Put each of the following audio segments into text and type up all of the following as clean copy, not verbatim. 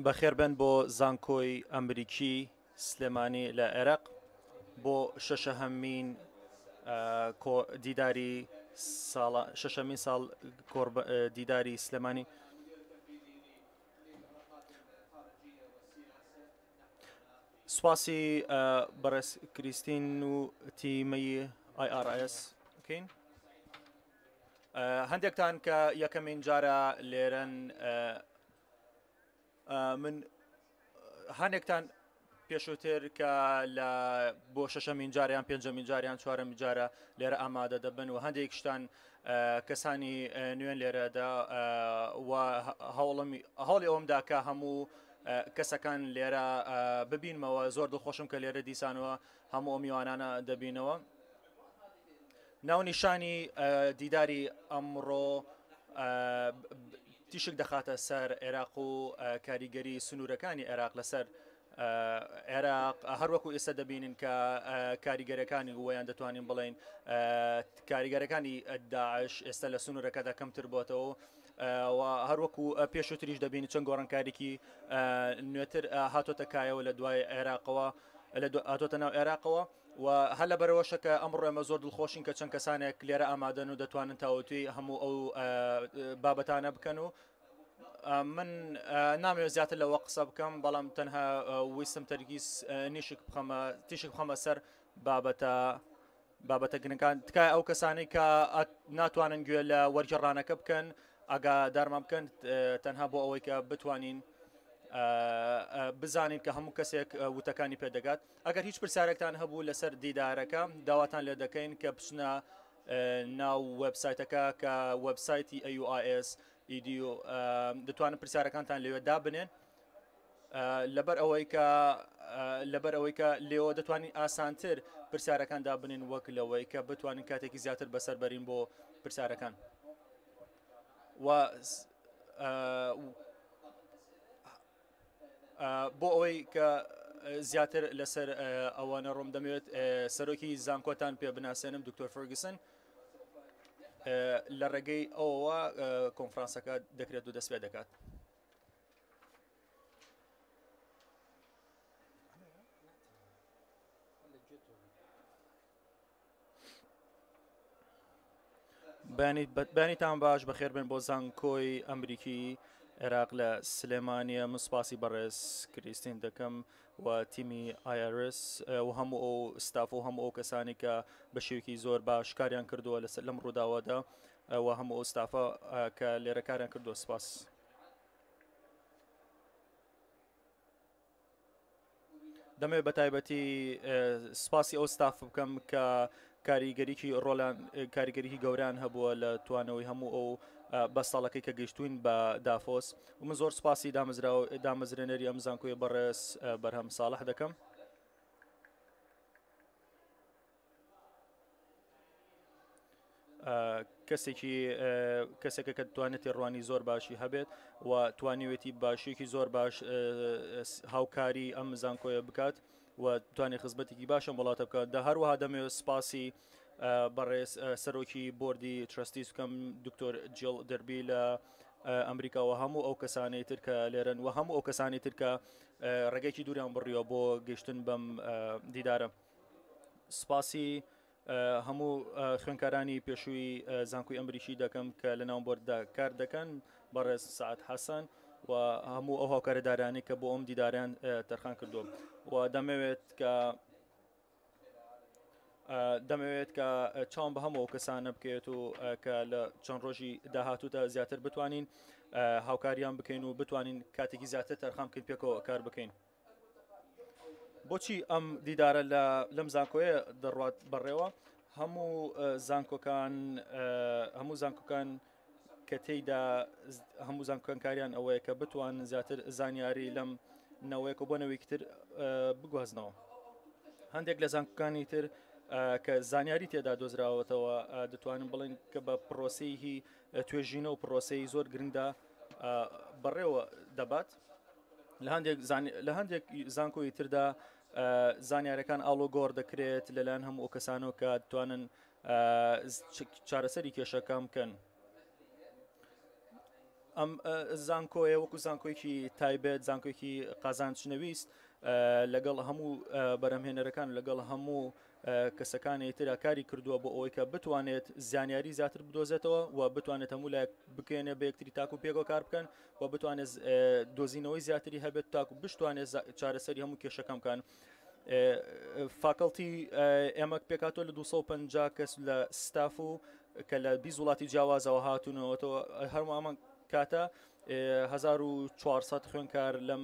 بەخێربن بۆ زانکۆی ئەمریکی سلێمانی لە عێراق بۆ شەشەهەمین دیداری شەشەمین ساڵ دیداری سلێمانی سواسی بەڕێز کریستین و تیمەی IRS بکەین هەندێکتان کە یەکەمین جارە لێرەن من هەندێکتان پێشووتر کە لە بۆ شەشەمین جاریان پێنجەمین جاریان چوارەمی جارە لێرە ئامادە دەبن و هەندێک شتان کەسانی نوێن لێرەدا هەوڵی ئەومدا کە هەموو کەسەکان لێرە ببینمەوە زۆر دڵخۆشم کە لێرە دیسانەوە هەموو ئەو میوانانە دەبینەوە ناونیشانی دیداری ئەمڕۆ تیشک دەخاتە سەر عێراق و کاریگەری سنوورەکانی عێراق لەسەر عێراق هەروەکو ئێستا دەبینن کە کاریگەرەکانی ویان دەتوانین بڵێن کاریگەرەکانی داعش ئێستا لە سنوورەکەدا کەمتر بۆتەوە و هەروەکو پێشووتریش دەبینی چەند گۆڕانکاریکی نوێتر هاتۆتە کایەوە لە دوای عێراقەوە هاتۆتە ناو عێراقەوە و هەر لە بەرەوەشەکە ئەمڕۆ ئێمە زۆر دڵخۆشین کە چەند کەسانێک لێرە ئامادەن و دەتوانن تاوەتوی هەموو ئەو بابەتانە بکەن و من نامەوێت زیاتر لەوە قسە بکەم بەڵام تەنها ویستم تەرگیز تیشک بخەمە سەر بابەتە گرنگان تکای ئەو کەسانی کە ناتوانن گوێ لە وەرگێڕانەکە بکەن ئاگادارمان بکەن تەنها بۆ ئەوەی کە بتوانین بزانین کە هەموو کەسێک وتەکانی پێدەگات ئەگەر هیچ پرسیارێکتان هەبوو لەسەر دیدارەکە داواتان لێ دەکەین کە بچنە ناو وەبسایتەکە کە وەبسایتی AUIS ئیدیو دەتوانن پرسیارەکانتان لێوێ دابنێن لەبەر ئەوەی کە لێەوە دەتوانین ئاسانتر پرسیارەکان دابنین وەک لەوەی کە بتوانین کاتێکی زیاتر بەسەر بەرین بۆ پرسیارەکان بۆ ئەوەی کە زیاتر لەسەر ئەوانە ڕۆم دەمەوێت سەرۆکی زانکۆتان پێ بناسێنم دکتۆر فەرگسن لە ڕێگەی ئەوەوە کۆنفرانسەکە دەکرێت و دەست پێ دەکات. بەیانیتان باش بەخێربێن بۆ زانکۆی ئەمریکی عێراق لە سلێمانیە من سوپاسی بەڕێز کریستین دەکەم و تیمی IRS و هەموو ئەو ستاف و هەموو ئەو کەسانی کە بە شێوکی زۆر باش کاریان کردووە لەم ڕووداوەدا و هەموو ئەو ستافە کە لێرە کاریان کردووە سپاس. دەمەوێت بە تایبەتی سپاسی ئەو ستاف بکەم کە کاریگەریکی گەوریان هەبووە لە توانەوەی هەموو ئەو بەستاڵەکەی کە گەیشتوین بە دافۆس و من زۆر سپاسی دامەزرێنەری ئەم زانکۆی بەڕێز بەرهەم ساڵح دەکەم. کەسێکە کە توانێتی ڕوانی زۆر باشی هەبێت و توانیوێتی باشیەکی زۆر باش هاوکاری ئەم زانکۆیە بکات و توانی خزمەتێکی باشم وڵاتە بکات هەروەها دەمەوێت سپاسی بەڕێز سەرۆکی بۆردی ترەستیز بکەم دکتۆر جیڵ دەربی لە ئەمریکا و هەموو ئەو کەسانی تر کە لێرن و هەموو ئەو کەسانی تر کە ڕێگەیەکی دووریان بڕیەوە بۆ گەیشتن بەم دیدارە. سپاسی هەموو خوێنکارانی پێشووی زانکۆی ئەمریکی دەکەم کە لە ناو بۆرددا کار دەکەن بەڕێز سعات حەسەن و هەموو ئەو هاوکارەدارانی کە بۆ ئەم دیداریان تەرخان کردووە و دەمەوێت کە چاوم بە هەموو ئەو کەسانە بکەوێت و کە لە چەند ڕۆژی داهاتوودا زیاتر بتوانین هاوکاریان بکەین و بتوانین کاتێکی زیاتر تەرخان بکەین پێکەوە کار بکەین. بۆچی ئەم دیدارە لەم زانکۆیە دەڕوات بەڕێوە هەموو زانکۆکان کە تێیدا هەموو زانکۆکان کاریان ئەوەیە کە بتوانن زیاتر زانیاری لەم نەوەیەک و بۆ نەوەیەکی تر بگوازنەوە. هەندێک لە زانکۆکانی تر کە زانیاری تێدا دۆزراوەتەوە دەتوانن بڵێن کە بە پرۆسەیەکی توێژینە و پرۆسەی زۆر گرنگدا بەڕێوە دەبات لە هەندێک زانکۆی تردا زانیاریەکان ئاڵۆگۆڕ دەکرێت لەلایەن هەموو کەسانەوە کە دەتوانن چارەسەری کێشەکە بکەن ئەم زانکۆیە وەکو زانکۆیەکی تایبەت زانکۆیەکی قازانجنەویست لەگەڵ هەموو بەرهەمهێنەرەکان لەگەڵ هەموو کەسەکانی ترا کاری کردووە بۆ ئەوەی کە بتوانێت زانیاری زیاتر بدۆزێتەوە و بتوانێت هەموو لایەک بکەێنێ بە یەکتری تاکو پێگۆ کار بکەن و بتوانێت دۆزینەوەی زیاتری هەبێت تاکو بتوانێت چارەسەری هەموو کێشەکەم بکەن. فاکەڵتی ئێمە پێکاتۆ لە 250 کەس لە ستاف و کە لە 20 وڵاتی جیاوازەوە هاتوونەوەەوە هەرمامان کاتە 1400 خوێنکار لەم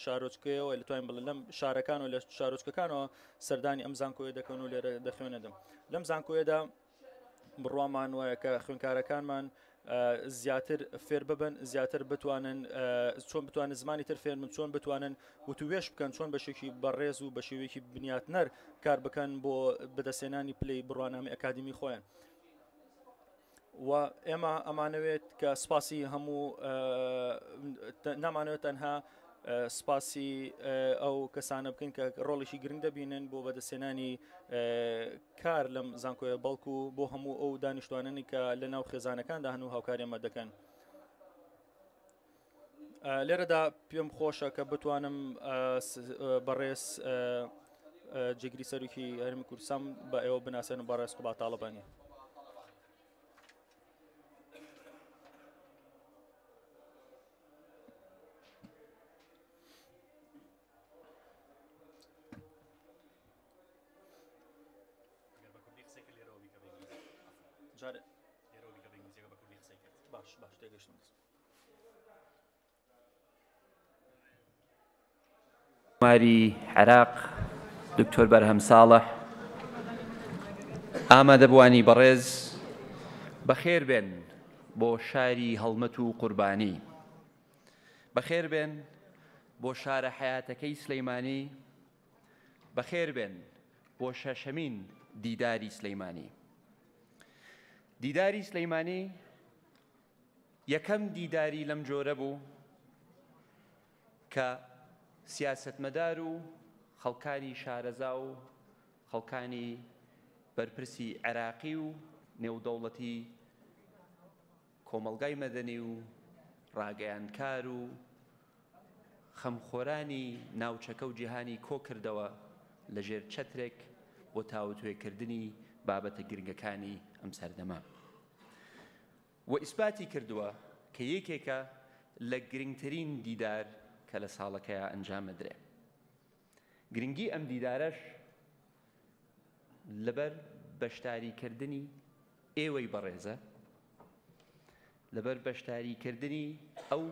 شارۆچکەوە لەتوانین بڵێن لەم شارەکان و لە شارۆچکەکانەوە سەردانی ئەم زانکۆیە دەکەن و لێرە دەخوێنەدەم لەم زانکۆیەدا بڕوامان وایە کە خوێنکارەکانمان زیاتر فێر ببن زیاتر بتوانن چۆن بتوانن زمانی تر فێرمن چۆن بتوانن وتوێش بکەن چۆن بەشێکی بەڕێز و بە شێوەیەکی بنیاتنەر کار بکەن بۆ بەدەستێنانی پلەی بڕوانامی ئەکادمی خۆیان و ئێمە ئەمانەوێت کە سپاسی هەموو نامانەوێت تەنها سپاسی ئەو کەسانە بکەین کە ڕۆڵێکی گرنگ دەبینن بۆ بەدەستێنانی کار لەم زانکۆیە بەڵکو بۆ هەموو ئەو دانیشتوانانی کە لە ناو خێزانەکاندا هەن و هاوکاریمە دەکەن. لێرەدا پێم خۆشە کە بتوانم بەڕێز جێگیری سەرۆکی هەرێمی کوردستان بە ئێوە بناسێن و بەڕێز قوبات تاڵەبانی. باش تێگەشتم. ماری عێراق دکتۆر بەرهەم ساڵح ئامادەبوانی بەڕێز بەخێر بێن بۆ شاری هەڵمەت و قوربانی بەخێر بێن بۆ شارە حیاتەکەی سلەیمانی بەخێر بێن بۆ شەشەمین دیداری سلەیمانی. دیداری سلەیمانی یەکەم دیداری لەم جۆرە بوو کە سیاسەتمەدار و خەڵکانی شارەزا و خەڵکانی بەرپرسی عێراقی و نێودەوڵەتی کۆمەڵگای مەدەنی و ڕاگەیاندکار و خەمخۆرانی ناوچەکە و جیهانی کۆ کردەوە لەژێر چەترێک بۆ تاوتوێکردنی بابەتە گرنگەکانی ئەم سەردەما و ئیسباتی کردووە کە یەکێکە لە گرنگترین دیدار کە لە ساڵەکەیە ئەنجام بدرێ. گرنگی ئەم دیدارەش لەبەر بەشداریکردنی ئێوەی بەڕێزە لەبەر بەشداریکردنی ئەو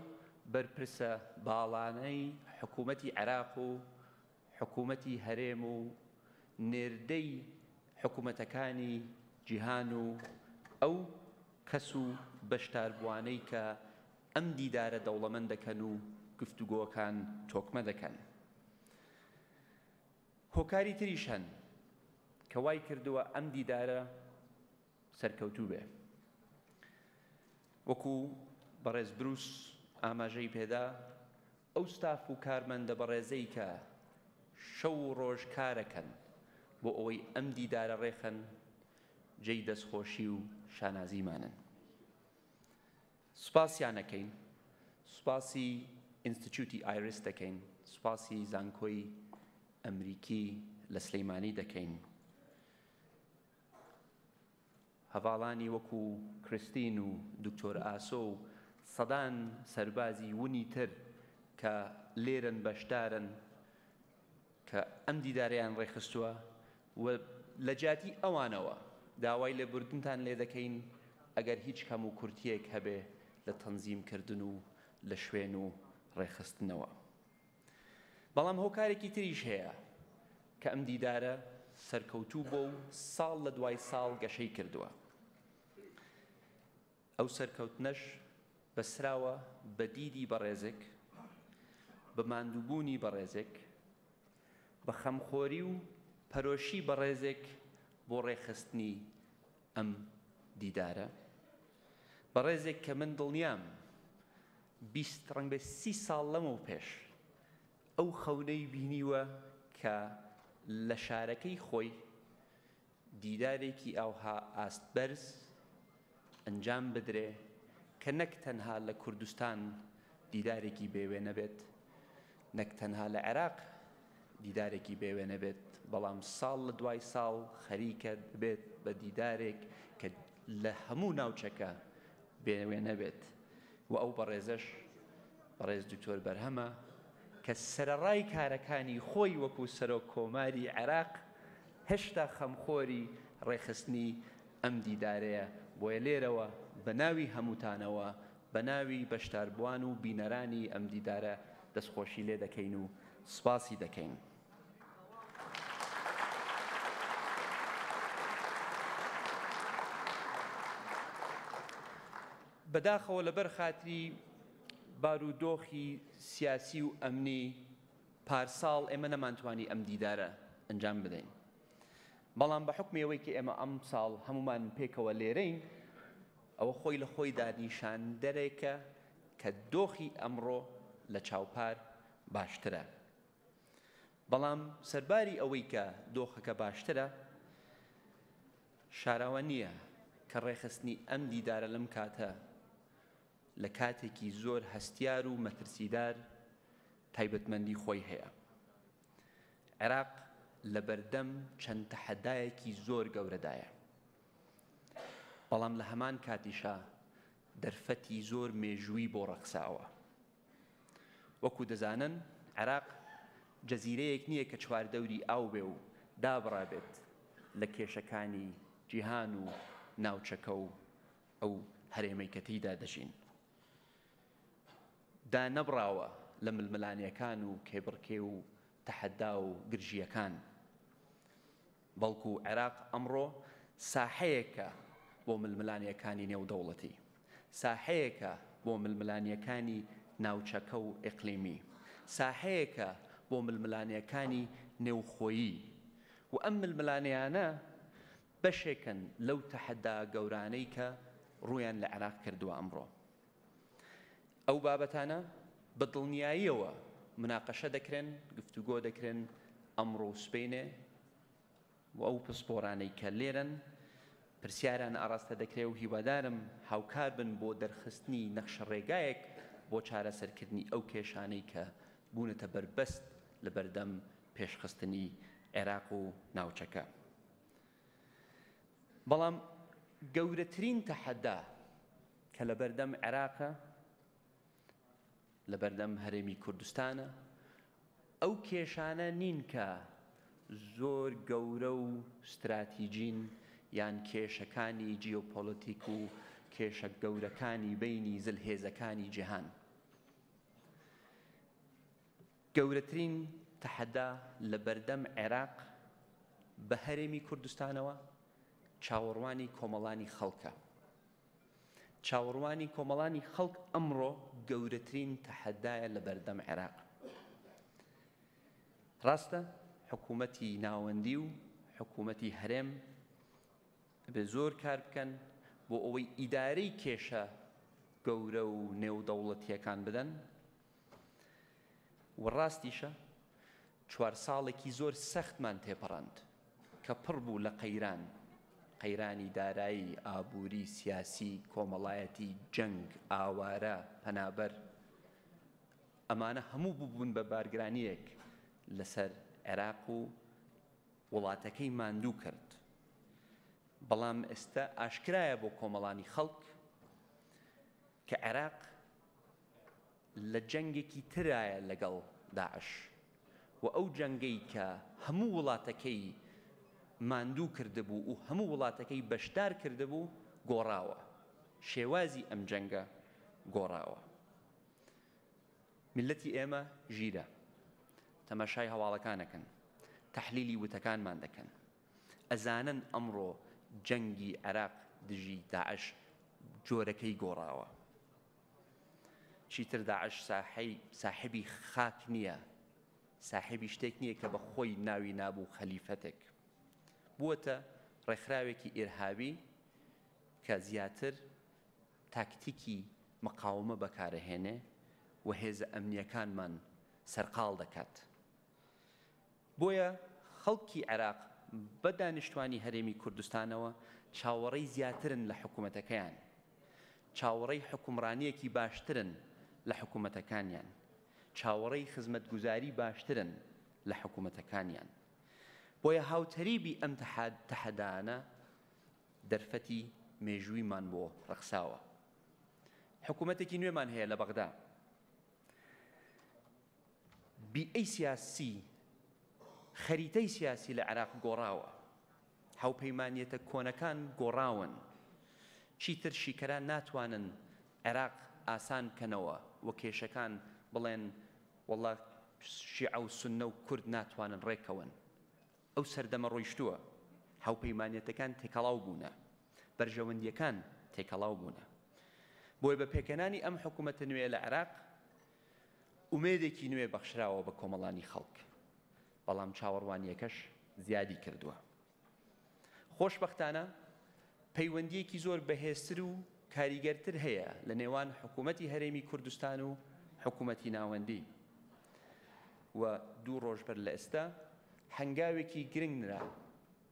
بەرپرسە باڵانەی حکوومەتی عێراق و حکوومەتی هەرێم و نێردەی حکوومەتەکانی جیهان و ئەو کەس و بەشداربوانەی کە ئەم دیدارە دەوڵەمەند دەکەن و گفتوگۆکان تۆکمە دەکەن. هۆکاری تریش هەن کە وای کردووە ئەم دیدارە سەرکەوتوو بێ. وەکو بەڕێز بروس ئاماژەی پێدا ئەو ستاف و کارمەندە بەڕێزەی کە شەو و ڕۆژ کارەکەن بۆ ئەوەی ئەم دیدارە ڕێخەن جێی دەستخۆشی و شانازیمانن. سوپاسیانەکەین، سوپاسی ئینستیتیوتی ئایرس دەکەین، سوپاسی زانکۆی ئەمریکی لە سلەیمانی دەکەین. هەڤاڵانی وەکو کریستین و دکتۆر ئاسۆ و سەدان سەربازی ونی تر کە لێرن بەشدارن کە ئەم دیدارەیان ڕێخستووە و لە جاتی ئەوانەوە داوای لێبوردنتان لێ دەکەین ئەگەر هیچ کەم و کورتیەک هەبێ لە تەنزیمکردن و لە شوێن و ڕێخستنەوە. بەڵام هۆکارێکی تریش هەیە کە ئەم دیدارە سەرکەوتوو بۆ و ساڵ لە دوای ساڵ گەشەی کردووە. ئەو سەرکەوتنەش بەسراوە بە دیدی بەڕێزێک، بە ماندووبوونی بەڕێزێک، بە خەمخۆری و پەرۆشی بەڕێزێک بۆ ڕێخستنی ئەم دیدارە. بەڕێزێک کە من دڵنیام 20 ڕەنگ بە 30 ساڵ لەمەوە پێش ئەو خەونەی بینیوە کە لە شارەکەی خۆی دیدارێکی ئەوها ئاستبەرز ئەنجام بدرێ کە نەک تەنها لە کوردستان دیدارێکی بێوێ نەبێت، نەک تەنها لە عێراق دیدارێکی بێوێ نەبێت، بەڵام ساڵ لە دوای ساڵ خەریکە بێت بە دیدارێک کە لە هەموو ناوچەکە بێوێ نەبێت. و ئەو بەڕێزەش بەڕێز دکتۆر بەرهەمە کە سەرەڕای کارەکانی خۆی وەکو سەرۆک کۆماری عێراق هێشتا خەمخۆری ڕێخستنی ئەم دیدارەیە. بۆیە لێرەوە بە ناوی هەمووتانەوە، بە ناوی بەشداربووان و بینەرانی ئەم دیدارە دەستخۆشی لێ دەکەین و سپاسی دەکەین. بەداخەوە لەبەر خاتری بارودۆخی سیاسی و ئەمنی پارساڵ ئێمە نەمانتوانی ئەم دیدارە ئەنجام بدەین، بەڵام بە حکمەوەی کە ئێمە ئەم ساڵ هەمومان پێکەوە لێرەین، ئەوە خۆی لە خۆی دانیشاندەرێکە کە دۆخی ئەمڕۆ لە چاوپار باشترە. بەڵام سەرباری ئەوەی کە دۆخەکە باشترە، شاراوە نییە کە ڕێخستنی ئەم دیدارە لەم کاتە لە کاتێکی زۆر هەستیار و مەترسیدار تایبەتمەندی خۆی هەیە. عێراق لە بەردەم چەند تەحەدایەکی زۆر گەورەدایە، بەڵام لە هەمان کاتیشا دەرفەتی زۆر مێژووی بۆ ڕەخساوە. وەکو دەزانن عێراق جەزیرەیەک نییە کە چواردەوری ئاو بێ و دابڕابێت لە کێشەکانی جیهان و ناوچەکە و ئەو هەرێمەی کە تێیدا دەژین. دا نەبڕاوە لە ململانیەکان و کێبڕکێ و تەحەدا و گرژیەکان، بەڵکو عێراق ئەمڕۆ ساحەیەکە بۆ ململانیەکانی نێودەوڵەتی، ساحەیەکە بۆ ململانیەکانی ناوچەکە و ئیقلیمی، ساحەیەکە بۆ ململانیەکانی نێوخۆیی. و ئەم ململانیانە بەشێکن لەو تەحەدا گەورانەی کە ڕوویان لە عێراق کردووە ئەمڕۆ. ئەو بابەتانە بە دڵنیاییەوە مناقەشە دەکرێن، گفتوگۆ دەکرێن ئەمڕۆ و سبەینێ، و ئەو پسپۆرانەی کە لێرن پرسیاران ئاڕاستە دەکرێت و هیوادارم هاوکار بن بۆ دەرخستنی نەخشە ڕێگایەک بۆ چارەسەرکردنی ئەو کێشانەی کە بوونەتە بەربەست لە بەردەم پێشخستنی عێراق و ناوچەکە. بەڵام گەورەترین تەحەدا کە لە بەردەم عێراقە، لە بەردەم هەرێمی کوردستانە، ئەو کێشانە نین کە زۆر گەورە و استراتیجین یان کێشەکانی جیۆپۆلیتیک و کێشە گەورەکانی بینی زلهێزەکانی جیهان. گەورەترین تەحەدا لە بەردەم عێراق بە هەرێمی کوردستانەوە چاوەڕوانی کۆمەڵانی خەڵکە. چاوەڕوانی کۆمەڵانی خەڵک ئەمڕۆ گەورەترین تەحەدایە لە بەردەم عێراق. ڕاستە حکوومەتی ناوەندی و حکوومەتی هەرێم بە زۆر کار بکەن بۆ ئەوەی ئیدارەی کێشە گەورە و نێودەوڵەتیەکان بدەن، و ڕاستیشە 4 ساڵێکی زۆر سەختمان تێپەڕاند کە پڕ بوو لە قەیرانی دارایی، ئابووری، سیاسی، کۆمەڵایەتی، جەنگ، ئاوارە، پەنابەر. ئەمانە هەموو بوون بە بارگرانیەک لەسەر عێراق و وڵاتەکەی ماندوو کرد. بەڵام ئێستا ئاشکرایە بۆ کۆمەڵانی خەڵک کە عێراق لە جەنگێکی ترایە لەگەڵ داعش، و ئەو جەنگەی کە هەموو وڵاتەکەی ماندوو کردبوو و هەموو وڵاتەکەی بەشدار کردبوو گۆڕاوە، شێوازی ئەم جەنگە گۆڕاوە. میلەتی ئێمە ژیرە، تەماشای هەواڵەکانەکەن، تەحلیلی وتەکانمان دەکەن، ئەزانن ئەمڕۆ جەنگی عێراق دژی داعش جۆرەکەی گۆڕاوە. چیتر داعش ساحبی خاک نییە، ساحبی شتێک نییە کە بە خۆی ناوی نابوو خەلیفەتێک، بووەتە ڕێکخراوێکی ئێرهابی کە زیاتر تاکتیکی مقاومە بەکارەهێنێ و هێزە ئەمنیەکانمان سەرقاڵ دەکات. بۆیە خەڵکی عێراق بە دانیشتوانی هەرێمی کوردستانەوە چاوەڕێی زیاترن لە حکوومەتەکەیان، چاوەڕێی حکومڕانیەکی باشترن لە حکوومەتەکانیان، چاوەڕێی خزمەتگوزاری باشترن لە حکوومەتەکانیان. بۆیە هاوتەریبی ئەم تەحەدانە دەرفەتی مێژوویمان بۆ ڕەخساوە. حکوومەتێکی نوێمان هەیە لە بەغدا، بیئەی سیاسی، خەریتەی سیاسی لە عێراق گۆڕاوە، هاوپەیمانیەتە کۆنەکان گۆڕاون، چیتر شیکەران ناتوانن عێراق ئاسان بکەنەوە وە کێشەکان بڵێن وەڵڵا شیعە و سوننە و کورد ناتوانن ڕێکەون. ئەو سەردەمە ڕۆیشتووە، هاوپەیمانیەتەکان تێکەڵاو بوونە، بەرژەوەندیەکان تێکەڵاو بوونە. بۆیە بە پێکەنانی ئەم حکوومەتە نوێ لە عێراق ئومێدێکی نوێ بەخشراوە بە کۆمەڵانی خەڵک، بەڵام چاوەڕوانیەکەش زیادی کردووە. خۆشبەختانە پەیوەندیەکی زۆر بەهێزتر و کاریگەرتر هەیە لە نێوان حکوومەتی هەرێمی کوردستان و حکوومەتی ناوەندی، و دوو ڕۆژ بەر لە ئێستا هەنگاوێکی گرنگرا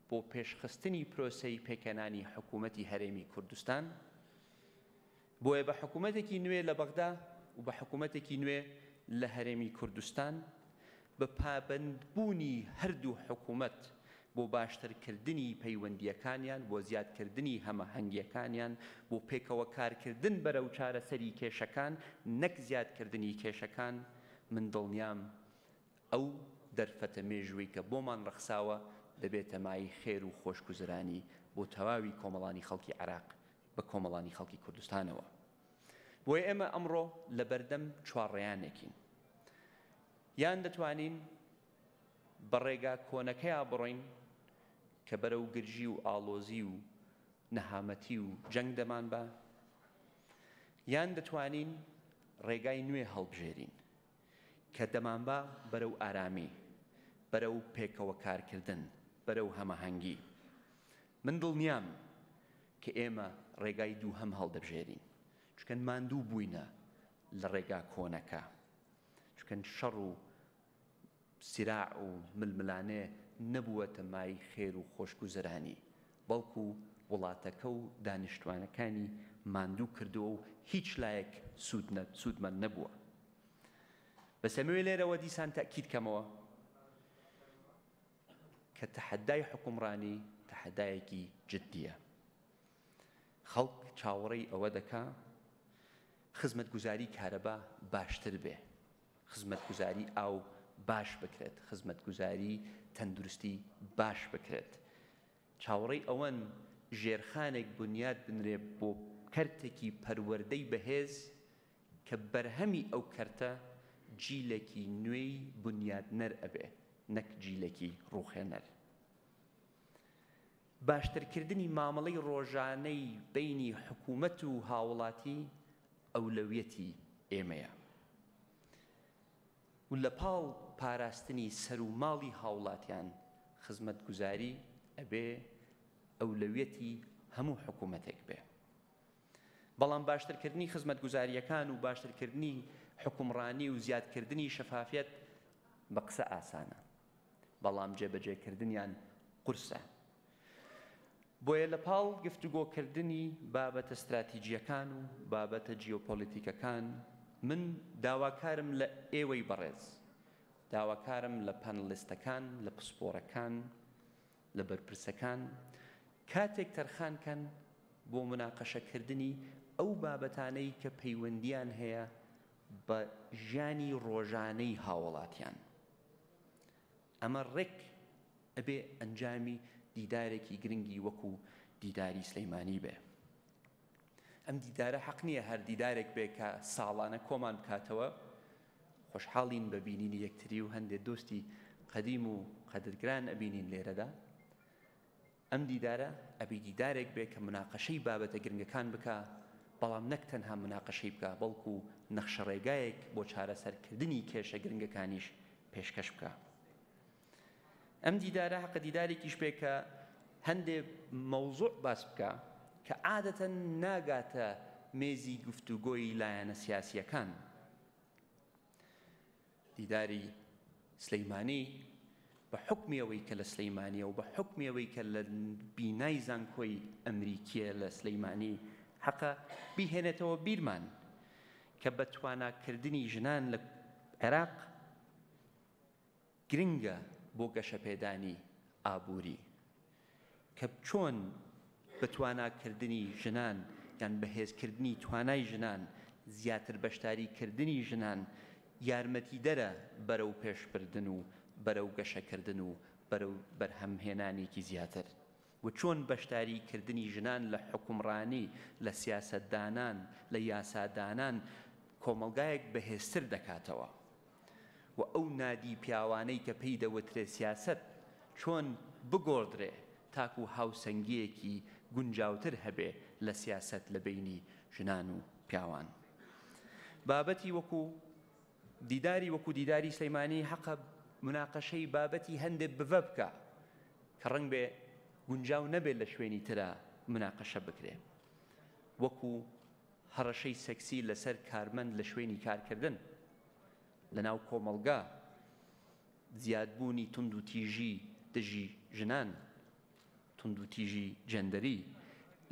بۆ پێشخستنی پرۆسەی پێکەنانی حکوومەتی هەرێمی کوردستان. بۆیە بە حکوومەتێکی نوێ لە بەغدا و بە حکوومەتێکی نوێ لە هەرێمی کوردستان بە پابەندبوونی هەردوو حکوومەت بۆ باشترکردنی پەیوەندیەکانیان، بۆ زیادکردنی هەمەهەنگیەکانیان، بۆ پێکەوە کارکردن بەرەو چارەسەری کێشەکان، نەک زیادکردنی کێشەکان، من دڵنیام ئەو دەرفەتە مێژووی کە بۆمان ڕەخساوە دەبێتە مای خێر و خۆشگوزرانی بۆ تەواوی کۆمەڵانی خەڵکی عێراق بە کۆمەڵانی خەڵکی کوردستانەوە. بۆیە ئێمە ئەمڕۆ لە بەردەم چوارڕێیانێکین. یان دەتوانین بە ڕێگا کۆنەکەیان بڕۆین کە بەرەو گرژی و ئاڵۆزی و نەهامەتی و جەنگ دەمان بە، یان دەتوانین ڕێگای نوێ هەڵبژێرین کە دەمان بە بەرەو ئارامی، بەرەو پێکەوە کارکردن، بەرەو هەمەهەنگی. من دڵنیام کە ئێمە ڕێگای دوو هەم هەڵدەبژێرین، چکە ماندوو بووینە لە ڕێگا کۆنەکە، چکە شەڕ و سیراع و ململانێ نەبووەتە مای خێر و خۆشگوزەرانی، بەڵکو وڵاتەکە و دانیشتوانەکانی ماندوو کردووە و هیچ لایەک سوودمەند نەبووە. بەسەمەوێ لێرەوە دیسان تەکید کەمەوە کە تەحەدای حکومڕانی تەحەدایەکی جددیە. خەڵک چاوەڕێی ئەوە دەکا خزمەتگوزاری کارەبا باشتر بێ، خزمەتگوزاری ئاو باش بکرێت، خزمەتگوزاری تەندروستی باش بکرێت. چاوەڕێی ئەوەن ژێرخانێک بنیاد بنرێ بۆ کەرتێکی پەروەردەی بەهێز کە بەرهەمی ئەو کەرتە جیلێکی نوێی بنیادنەر ئەبێ، نەک جیلێکی ڕووخێنەر. باشترکردنی مامەڵەی ڕۆژانەی بینی حکوومەت و هاوڵاتی ئەولەویەتی ئێمەیە، و لە پاڵ پاراستنی سەر و ماڵی هاوڵاتیان خزمەتگوزاری ئەبێ ئەولەویەتی هەموو حکوومەتێک بێ. بەڵام باشترکردنی خزمەتگوزاریەکان و باشترکردنی حکومڕانی و زیادکردنی شەفافیت بە قسە ئاسانە، بەڵام جێبەجێکردنیان قورسە. بۆیە لە پاڵ گفتوگۆکردنی بابەتە استراتیجیەکان و بابەتە جیۆپۆلیتیکەکان من داواکارم لە ئێوەی بەڕێز، داواکارم لە پانلیستەکان، لە پسپۆڕەکان، لە بەرپرسەکان کاتێک تەرخانکەن بۆ مناقەشەکردنی ئەو بابەتانەی کە پەیوەندیان هەیە بە ژیانی ڕۆژانەی هاوڵاتیان. ئەمە ڕێک ئەبێ ئەنجامی دیدارێکی گرنگی وەکو دیداری سلەیمانی بێ. ئەم دیدارە حەق نییە هەر دیدارێک بێ کە ساڵانە کۆمان بکاتەوە، خۆشحاڵین بە بینینی یەکتری و هەندێک دۆستی قەدیم و قەدرگران ئەبینین لێرەدا. ئەم دیدارە ئەبێ دیدارێک بێ کە مناقەشەی بابەتە گرنگەکان بکە، بەڵام نەک تەنها مناقەشەی بکە، بەڵکو نەخشە ڕێگایەک بۆ چارەسەرکردنی کێشە گرنگەکانیش پێشکەش بکە. ئەم دیدارە حەقە دیدارێکیش بێ کە هەندێک مەوزوع باس بکە کە عادەتەن ناگاتە مێزی گفتوگۆی لایەنە سیاسیەکان. دیداری سلەیمانی بە حکمیەوەی کە لە سلەیمانیە و بە حکمیەوەی کە لە بینای زانکۆی ئەمریکیە لە سلەیمانی حەقە بیهێنێتەوە بیرمان کە بە تواناکردنی ژنان لە عێراق گرنگە بۆ گەشەپێدانی ئابووری کە چۆن بە تواناکردنی ژنان یان بەهێزکردنی توانای ژنان زیاتر بەشداریکردنی ژنان یارمەتیدەرە بەرەو پێشبردن و بەرەو گەشەکردن و بەرەو بەرهەمهێنانێکی زیاتر و چۆن بەشداریکردنی ژنان لە حکومڕانی لە سیاسەتدانان لە یاسادانان کۆمەلگایەک بەهێزتر دەکاتەوە و ئەو نادی پیاوانەی کە پێی دەوترێ سیاست چۆن بگۆڕدرێ تاکو هاوسەنگیەکی گونجاوتر هەبێ لە سیاست لە بینی ژنان و پیاوان بابەتی وەکو دیداری سلەیمانی حەقە مناقەشەی بابەتی هەندێک بڤە بکە کە ڕەنگ بێ گونجاو نەبێت لە شوێنی ترە مناقەشە بکرێ وەکو هەڕەشەی سەکسی لەسەر کارمەند لە شوێنی کارکردن لەناو کۆمەڵگا زیادبوونی تند و تیژی دژی ژنان تند و تیژی جەندەری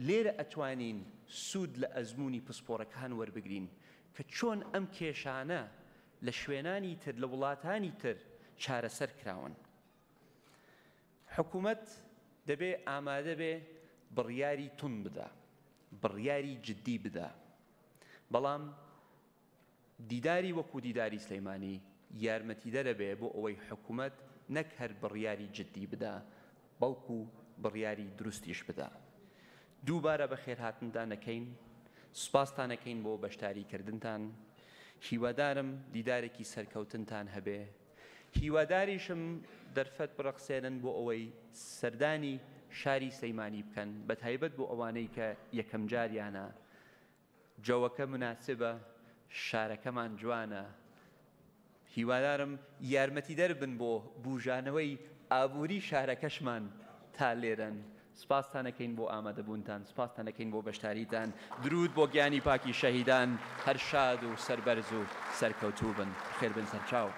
لێرە ئەتوانین سوود لە ئەزمموی پسپۆڕەکان وەربگرین کە چۆن ئەم کێشانە لە شوێنانی تر لە وڵاتانی تر چارەسەر کراون حکوومەت دەبێ ئامادە بێ بڕیاری تون بدە بڕیاری جددی بدە بەڵام دیداری وەکو دیداری سلەیمانی یارمەتیدەرە بێ بۆ ئەوەی حکوومەت نەک هەر بڕیاری جددی بدە بەڵکو بڕیاری دروستیش بدە دووبارە بە خێرهاتنتان دەکەین سوپاستان دەکەین بۆ بەشداریکردنتان هیوادارم دیدارێکی سەرکەوتنتان هەبێ هیواداریشم دەرفەت بڕەخسێنن بۆ ئەوەی سەردانی شاری سلەیمانی بکەن بە تایبەت بۆ ئەوانەی کە یەکەم جاریانە جەوەکە مناسبە شارەکەمان جوانە هیوادارم یارمەتیدەر بن بۆ بوژانەوەی ئابووری شارەکەشمان تا لێرەن سپاستان دەکەین بۆ ئامادەبوونتان سپاستان دەکەین بۆ بەشداریتان درود بۆ گیانی پاکی شەهیدان هەر شاد و سەربەرز و سەرکەوتوو بن خێر بن سەرچاو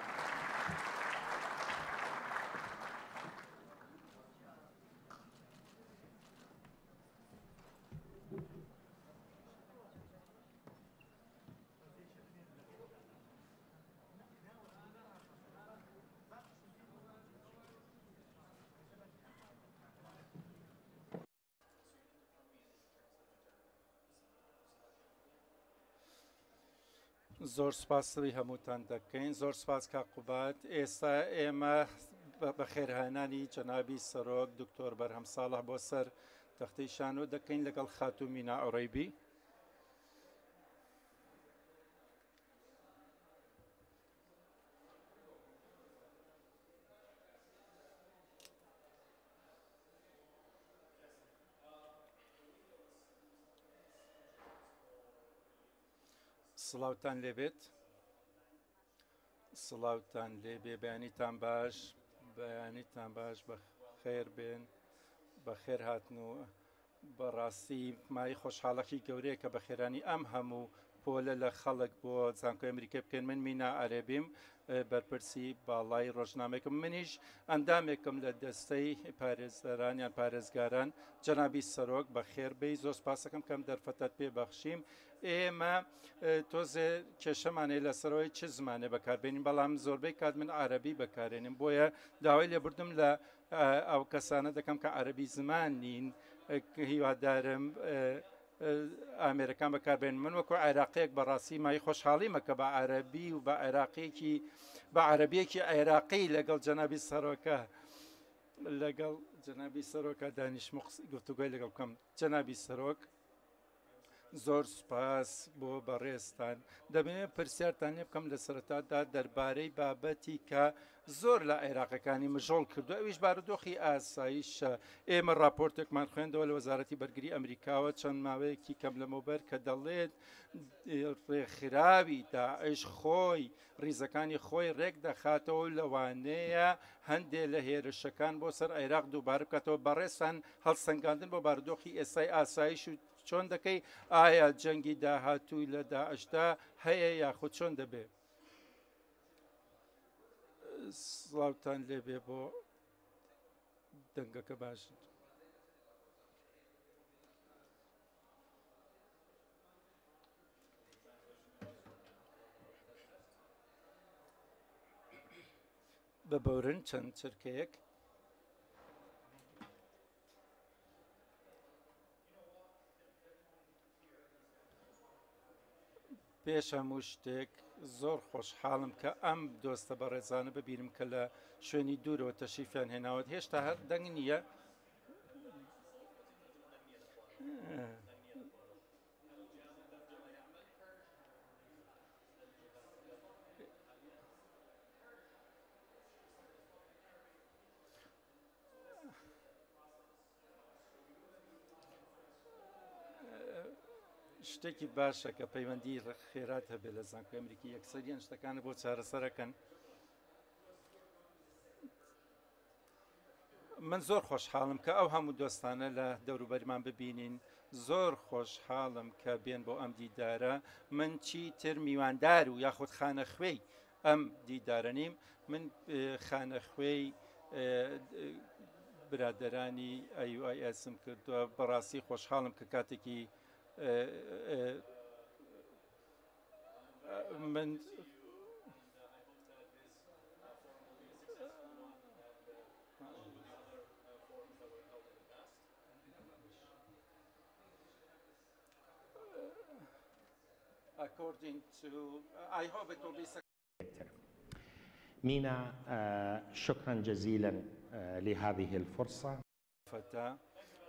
زۆر سپاسی هەمووتان دەکەین زۆر سپاس کاقوبات ئێستا ئێمە بە خێرهێنانی جەنابی سەرۆک دکتۆر بەرهەم ساڵح بۆ سەر تەختەی شانۆ دەکەین لەگەڵ خاتوو مینا ئەوڕەیبی سڵاوتان لێبێت سڵاوتان لێبێ بەیانیتان باش بە خێر بێن بە خێر هاتن و بەڕاستی مای خۆشحاڵەکی گەورەیە کە بە خێرانی ئەم هەموو پۆلە لە خەڵک بۆ زانکۆی ئەمریکای بکەین من مینا ئارێبیم بەرپرسی باڵای ڕۆژنامێکم منیش ئەندامێکم لە دەستەی پارێزەران یان پارێزگاران جەنابی سەرۆک بە خێر بێ زۆر سپاسەکەم کەم دەرفەتت پێبەخشیم ئێمە تۆزێ کێشەمانەیە لەسەرەوەی چ زمانێ بەکاربێنین بەڵام زۆربەی کات من عەرەبی بەکارێنم بۆیە داوای لێبوردم لە ئەو کەسانە دەکەم کە عەرەبی زمان نین هیوادارم ئامێرەکان بەکاربێن من وەکو عێراقیەک بەڕاستی مای خۆشحاڵیمە کە بە عەرەبی و بە عێراقیەکی بە عەرەبیەکی عێراقی لەگەڵ جەنابی سەرۆکە لەگەڵ جەنابی سەرۆکە دانیشم گفتوگوی لەگەڵ بکەم جەنابی سەرۆک زۆر سوپاس بۆ بەڕێستان دەبێت پرسیارتان لێ بکەم لە سەرەتادا دەربارەی بابەتی کە زۆر لە عێراقەکانی مژۆڵ کردو ئەویش بارودۆخی ئاساییشە ئێمە راپۆرتێکمان خوێندەوە لە وەزارەتی بەرگری ئەمریکاوە چەند ماوەیەکی کەم لەمەوبەر کە دەڵێت ڕێکخراوی داعش خۆی ڕیزەکانی خۆی ڕێک دەخاتەوە لەوانەیە هەندێک لە هێرشەکان بۆ سەر عێراق دووبارە بکاتەوە بەڕێستان هەڵسەنگاندن بۆ بارودۆخی ئێستای ئاسایش و چۆن دەکەی ئایا جەنگی داهاتووی لە داعشدا هەیە یاخود چۆن دەبێت سڵاوتان لێبێ بۆ دەنگەکە باش بە بەورن چەند چرکەیەک پێش هەموو شتێک زۆر خۆشحاڵم کە ئەم دۆستە بەڕێزانە ببینم کە لە شوێنی دوورەوە تەشریفیان هێناوت هێشتا هەر دەنگ نییە شتێکی باشە کە پەیوەندی خێرات هەبێت لە زانکۆی ئەمریکی یەکسەریان شتەکانە بۆ چارەسەرەکەن. من زۆر خۆشحاڵم کە ئەو هەموو دۆستانە لە دەوروبەرمان ببینین، زۆر خۆشحاڵم کە بێن بۆ ئەم دیدارە. من چیتر میواندار و یاخود خانەخوێی ئەم دیدارە نیم، من خانەخوێی برادەرانی ئایسم کردووە. بەڕاستی خۆشحاڵم کە کاتێکی من according to I hope it will be مينا شكرا جزيلا لهذه الفرصة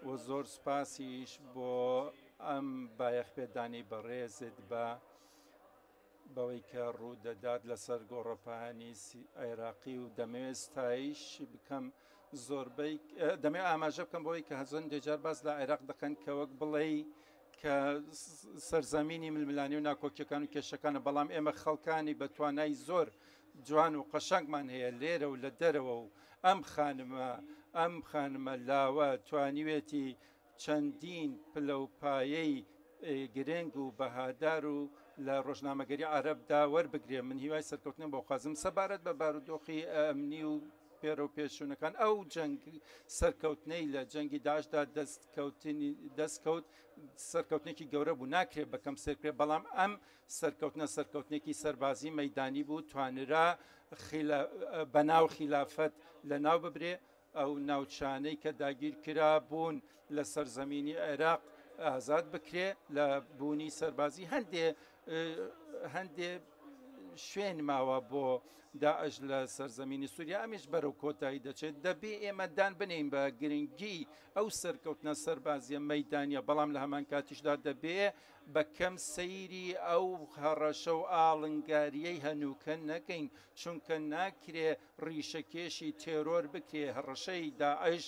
وزۆر سپاسیش بۆ ئەم بایەخپێدانی بەڕێزت بەوەی کە ڕوودەدات لەسەر گۆڕەپانی عێراقی و دەمەوێت ستایش بکەم زۆربەی دەمێ ئاماژە بکەم بۆی کە هەزۆن دێجار باس لە عێراق دەکەن کە وەک بڵێ کە سەرزەمینی ململانی و ناکۆکیەکان و کێشەکانە، بەڵام ئێمە خەڵکانی بە توانای زۆر جوان و قەشنگمان هەیە لێرە و لە دەرەوە و ئەم خانمە لاوە توانیوێتی چەندین پلەپایەی گرنگ و بەهادار و لە ڕۆژنامەگەری عەرەبدا وەربگرێ. من هیوای سەرکەوتنم بۆ خوازم سەبارەت بە بارودۆخی ئەمنی و پێرە و پێشوونەکان ئەو جەنگ سەرکەوتنەی لە جەنگی داعشدا دەستکەوت سەرکەوتنێکی گەورە بوو، ناکرێت بەکەم سێرکرێ، بەڵام ئەم سەرکەوتنێکی سەربازی مەیدانی بوو، توانرا بەناو خلافەت لە ناو ببرێ. ئەو ناوچانەی کە داگیر کرا بوون لە سەرزەمینی عێراق ئازاد بکرێ لە بوونی سەربازی. هەندێ شوێن ماوە بۆ داعش لە سەرزەمینی سووریا، ئەمیش بەرەو کۆتایی دەچێت. دەبێ ئێمە دان بنین بە گرنگی ئەو سەرکەوتنە سەربازیە مەیدانیە، بەڵام لە هەمان کاتیشدا دەبێ بەکەم سەیری ئەو هەڕەشە و ئاڵنگاریەی هەنووکە نەکەین، چونکە ناکرێ ڕیشەکێشی تێرۆر بکرێ، هەڕەشەی داعش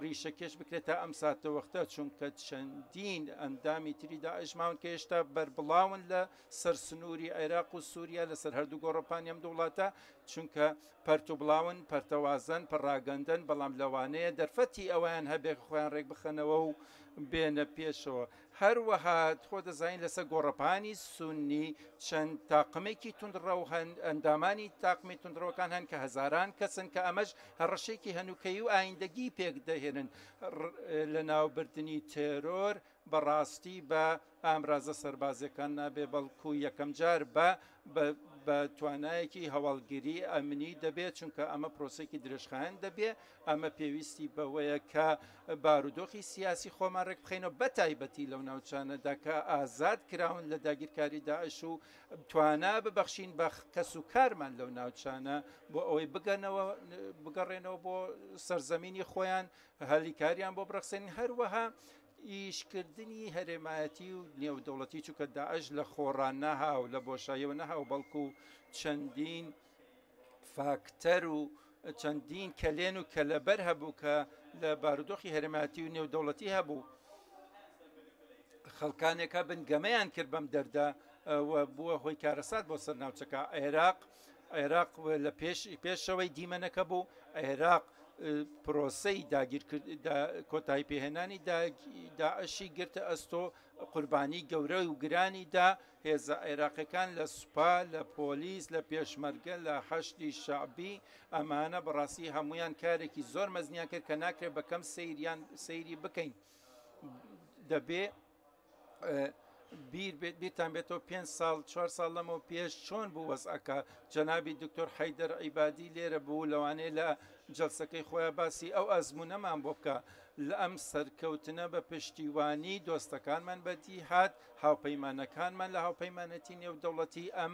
ڕیشەکێش بکرێت تا ئەم ساتە وەختە، چونکە چەندین ئەندامی تری داعش ماون کە هێشتا بەربڵاون لە سەرسنووری عێراق و سووریا لەسەر هەردوو گۆڕەپانی ئەم دەوڵاتە، چونکە پەرتو بڵاون پەرتەوازن پڕاگەندن، بەڵام لەوانەیە دەرفەتی ئەویان هەبێ خۆیان ڕێک بخەنەوە و بێنە پێشەوە. هەروەها خۆ دەزانین لەسەر گۆڕەپانی سونی چەند تاقمێکی تونندڕە و ئەندامانی تاقمی تونندڕەوەکان هەن کە هەزاران کەسن کە ئەمەش هەڕەشێکی هەنووکەی و ئایندەگی پێک دەهێنن لە ناوبردننی تێرۆر. بەڕاستی بە ئامرازە سەربازەکان نابێ، بەڵکو یەکەم جار بە توانایەکی هەواڵگیری ئەمنی دەبێت، چونکە ئەمە پرۆسێکی درێژخایەن دەبێ. ئەمە پێویستی بەوەیە کە بارودۆخی سیاسی خۆمان ڕێک بخینەوە، بەتایبەتی لەو ناوچانەدا کە ئازاد کراون لە داگیرکاری داعش و توانا ببەخشین بە کەس و کارمان لەو ناوچانە بۆ ئەوەی بگەڕێنەوە بۆ سەرزەمینی خۆیان، هەلیکاریان بۆ بڕەخسێنین. هەروەها ئیشکردنی هەرێمایەتی و نێودەوڵەتی، چونکە داعش لە خۆڕان نەها و لە بۆشاییەوە نەها و بەڵکو چەندین فاکتەر و چەندین کەلێن و کەلەبەر هەبوو کە لە بارودۆخی هەرێمایەتی و نێودەوڵەتی هەبوو. خەڵکانێکە بنگەمەیان کرد بەم دەردا بووە هۆی کارەسات بۆ سەر ناوچەکە. عێراق لە پێشەوەی دیمەنەکە بوو. عێراق پرۆسەی کۆتایی پێهێنانی داعشی گرتە ئەستۆ، قوربانی گەورە و گرانیدا هێزە عێراقیەکان لە سوپا، لە پۆلیس، لە پێشمەرگە، لە حەشتی شەعبی. ئەمانە بەڕاستی هەمویان کارێکی زۆر مەزنیان کرد کە ناکرێت بەکەم سەیری بکەین. دەبێ بیرتان بێتەوە 5 ساڵ 4 ساڵ لەمەوە پێش چۆن بوو وەزعەکە جەنابی دکتۆر حەیدەر عیبادی لێرە بوو لەوانەیە لە جەلسەکەی خۆیان باسی ئەو ئەزموونەمان بۆ بکە لە ئەم سەرکەوتنە بە پشتیوانی دۆستەکانمان بەدی هات هاوپەیمانەکانمان لە هاوپەیمانەتی نێودەوڵەتی ئەم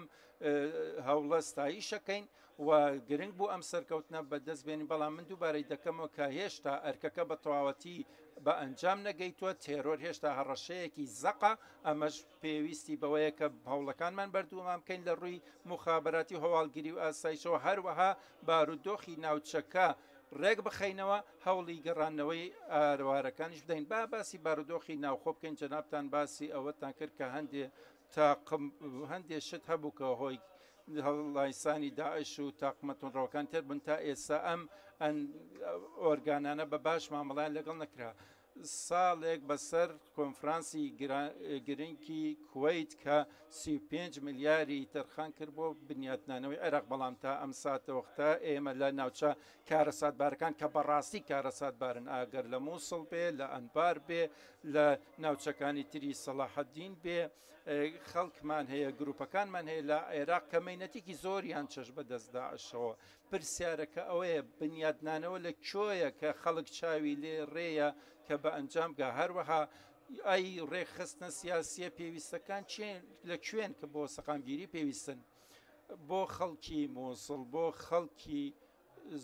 هەوڵە ستایشەکەین و گرنگ بوو ئەم سەرکەوتنە بەدەست بێنین بەڵام من دووبارەی دەکەمەوە کە هێشتا ئەرکەکە بە تەواوەتی بە ئەنجام نەگەیتووە تێرۆر هێشتا هەڕەشەیەکی زەقا ئەمەش پێویستی بەوەیە کە هەوڵەکانمان بەردووەمان بکەین لە ڕووی مخابراتی هەواڵگیری و ئاسایشەوە هەروەها بارودۆخی ناوچەکە ڕێک بخەینەوە هەوڵی گەڕانەوەی ئاروارەکانیش بدەین با باسی بارودۆخی ناوخۆ بکەین جەنابتان باسی ئەوەتان کرد کە هەندێک شت هەبوو کە هۆی هەڵایسانی داعش و تاقمەتونڕەوەکان تر بن تا ئێستا ئەم ئۆرگانانە بە باش مامەڵیان لەگەڵ نەکرا ساڵێک بەسەر کۆنفرانسی گرنگی کویت کە 35 ملیاری تەرخان کرد بۆ بنیاتنانەوەی عێراق بەڵام تا ئەم ساتەوەختە ئێمە لە ناوچە کارە ساتبارەکان کە بەڕاستی کارە ساتبارن ئاگەر لە مووسڵ بێ لە ئەنبار بێ لە ناوچەکانی تری سەلاحەدین بێ خەڵکمان هەیە گروپەکانمان هەیە لە عێراق کە مەینەتێکی زۆریان چەش بەدەست داعشەوە پرسیارەکە ئەوەیە بنیاتنانەوە لە کۆیە کە خەڵک چاوی لێ ڕێیە کە بە ئەنجامگا هەروەها ئەی ڕێخستنە سیاسیە پێویستەکان لەکوێن کە بۆ سەقامگیری پێویستن بۆ خەڵکی مووسڵ بۆ خەڵکی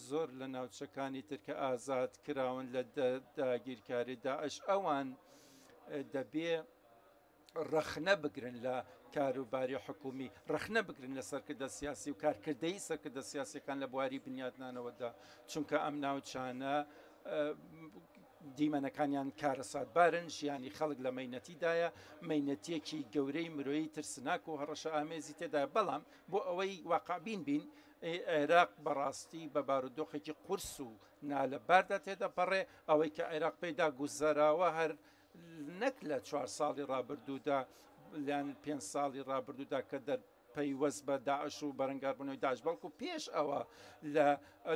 زۆر لە ناوچەکانی ترکە ئازاد کراون لە داگیرکاری داعش ئەوان دەبێ ڕەخنە بگرن لە کاروباری حکومی ڕەخنە بگرن لە سەرکردە سیاسی و کارکردەی سەرکردە سیاسیەکان لە بواری بنیاتنانەوەدا چونکە ئەم ناوچانە دیمەنەکانیان کارە ساتبارن ژیانی خەڵک لە مەینەتیدایە مەینەتیەکی گەورەی مرۆیی ترسناک و هەڕەشە ئامێزی تێدایە بەڵام بۆ ئەوەی واقعبین بین عێراق بەڕاستی بە بارودۆخێکی قورس و نالەباردا تێدەپەڕێ ئەوەی کە عێراق پێدا گوزەراوە هەر نەک لە 4 ساڵی ڕابردوودا لیان 5 ساڵی ڕابردوودا کە پەیوەست بە داعش و بەرەنگاربوونەوەی داعش بەڵکو پێش ئەوە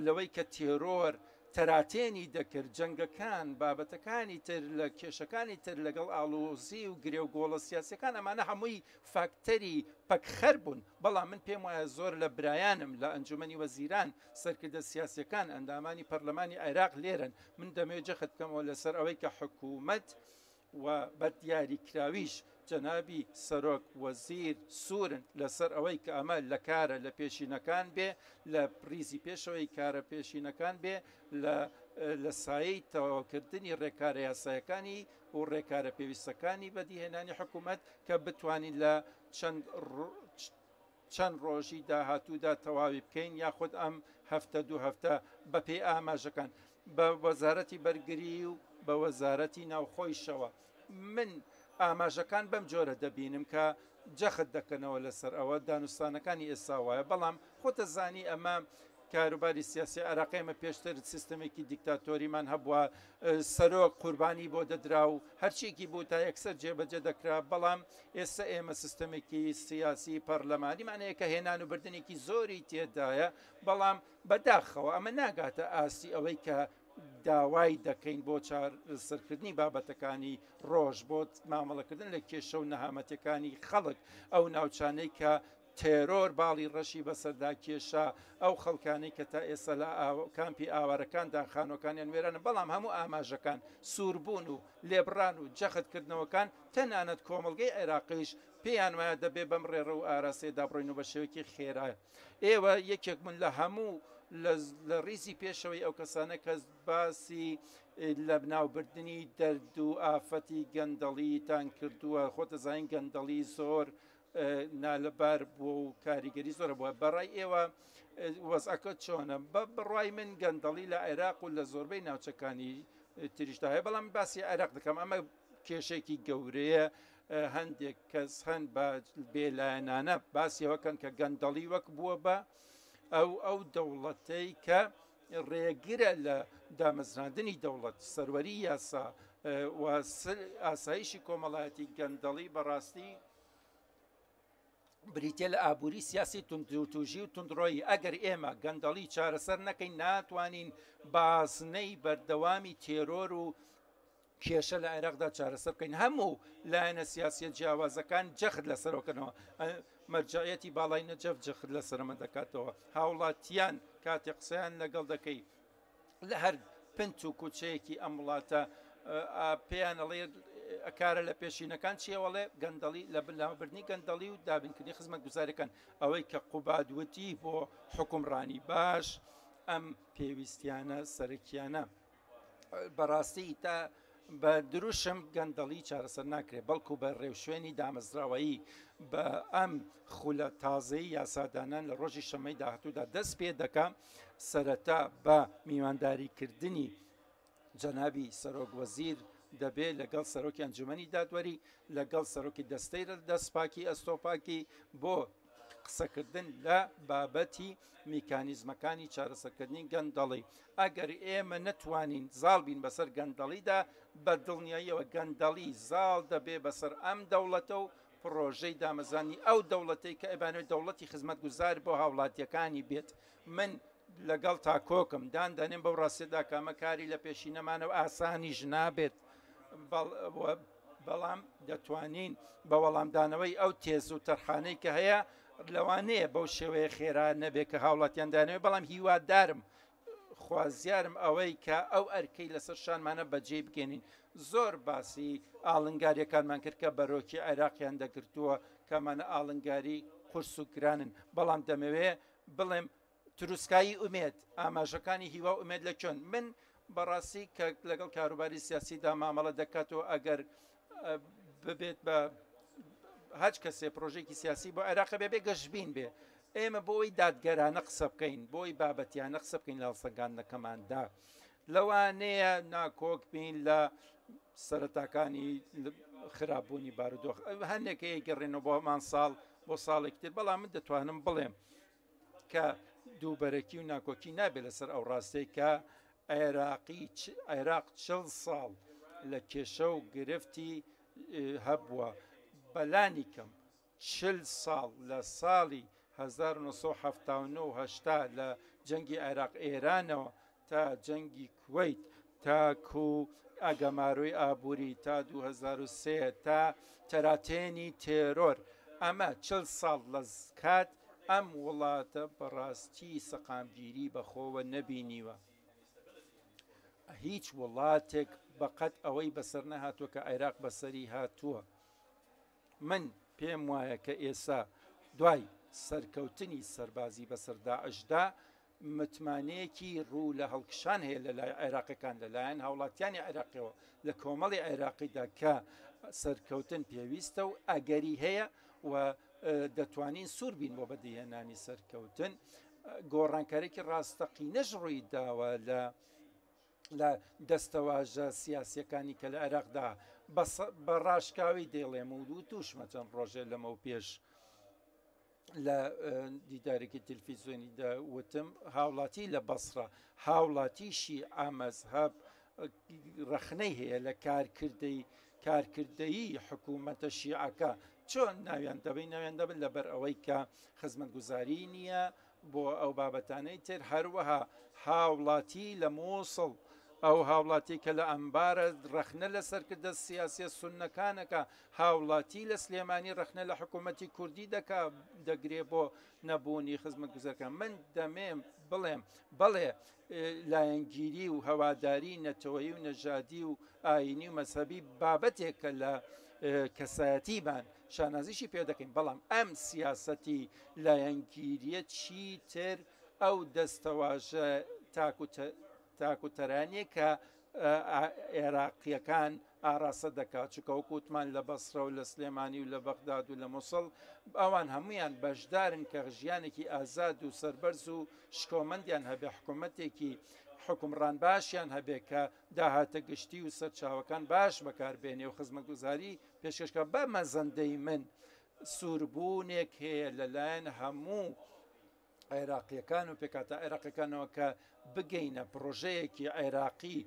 لەوەی کە تێرۆر تەراتێنی دەکرد جەنگەکان بابەتەکانی تر لە کێشەکانی تر لەگەڵ ئاڵۆزی و گرێ و گۆڵە سیاسەکان ئەمانە هەمووی فاکتەری پەکخەر بوون بەڵام من پێم وایە زۆر لە برایانم لە ئەنجومەنی وەزیران سەرکردە سیاسەکان ئەندامانی پەرلەمانی عێراق لێرن من دەمەوێت جەخت بکەمەوە لەسەر ئەوەی کە حکوومەت و بەردیاریکراویش جەنابی سەرۆک وەزیر سوورن لەسەر ئەوەی کە ئەمە لە کارە لە پێشینەکان بێ لە پریزی پێشەوەی کارە پێشینەکان بێ لە سایەی تەواوکردنی ڕێکارە یاسایەکانی و ڕێکارە پێویستەکانی بەدیهێنانی حکوومەت کە بتوانین لە چەند ڕۆژی داهاتوودا تەواوی بکەین یاخود ئەم هەفتە دوو هەفتە بەپێی ئاماژەکان بە وەزارەتی بەرگری و بە وەزارەتی ناوخۆیشەوە من ئاماژەکان بەم جۆرە دەبینم کە جەخت دەکەنەوە لەسەر ئەوە دانوستانەکانی ئێستا وایە بەڵام خۆتە زانی ئەمە کاروباری سیاسی عێراقی ئەمە پێشتر سیستەمێکی دیکتاتۆریمان هەبووە سەرۆک قوربانی بۆ دەدرا و هەرچێکی بوو تا یەکسەر جێبەجێ دەکرا بەڵام ئێستا ئێمە سیستەمێکی سیاسی پەرلەمانیمانەیە کە هێنان و بردنێکی زۆری تێدایە بەڵام بەداخەوە ئەمە ناگاتە ئاسی ئەوەی کە داوای دەکەین بۆ سەرکردنی بابەتەکانی ڕۆژ بۆ مامەڵەکردن لە کێشە و نەهامەتەکانی خەڵک ئەو ناوچانەی کە تێرۆر باڵی ڕەشی بەسەردا کێشا ئەو خەڵکانەی کە تا ئێستا لە کامپی ئاوارەکاندا خانۆکانیان وێرانە بەڵام هەموو ئاماژەکان سووربوون و لێبڕان و جەختکردنەوەکان تەنانەت کۆمەڵگەی عێراقیش پێیان وایە دەبێ بەم ڕێڕە و ئاراسێدا بڕۆین و بە شێوەیەکی خێرایە ئێوە یەکێک من لە هەموو لە ڕیزی پێشەوەی ئەو کەسانە کە باسی لە بناوبردننی دەرد و ئافەتی گەندەڵیتان کردووە خۆتە زین گەندەڵی زۆر نالەبار بووە و کاریگەری زۆرە بووە بەڕای ئێوە وەزعەکە چۆنە بڕای من گەندەڵی لە عێراق و لە زۆربەی ناوچەکانی تریشدا هەیە بەڵام باسی عێراق دەکەم ئەمە کێشێکی گەورەیە هەندێک کەس هەند بە بێلایەنانە باسیەوەکەن کە گەندەڵی وەک بووە بە ئەو دەوڵەتەی کە ڕێگرە لە دامەزراندنی دەوڵەت سەروەری یاسا ئاسایشی کۆمەڵایەتی گەندەڵی بەڕاستی بریتە لە ئابووری سیاسی توندروتوژی و تونندڕۆیی ئەگەر ئێمە گەندەڵی چارەسەر نەکەین ناتوانین بازنەی بەردەوامی تێرۆر و کێشە لە عێراقدا چارەسەر بکەین هەموو لایەنە سیاسیە جیاوازەکان جەخت لەسەرەوەکەنەوە مەرجعەتی باڵای نەجەف جەخت لەسەرمە دەکاتەوە هاوڵاتیان کاتێ قسەیان لەگەڵ دەکەی لە هەر پنت و کوچەیەکی ئەم وڵاتە پێیان ئەڵێ ئەکارە لە پێشینەکان چیەوەڵێ گەندەڵی لە بناوبردنی گەندەڵی و دابینکردنی خزمەت گوزاریەکان ئەوەی کە قوبادوەتی بۆ حکومڕانی باش ئەم پێویستیانە سەرکیانە بەڕاستی تا بە دروشم گەندەڵی چارەسەر ناکرێت بەڵکو بە ڕێوشوێنی دامەزراوایی بە ئەم خولە تازەی یاسادانان لە ڕۆژی شەمەی داهاتوودا دەست پێ دەکا سەرەتا بە میوانداریکردنی جەنابی سەرۆک وەزیر دەبێت لەگەڵ سەرۆکی ئەنجومەنی دادوەری لەگەڵ سەرۆکی دەستەی دەستپاکی ئەستۆپاکی بۆ قسەکردن لە بابەتی میکانیزمەکانی چارەسەرکردنی گەندەڵی ئەگەر ئێمە نەتوانین زاڵ بین بەسەر گەندەڵیدا بە دڵنیاییەوە گەندەڵی زاڵ دەبێ بەسەر ئەم دەوڵەتە و پرۆژەی دامەزانی ئەو دەوڵەتەی کە ئەبانێت دەوڵەتی خزمەت گوزار بۆ هاوڵاتیەکانی بێت من لەگەڵ تاکۆکم دانێن بەو ڕاستێدا کامە کاری لە پێشینەمانەوە ئاسانیش نابێت بەڵام دەتوانین بە وەڵامدانەوەی ئەو تێز و تەرخانەی کە هەیە لەوانەیە بەو شێوەیە خێرا نەبێت کە هاوڵاتیان دانەوێت بەڵام هیوادارم خوازیارم ئەوەی کە ئەو ئەرکەی لەسەر شانمانە بەجێ بگەێنین زۆر باسی ئاڵنگاریەکانمان کرد کە بەرۆکی عێراقیان دەگرتووە کەمانە ئاڵنگاری قورس و گرانن بەڵام دەمەوێ بڵێم تروسکایی ئومێد ئاماژەکانی هیوا ئومێد لە چۆن من بەڕاستی کە لەگەڵ کاروباری سیاسیدا مامەڵە دەکاتەوە ئەگەر ببێت بە هەچ کەسێ پرۆژێکی سیاسی بۆ عێراق بێ گەشتبین بێ ئێمە بۆی دادگەرانە قسە بکەین بۆی بابەتیانە قسە بکەین لە هەڵسەنگاندنەکەماندا لەوانەیە ناکۆک بین لە سەرەتاکانی خراپبوونی بارودۆخ هەندێکەیە گەڕێنەوە بۆ هەمان ساڵ بۆ ساڵێکی تر بەڵام من دەتوانم بڵێم کە دووبەرەکی و ناکۆکی نابێت لەسەر ئەو ڕاستەی کە عێراق 40 ساڵ لە کێشە و گرفتی هەبووە بەلانی کەم 40 ساڵ لە ساڵی 1970 لە جەنگی عێراق ئێرانەوە تا جەنگی کوێیت تاکو ئەگەماروی ئابووری تا 2003 تا تەراتێنی تێرۆر ئەمە 40 ساڵ لە کات ئەم وڵاتە بەڕاستی سەقامگیری بەخۆوە نەبینیوە هیچ وڵاتێک بەقەت ئەوەی بەسەر نەهاتووە کە عێراق بەسەری هاتووە من پێم وایە کە ئێستا دوای سەرکەوتنی سەربازی بەسەر داعشدا متمانەیەکی ڕوو لە هەڵکشان هەیە لە لای عێراقیەکان لەلایەن هاوڵاتیانی عێراقیەوە لە کۆمەڵی عێراقیدا کە سەرکەوتن پێویستە و ئەگەری هەیە و دەتوانین سوور بین بۆ بەدیهێنانی سەرکەوتن گۆڕانکارێکی ڕاستەقینەش ڕووی داوە لە دەستەواژە سیاسیەکانی کە لە عێراقدا بە ڕاشکاوی دێڵێم و تووشمە چەند ڕۆژێ لەمە و پێش لە دیدارێکی تلڤیزیۆنی دەوتم هاوڵاتی لە بەسڕە هاوڵاتیشی ئامەزهەب ڕەخنەی هەیە لە کارکردەیی حکوومەتە شیعەکە چۆن ناویان دەبین ناویان دەبن لەبەر ئەوەی کە خزمەتگوزاری نییە بۆ ئەو بابەتانەی تر هەروەها هاوڵاتی لە مووسڵ ئەو هاوڵاتی کە لە ئەمبارە ڕەخنە لەسەرکردە سیاسیە سونەکانەکە هاوڵاتی لە سلێمانی ڕەخنە لە حکوومەتی کوردی دەگرێ بۆ نەبوونی خزمەتگوزەکان من دەمێم بڵێم بەڵێ لایەنگیری و هەواداری نەتەوەیی و نەژادی و ئاینی و مەسەبی بابەتێکە لە کەسایەتیمان شانازیشی پێ دەکەین بەڵام ئەم سیاسەتی لایەنگیریە چیتر ئەو دەستەواژە تاکوتەرانیە کە عێراقیەکان ئاڕاستە دەکات چکە وەکوتمان لە بەسرە و لە سلێمانی و لە بەغداد و لە مووسڵ ئەوان هەمویان بەشدارن کە ژیانێکی ئازاد و سەربەرز و شکۆمەندیان هەبێ حکوومەتێکی حکومڕان باشیان هەبێ کە داهاتە گشتی و سەرچاوەکان باش بەکاربێنێ و خزمەتگوزاری پێشکەشکە بە مەزەندەی من سووربوونێک هەیە لەلایەن هەموو عێراقیەکان و پێکاتە عێراقیەکانەوە کە بگەینە پرۆژەیەکی عێراقی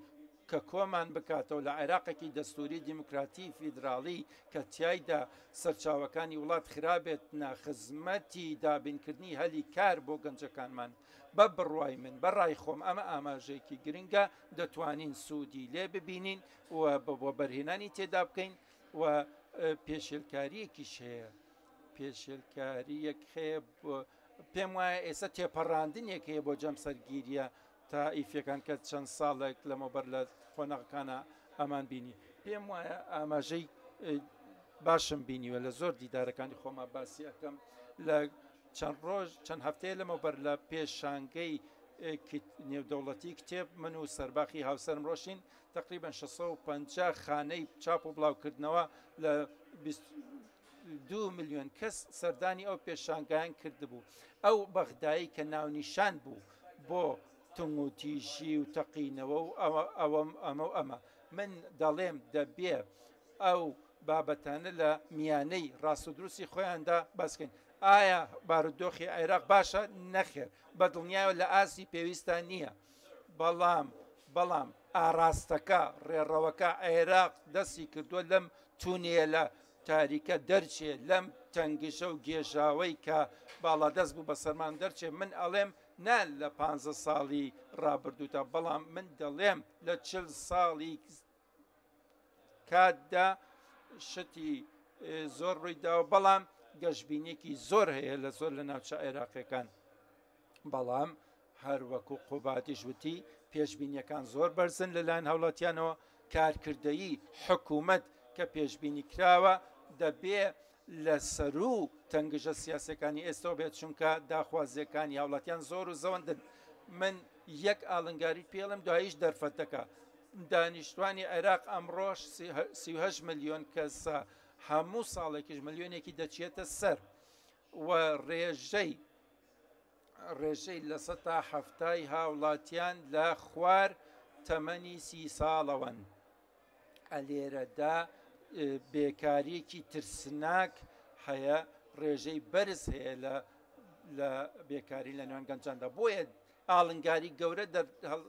کە کۆمان بکاتەوە لە عێراقێکی دەستوری دیموکراتی فیدراڵی کە تایدا سەرچاوەکانی وڵات خرابێت ناخزمەتی دابینکردنی هەلی کار بۆ گەنجەکانمان بە بڕوای من بەڕای خۆم ئەمە ئاماژەیەکی گرنگە دەتوانین سوودی لێ ببینین و بۆ بەرهێنانی تێدا بکەین و پێشێلکاریەکیش هەیە پێشێلکاریەک هەیە پێم وایە ئێستا تێپەڕاندنێک هەیە بۆ جەم سەرگیریە تا ئیفەکان کە چەند ساڵێک لەمەوبەر لە خۆنەقەکانە ئەمان بینی پێم وایە ئاماژەی باشم بینیوە لە زۆر دیدارەکانی خۆما باسی ئەەکەم لە چەند ڕۆژ چەند هەفتەیە لەمەوبەر لە پێشانگەی نێودەوڵەتی کتێب من و سەرباخی هاوسەرم ڕۆشین تقریبا 650 خانەی چاپ و بڵاوکردنەوە لە 2 ملیۆن کەس سەردانی ئەو پێشانگایان کردبوو ئەو بەغدایی کە ناونیشان بوو بۆ تنگ و تیژی و تەقینەوە و ئەمە من دەڵێم دەبێ ئەو بابەتانە لە میانەی ڕاست و دروستی خۆیاندا باسکەین ئایا بارودۆخی عێراق باشە نەخێر بە دڵنیایە لە ئاسی پێویستە نییە بەڵام ئاراستەکە ڕێڕەوەکە عێراق دەستی کردووە لەم تونێلە تاریکە دەرچێ لەم تەنگشە و گێژاوەی کە باڵادەست بوو بە سەرمان دەرچێ من ئەڵێم نان لە 15 ساڵی ڕابردووتە بەڵام من دەڵێم لە 40 ساڵی کاتدا شتی زۆر ڕوویداوە بەڵام گەشتبینێکی زۆر هەیە لە زۆر لە ناوچە عێراقیەکان بەڵام هەروەکو قوباتیش وتی پێشبینیەکان زۆر بەرزن لەلایەن هەوڵاتیانەوە کارکردەیی حکوومەت کە پێشبینی کراوە دەبێ لە سەر و تەنگژە سیاسەکانی ئێستا بێت چونکە داخوازیەکانی هاوڵاتیان زۆر و زەوەندن من یەک ئاڵنگاری پێڵم دواییش دەرفەتەکە دانیشتوانی عێراق ئەمڕۆژ 38 ملیۆن کەسە هەموو ساڵێکیش ملیۆنێکی دەچێتە سەر و ڕێژەی لە 170 هاوڵاتیان لە خوار تەمەنی 30 ساڵەوەن ئەلێرەدا بێکاریەکی ترسناک هەیە ڕێژەی بەرز هەیە لە بێکاری لە نێوان گەنجاندا بۆیە ئاڵنگاری گەورە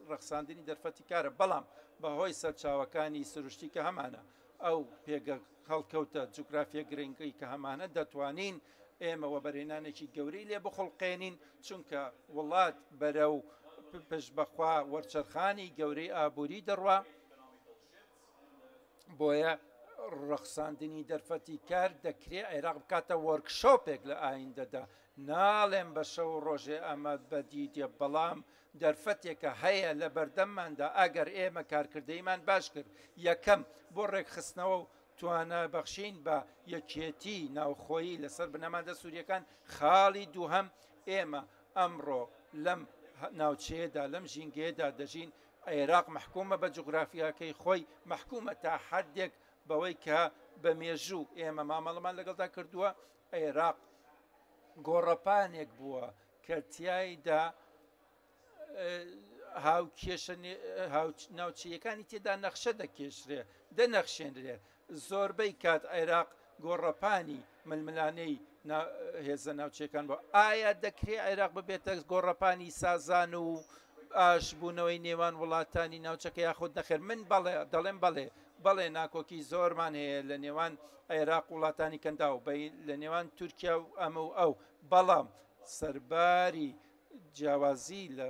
ڕەخساندنی دەرفەتی کارە بەڵام بەهۆی سەرچاوەکانی سروشتی کە هەمانە ئەو پێگە هەڵکەوتە جوگرافیە گرنگی کە هەمانە دەتوانین ئێمەوە بەرهێنانێکی گەورەی لێ بخڵقێنین چونکە وڵات بەرەو پشتبەخوا وەرچەرخانی گەورەی ئابووری دەڕوا بۆیە ڕەخساندنی دەرفەتی کار دەکرێت عێراق بکاتە وەرکشۆپێک لە ئایندەدا ناڵێم بە شەو ڕۆژێ ئەمە بەدیدە بەڵام دەرفەتێکە هەیە لە بەردەمماندا ئەگەر ئێمە کارکردەیمان باش کرد یەکەم بۆ ڕێکخستنەوە و توانە بەخشین بە یەکێتی ناوخۆیی لەسەر بنەماندە سووریەکان خاڵی دووهەم ئێمە ئەمڕۆ لەم ناوچەیەدا لەم ژینگەیەدا دەژین عێراق محکومە بە جوگرافیاکەی خۆی محکومە تا حدێک بەوەی کە بە مێژوو ئێمە مامەڵەمان لەگەڵدا کردووە عێراق گۆڕەپانێک بووە کە تیایدا ناوچیەکانی تێدا نەخشە دەکێشرێ دەنەخشێنرێ زۆربەی کات عێراق گۆڕەپانی ململانەی هێزە ناوچەکان بۆ ئایا دەکرێت عێراق ببێتە گۆڕەپانی سازان و ئاشبوونەوەی نێوان وڵاتانی ناوچەکە یاخود نەخێر من دەڵێم بەڵێ ناکۆکی زۆرمان هەیە لە نێوان عێراق وڵاتانی کەندا و لە نێوان تورکیا و ئەمە و ئەو بەڵام سەرباری جیاوازی لە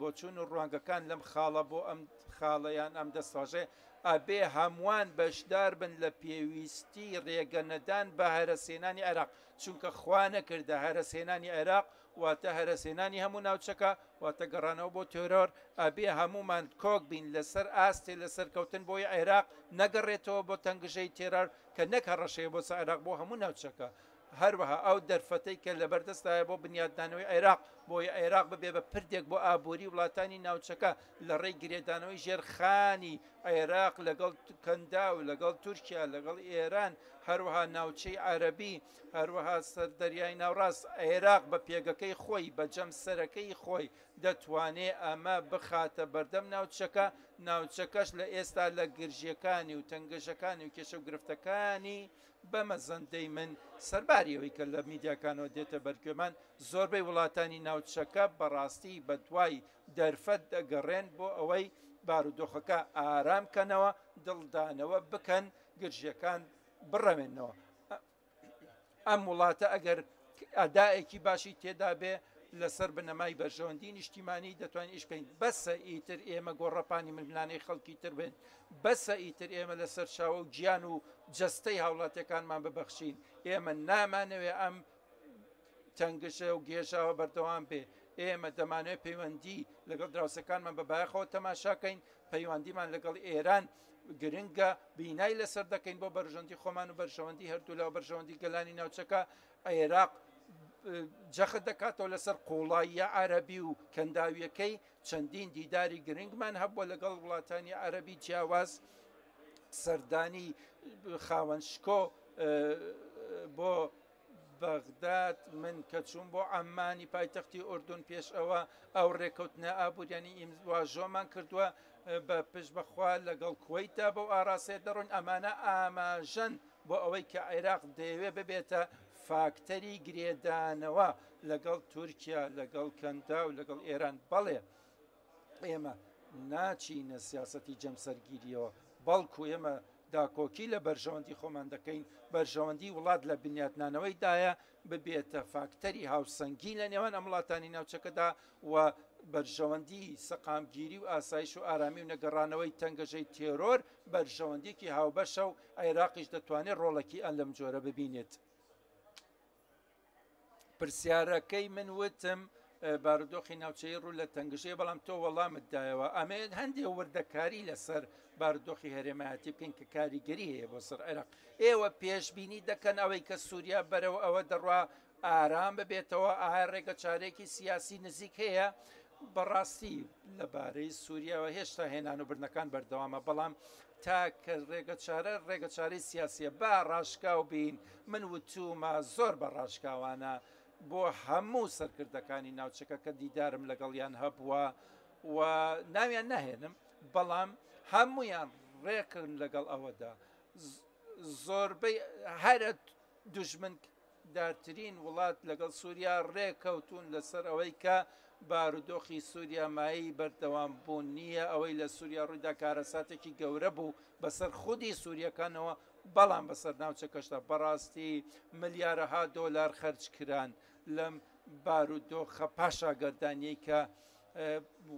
بۆچوون و ڕوانگەکان لەم خاڵە بۆ ئەم خاڵەیان ئەم دەستواژێ ئەبێ هەمووان بەشدار بن لە پێویستی ڕێگەنەدان بە هەرەسێنانی عێراق چونکە خوا نەکردە هەرەسێنانی عێراق واتە هەرەسێنانی هەموو ناوچەکە واتە گەڕانەوە بۆ تۆرۆر ئەبێ هەمومان کۆک بین لەسەر ئاستێ لەسەر کەوتن بۆی عێراق نەگەڕێتەوە بۆ تەنگژەی تێرار کە نەکە ڕەشەیە بۆ عێراق بۆ هەموو ناوچەکە هەروەها ئەو دەرفەتەی کە لەبەردەستایە بۆ بنیاددانەوەی عێراق بۆی عێراق ببێ بە پردێک بۆ ئابووری وڵاتانی ناوچەکە لە ڕێی گرێدانەوەی ژێرخانی عێراق لەگەڵ کەندا و لەگەڵ تورکیا لەگەڵ ئێران هەروەها ناوچەی عەرەبی هەروەها سەردەریای ناوڕاست عێراق بە پێگەکەی خۆی بە جەمسەرەکەی خۆی دەتوانێت ئەمە بخاتە بەردەم ناوچەکەش لە ئێستا لە گرژیەکانی و تەنگەشەکانی و کێشە و گرفتەکانی بەمە زەندەی من سەرباریەوەی کە لە میدیاکانەوە دێتە بەرگوێمان زۆربەی وڵاتانی ناوچەکە بەڕاستی بە دوای دەرفەت دەگەڕێن بۆ ئەوەی بارودۆخەکە ئارامکەنەوە دڵدانەوە بکەن گرژیەکان بڕەمێنەوە. ئەم وڵاتە ئەگەر ئەدایەکی باشی تێدا بێ لەسەر بنەمای بەرژەوەندی نیشتیمانی دەتوانین ئیشکەین. بەسە ئیتر ئێمە گۆڕەپانی ململانەی خەڵکی تر بێن، بەسە ئیتر ئێمە لەسەر چاوە و گیان و جەستەی هاوڵاتیەکانمان ببەخشین. ئێمە نامانەوێ ئەم تەنگشە و گێژاوە بەردەوام بێ. ئێمە دەمانوێت پەیوەندی لەگەڵ دراوسەکانمان بەبایەخەوە تەماشاکەین، پەیوەندیمان لەگەڵ ئێران گرنگە، بینای لەسەر دەکەین بۆ بەرژەوەندی خۆمان و بەرژەوەندی هەردوو لەوە بەرژەوەندی گەلانی ناوچەکە. عێراق جەخت دەکاتەوە لەسەر قوڵاییە عەرەبی و کەنداویەکەی. چەندین دیداری گرنگمان هەبووە لەگەڵ وڵاتانی عەرەبی جیاواز، سەردانی خاوەنشکۆ بۆ بەغداد، من کە چوون بۆ عەمانی پایتەختی ئوردون پێش ئەوە ئەو ڕێکەوتنە ئابوووریانی ئیمواژۆمان کردووە بە پشت بەخوا لەگەڵ کوێیتە بەو ئاراسێ دەڕۆین. ئەمانە ئاماژەن بۆ ئەوەی کە عێراق دەیەوێ ببێتە فاکتەری گرێدانەوە لەگەڵ تورکیا، لەگەڵ کەندا و لەگەڵ ئێران. بەڵێ ئێمە ناچینە سیاسەتی جەمسەرگیریەوە، بەڵکو ئێمە داکۆکی لە بەرژەوەندی خۆمان دەکەین. بەرژەوەندی وڵات لە بنیاتنانەوەیدایە ببێتە فاکتەری هاوسەنگی لە نێوان ئەم وڵاتانی ناوچەکەدا و بەرژەوەندی سەقامگیری و ئاسایش و ئارامی و نەگەڕانەوەی تەنگەژەی تێرۆر بەرژەوەندێکی هاوبەشە و عێراقیش دەتوانێت ڕۆڵەکی ئەن لەم جۆرە ببینێت. پرسیارەکەی من وتم بارودۆخی ناوچەی ڕوو لە تەنگژەیە، بەڵام تۆ وەڵامت دایەوە. ئەمێت هەندێک وردەکاری لەسەر بارودۆخی هەرێمایەتی بکەین کە کاریگەری هەیە بۆ سەر عێراق. ئێوە پێشبینی دەکەن ئەوەی کە سووریا بەرەوە ئەوە دەڕوا ئارام ببێتەوە، ئایا ڕێگە چارێکی سیاسی نزیک هەیە؟ بەڕاستی لەبارەی سووریاوە هێشتا هێنان و برنەکان بەردەوامە، بەڵام تا کە ڕێگە چارەی سیاسیە با ڕاشکاو بین. من وتومە زۆر بە ڕاشکاوانە بۆ هەموو سەرکردەکانی ناوچەکە کە دیدارم لەگەڵیان هەبووە و ناویان ناهێنم، بەڵام هەمویان ڕێکن لەگەڵ ئەوەدا. زۆربەی هەرە دوژمن دارترین وڵات لەگەڵ سووریا ڕێکەوتون لەسەر ئەوەی کە بارودۆخی سووریا مایی بەردەوام بوون نییە. ئەوەی لە سووریا ڕوویدا کارەساتێکی گەورە بوو بەسەر خودی سووریەکانەوە، بەڵام بەسەر ناوچەکەشدا بەڕاستی ملیارەها دۆلار خەرج کران لەم بارودۆخە پاشاگەردانیەی کە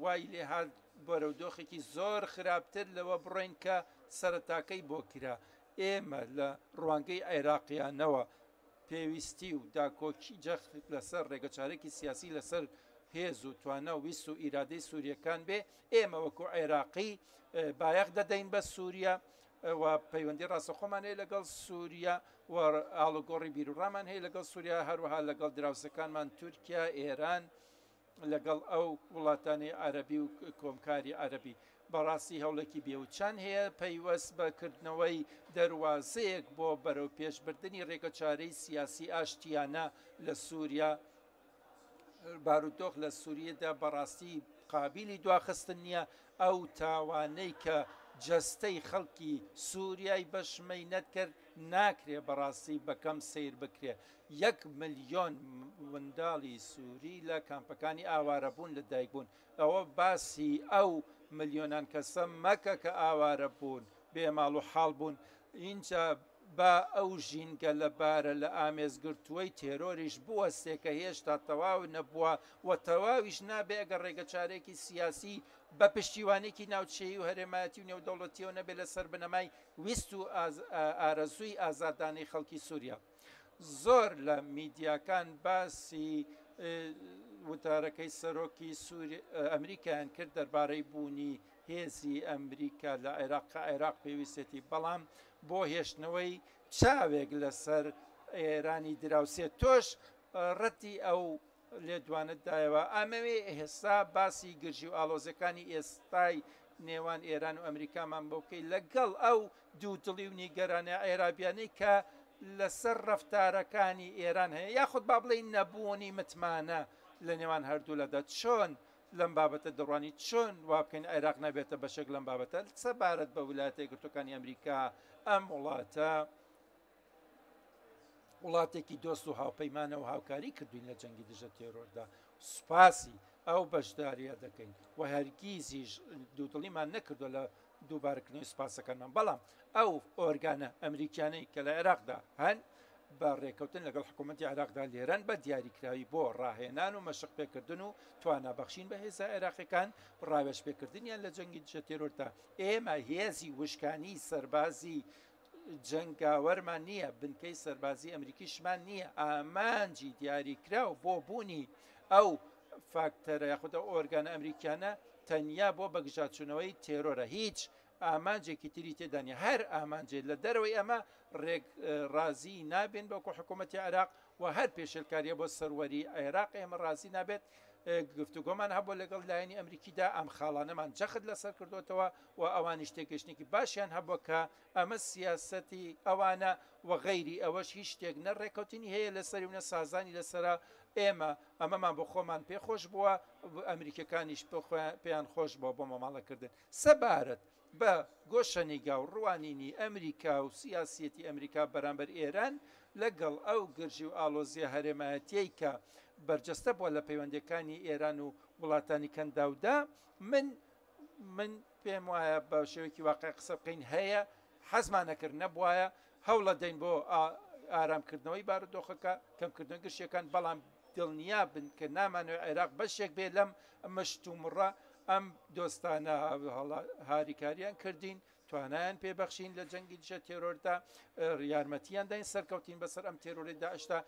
وای لێهات بارودۆخێکی زۆر خراپتر لەوە بڕۆین کە سەرەتاکەی بۆ کرا. ئێمە لە ڕوانگەی عێراقیانەوە پێویستی و داکۆکی جەخت لەسەر ڕێگەچارێکی سیاسی لەسەر هێز و توانە و ویست و ئیرادەی سووریەکان بێ. ئێمە وەکو عێراقی بایەخ دەدەین بە سووریا و پەیوەندی ڕاستەخۆمان هەیە لەگەڵ سووریا و ئاڵوگۆڕی بیرروڕامان هەیە لەگەڵ سووریا، هەروەها لەگەڵ دراوسەکانمان تورکیا، ئێران، لەگەڵ ئەو وڵاتانی عەرەبی و کۆمکاری عەرەبی. بەڕاستی هەوڵێکی بێوچان هەیە پەیوەست بەکردنەوەی دەواازەیەک بۆ بەرەو پێشبردننی ڕێگەچارەی سیاسی ئاشتیانە لە سووریا. بارودۆخ لە سووریەدا بەڕاستی قابلی دواخستن نییە. ئەو تاوانەی کە جەستەی خەڵکی سووریای بەشمەی نەتکرد ناکرێ بەڕاستی بەکەم سیر بکرێ. 1 ملیۆن منداڵی سووری لە کامپەکانی ئاوارەبوون لەدایک بوون. ئەوە باسی ئەو ملیۆنان کەسە مەکە کە ئاوارە بوون، بێماڵ و حاڵ بوون. اینجا با ئەو ژینگە لەبارە لە ئامێزگرتووەی تێرۆریش بوەستێ کە هێشتا تەواو نەبووە و تەواویش نابێ ئەگەر ڕێگەچارێکی سیاسی بە پشتیوانێکی ناوچەیی و هەرێمایەتی و نێودەوڵەتیەوە نەبێت لەسەر بنەمای ویست و ئارەزووی ئازادانەی خەڵکی سووریا. زۆر لە میدیاکان باسی وتارەکەی سەرۆکی ئەمریکایان کرد دەربارەی بوونی هێزی ئەمریکا لە عێراق، عێراق پێویستێتی، بەڵام بۆ هێشتنەوەی چاوێک لەسەر ئێرانی دراوسێت. تۆش ڕەتی ئەو لێدوانت دایەوە. ئەمەوێ ئێستا باسی گرژی و ئاڵۆزەکانی ئێستای نێوان ئێران و ئەمریکامان بۆ بکەی لەگەڵ ئەو دوودڵی و نیگەرانە عێرابیانەی کە لەسەر ڕەفتارەکانی ئێران هەیە، یاخود با بڵێ نەبوونی متمانە لە نێوان هەردوو لەدا. چۆن لەم بابەتە دەڕوانی، چۆن وا بکەین عێراق نەبێتە بەشێک لەم بابەتە سەبارەت بە ویلایەتە یەکگرتووەکانی ئەمریکا؟ ئەم وڵاتە وڵاتێکی دۆست و هاوپەیمانە و هاوکاری کردوین لە جەنگی دژە تێرۆردا سوپاسی ئەو بەشداریە دەکەین و هەرگیزیش دوودڵیمان نەکردو لە دووبارەکردنەوەی سوپاسەکانمان بەڵام ئەو ئۆرگانە ئەمریکانەی کە لە عێراقدا هەن بە ڕێکەوتن لەگەڵ حکوومەتی عێراقدا لێرەن بە دیاریکراوی بۆ ڕاهێنان و مەشق پێکردن و توانابەخشین بە هێزە عێراقیەکان ڕاوێژ پێکردنیان لە جەنگی دژە تێرۆردا ئێمە هێزی وشکانی سەربازی جەنگاوەرمان نییە بنکەی سەربازی ئەمریکیشمان نییە ئامانجی دیاریکراو بۆ بوونی ئەو فاکتەرە یاخودە ئۆرگانە ئەمریکانە تەنیا بۆ بەگژاتچوونەوەی تێرۆرە هیچ ئامانجێکی تری تێدانە هەر ئامانجێت لە دەرەوەی ئەمە ڕێک ڕازی نابێن بەکو حکوومەتی عێراق و هەر پێشێلکاریە بۆ سەروەری عێراق ئێمە ڕازی نابێت گفتوگۆمان هەبوو لەگەڵ لایەنی ئەمریکیدا ئەم خاڵانەمان جەخت لەسەر کردوتەوە و ئەوانی شتێکگەشتێکی باشیان هەبووە کە ئەمە سیاسەتی ئەوانە و غەیری ئەوەش هیچ شتێک نەڕێکەوتنی هەیە لەسەری و نەسازانی لەسرە ئێمە ئەمەمان بۆ خۆمان پێخۆش بووە ئەمریکەکانیش پێیان خۆش بووە بۆ مەماڵەکردن سەبارەت بە گۆشەنیگا و ڕوانینی ئەمریکا و سیاسەتی ئەمریکا بەرامبەر ئێران لەگەڵ ئەو گرژی و ئالۆزیە هەرێمایەتیەی کە بەرجەستە بووە لە پەیوەندەکانی ئێران و وڵاتانی کەنداودا من پێم وایە بە شێوەیەکی واقع قسە بکەین هەیە حەزمان نەکرد نەبوایە هەوڵە دەین بۆ ئارامکردنەوەی بارودۆخەکە کەمکردن گشتەکان بەڵام دڵنیا بن کە نامانەوە عێراق بەشێک بێ لەم مەشتومڕە ئەم دۆستانە هاریکاریان کردین توانایان پێبەخشین لە جەنگی دژە تێرۆردا یارمەتیان داین سەرکەوتین بەسەر ئەم تێرۆری داعشتا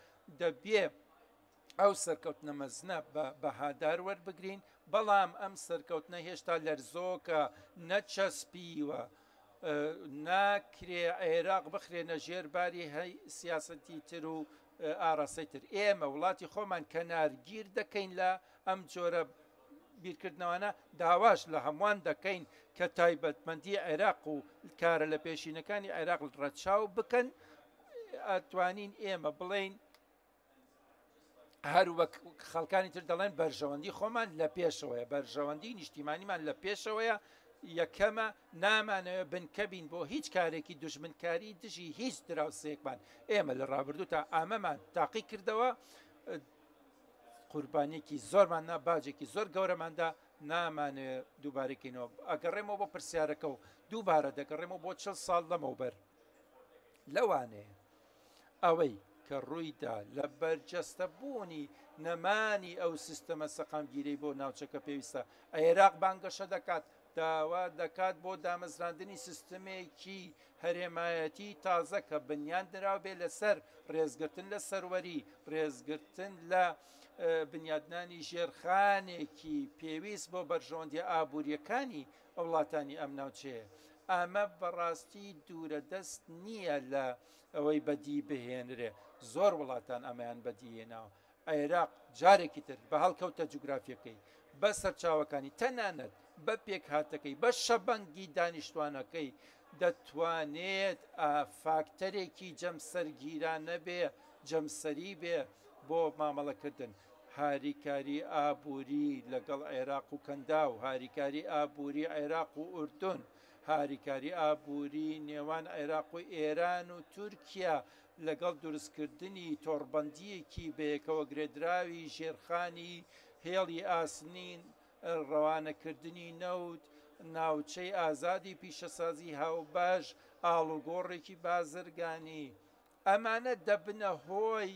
دەبێ ئەو سەرکەوتنە مەزنە بەهادار وەربگرین بەڵام ئەم سەرکەوتنە هێشتا لەرزۆکە نەچەسپیوە ناکرێ عێراق بخرێنە ژێرباری هەی سیاسەتی تر و ئاڕاستەی تر ئێمە وڵاتی خۆمان کەنارگیر دەکەین لە ئەم جۆرە بیرکردنەوەانە داواش لە هەمووان دەکەین کە تایبەتمەندی عێراق و کارە لە پێشینەکانی عێراق ڕەچاو بکەن ئەتوانین ئێمە بڵێین هەروەک خەڵکانی تر دەڵێن بەرژەوەندی خۆمان لە پێشەوەیە بەرژەوەندی نیشتیمانیمان لە پێشەوەیە یەکەمە نامانەوە بنکەبین بۆ هیچ کارێکی دژمنکاری دژی هیچ دراوسەیەکمان ئێمە لە ڕابردوو تا ئامەمان تاقی کردەوە قوربانێکی زۆرمان باجێکی زۆر گەورەماندا نامانێ دووبارەکەینەوە ئەگەڕێمەوە بۆ پرسیارەکە و دووبارە دەگەڕێمەوە بۆ 40 ساڵ لەمەوبەر لەوانەیە ئەوەی کە ڕوویدا لە بەرجەستە بوونی نەمانی ئەو سیستەمە سەقامگیرەی بۆ ناوچەکە پێویستە عێراق بانگەشە دەکات داوا دەکات بۆ دامەزراندنی سیستمێکی هەرێمایەتی تازە کە بنیان دراو بێ لەسەر ڕێزگرتن لە سەروەری ڕێزگرتن لە بنیادنانی ژێرخانێکی پێویست بۆ بەرژەوەندی ئابوووریەکانی وڵاتانی ئەم ناوچەیە ئەمە بەڕاستی دوورە دەست نییە لە ئەوەی بەدی بهێنرێ زۆر وڵاتان ئەمەیان بەدیهێناوە عێراق جارێکی تر بە هەڵکەوتە جوگرافیەکەی بە سەرچاوەکانی تەنانەت بە پێک هاتەکەی بە شەبەنگی دانیشتوانەکەی دەتوانێت فاکتەرێکی جەمسەرگیرانە بێ جەمسەری بێ بۆ مامەڵەکردن هاریکاری ئابووری لەگەڵ عێراق و کەنداو هاریکاری ئابووری عێراق و ئوردون هاریکاری ئابووری نێوان عێراق و ئێران و تورکیا لەگەڵ دروستکردنی تۆڕبەندیەکی بەیەکەوە گرێدراوی ژێرخانی هێڵی ئاسنین ڕەوانەکردنی نەوت ناوچەی ئازادی پیشەسازی هاوبەش ئاڵوگۆڕێکی بازرگانی ئەمانە دەبنە هۆی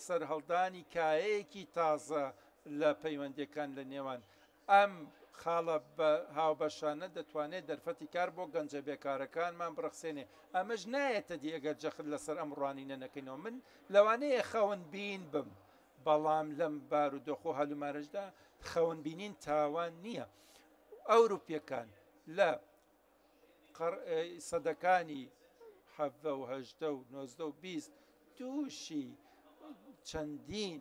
سەرهەڵدانی کایەیەکی تازە لە پەیوەندەکان لە نێوان ئەم خاڵە هاوبەشانە دەتوانێت دەرفەتی کار بۆ گەنجە بێکارەکانمان بڕخسێنێ ئەمەش نایەتە دیەگەر جەخت لەسەر ئەم ڕوانینە نەکەینەوە من لەوانەیە خەون بین بم بەڵام لەم بارودۆخ و هەلومارەشدا خەون بینین تاوان نییە ئەوروپیەکان لە سەدەکانی 1970 و 1920 تووشی چەندین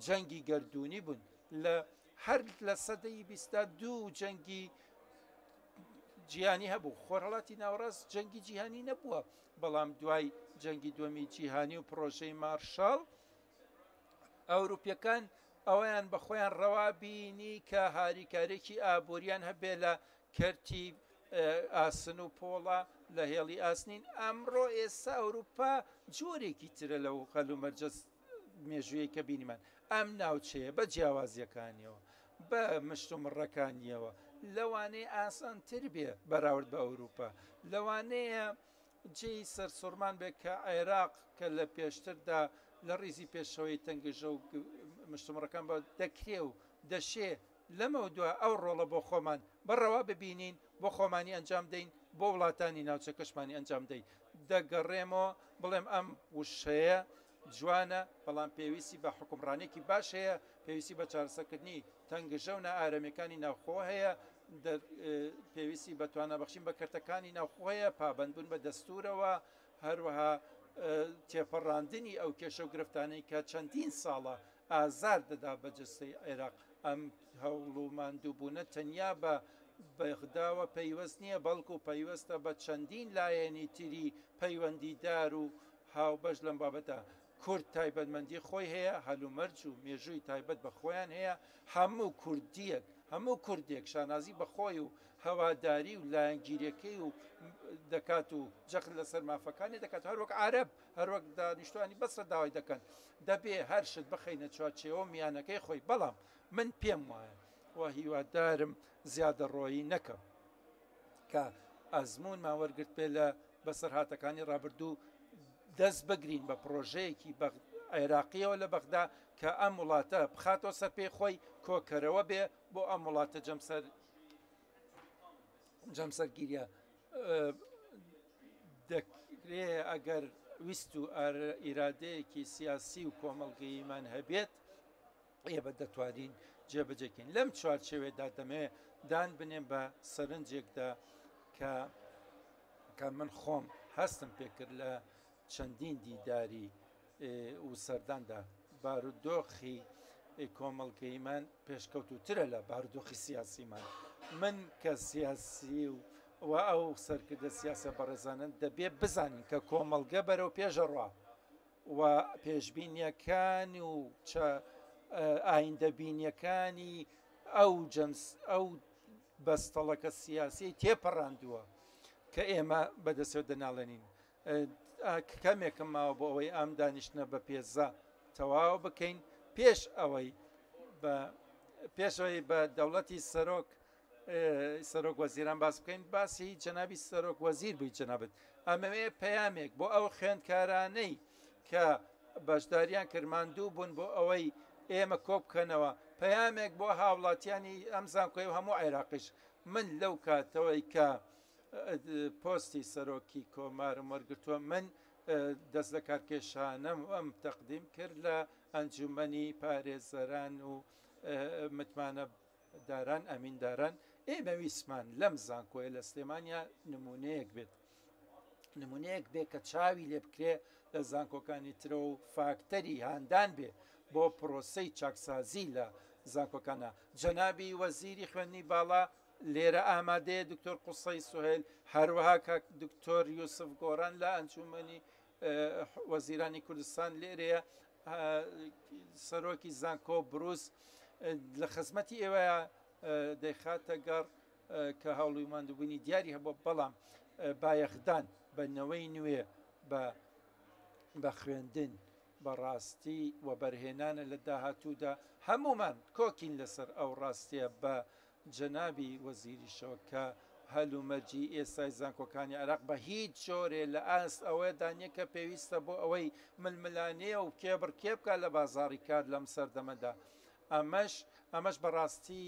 جەنگی گەردوونی بوون لە هەر لە سەدەی 22 جەنگی جیهانی هەبوو خۆرهەڵاتی ناوەڕاست جەنگی جیهانی نەبووە بەڵام دوای جەنگی دووەمی جیهانی و پرۆژەی مارشال ئەوروپیەکان ئەویان بە خۆیان ڕەوابینی کە هاریکارێکی ئابووریان هەبێ لە کەرتی ئاسن و پۆڵە لە هێڵی ئاسنین ئەمڕۆ ئێستا ئەوروپا جۆرێکی ترە لەو هەلومەرجە مێژوویە کە بینیمان ئەم ناوچەیە بە جیاوازیەکانیەوە بە مشتومڕەکانیەوە لەوانەیە ئاسانتر بێ بەراورد بە ئەوروپا لەوانەیە جێی سەرسوڕمان بێت کە عێراق کە لە پێشتردا لە ڕیزی پێشەوەی تەنگژە و مشتومڕەکان بە دەکرێ و دەشێ لەمە دووە ئەو ڕۆڵە بۆ خۆمان بەڕەوا ببینین بۆ خۆمانی ئەنجام دەین بۆ وڵاتانی ناوچە کەشمانی ئەنجام دەین دەگەڕێمەوە بڵێم ئەم وشەیە جوانە بەڵام پێویستی بە حکومڕانێکی باش هەیە پێویستی بە چارەسەرکردنی تەنگژە و نائارەمیەکانی ناوخۆ هەیە پێویستی بە توانابەخشین بە کەرتەکانی ناوخۆیە پابندبوون بە دەستورەوە هەروەها تێپەڕاندنی ئەو کێشە و گرفتانەی کە چەندین ساڵە ئازار دەدا بە جستەی عێراق ئەم هەوڵ و ماندووبوونە تەنیا بە بەغداوە پەیوەست نییە بەڵکو و پەیوەستە بە چەندین لایەنی تری پەیوەندیدار و هاوبەش لەم بابەتە کورد تایبەتمەندی خۆی هەیە هەلومەرج و مێژووی تایبەت بە خۆیان هەیە هەموو کوردیەک هەموو کوردێک شانازی بەخۆی و هەواداری و لایەنگیریەکەی و دەکات و جەخت لەسەر مافەکانی دەکات هەروەک عارەب هەروەک دانیشتوانی بەسرە داوای دەکەن دەبێ هەر شت بخەینە چوارچێوە میانەکەی خۆی بەڵام من پێم وایە و هیوادارم زیادە ڕۆیی نەکەم کە ئەزمونمان وەرگرت پێ لە بەسەرهاتەکانی ڕابردوو دەست بگرین بە پرۆژەیەکی عێراقیەوە لە بەغدا کە ئەم وڵاتە بخاتەوە سەر پێی خۆی کۆکەرەوە بێ بۆ ئەم وڵاتە جەمسەرگیریە دەکرێ ئەگەر ویست و ئیرادەیەکی سیاسی و کۆمەڵگەیمان هەبێت ئێبە دەتوانین جێبەجێکەین لەم چوارچێوێدا دەمەوێت دان بنێن بە سەرنجێکدا کە من خۆم هەستم پێکرد لە چەندین دیداری و سەرداندا بارودۆخی کۆمەڵگەیمان پێشکەوتوترە لە بارودۆخی سیاسیمان من کە سیاسی و ئەو سەرکردە سیاسە بەڕێزانن دەبێت بزانین کە کۆمەڵگە بەرەو پێشەڕوا و پێشبینیەکانی و ئایندەبینیەکانی ئەو بەستەڵەکە سیاسی تێپەڕاندووە کە ئێمە بەدەستێت دەناڵێنین کەمێکم ماوە بۆ ئەوەی ئەم دانیشتنە بە پێزە تەواو بکەین پێشەوەی بە دەوڵەتی سەرۆک وەزیران باس بکەین باسی جەنابی سەرۆک وەزیر بووی جەنابەت ئەمەوێ پەیامێک بۆ ئەو خوێندکارانەی کە بەشداریان کردماندوو بوون بۆ ئەوەی ئێمە کۆ بکەنەوە پەیامێک بۆ هاوڵاتیانی ئەم زانکۆی و هەموو عێراقیش من لەو کاتەوەی کە پۆستی سەرۆکی کۆمارم وەرگرتووە من دەست لە کارکێشانم ئەم تەقدیم کرد لە ئەنجومەنی پارێزەران و متمانە داران ئەمینداران ئێمە ویسمان لەم زانکۆیە لە سلێمانیا نمونەیەک بێت کە چاوی لێ بکرێ لە زانکۆکانی ترە و فاکتەری هاندان بێ بۆ پرۆسەی چاکسازی لە زانکۆکانە جەنابی وەزیری خوێندنی باڵا لێرە ئامادەیە دکتۆر قوسەی سوهێل هەروەها کە دکتۆر یوسف گۆران لە ئەنجومەنی وەزیرانی کوردستان لێرەیە سەرۆکی زانکۆ بروس لە خزمەتی ئێوەیە دەیخاتە گەڕ کە هەوڵی ماندووبوونی دیاری هەبوو بەڵام بایەخدان بەنەوەی نوێ بە خوێندن بەڕاستی و بەرهێنانە لە داهاتوودا هەمومان کۆکین لەسەر ئەو ڕاستیە بە جەنابی وەزیریشەوە کە هەلومەرجی ئێستای زانکۆکانی عێراق بە هیچ جۆرێ لە ئاست ئەوەیە دانیە کە پێویستە بۆ ئەوەی ململانەیە و کێبڕکێ بکە لە بازاڕی کار لەم سەردەمەدا ئەمەش بەڕاستی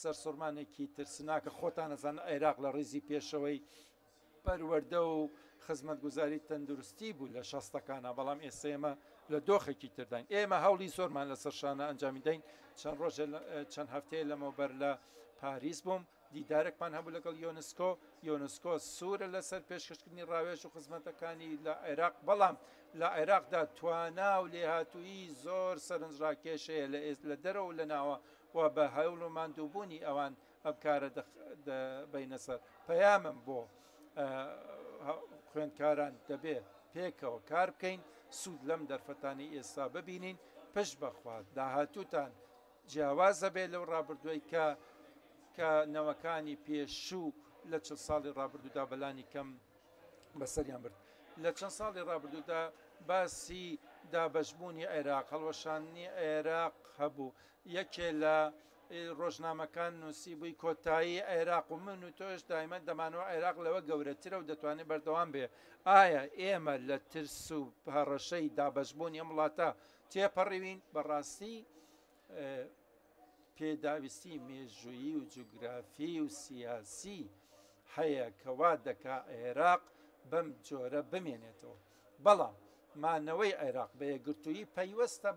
سەرسوڕمانێکی ترسناکە خۆتان نەزان عێراق لە ڕیزی پێشەوەی پەروەردە و خزمەتگوزاری تەندروستی بوو لە شەستەکانە بەڵام ئێستا ئێمە لە دۆخێکی ترداین ئێمە هەوڵی زۆرمان لەسەر شانە ئەنجامی دەین چەند هەفتەیە لەمەوبەر لە پاریس بووم دیدارێکمان هەبوو لەگەڵ یۆنسکۆ سوورە لەسەر پێشکەشکردنی ڕاوێژ و خزمەتەکانی لە عێراق بەڵام لە عێراقدا توانا و لێهاتووی زۆر سەرنجڕاکێشەیە لە دەرەوە و لە ناوە و بە هەوڵ و ماندووبوونی ئەوان ئەم کارە بینە سەر پەیامم بۆ خوێندکاران دەبێ پێکەوە کار بکەین سوود لەم دەرفەتانی ئێستا ببینین پشت بەخوات داهاتووتان جیاوازە بێ لەو ڕابردووی کە نەوەکانی پێشوو لە چەند ساڵی ڕابردوودا بەلانی کەم بەسەریان برد لە چەند ساڵی ڕابردوودا باسی دابەشبوونی عێراق هەڵوەشانی عێراق هەبوو یەکێ لە ڕۆژنامەکان نووسی بووی کۆتایی عێراق و من و تۆش دایمە دەمانەوە عێراق لەوە گەورەترە و دەتوانێت بەردەوام بێ ئایا ئێمە لە ترس و هەڕەشەی دابەشبوونی ئەم وڵاتە تێپەڕیوین بەڕاستی پێداویستی مێژویی و جوگرافی و سیاسی هەیە کەوا دەکا عێراق بەم جۆرە بمێنێتەوە بەڵام مانەوەی عێراق بە یەکگرتووی پەیوەستە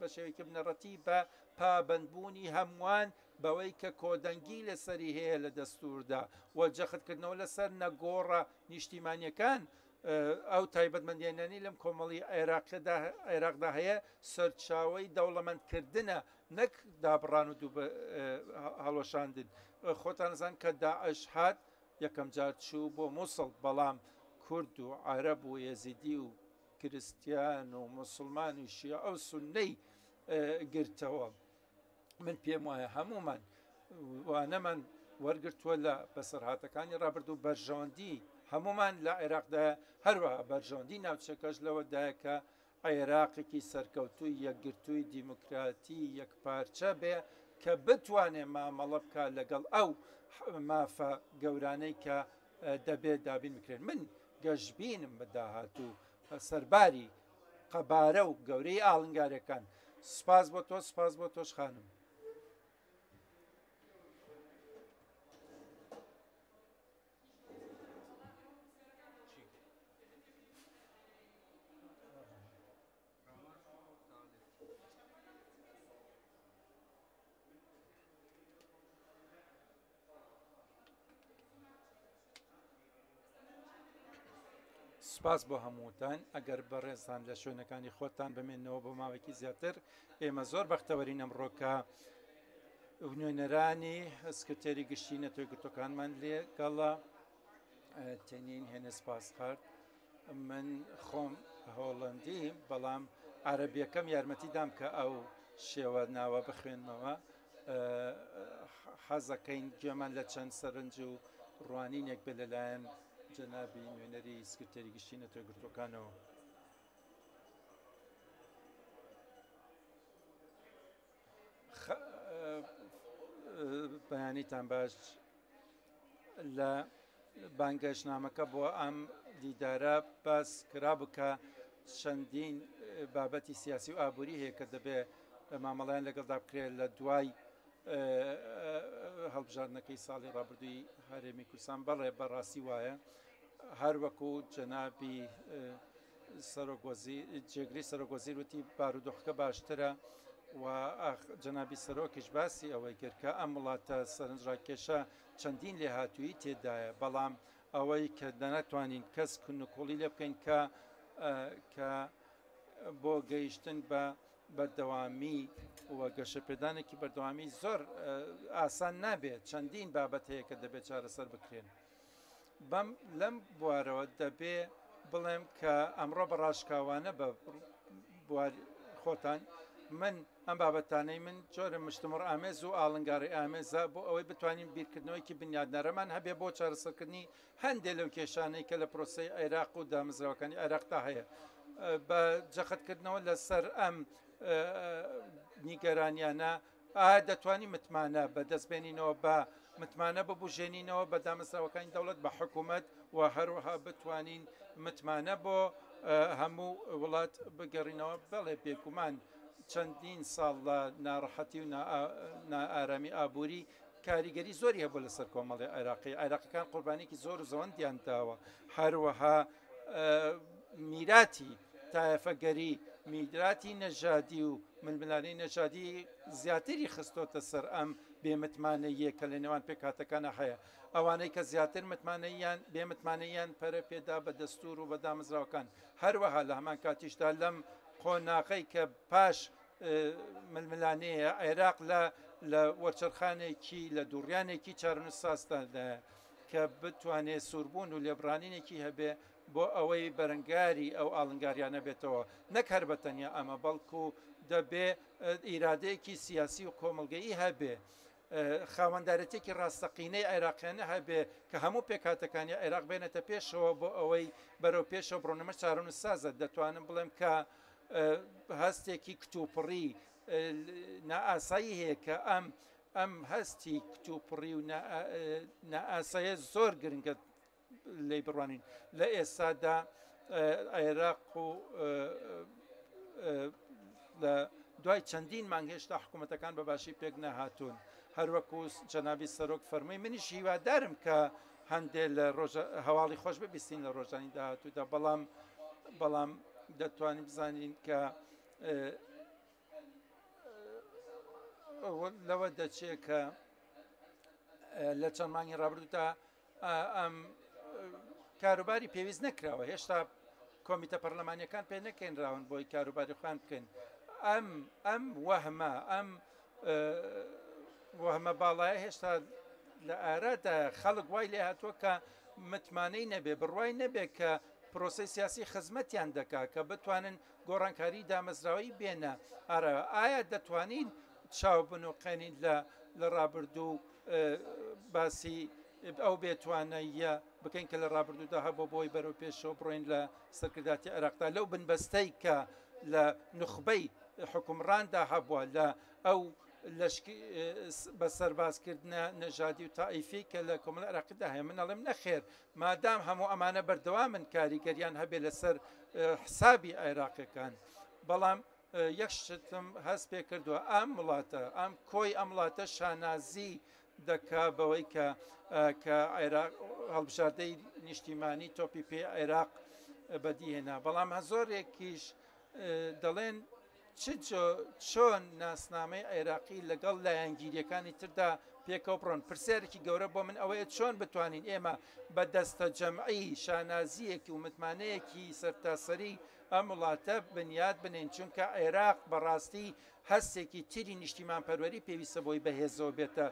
بە شێوەیەکی بنەڕەتی بە پابەندبوونی هەمووان بەوەی کە کۆدەنگی لەسەری هەیە لە دەستوردا و جەختکردنەوە لەسەر نەگۆڕە نیشتیمانیەکان ئەو تایبەتمەندێنانی لەم کۆمەڵی عێراقدا هەیە سەرچاوەی دەوڵەمەندکردنە نەک دابڕان و دوو هەڵۆشاندن خۆتان نەزان کە داعش هات یەکەم جار چوو بۆ مووسڵ بەڵام کورد و عەرەب و یەزیدی و کریستیان و موسڵمان و شیعە ئەو سوننەی گرتەوە من پێم وایە هەمومان وانەمان وەرگرتووە لە بەسەرهاتەکانی ڕابردوو بەرژەوەندی هەمومان لە عێراقدا هەروەها بەرژەوەندی ناوچەکەش لەوەدایە کە عێراقێکی سەرکەوتووی یەکگرتووی دیموکراتی یەکپارچە بێ کە بتوانێ مامەڵە بکە لەگەڵ ئەو مافە گەورانەی کە دەبێت دابین بکرێن من گەشتبینم بە داهاتوو سەرباری قەبارە و گەورەی ئاڵنگارەکان سپاس بۆ تۆ سپاس بۆ تۆش خانم سپاس بۆ هەمووتان ئەگەر بەڕێزان لە شوێنەکانی خۆتان بمێنەوە بۆ ماوەیەکی زیاتر ئێمە زۆر بەختەوەرین ئەمڕۆکە نوێنەرانی سکرتێری گشتی نەتۆی گرتوەکانمان لێگەڵا تێنین هێنە سپاس قارد من خۆم هۆڵەندی بەڵام عەرەبیەکەم یارمەتی دام کە ئەو شێوە ناوە بخوێنمەوە حەزەکەین گوێمان لە چەند سەرنج و ڕوانینێک بێ لەلایەن جەنابی نوێنەری سکرتێری گشتی نەتۆی گرتوەکانەوە بەیانیتان باش لە بانگەشتنامەکە بۆ ئەم دیدارە باس کرا بکە چەندین بابەتی سیاسی و ئابووری هەیە کە دەبێ مامەڵیان لەگەڵدا بکرێت لە دوای هەڵبژاردنەکەی ساڵی ڕابردووی هەرێمی کوردستان بەڵێ بەڕاستی وایە هەروەکو جەنابی جێگری سەرۆکوەزیر وتی بارودۆخەکە باشترە و جەنابی سەرۆکیش باسی ئەوەی کرد کە ئەم وڵاتە سەرنجڕاکێشە چەندین لێهاتووی تێدایە بەڵام ئەوەی کە دەناتوانین کەس کونوکۆڵی لێ بکەین کە بۆ گەیشتن بە بەردەوامی و گەشەپێدانێکی بەردەوامی زۆر ئاسان نابێت چەندین بابەت هەیە کە دەبێت چارەسەر بکرێن لەم بوارەوە دەبێ بڵێم کە ئەمڕۆ بە ڕاشکاوانە بە خۆتان من ئەم بابەتانەی من جۆرە مشتمڕ ئامێز و ئاڵنگاری ئامێزە بۆ ئەوەی بتوانین بیرکردنەوەیکی بنیادنەرەمان هەبێ بۆ چارەسەرکردنی هەندێک لەو کێشانەی کە لە پرۆسەی عێراق و دامەزراوەکانی عێراقدا هەیە بە جەختکردنەوە لەسەر ئەم نیگەرانیانە دەتوانین متمانە بەدەستبێنینەوە بە متمانە ببوژێنینەوە بە دامەزراوەکانی دەوڵەت بە حکوومەت و هەروەها بتوانین متمانە بۆ هەموو وڵات بگەڕینەوە بەڵێ بێگومان چەندین ساڵ لە ناڕەحەتی و نائارامی ئابووری کاریگەری زۆری هەبوو لەسەر کۆمەڵی عێراقیەکان قوربانێکی زۆر و زەوەندیان داوە هەروەها میراتی تایەفەگەری میراتی نەژادی و ململانەی نەژادی زیاتری خستۆتە سەر ئەم بێمتمانەیە کە لە نێوان پێکاتەکانە هەیە ئەوانەی کە زیاتر متمانەیان بێمتمانەیان پەرە پێدا بە دەستور و بە دامەزراوەکان هەروەها لە هەمان کاتیشدا لەم قۆناغەی کە پاش ململانەیە عێراق لە وەرچەرخانێکی لە دووڕیانێکی چارەنووساستاندا کە بتوانێت سووربوون و لێبڕانینێکی هەبێ بۆ ئەوەی بەرەنگاری ئەو ئاڵنگاریانە بێتەوە نەک هەر بەتەنیا ئەمە بەڵکو دەبێ ئیرادەیەکی سیاسی و کۆمەڵگەیی هەبێ خاوەندارەتێکی ڕاستەقینەی عێراقیانە هەبێ کە هەموو پێکاتەکانی عێراق بێنێتە پێشەوە بۆ ئەوەی بەرەو پێشەوە بڕۆنەمە چارەنووس سازە دەتوانم بڵێم کە هەستێکی کتوپڕی نائاسایی هەیە کە ئەم هەستی کتوپڕی و نائاسایە زۆر گرنگە لێی بڕوانین لە ئێستادا عێراق و لە دوای چەندین مانگ هێشتا حکوومەتەکان بەباشی پێک نەهاتوون هەروەکو جەنابی سەرۆک فەرمووی منیش هیوادارم کە هەندێک لە هەواڵی خۆش ببیستین لە ڕۆژانی داهاتوودا بەڵام دەتوانین بزانین کە لەوە دەچێت کە لە چەند مانگی ڕابردوودا ئەم کاروباری پێویست نەکراوە هێشتا کۆمیتە پەرلەمانیەکان پێ نەکەینراون بۆی کاروباری خوان بکەین ئەم وەهمە باڵایە هێشتا لە ئارادا خەڵک وای لێ هاتووە کە متمانەی نەبێ بڕوای نەبێ کە پرۆسی سیاسی خزمەتیان دەکا کە بتوانن گۆڕانکاری دامەزراوی بێنە ئایا دەتوانین چاو بنوقێنین لە ڕابردوو باسی ئەو بێتوانەیە بکەین کە لە ڕابردوودا هەبوو بۆی بەرەو پێشەوە بڕۆین لە سەرکرداتی عێراقدا لەو بنبەستەی کە لە نخبەی حکومڕاندا هەبووە لە ئەو بە سەربازکردنە نەژادی و تائیفی کە لە کۆمەڵ عێراقیدا هەیە من ئەڵێم نەخێر مادام هەموو ئەمانە بەردەوامن کاریگەریان هەبێ لەسەر حسابی عێراقیەکان بەڵام یەک شتم هەست پێ کردووە ئەم وڵاتە ئەم کۆی ئەم وڵاتە شانازی دەکا بەوەی کە عێراق هەڵبژاردەی نیشتیمانی تۆپی پێ عێراق بەدیهێنا بەڵام زۆرێکیش دەڵێن چۆن ناسنامەی عێراقی لەگەڵ لایەنگیریەکانی تردا پێکەوە بڕۆن پرسیارێکی گەورە بۆ من ئەوەیە چۆن بتوانین ئێمە بە دەستە جەمعی شانازیەکی و متمانەیەکی سەرتاسەری ئەم وڵاتە بنیاد بنین چونکە عێراق بەڕاستی هەستێکی تری نیشتیمان پەروەری پێویستە بۆی بەهێزەوە بێتە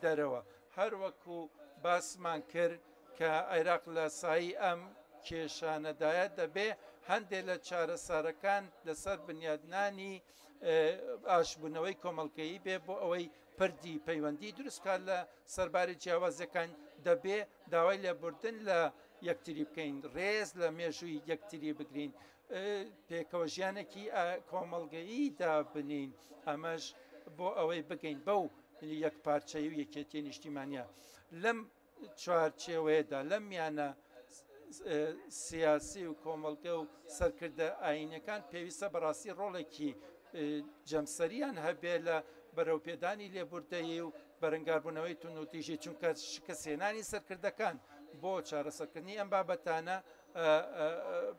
دەرەوە هەروەکو باسمان کرد کە عێراق لە سایی ئەم کێشانەدایە دەبێ هەندێک لە چارەسارەکان لەسەر بنیادنانی ئاشبوونەوەی کۆمەڵگەیی بێ بۆ ئەوەی پردی پەیوەندی دروستکار لە سەرباری جیاوازەکان دەبێ داوای لێبوردن لە یەکتری بکەین ڕێز لە مێژووی یەکتری بگرین پێکەوە ژیانێکی کۆمەڵگەیی دابنین ئەمەش بۆ ئەوەی بگەین بەو یەک پارچەی و یەکێتی نیشتیمانیە لەم چوارچێوەیەدا لەم میانە سیاسی و کۆمەڵگە و سەرکردە ئاینەکان پێویستە بەڕاستی ڕۆڵێکی جەمسەریان هەبێ لە بەرەوپێدانی لێبوردەیی و بەرەنگاربوونەوەی تون و تیژی چونکە شکستێنانی سەرکردەکان بۆ چارەسەرکردنی ئەم بابەتانە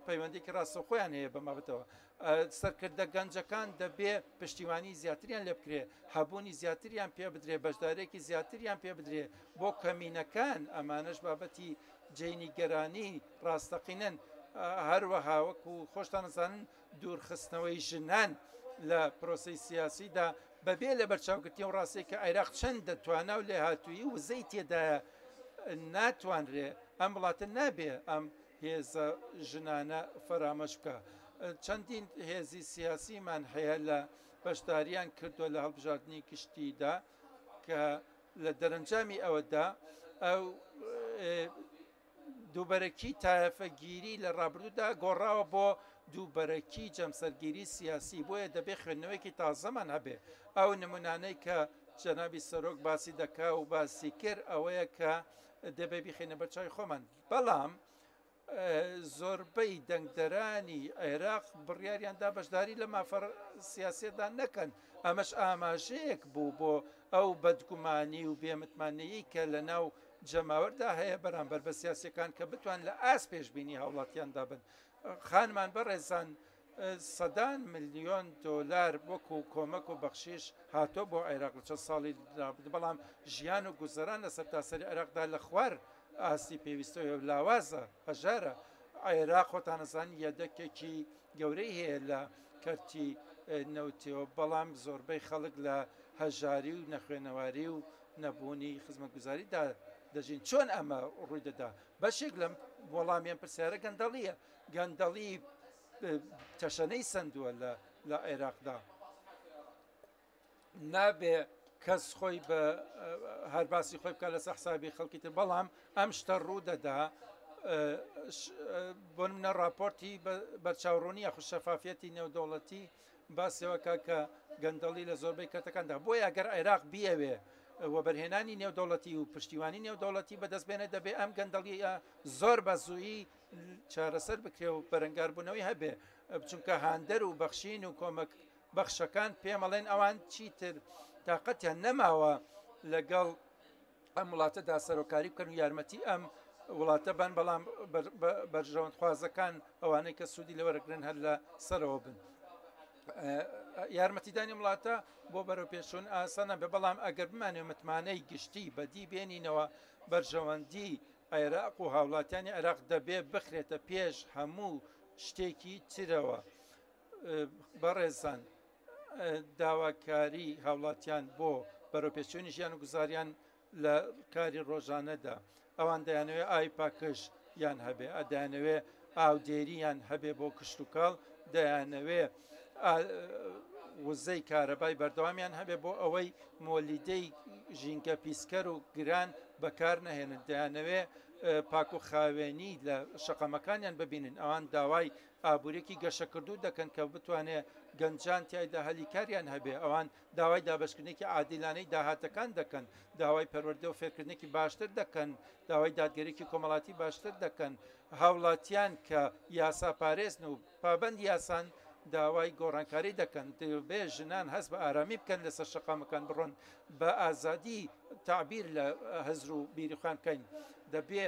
پەیوەندێکی ڕاستەوخۆیان هەیە بە مابەتەوە سەرکردە گەنجەکان دەبێ پشتیوانی زیاتریان لێ بکرێ هەبوونی زیاتریان پێ بدرێ بەشدارێکی زیاتریان پێ بدرێ بۆ کەمینەکان ئەمانەش بابەتی جێنی گەرانی ڕاستەقینەن هەروەها وەکو خۆشتان نزانن دوورخستنەوەی ژنان لە پرۆسی سیاسیدا بەبێ لە بەرچاوکردی و ڕاستی کە عێراق چەند دەتوانە و لێ هاتووی وزەی تێدایە ناتوانرێ ئەم وڵاتە نابێ ئەم هێزە ژنانە فەرامەش بکە چەندین هێزی سیاسیمان هەیە لە بەشداریان کردووە لە هەڵبژاردننی کشتیدا کە لە دەرەنجامی ئەوەدا ئەو دووبەرەکی تایەفەگیری لە ڕابردوودا گۆڕاوە بۆ دووبەرەکی جەمسەرگیری سیاسی بۆیە دەبێت خوێندنەوەیکی تازەمان هەبێ ئەو نمونانەی کە جەنابی سەرۆک باسی دەکا و باسی کرد ئەوەیە کە دەبێ بیخێنە بەرچاوی خۆمان بەڵام زۆربەی دەنگدەرانی عێراق بڕیاریاندا بەشداری لە مافەر سیاسێدا نەکەن ئەمەش ئاماژەیەک بوو بۆ ئەو بەدگومانی و بێمتمانەیی کە لە ناو جەماوەردا هەیە بەرامبەر بە سیاسەکان کە بتوان لە ئاس پێشبینی هاوڵاتیاندا بن خانمان بەڕێزان سەدان ملیۆن دۆلار وەکو کۆمەک و بەخشیش هاتۆ بۆ عێراق لە چەند ساڵی بەڵام ژیان و گوزەران لە سەرتاسەری عێراقدا لە خوار ئاستی پێویستەوە لاوازە هەژارە عێراق خۆتانەزانی یەدەکێکی گەورەی هەیە لە کەرتی نەوتیەوە بەڵام زۆربەی خەڵک لە هەژاری و نەخوێنەواری و نەبوونی خزمەتگوزاریدا دەژین چۆن ئەمە ڕووی دەدا بەشێک لەم وەڵامیان پرسیارە گەندەڵیە گەندەڵی تەشەنەی سندووە لە عێراقدا نابێ کەس خۆی بە هەرباسی خۆی بکە لەسەر حسابی خەڵکی تر بەڵام ئەم شتە ڕوو دەدا بۆ منە راپۆرتی بەرچاوڕوونی یاخو شەفافەتی نێودەوڵەتی باسیەوەکە کە گەندەڵی لە زۆربەی کەتەکاندا بۆیە ئەگەر عێراق بیەوێ وەبەرهێنانی نێودەوڵەتی و پشتیوانی نێودەوڵەتی بەدەستبێنە دەبێ ئەم گەندەڵیە زۆر بە زوویی چارەسەر بکرێ و بەرەنگاربوونەوەی هەبێ بچونکە هاندەر و بەخشین و کۆمەک بەخشەکان پێمەڵێن ئەوان چیتر تااقەتیان نەماوە لەگەڵ ئەم وڵاتەدا سەرۆکاری بکەن و یارمەتی ئەم وڵاتە بن بەڵام بەرژەوەندخوازەکان ئەوانەی کە سوودی لەوەرەگرن هەر لە سەرەوە بن یارمەتیدانی وڵاتە بۆ بەرەو پێشون ئاسانە بێ بەڵام ئەگەر بمانێ متمانەی گشتی بەدی بێنینەوە بەرژەوەندی عێراق و هاوڵاتیانی عێراق دەبێ بخرێتە پێش هەموو شتێکی ترەوە بەڕێزان داواکاری هاوڵاتیان بۆ بەرەوپێچوونی ژیان و گوزاریان لە کاری ڕۆژانەدا ئەوان دەیانەوێ ئای پاکش یان هەبێ ئەدایانەوێ ئاودێریان هەبێ بۆ کشت و کاڵ دەیانەوێ وزەی کارەبای بەردەوامیان هەبێ بۆ ئەوەی مۆلیدەی ژینگە پیسکەر و گران بەکار نەهێنن دەیانەوێ پاک و خاوێنی لە شەقەمەکانیان ببینن ئەوان داوای ئابوورێکی گەشەکردو دەکەن کە بتوانێ گەنجان تایدا هەلیکاریان هەبێ ئەوان داوای دابشکردنێکی عادیلانەی داهاتەکان دەکەن داوای پەروەردە و فێرکردنێکی باشتر دەکەن داوای دادگەرێکی کۆمەڵاتی باشتر دەکەن هاوڵاتیان کە یاسا پارێزن و پابەند یاسان داوای گۆڕانکاری دەکەن بێ ژنان هەست بە ئارامی بکەن لەسەر شەقامەکان بڕۆن بە ئازادی تعبیر لە هەزر و بیریخوان بکەین دەبێ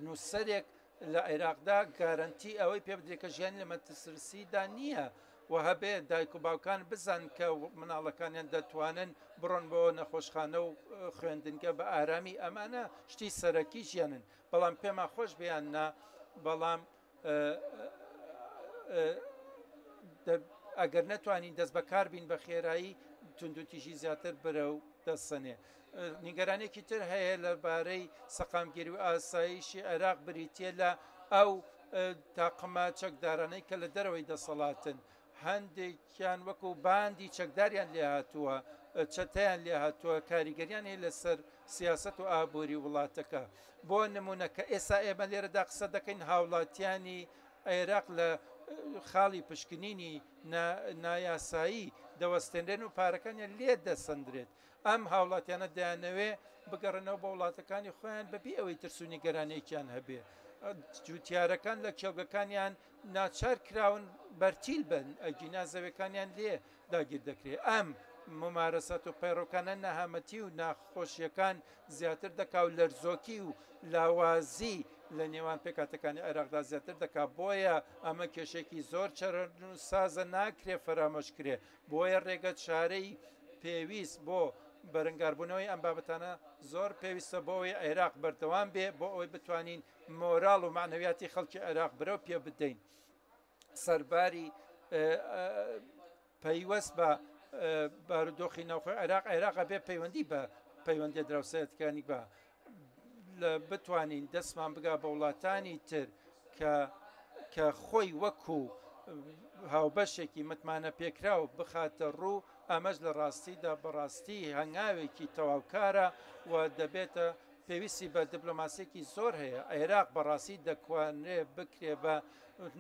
نووسەرێک لە عێراقدا گارنتی ئەوەی پێ بدرێت کە ژیانی لە مەترسیدا نییە و هەبێ دایک و باوکان بزان کە مناڵەکانیان دەتوانن بڕۆن بۆ نەخۆشخانە و خوێندنگە بە ئارامی ئەمانە شتی سەرەکی ژیانن بەڵام پێما خۆش بیان نا بەڵام ئەگەر نەتوانین دەست بەکار بین بە خێرایی توندوتیژی زیاتر برە و دەستسەنێ نیگەرانێکی تر هەیە لەبارەی سەقامگیری و ئاسایشی عێراق بریتە لە ئەو تاقمە چەکدارانەی کە لە دەرەوەی دەسەڵاتن هەندێکیان وەکو باندی چەکداریان لێ هاتووە چەتەیان لێ هاتووە کاریگەریان هەیە لەسەر سیاست و ئابووری وڵاتەکە بۆ نمونە کە ئێستا ئێمە لێرەدا قسە دەکەین هاوڵاتیانی عێراق لە خاڵی پشکنینی نایاسایی دەوەستێنرێن و پارەکانیان لێ دەسەندرێت ئەم هاوڵاتیانە دایانەوێ بگەڕنەوە بە وڵاتەکانی خۆیان بەبێ ئەوەی ترسونی گەرانەیەکیان هەبێ جوتیارەکان لە کێڵگەکانیان ناچار کراون بەرتیل بن ئەگینا زەوەکانیان لێ داگیر دەکرێت ئەم ممارەسەت و پەیڕۆکانە نەهامەتی و ناخۆشیەکان زیاتر دەکا و لەرزۆکی و لاوازی لە نێوان پێکاتەکانی عێراقدا زیاتر دەکات بۆیە ئەمە کێشێکی زۆر چەرن و سازە ناکرێ فەرامۆشکرێ بۆیە ڕێگە چارەی پێویست بۆ بەرەنگاربوونەوەی ئەم بابەتانە زۆر پێویستە بۆەوەی عێراق بەردەوام بێ بۆ ئەوەی بتوانین مۆراڵ و معنەویاتی خەڵکی عێراق برەو پێ بدەین سەرباری پەیوەست بە بارودۆخی ناوخۆی عێراق بێ پەیوەندی بە پەیوەندی دراوسەتەکانی بە بتوانین دەستمان بگا بە وڵاتانی تر کە خۆی وەکو هاوبەشێکی متمانە پێکرا و بخاتە ڕوو ئەمەش لە ڕاستیدا بەڕاستی هەنگاوێکی تەواوکارە و دەبێتە پێویستی بە دیپلۆماسیێکی زۆر هەیە عێراق بەڕاستی دەکوانرێ بکرێ بە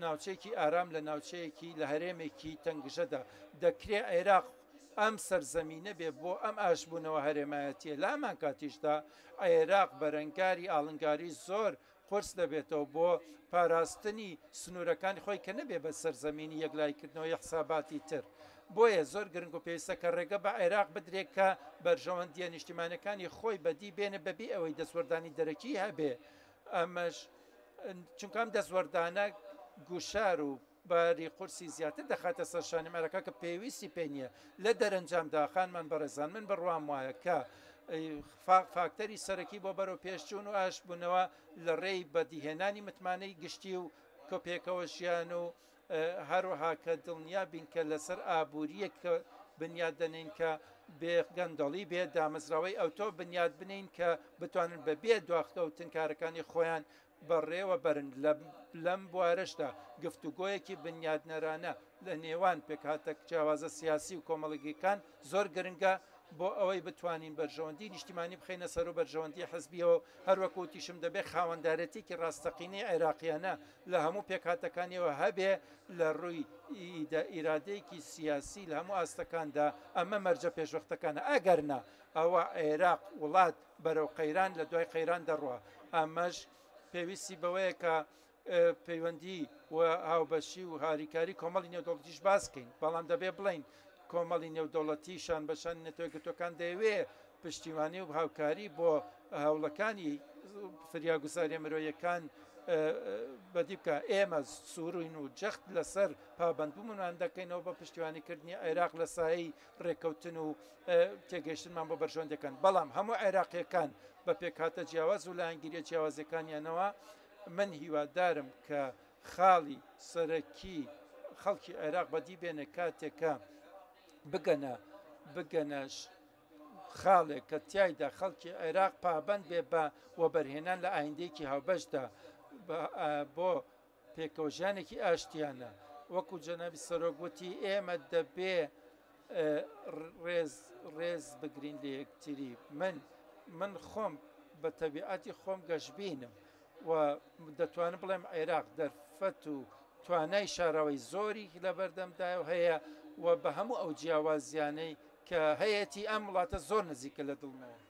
ناوچەیەکی ئارام لە ناوچەیەکی لە هەرێمێکی تەنگژەدا دەکرێت عێراق ئەم سەرزەمینە بێ بۆ ئەم ئاشبوونەوە هەرێمایەتیە لامان کاتیشدا عێراق بەرەنگاری ئاڵنگاری زۆر قرس دەبێتەوە بۆ پاراستنی سنوورەکانی خۆی کە نەبێ بە سەرزەمینی یەکلایکردنەوەی حساباتی تر بۆیە زۆر گرنگ و پێویستە کە ڕێگە بە عێراق بدرێت کە بەرژەوەندیە نیشتیمانەکانی خۆی بەدی بێنە بەبێ ئەوەی دەسوەردانی دەرەکی هەبێ ئەمەش چونکە ئەم دەسوەردانە گوشار و باری قورسی زیاتر دەخاتە سەرشانی مەرەکە کە پێویستی پێ نییە لە دەرەنجامدا خانمان بەڕێزان من بڕوام وایە کە فاکتەری سەرەکی بۆ بەرەو پێشچوون و ئاشبوونەوە لە ڕێی بەدیهێنانی متمانەی گشتی و کۆپێکەوە ژیان و هەروەها کە دڵنیا بین کە لەسەر ئابوووریە کە بنیاد دەنین کە بێ گەندەڵی بێ دامەزراوەی ئەوتۆ بنیاد بنین کە بتوانن بەبێ دواخکەوتن کارەکانی خۆیان بەڕێوە بەرن لەم بوارشدا گفتوگۆیەکی بنیادنەرانە لە نێوان پێکهاتە جیاوازە سیاسی و کۆمەڵگیەکان زۆر گرنگە بۆ ئەوەی بتوانین بەرژەوەندی نیشتیمانی بخینە سەر و بەرژەوەندی حزبیەوە هەروەکوتیشم دەبێت خاوەندارەتێکی ڕاستەقینەی عێراقیانە لە هەموو پێکهاتەکانیەوە هەبێ لە ڕووی ئیرادەیەکی سیاسی لە هەموو ئاستەکاندا ئەمە مەرجە پێشوەختەکانە ئەگەرنا ئەوە عێراق وڵات بەرەو قەیران لە دوای قەیران دەڕوە ئەمەش پێویستی بەوەیە کە پەیوەندی و هاوبەشی و هاریکاری کۆمەڵی نێودەوڵەتیش باسکەین بەڵام دەبێ بڵین کۆمەڵی نێودەوڵەتیشان بەشان نێتۆگەتەکان دەیەوێ پشتیوانی و هاوکاری بۆ هەوڵەکانی فریاگوزاریە مرۆیەکان بەدی بکە ئێمە سوورین و جەخت لەسەر پابندبوومان دەکەینەوە بە پشتیوانیکردنی عێراق لە سایی ڕێکەوتن و تێگەیشتنمان بۆ بەرژەوەندەکان بەڵام هەموو عێراقیەکان بە پێکهاتە جیاواز و لایەنگیریە جیاوازەکانیانەوە من هیوادارم کە خاڵی سەرەکی خەڵکی عێراق بەدی بێنە کاتێکە بگەنەش خاڵێک کە تایدا خەڵکی عێراق پابند بێ بە وەبەرهێنان لە ئایندێکی هاوبەشدا بۆ پێکەوژانێکی ئاشتیانە وەکو جەنابی سەرۆکوتی ئێمە دەبێ ڕێز بگرین لە یەکتری من خۆم بە تەبیعەتی خۆم گەشببینم و دەتوانم بڵێم عێراق دەرفەت و توانای شاراوی زۆری لە بەردەمدای و هەیە و بە هەموو ئەو جیاوازیانەی کە هەیەی ئەم وڵاتە زۆر نزیکە لە دڵمەوە.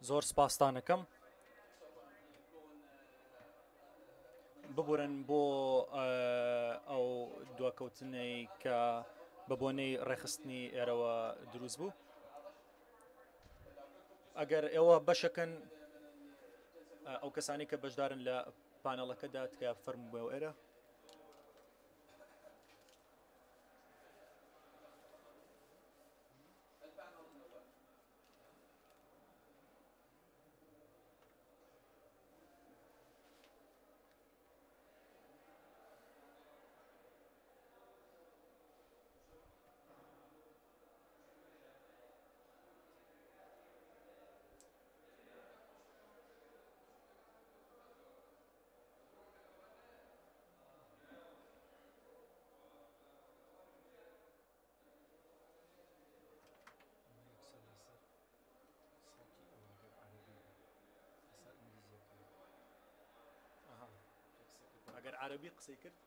زۆر سپاسدانەکەم ببورن بۆ ئەو دواکەوتنەی کە بە بۆنەی ڕێخستنی ئێرەوە دروست بوو ئەگەر ئێوە بەشەکەن ئەو کەسانی کە بەشدارن لە پانەڵەکەدا تکە فەرموو بۆ ئێرە ئەگەر عەرەبی قسەی کرد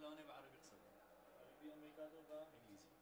لەوانێ بە عەربی قسە بکەن عەربی ئەمریکا تۆ بە ئینگلیزی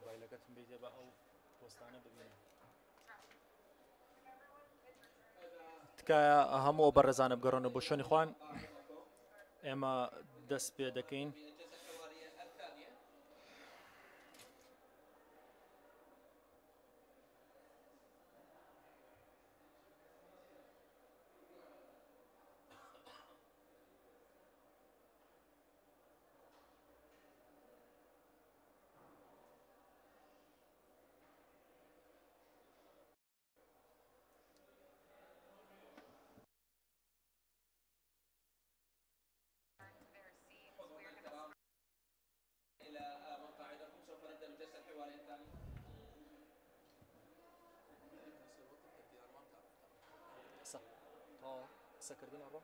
موبایلەکەتم بیتێ بە ئەو پۆستانە ببینە تکایە هەموو بەڕێزانە بگەڕۆنە بۆ شوێنی خوان ئێمە دەست پێ دەکەین قسەکردن ئەڕۆ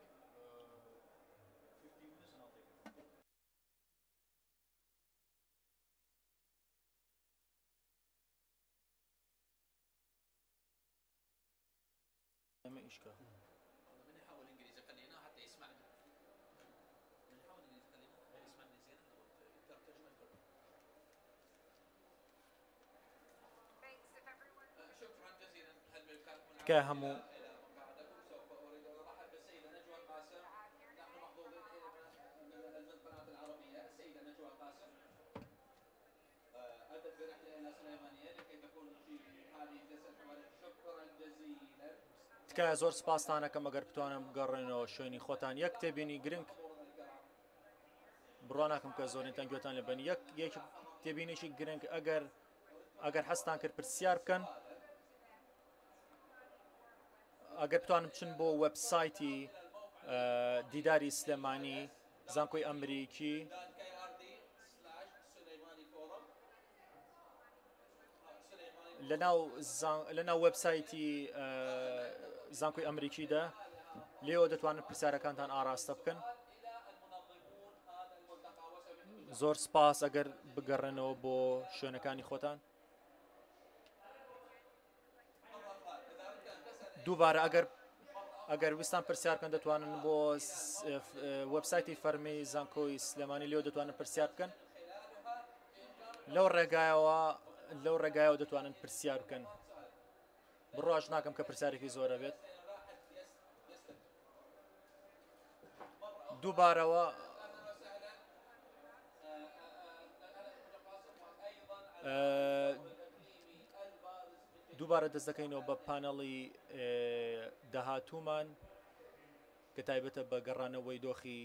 ئەمە ئیشکە بنحاول انجليزي خلينا حتى يسمعني بنحاول انجليزي خلينا يسمعني زين ترجمه الكل شكرا جزيلا هل بالامكانكم تکایە هەموو تکایە زۆر سپاستانەکەم ئەگەر بتوانم بگەڕێنەوە شوێنی خۆتان یەک تێبینی گرنگ بڕوا ناکەم کە زۆرینتان گوێتان لێبن یەک تێبینێکی گرنگ ئەگەر هەستان کرد پرسیار بکەن ئەگەر بتوانم بچن بۆ وەبسایتی دیداری سلێمانی زانکۆی ئەمریکی لەناو وەبسایتی زانکۆی ئەمریکیدا لێەوە دەتوانن پرسیارەکانتان ئاراستە بکەن زۆر سپاس ئەگەر بگەڕێنەوە بۆ شوێنەکانی خۆتان دووبارە ئەگەر ویستان پرسیار بکەن دەتوانن بۆ وەبسایتی فەرمی زانکۆی سلێمانی لێەوە دەتوانن پرسیار بکەن لەو ڕێگایەوە دەتوانن پرسیار بکەن بڕواش ناکەم کە پرسیارێکی زۆرە بێت دووبارەوە دووبارە دەست دەکەینەوە بە پانەڵی داهاتوومان کە تایبەتە بە گەڕانەوەی دۆخی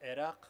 عێراق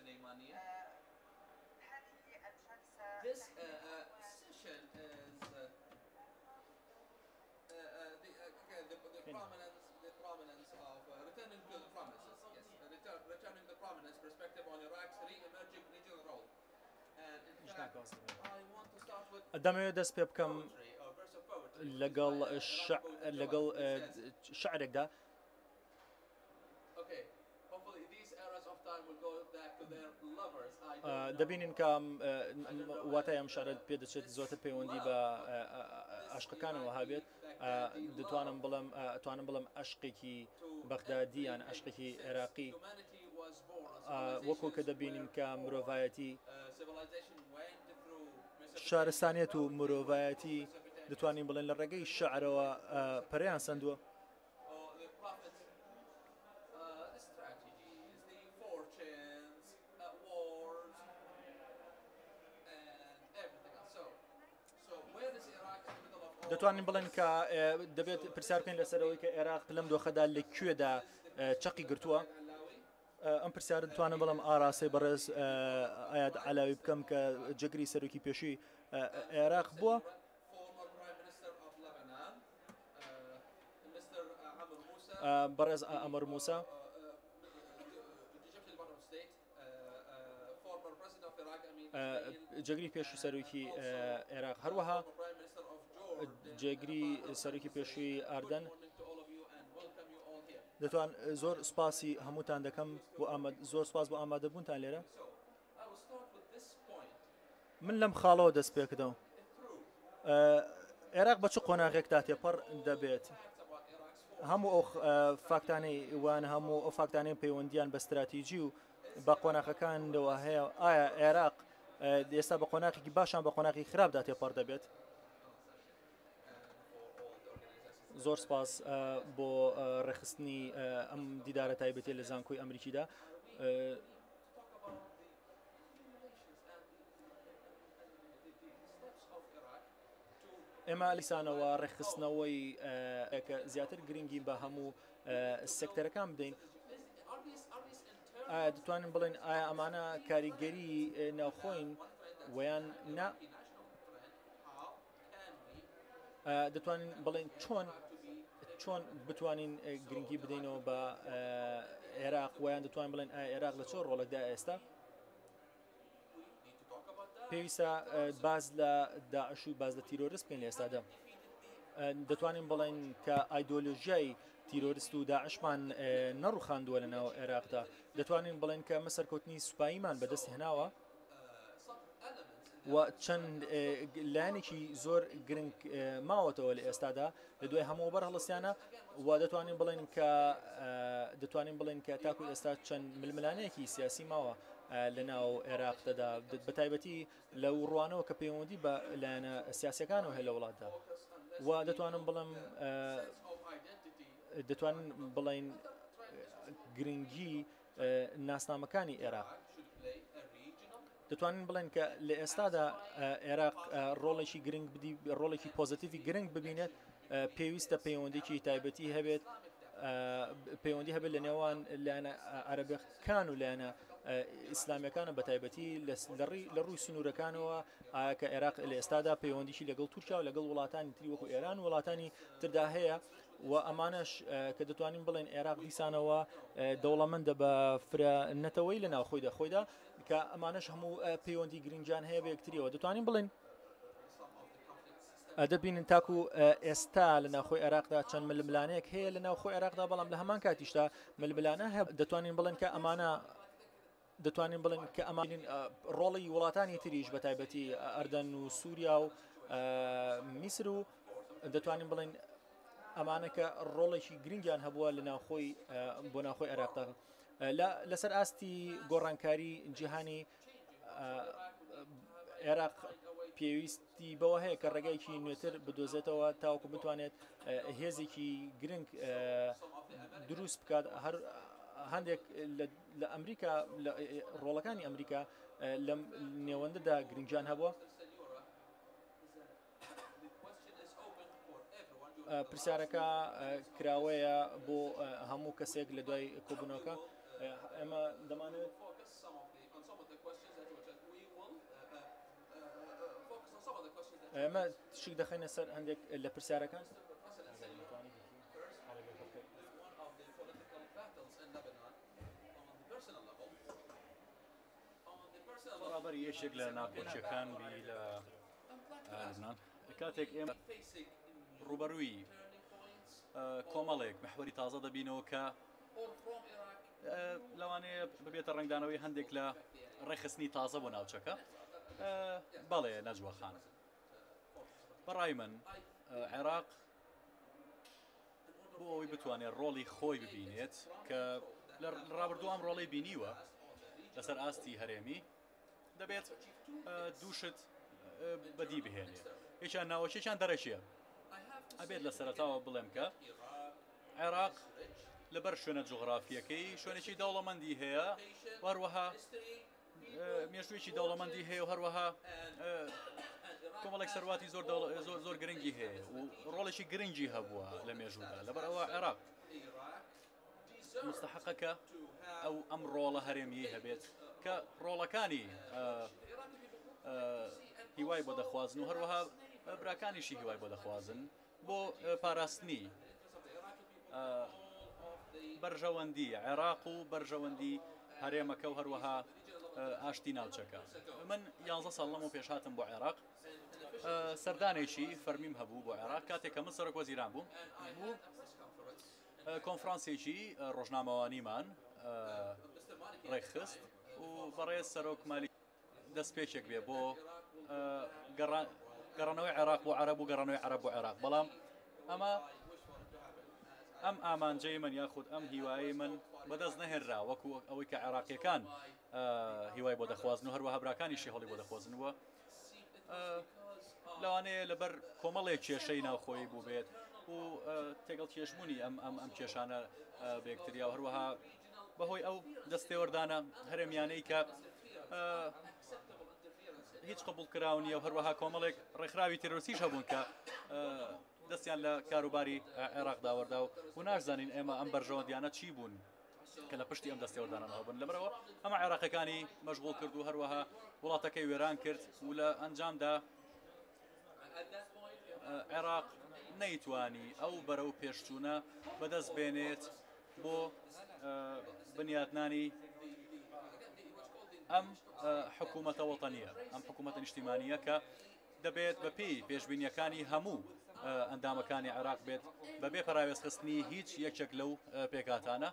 السليمانية. هذه الجلسة This session is the prominence of returning to the promises. Yes, returning the prominence perspective on Iraq's re-emerging regional role. And in fact, I want to start with دەمەوێت دەست پێ بکەم poetry, a verse of poetry. لەگەڵ شعرێکدا. Okay, hopefully these eras of time will go back to their lovers. I don't know. دەبینین کە واتای ئەم شعرە پێ دەچێت زۆرتر پەیوەندی بە عەشقەکانەوە هەبێت. توانم بڵم عەشقێکی بەغدادیان عەشقێکی عێراقی Humanity was born. وەکو کە دەبینین کە مرۆڤایەتی Civilization went through شارستانیەت و مرۆڤایەتی دەتوانین بڵێن لە ڕێگەی شعرەوە پەرەیان سندووە. the prophets, the strategies, the fortunes, wars, and everything else. So where is Iraq in the middle of all? دەتوانین بڵێن کە دەبێت پرسیار بکەین لەسەرەوەی کە عێراق لەم دۆخەدا لەکوێدا چەقی گرتووە. ئەم پرسیارە دەتوانم بڵم ئاراسی بەڕێز ئاياد عەلاوی بکەم کە جگری سەرۆکی پێشووی عێراق بووە. Former Prime Minister of Lebanon, Mr. Amr Moussa, بەڕێز ئەمەر موسا Egyptian Department of State, former President of Iraq, Amin جگری پێشووی سەرۆکی عێراق هەروەها Prime Minister of Jordan. جێگری سەرۆکی پێشووی ئاردن. Morning to all of you and welcome you all here. دەتوان زۆر سپاسی هەمووتان دەکەم بۆ زۆر سپاس بۆ ئامادەبوونتان لێرە. So I will start with this point. من لەم خاڵەوە دەست پێکردەوە. عێراق بە چ قۆناغێکدا تێپەڕ دەبێت؟ هەموو ئەو فاکتانەی وان هەموو ئەو فاکتانەی پەیوەندیان بە استراتیژی و بە قۆناغەکانەوە هەیە. ئایا عێراق ئێستا بە قۆناغێکی باشان بە قۆناغی خراپدا تێپەڕ دەبێت؟ زۆر سپاس بۆ ڕێخستنی ئەم دیدارە تایبەتی لە زانکۆی ئەمریکیدا. ئێمە لیسانەوە ڕێخستنەوەی کە زیاتر گرنگی بە هەموو سێکتەرەکان بدەین. ئایا دەتوانین بڵێن ئایا ئەمانە کاریگەری ناوخۆین ویان نا دەتوانین بڵێن چۆن بتوانین گرنگی بدەینەوە بە عێراق ویان دەتوانین بڵێن ئایا عێراق لە چۆ ڕۆڵێکدا ئێستا؟ پێویستە باز لە داعش و باز لە تیرۆریست بکەین لە ئێستادا. دەتوانین بڵێن کە ئایدۆلۆژیای تیرۆریست و داعشمان نەڕوخاندووە لە ناو عێراقدا. دەتوانین بڵێن کە مەسەرکەوتنی سوپاییمان بەدەست هێناوە و چەند لایەنێکی زۆر گرنگ ماوەتەوە لە ئێستادا لە دوای هەموو بەر هەڵستیانە و دەتوانین بڵێن کە تاکو ئێستا چەند ململانەیەکی سیاسی ماوە لە ناو عێراقدا بە تایبەتی لە ڕوانەوە کە پەیوەندی بە لایەنە سیاسەکانەوە هەیە لە وڵاتدا و دەتوانین بڵێن گرنگی ناسنامەکانی عێراق. دەتوانین بڵێن کە لە ئێستادا عێراق ڕۆڵێکی گرنگ بدی ڕۆڵێکی پۆزیتیڤی گرنگ ببینێت پێویستە پەیوەندێکی تایبەتی هەبێت پەیوەندی هەبێت لە نێوان لایەنە عەرەبەکان و لایەنە ئیسلامیەکانە بە تایبەتی لە ڕووی سنوورەکانەوە ئایا کە عێراق لە ئێستادا پەیوەندیشی لەگەڵ تورکیا و لەگەڵ وڵاتانی تری وەکو ئێران و وڵاتانی تردا هەیە و ئەمانەش کە دەتوانین بڵێن عێراق دیسانەوە دەوڵەمەندە بە فرەنەتەوەی لە ناو خۆیدا کە ئەمانەش هەموو پەیوەندی گرنگجان هەیە بە یەکتریەوە. دەتوانین بڵێن دەبینن تاکو ئێستا لە ناوخۆی عێراقدا چەند ململانەیەک هەیە لە ناوخۆی عێراقدا بەڵام لە هەمان کاتیشدا ململانە هەیە. دەتوانین بڵێن کە ئەمانین ڕۆڵی وڵاتانی تریش بە تایبەتی ئەردەن و سووریا و میسر و دەتوانین بڵێن ئەمانە کە ڕۆڵێکی گرنگیان هەبووە لە ناوخۆی بۆ ناوخۆی عێراقدا لەسەر ئاستی گۆڕانکاری جیهانی عێراق پێویستی بەوە هەیە کە ڕێگایکی نوێتر بدۆزێتەوە تاوەکو بتوانێت هێزێکی گرنگ دروست بکات. هەر هەندێک لە ئەمریکا ڕۆڵەکانی ئەمریکا لە نێوەندەدا گرنگجان هەبووە. پرسیارەکە کراوەیە بۆ هەموو کەسێک لە دوای کۆبوونەوەکە. ئێمە دەمانێت ئەمە شک دەخەینە سەر هەندێک لە پرسیارەکان بەڕابەر یەکێک لە ناکۆچیەکان بی لە لەبنان کاتێک ئێمە ڕوبەرووی کۆمەڵێک محوەری تازە دەبینەوە کە لەوانەیە ببێتە ڕنگدانەوەی هەندێک لە ڕێخستنی تازە بۆ ناوچەکە بەڵێ نەجوە خان بەڕای من عێراق بۆ ئەوەی بتوانێت ڕۆڵی خۆی ببینێت کە لە ڕابردووام ڕۆڵی بینیوە لەسەر ئاستی هەرێمی دەبێت دووشت بەدی بهێنێت هیچیان ناوەکییان دەرەچیە ئەبێت لە سەرەتاوە بڵێم کە عێراق لەبەر شوێنە جوغرافیەکەی شوێنێکی دەوڵەمەندی هەیە هەروەها مێژوویەکی دەوڵەمەندی هەیە و هەروەها کۆمەڵێک سەرواتی زۆر گرنگی هەیە و ڕۆڵێکی گرنگی هەبووە لە مێژوودا لەبەر ئەوە عێراق مستحقەکە ئەو ئەم ڕۆڵە هەرێمی هەبێت کە ڕۆڵەکانی هیوای بۆ دەخوازن و هەروەها براکانیشی هیوای بۆ دەخوازن بۆ پاراستنی بەرژەوەندی عێراق و بەرژەوەندی هەرێمەکە و هەروەها ئاشتی ناوچەکە من 11 ساڵ لەمەوە پێش هاتم بۆ عێراق سەردانێکی فەرمیم هەبوو بۆ عێراق کاتێک کە من سەرۆک وەزیران بووم کۆنفرانسێکی ڕۆژنامەوانیمان ڕێکخست و بەڕێز سەرۆک مالی دەستپێچێک بێ بۆ گەڕانەوەی عێراق بۆ عەرەب و گەڕانەوەی عەرەب بۆ عێراق بەڵام ئەم ئامانجەی من یاخود ئەم هیوایی من بەدەست نەهێنرا وەکو ئەوەی کە عێراقیەکان هیوای بۆ دەخوازن و هەروەها براکانیشی هەڵی بۆ دەخوازنەوە لەوانەیە لەبەر کۆمەڵێک کێشەی ناوخۆی بوو بێت و تێگەڵ کێشبوونی ئەم کێشانە بەیەکتریا و هەروەها بەهۆی ئەو دەستێوەردانە هەرێمیانەی کە هیچ قبول کراونیە و هەروەها کۆمەڵێک ڕێکخراوی تێرۆریستیش هەبوون کە دەستیان لە کاروباری عێراق داوەردا و نازانین ئێمە ئەم بەرژەوەندیانە چی بوون کە لە پشتی ئەم دەستێوەردانە هەبوون لەبەرەوە ئەمە عێراقەکانی مەشغوڵ کرد و هەروەها وڵاتەکەی وێران کرد و لە ئەنجامدا عێراق نەیتوانی ئەو بەرە و پێشچوونە بەدەست بێنێت بۆ بنیاتنانی ئەم حکوومەتە وەتەنیە ئەم حکوومەتە نیشتیمانیە کە دەبێت بەپێی پێشبینیەکانی هەموو ئەندامەکانی عێراق بێت بەبێ پەراوێزخستنی هیچ یەکێک لەو پێکاتانە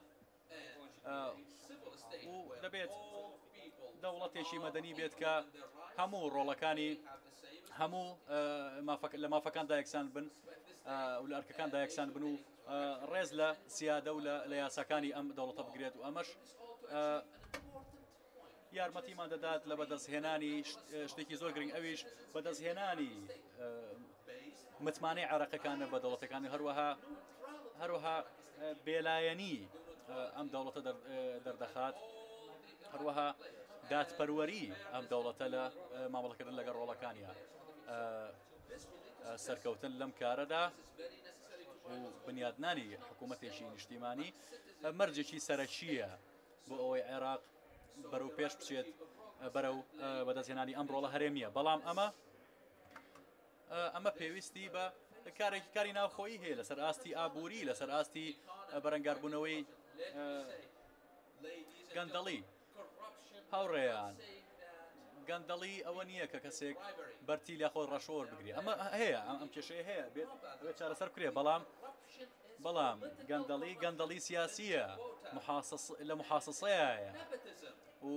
و دەبێت دەوڵەتێکی مەدەنی بێت کە هەموو ڕۆڵەکانی هەموو لە مافەکاندا یەکسان بن و لە ئەرکەکاندا یەکسان بن و ڕێز لە سیادە و لە یاساکانی ئەم دەوڵەتە بگرێت و ئەمەش یارمەتیمان دەدات لە بەدەستهێنانی شتێکی زۆر گرنگ ئەویش بەدەستهێنانی متمانەی عێراقیەکانە بە دەوڵەتەکانی هەروەها بێلایەنی ئەم دەوڵەتە دەردەخات هەروەها دادپەروەری ئەم دەوڵەتە لە مامەڵەکردن لەگەڵ ڕۆڵەکانیە سەرکەوتن لەم کارەدا و بنیادنانی حکوومەتێکی نیشتیمانی مەرجێکی سەرەکیە بۆ ئەوەی عێراق بەرەو پێش بچێت بەرەو بەدەستهێنانی ئەم ڕۆڵە هەرێمیە بەڵام ئەمە پێویستی بە کاری ناوخۆیی هەیە لەسەر ئاستی ئابووری لەسەر ئاستی بەرەنگاربوونەوەی گەندەڵی هاوڕێیان گەندەڵی ئەوە نییە کە کەسێک بەرتی لە خۆی ڕەشۆر بگرێت ئەمە هەیە ئەم کێشەیە هەیە بێت چارەسەر بکرێت بەڵام گەندەڵی سیاسیە لە محاسسەیە و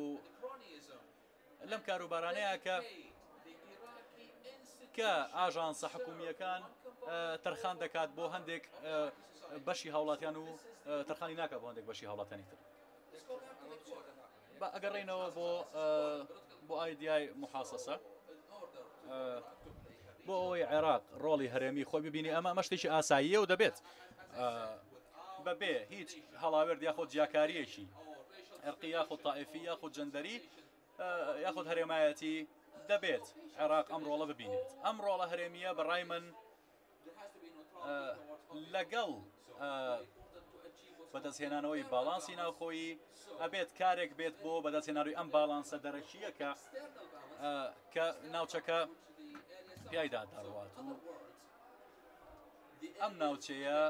لەم کاروبارانەیە کە ئاژانسە حکوومیەکان تەرخان دەکات بۆ هەندێک بەشی هاوڵاتیان و تەرخانی ناکات بۆ هەندێک بەشی هاوڵاتیانی تر ئەگەڕێنەوە بۆ ئایدیای محاسسە بۆ ئەوەی عێراق ڕۆڵی هەرێمی خۆی ببینی ئەمە شتێکی ئاساییە و دەبێت بەبێ هیچ هەڵاوێرد یاخۆ جیاکاریەکی عێرقی یاخۆ تائیفی یاخۆ جەندەری یاخۆ هەرێمایەتی دەبێت عێراق ئەم ڕۆڵە ببینێت ئەم ڕۆڵە هەرێمیە بەڕای من لەگەڵ بەدەستهێنانەوەی باڵانسی ناوخۆیی ئەبێت کارێک بێت بۆ بەدەستهێنانەوەی ئەم باڵانسە دەرەکیە کە ناوچەکە پیایدا دەڕوات و ئەم ناوچەیە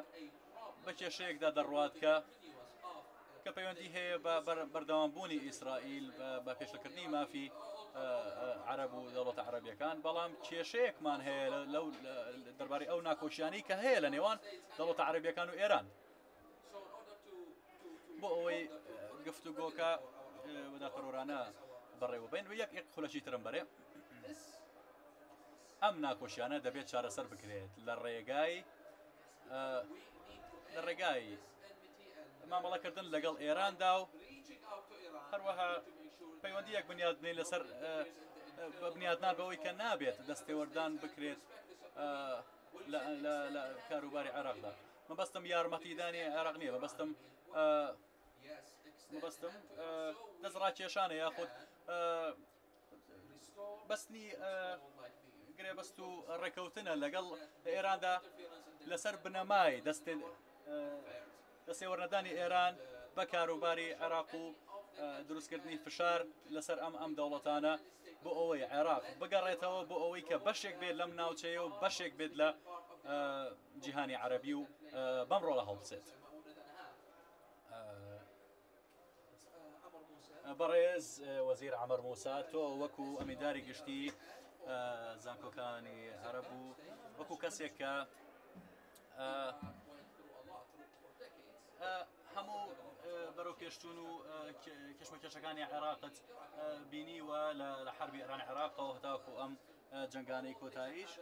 بە کێشەیەکدا دەڕوات کە پەیوەندی هەیە بە بەردەوامبوونی ئیسرائیل بە پێشەکردنی مافی عەرەب و دەوڵەتە عەرەبیەکان بەڵام کێشەیەکمان هەیە لەو دەربارەی ئەو ناکۆشیانەی کە هەیە لە نێوان دەوڵەتە عەرەبیەکان و ئێران بۆ ئەوەی گفتوگۆکە وەداپەرۆرانە بەڕێوە بین و یەک خولەکی ترم بەرێ ئەم ناکۆشیانە دەبێت چارەسەر بکرێت لە ڕێگای مامەڵەکردن لەگەڵ ئێراندا و هەروەها پەیوەندیەک بنیادنەی لەسەر بنیادنان بەوەی کە نابێت دەستێوەردان بکرێت لە کاروباری عێراقدا مەبەستم یارمەتیدانی عێراق نییە مەبەستم دەستڕاکێشانە یاخود بەستنی گرێبەست و ڕێکەوتنە لەگەڵ ئێراندا لەسەر بنەمای دەستێوەرنەدانی ئێران بە کاروباری عێراق و دروستکردنی فشار لەسەر ئەم دەوڵەتانە بۆ ئەوەی عێراق بگەڕێتەوە بۆ ئەوەی کە بەشێک بێت لەم ناوچەیە و بەشێک بێت لە جیهانی عەرەبی و بەم ڕۆڵە هەڵبچێت. بەڕێز وەزیر عەمەر موسا تۆ وەکو ئەمینداری گشتی زانکۆکانی عەرەب و وەکو کەسێک کە هەموو بەرەو پێشتون و کێشمەکێشەکانی عێراقت بینیوە لە حەربی ئێران عێراقەوە هەتاکو ئەم جەنگانەی کۆتاییش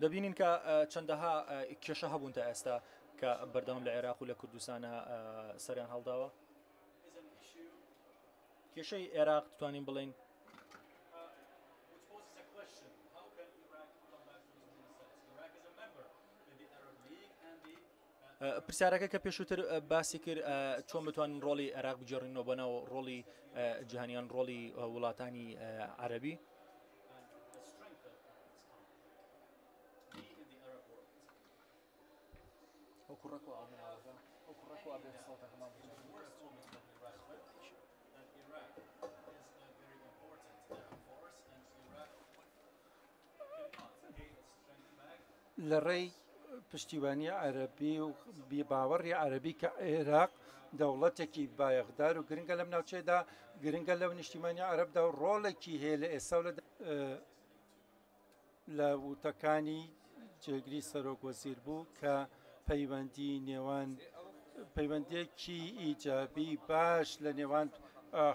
دەبینین کە چەندەها کێشە هەبوون تا ئێستا کە بەردەوام لە عێراق و لە کوردستانە سەریان هەڵداوە کێشەی عێراق توانین بڵین پرسیارەکە کە پێشووتر باسی کرد چۆن بتوانین ڕۆڵی عێراق بجێڕینەوە بەناو ڕۆڵی جیهانیان ڕۆڵی وڵاتانی عەرەبی لە ڕێی پشتیوانی عەرەبی و باوەڕی عەرەبی کە عێراق دەوڵەتێکی بایەخدار و گرنگە لەم ناوچەیەدا گرنگە لەو نیشتیمانی عەرەبدا و ڕۆڵێکی هەیە لە ئێستا و لە وتەکانی جێگری سەرۆک وەزیر بوو کە پەیوەندیەکی ئیجابی باش لە نێوان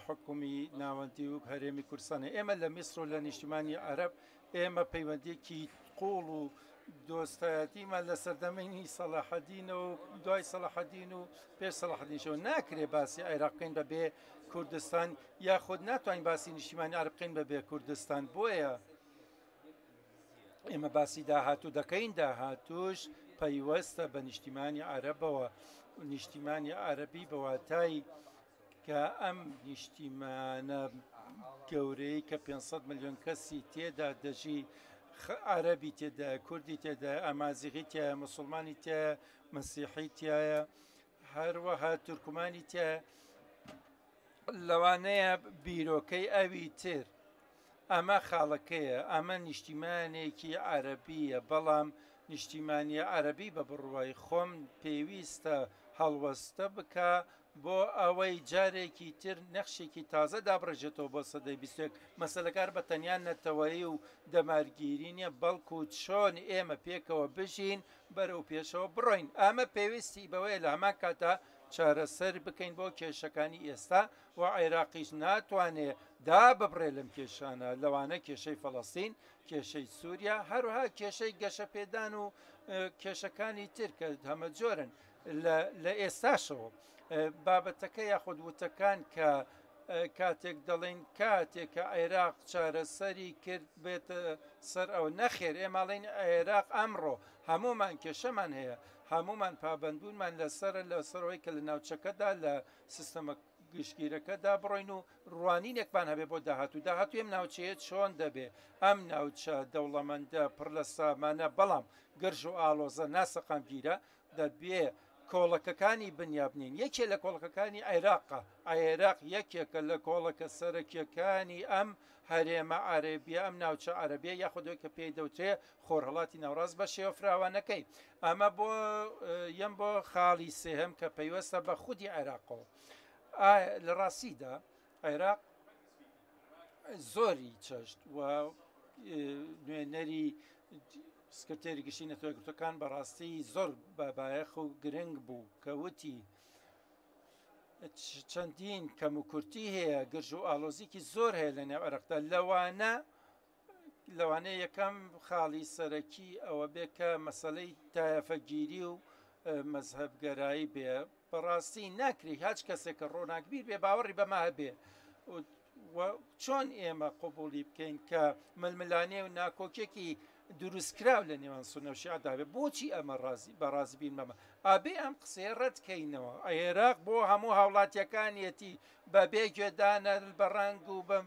حکومی ناوەندی و هەرێمی کوردستانە ئێمە لە میسر و لە نیشتیمانی عەرەب ئێمە پەیوەندیەکی قوڵ و دۆستایەتیمان لە سەردەمەی سەلاحەدینەوە و دوای سەلاحەدین و پێش سەلاحەدینشەوە ناکرێ باسی عێراق بکەین بەبێ کوردستان یاخود ناتوانین باسی نیشتیمانی عەرەب بکەین بەبێ کوردستان بۆیە ئێمە باسی داهاتوو دەکەین داهاتوش پەیوەستە بە نیشتیمانی عەرەبەوە نیشتیمانی عەرەبی بە واتای کە ئەم نیشتیمانە گەورەی کە 500 ملیۆن کەسی تێدا دەژی عەرەبی تێدا کوردی تێدا ئامازیغی تایە موسڵمانی تایە مەسیحی تایە هەروەها تورکمانی تایە لەوانەیە بیرۆکەی ئەوی تر ئەمە خاڵەکەیە ئەمە نیشتیمانێکی عەرەبیە بەڵام نیشتیمانی عەرەبی بە بڕوای خۆم پێویستە هەڵوەستە بکە بۆ ئەوەی جارێکی تر نەخشێکی تازە دابڕێژێتەوە بۆ سەدەی 21 مەسەلەکار بە تەنیان نەتەوەیی و دەمارگیری نییە بەڵکو چۆن ئێمە پێکەوە بژین بەرەو پێشەوە بڕۆین ئەمە پێویستی بەوەیە لە هەمان کاتە چارەسەر بکەین بۆ کێشەکانی ئێستا و عێراقیش ناتوانێت دا ببڕێ لەم کێشانە لەوانە کێشەی فەڵەستین کێشەی سووریا هەروها کێشەی گەشەپێدان و کێشەکانی تر کە هەمە جۆرن لە ئێستاشەوە بابەتەکە یاخود وتەکان کە کاتێک دەڵێن کاتێک کە عێراق چارەسەری کرد بێتە سەر ئەو نەخێر ئێماڵین عێراق ئەمڕۆ هەمومان کێشەمان هەیە هەمومان پابندبوونمان لەسەرەوەی کە لە ناوچەکەدا لە سیستەمە گشتگیرەکەدا بڕۆین و ڕوانینێکمان هەبێ بۆ داهاتوو ئەم ناوچەیە چۆن دەبێ ئەم ناوچە دەوڵەمەندە پڕ لە سامانە بەڵام گرژ و ئالۆزە ناسەقامگیرە دەبێ کۆڵەکەکانی بنیابنین یەکێ لە کۆڵەکەکانی عێراقا عێراق یەکێکە لە کۆڵەکە سەرەکیەکانی ئەم هەرێمە عەرەبیە ئەم ناوچە عەرەبیە یاخودەوەی کە پێی دەوترێ خۆرهەڵاتی ناوڕاست بە شێوە فراوانەکەی ئەمە بۆ یەم بۆ خاڵی سێهەم کە پەیوەستە بە خودی عێراقەوە لە ڕاستیدا عێراق زۆری چەشت و نوێنەری سکرتێری گشتی نەتەوەیەکگرتوەکان بەڕاستی زۆر بەبایەخ و گرنگ بوو کە وتی چەندین کەم و کورتی هەیە گرژ و ئالۆزیکی زۆر هەیە لە نێو عێراقدا لەوانەیە یەکەم خاڵی سەرەکی ئەوە بێ کە مەسەلەی تایەفەگیری و مەزهەبگەرایی بێ بەڕاستی ناکری هیچ کەسێک کە ڕۆناکبیر بێ باوەڕی بەما هەبێ چۆن ئێمە قبولی بکەین کە ململانێ و ناکۆکێکی دروستکراو لە نێوان سونە و شیعەدا بێ بۆچی ئەمە بەڕازی بین مەمە ئابێ ئەم قسەیە ڕەتکەینەوە عێراق بۆ هەموو هاوڵاتیەکانیەتی بەبێ گوێدانە بەڕەنگ و بە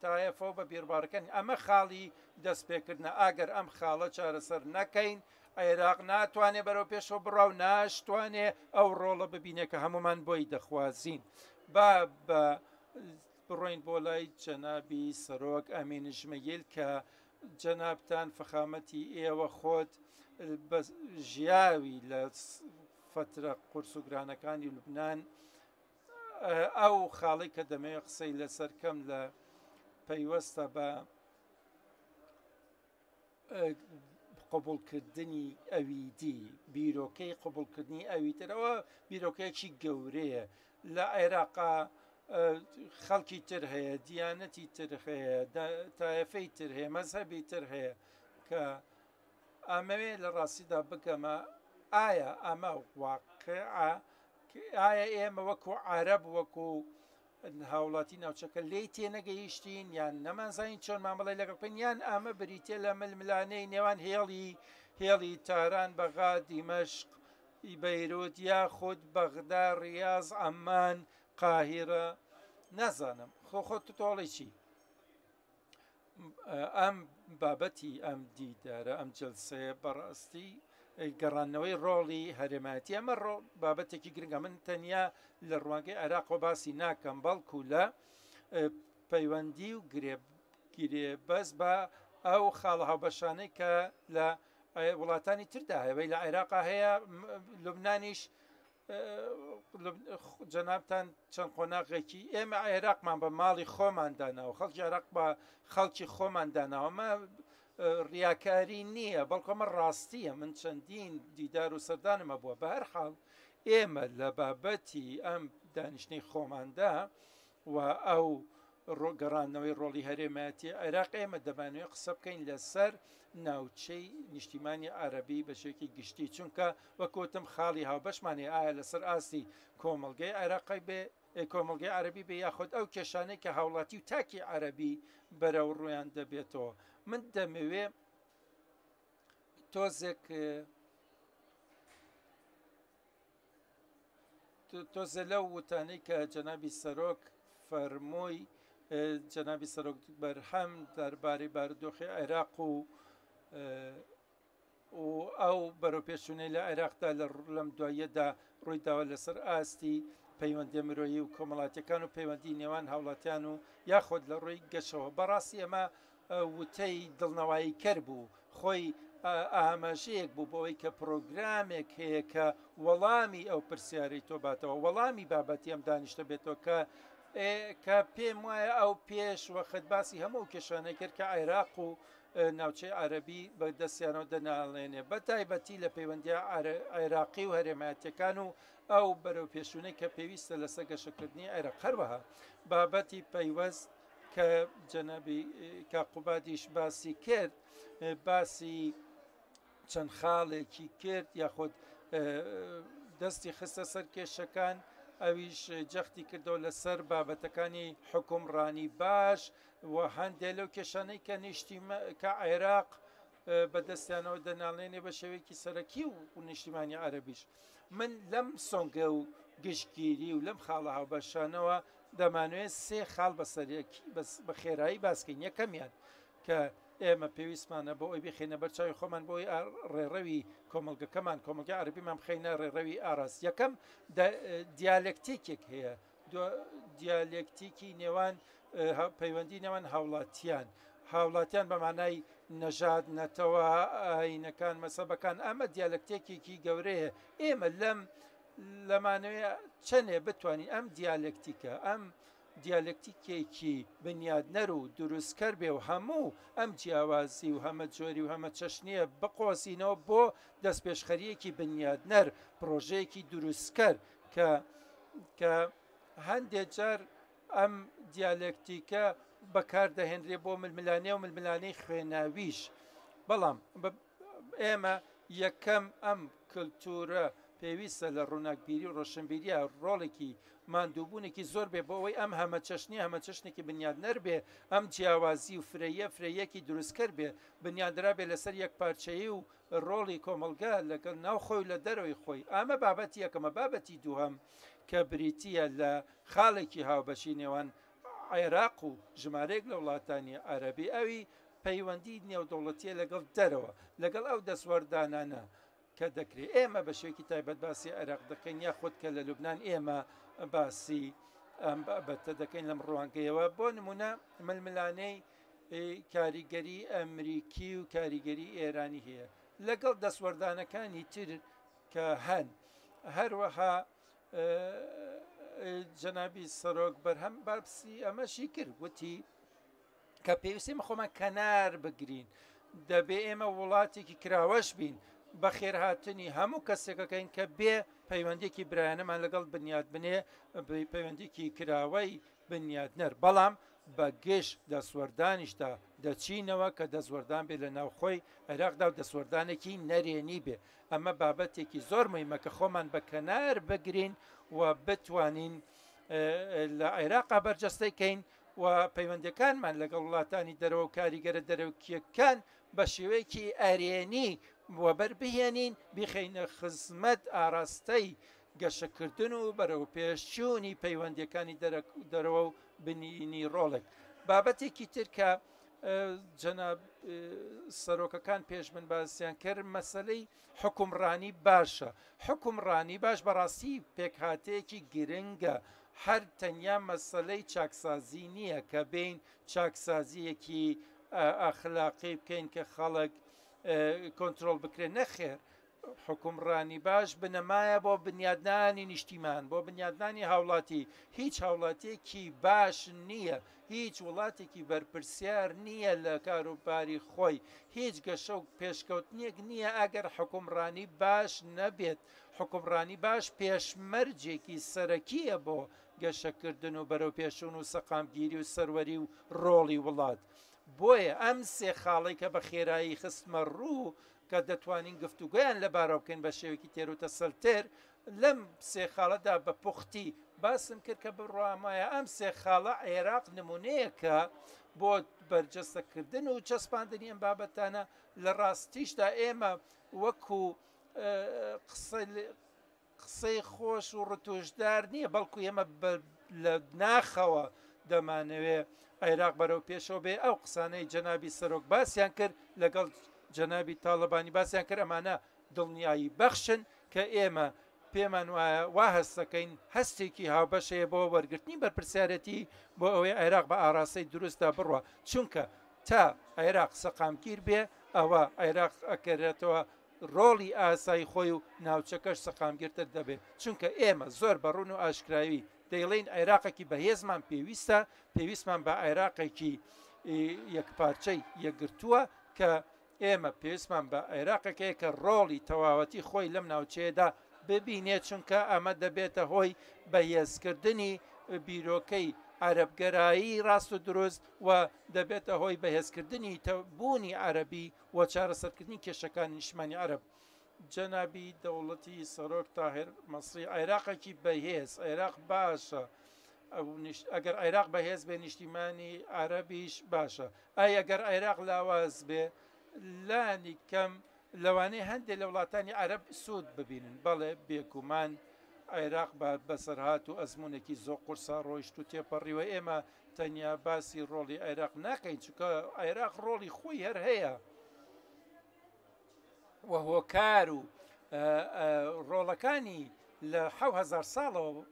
تایەفە و بە بیربارەکەن ئەمە خاڵی دەستپێکردنە ئاگەر ئەم خاڵە چارەسەر نەکەین عێراق ناتوانێ بەرەو پێشەوە بڕا و ناشتوانێ ئەو ڕۆڵە ببینێ کە هەمومان بۆی دەخوازین با بە بڕۆین بۆ لای جەنابی سەرۆک ئەمین ژمەگیل کە جەنابتان فەخامەتی ئێوە خۆت ژیاوی لە فترە قورس و گرانەکانی لوبنان ئەو خاڵی کە دەمەوێت قسەی لەسەرکەم لە پەیوەستە بە قبولکردنی ئەویدی بیرۆکەی قبولکردنی ئەویترەوە بیرۆکەیەکی گەورەیە لە عێراقا خەڵکی تر هەیە دیانەتی تر هەیە تایەفەی تر هەیە مەزهەبی تر هەیە کە ئەمەوێ لە ڕاستیدا بگەمە ئایا ئەمە واقعە ئایا ئێمە وەکو عەرەب وەکو هاوڵاتی ناوچەکە لێی تێنەگەیشتین یان نەمانزانین چۆن مامەڵی لەگەڵ بکەین یان ئەمە بریتێ لە ململانەی نێوان هێڵی تاران بەغا دیمەشق بەیروت یاخود بەغدا ڕیاض عەمان قاهیرە نازانم خۆت تۆڵی چی ئەم بابەتی ئەم دیدارە ئەم جەلسەیە بەڕاستی گەڕانەوەی ڕۆڵی هەرێمەتی ئەمە بابەتێکی گرنگە من تەنیا لە ڕوانگەی عێراقەوە باسی ناکەم بەڵکو لە پەیوەندی و گرێبەس بە ئەو خاڵە هاوبەشانەی کە لە وڵاتانی تردا هەیە لە عێراقا هەیە لوبنانیش جەنابتان چەند قۆناغێکی ئێمە عێراقمان بە ماڵی خۆمان داناوە خەڵکی عێراق بە خەڵکی خۆمان داناوەمە ڕیاکاری نییە بەڵکۆمە ڕاستیە من چەندین دیدار و سەردانمە بووە بە هەر حاڵ ئێمە لە بابەتی ئەم دانیشتەی خۆماندا و ئەو گەڕانەوەی ڕۆڵی هەرێمەتی عێراق ئێمە دەبانوێت قسە بکەین لەسەر ناوچەی نیشتیمانی عەرەبی بە شێوەیەکی گشتی چونکە وەکوتم خاڵی هاوبەشمانێ ئایا لەسەر ئاستی کۆمەڵگەی عێراقی بێ کۆمەڵگەی عەرەبی بێ یاخود ئەو کێشانەی کە هاوڵاتی و تاکی عەرەبی بەرەو ڕویان دەبێتەوە من دەمەوێ تۆزە لەو وتانەی کە جەنابی سەرۆک فەرمووی جەنابی سەرۆک بەرهەم دەربارەی بارودۆخی عێراق و ئەو بەرەوپێچوونەی لە عێراقدا لەم دواییەدا ڕووی داوە لەسەر ئاستی پەیوەندی مرۆیی و کۆمەڵاتیەکان و پەیوەندی نێوان هاوڵاتیان و یاخۆت لە ڕووی گەشەوە بەڕاستی ئەمە وتەی دڵنەوایی کەر بوو خۆی ئاماژەیەک بوو بۆەوەی کە پرۆگرامێک هەیە کە وەڵامی ئەو پرسیارەی تۆ باتەوە وەڵامی بابەتی ئەم دانیشتە بێتەوە کە پێم وایە ئەو پێش وەخت باسی هەموو کێشانەی کرد کە عێراق و ناوچەی عەرەبی بە دەستیانەوە دەناڵێنێ بە تایبەتی لە پەیوەندی عێراقی و هەرێمەتیەکان و ئەو بەرەو پێشوونەی کە پێویستە لەسەر گەشەکردنی عێراق هەروەها بابەتی پەیوەست کە جەنابی کاقوبادیش باسی کرد باسی چەند خاڵێکی کرد یاخود دەستی خستە سەر کێشەکان ئەویش جەختی کردەوە لەسەر بابەتەکانی حکومڕانی باش و هەندێک لەو کێشانەی کە کە عێراق بەدەستیانەوە دەناڵێنێ بە شێوەیەکی سەرەکی و نیشتیمانی عەرەبیش. من لەم سۆنگە و گشتگیری و لەم خاڵە هاوبەشانەوە دەمانوێت سێ خاڵ بە خێرایی باسکەین. یەکەمیان کە ئێمە پێویستمانە بۆ ئەوی بخێنە بەرچاوی خۆمان بۆی ڕێڕەوی کۆمەلگەکەمان کۆمەلگە عەرەبیمان بخەینە ڕێڕەوی ئاراست. یەکەم دیالێکتیکێک هەیە، دیالێکتیکی نێوان پەیوەندی نێوان هاوڵاتیان بە مانای نەژاد نەتەوە ئاینەکان مەسەبەکان. ئەمە دیالێکتێکێکی گەورەیە. ئێمە لەمانەوەیە چەندێ بتوانین ئەم دیالێکتیکە ئەم دیالێکتیکێکی بنیادنەر و دروستکەر بێ و هەموو ئەم جیاوازی و هەمە جۆری و هەمە چەشنیە بقۆسینەوە بۆ دەستپێشخەریەکی بنیادنەر، پرۆژەیەکی دروستکەر کە هەندێک جار ئەم دیالێکتیکە بەکاردەهێنرێ بۆ ململانێ و ململانەی خوێناویش. بەڵام ئێمە یەکەم ئەم کللتورە پێویستە لە ڕووناکبیری و ڕۆشنبیریە ڕۆڵێکی ماندووبوونێکی زۆر بێ بۆ ئەوەی ئەم هەمە چەشنێکی بنیادنەر بێ، ئەم جیاوازی و فرەیەکی دروستکەر بێ، بنیادرا بێ لەسەر یەک پارچەیی و ڕۆڵی کۆمەلگا لەگەڵ ناو خۆی لە دەرەوەی خۆی. ئامە بابەتی یەکەمە. بابەتی دووهەم کە بریتیە لە خاڵێکی هاوبەشی نێوان عێراق و ژمارەیەک لە وڵاتانی عەرەبی ئەوی پەیوەندی نێودەوڵەتیە لەگەڵ دەرەوە، لەگەڵ ئەو دەسوەردانانە کە دەکرێت. ئێمە بە شێوەیەکی تایبەت باسی عێراق دەکەین، یاخود کە لە لوبنان ئێمە باسی ئەم بابەتە دەکەین لەم ڕوانگەیەوە. بۆ نمونە ململانەی کاریگەری ئەمریکی و کاریگەری ئێرانی هەیە لەگەڵ دەسوەردانەکانی تر کە هەن. هەروەها جەنابی سەرۆک بەرهەم باسی ئەمەشی کرد، وتی کە پێویستیمە خۆمان کەنار بگرین، دەبێ ئێمە وڵاتێکی کراوەش بین، بە خێرهاتنی هەموو کەسێکەکەین کە بێ پەیوەندێکی برایانەمان لەگەڵ بنیاد بنێ، پەیوەندێکی کراوەی بنیادنەر. بەڵام بە گشت دەسوەردانیشدا دەچینەوە کە دەسوەردان بێ لە ناوخۆی عێراقدا و دەسوەردانێکی نەرێنی بێ. ئەمە بابەتێکی زۆر مهمە کە خۆمان بە کەنار بگرین و بتوانین لە عێراقا بەرجەستەیکەین و پەیوەندەکانمان لەگەڵ وڵاتانی دەرەوە و کاریگەرە دەرەوکیەکان بە شێوەیەکی ئەرێنی وەبەر بهێنین، بیخەینە خزمەت ئاراستەی گەشەکردن و بەرەو پێشچوونی پەیوەندیەکانی دەرەوە و بنینی ڕۆڵێک. بابەتێکی تر کە جەناب سەرۆکەکان پێش من باسییان کرد مەسەلەی حکومڕانی باشە. حکومڕانی باش بەڕاستی پێکهاتەیەکی گرنگە. هەر تەنیا مەسەلەی چاکسازی نییە کە بین چاکسازیەکی ئەخلاقی بکەین کە خەڵک کۆنتترۆل بکرێن. نەخێر، حکومڕانی باش بنەمایە بۆ بنیادنانی نیشتیمان، بۆ بنیادنانی هاوڵاتی. هیچ هاوڵاتێکی باش نییە، هیچ وڵاتێکی بەرپرسیار نییە لە کاروباری خۆی، هیچ گەشە و پێشکەوتنیەک نییە ئەگەر حکومڕانی باش نەبێت. حکومڕانی باش پێشمەرجێکی سەرەکیە بۆ گەشەکردن و بەرەو پێشون و سەقامگیری و سەروەری و ڕۆڵی وڵات. بۆیە ئەم سێ خاڵی کە بە خێرایی خستمە ڕوو کە دەتوانین گفتوگویان لەبارە بکەین بە شێوەیەکی تێروتە سەلتێر، لەم سێ خاڵەدا بە پوختی باسم کرد کە بڕوامایە ئەم سێ خاڵە عێراق نمونەیەکە بۆ بەرجەستەکردن و چەسپاندنی ئەم بابەتانە. لە ڕاستیشدا ئێمە وەکو قسەی خۆش و ڕتوشدار نییە، بەڵکو ئێمە لە ناخەوە دەمانەوێ عێراق بەرەو پێشەوە بێ. ئەو قسانەی جەنابی سەرۆک باسییان کرد لەگەڵ جەنابی تاڵەبانی باسییان کرد ئەمانە دڵنیایی بەخشن کە ئێمە پێمان وایە وا هەستەکەین هەستێکی هاوبەشەیە بۆ وەرگرتنی بەرپرسیارەتی بۆ ئەوەی عێراق بە ئاراستەی دروستدا بڕوە. چونکە تا عێراق سەقامگیر بێ ئەوە عێراق ئەکەرێتەوە ڕۆڵی ئاسایی خۆی و ناوچەکەش سەقامگیرتر دەبێت. چونکە ئێمە زۆر بەڕوون و ئاشکراوی دەیڵین عێراقێکی بەهێزمان پێویستە، پێویستمان بە عێراقێکی یەکپارچەی یەکگرتووە کە ئێمە پێویستمان بە عێراقەکەیە کە ڕۆڵی تەواوەتی خۆی لەم ناوچەیەدا ببینێت، چونکە ئەمە دەبێتە هۆی بەهێزکردنی بیرۆکەی عەرەبگەرایی ڕاست و دروست و دەبێتە هۆی بەهێزکردنی بوونی عەرەبی و چارەسەرکردنی کێشەکانی نیشتیمانی عەرەب. جەنابی دەوڵەتی سەرۆک تاهر مەسری عێراقێکی بەهێز عێراق باشە ئەگەر عێراق بەهێز بێ نیشتیمانی عەرەبیش باشە ئەگەر عێراق لاواز بێ لانی کەم لەوانەیە هەندێک لە وڵاتانی عەرەب سوود ببینن بەڵێ بێگومان عێراق بەسەرهات و ئەزمونێکی زۆر قورسا ڕۆیشت و تێپەڕیوە ئێمە تەنیا باسی ڕۆڵی عێراق ناکەین چونکە عێراق ڕۆڵی خۆی هەر هەیە و هۆکار و ڕۆڵەکانی لە 1000 ساڵەوە